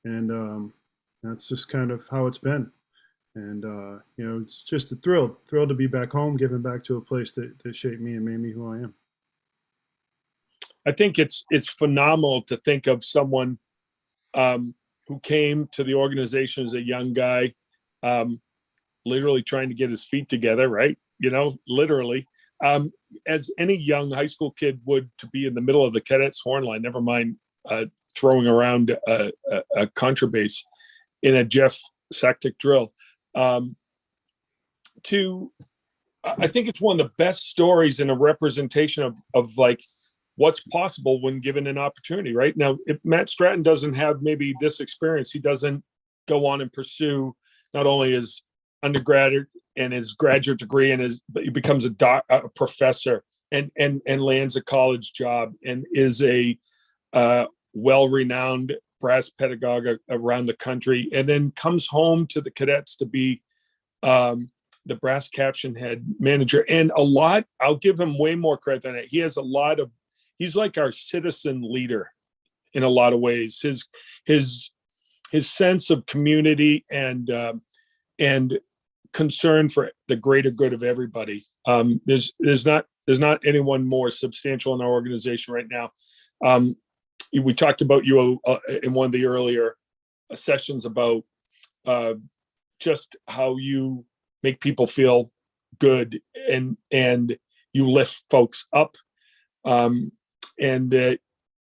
and that's just kind of how it's been. And, it's just a thrill to be back home, giving back to a place that shaped me and made me who I am. I think it's phenomenal to think of someone who came to the organization as a young guy, literally trying to get his feet together, right? Literally, as any young high school kid would, to be in the middle of the Cadets horn line, never mind throwing around a contrabass in a Jeff Sacktick drill. I think it's one of the best stories and a representation of like what's possible when given an opportunity. Right now, if Matt Stratton doesn't have maybe this experience, he doesn't go on and pursue not only his undergraduate and his graduate degree, but he becomes a professor and lands a college job and is a well-renowned brass pedagogue around the country, and then comes home to the Cadets to be the brass caption head manager. And I'll give him way more credit than that. He has he's like our citizen leader in a lot of ways. His sense of community and concern for the greater good of everybody. There's not anyone more substantial in our organization right now. We talked about you in one of the earlier sessions about just how you make people feel good and you lift folks up, and that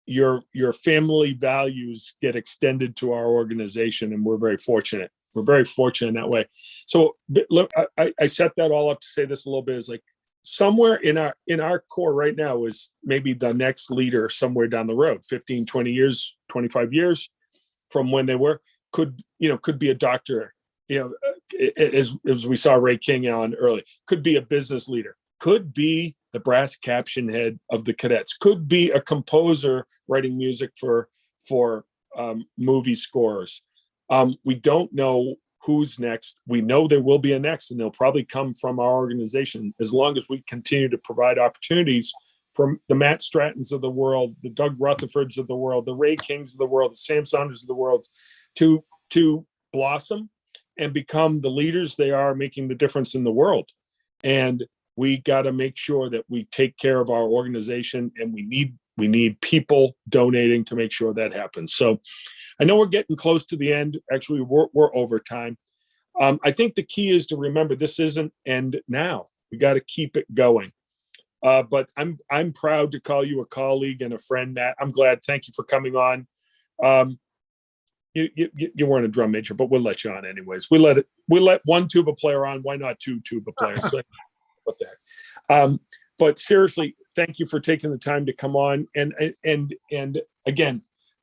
your family values get extended to our organization, and we're very fortunate. We're very fortunate in that way. So look, I set that all up to say this a little bit, is like somewhere in our core right now is maybe the next leader somewhere down the road, 15, 20 years, 25 years from when they were, could be a doctor, as we saw Ray King on early, could be a business leader, could be the brass caption head of the Cadets, could be a composer writing music for movie scores. We don't know who's next. We know there will be a next, and they'll probably come from our organization as long as we continue to provide opportunities from the Matt Strattons of the world, the Doug Rutherfords of the world, the Ray Kings of the world, the Sam Saunders of the world, to blossom and become the leaders they are, making the difference in the world. And we got to make sure that we take care of our organization, and we need We need people donating to make sure that happens. So I know we're getting close to the end. Actually, we're over time. I think the key is to remember this isn't end now. We got to keep it going. But I'm proud to call you a colleague and a friend, Matt. I'm glad. Thank you for coming on. You weren't a drum major, but we'll let you on anyways. We let one tuba player on. Why not two tuba players? So, what the heck? But seriously, thank you for taking the time to come on. And again,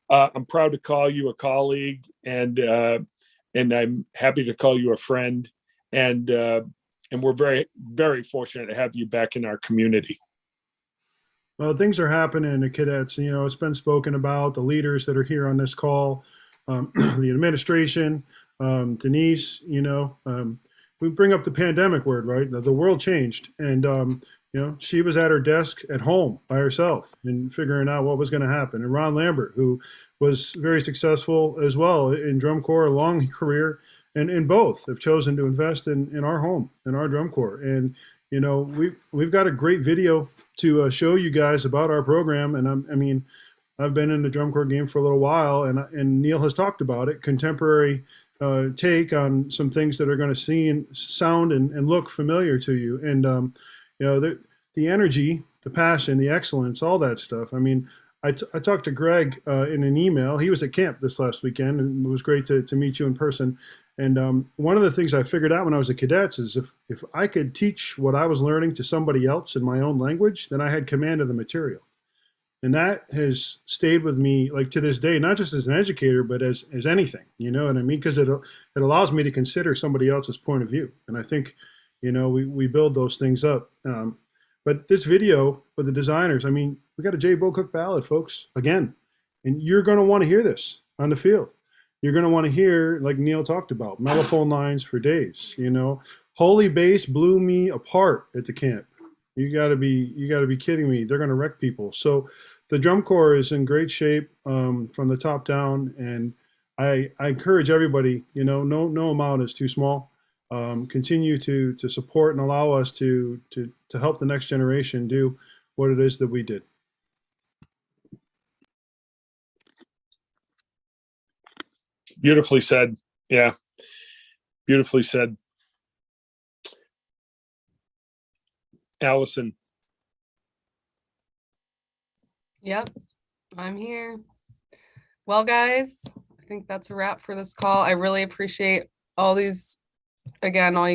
I'm proud to call you a colleague, and I'm happy to call you a friend. And we're very, very fortunate to have you back in our community. Well, things are happening in the cadets. You know, it's been spoken about, the leaders that are here on this call, the administration, Denise, you know, we bring up the pandemic word, right? The world changed. And, you know, she was at her desk at home by herself and figuring out what was going to happen. And Ron Lambert, who was very successful as well in drum corps, a long career, and in both have chosen to invest in our home, in our drum corps. And, you know, we've got a great video to show you guys about our program. And I mean, I've been in the drum corps game for a little while, and Neil has talked about it, contemporary take on some things that are going to see and sound and look familiar to you. And, you know, the energy, the passion, the excellence, all that stuff. I mean, I talked to Greg in an email. He was at camp this last weekend, and it was great to meet you in person. And one of the things I figured out when I was a cadets is if I could teach what I was learning to somebody else in my own language, then I had command of the material. And that has stayed with me like to this day, not just as an educator, but as anything, you know what I mean? Because it allows me to consider somebody else's point of view. And I think, you know, we build those things up. But this video with the designers, I mean, we got a Jay Bocook ballad, folks, again. And you're going to want to hear this on the field. You're going to want to hear, like Neil talked about, mellophone lines for days, you know. Holy bass blew me apart at the camp. You gotta be kidding me. They're gonna wreck people. So the drum corps is in great shape from the top down, and I encourage everybody, you know, no amount is too small. Continue to support and allow us to help the next generation do what it is that we did. Beautifully said. Yeah, beautifully said. Allison. Yep, I'm here. Well, guys, I think that's a wrap for this call. I really appreciate all you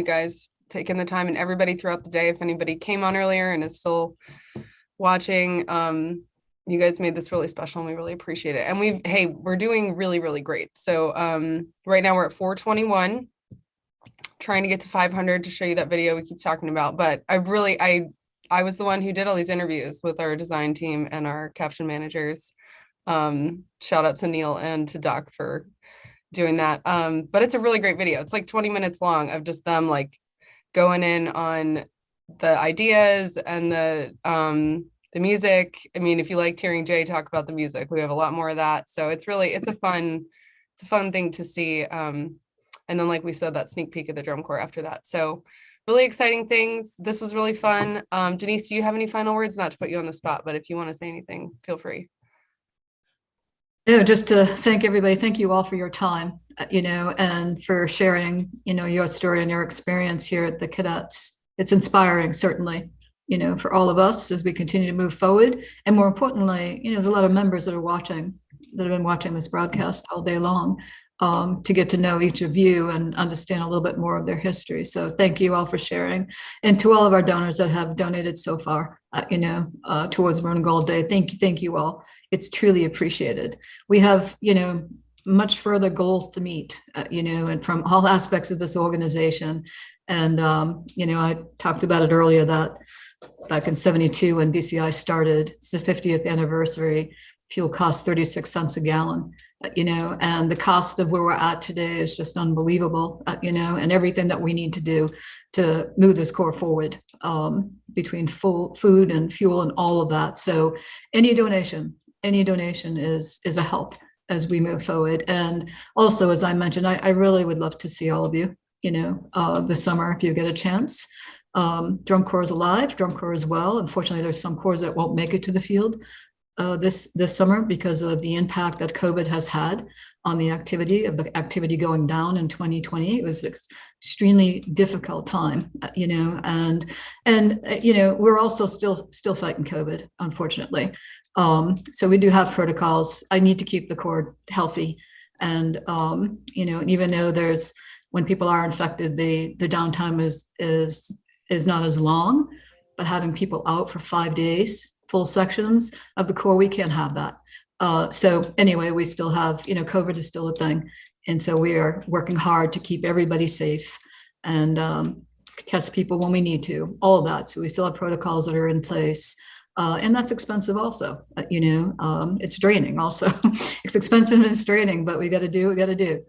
guys taking the time, and everybody throughout the day. If anybody came on earlier and is still watching, you guys made this really special, and we really appreciate it. And we're doing really, really great. So right now we're at 421. Trying to get to 500 to show you that video we keep talking about. But I was the one who did all these interviews with our design team and our caption managers. Shout out to Neil and to Doc for doing that. But it's a really great video. It's like 20 minutes long of just them like going in on the ideas and the music. I mean, if you liked hearing Jay talk about the music, we have a lot more of that. So it's a fun thing to see. And then, like we said, that sneak peek of the drum corps after that. So really exciting things. This was really fun. Denise, do you have any final words? Not to put you on the spot, but if you want to say anything, feel free. Yeah, just to thank everybody. Thank you all for your time, you know, and for sharing, you know, your story and your experience here at the Cadets. It's inspiring, certainly, you know, for all of us as we continue to move forward. And more importantly, you know, there's a lot of members that have been watching this broadcast all day long. To get to know each of you and understand a little bit more of their history. So thank you all for sharing. And to all of our donors that have donated so far, you know, towards Maroon and Gold Day, thank you all. It's truly appreciated. We have, you know, much further goals to meet, you know, and from all aspects of this organization. And, you know, I talked about it earlier that back in '72 when DCI started, it's the 50th anniversary, fuel costs 36 cents a gallon. You know, and the cost of where we're at today is just unbelievable, you know, and everything that we need to do to move this corps forward between food and fuel and all of that. So any donation is a help as we move forward. And also, as I mentioned, I really would love to see all of you, you know, this summer if you get a chance. Drum corps is alive, drum corps as well. Unfortunately, there's some corps that won't make it to the field. this summer because of the impact that COVID has had on the activity going down in 2020. It was an extremely difficult time, and we're also still fighting COVID, unfortunately. So we do have protocols. I need to keep the core healthy, and even though when people are infected, the downtime is not as long, but having people out for 5 days, full sections of the core, we can't have that. So anyway, we still have, COVID is still a thing. And so we are working hard to keep everybody safe and test people when we need to, all of that. So we still have protocols that are in place. And that's expensive also, it's draining also. It's expensive and it's draining, but we got to do what we got to do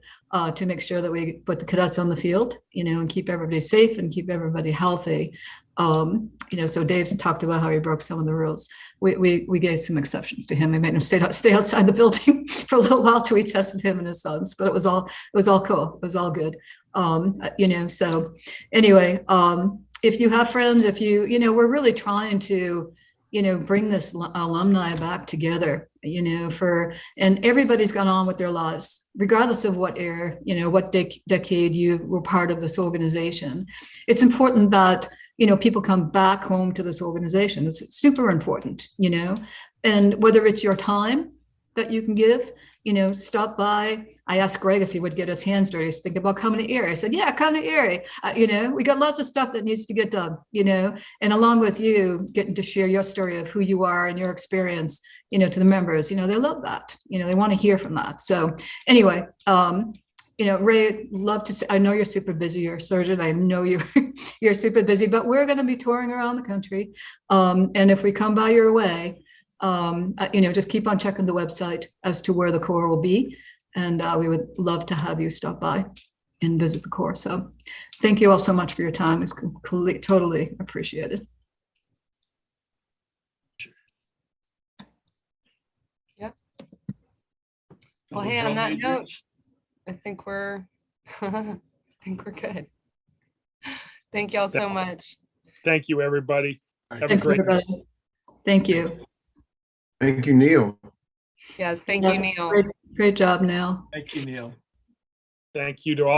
to make sure that we put the cadets on the field, and keep everybody safe and keep everybody healthy. So Dave's talked about how he broke some of the rules. We gave some exceptions to him. We made him stay outside the building for a little while till we tested him and his sons, but it was all cool. It was all good. So anyway, if you have friends, we're really trying to, bring this alumni back together, and everybody's gone on with their lives, regardless of what era, what decade you were part of this organization. It's important that, people come back home to this organization. It's super important, and whether it's your time that you can give, stop by. I asked Greg if he would get his hands dirty. He's thinking about coming to Erie. I said, yeah, come to Erie. We got lots of stuff that needs to get done, and along with you getting to share your story of who you are and your experience, to the members, they love that, they want to hear from that. So anyway, Ray, love to say, I know you're super busy. You're a surgeon. I know you're super busy, but we're going to be touring around the country. And if we come by your way, just keep on checking the website as to where the core will be. And we would love to have you stop by and visit the core. So thank you all so much for your time. It's totally appreciated. Yep. Well, hey, on that note, I think we're good. Thank y'all so much. Thank you, everybody. Have Thanks, a great everybody. day. Thank you. Thank you, Neil. Yes, thank you, Neil. Great job, Neil. Thank you, Neil. Thank you to all.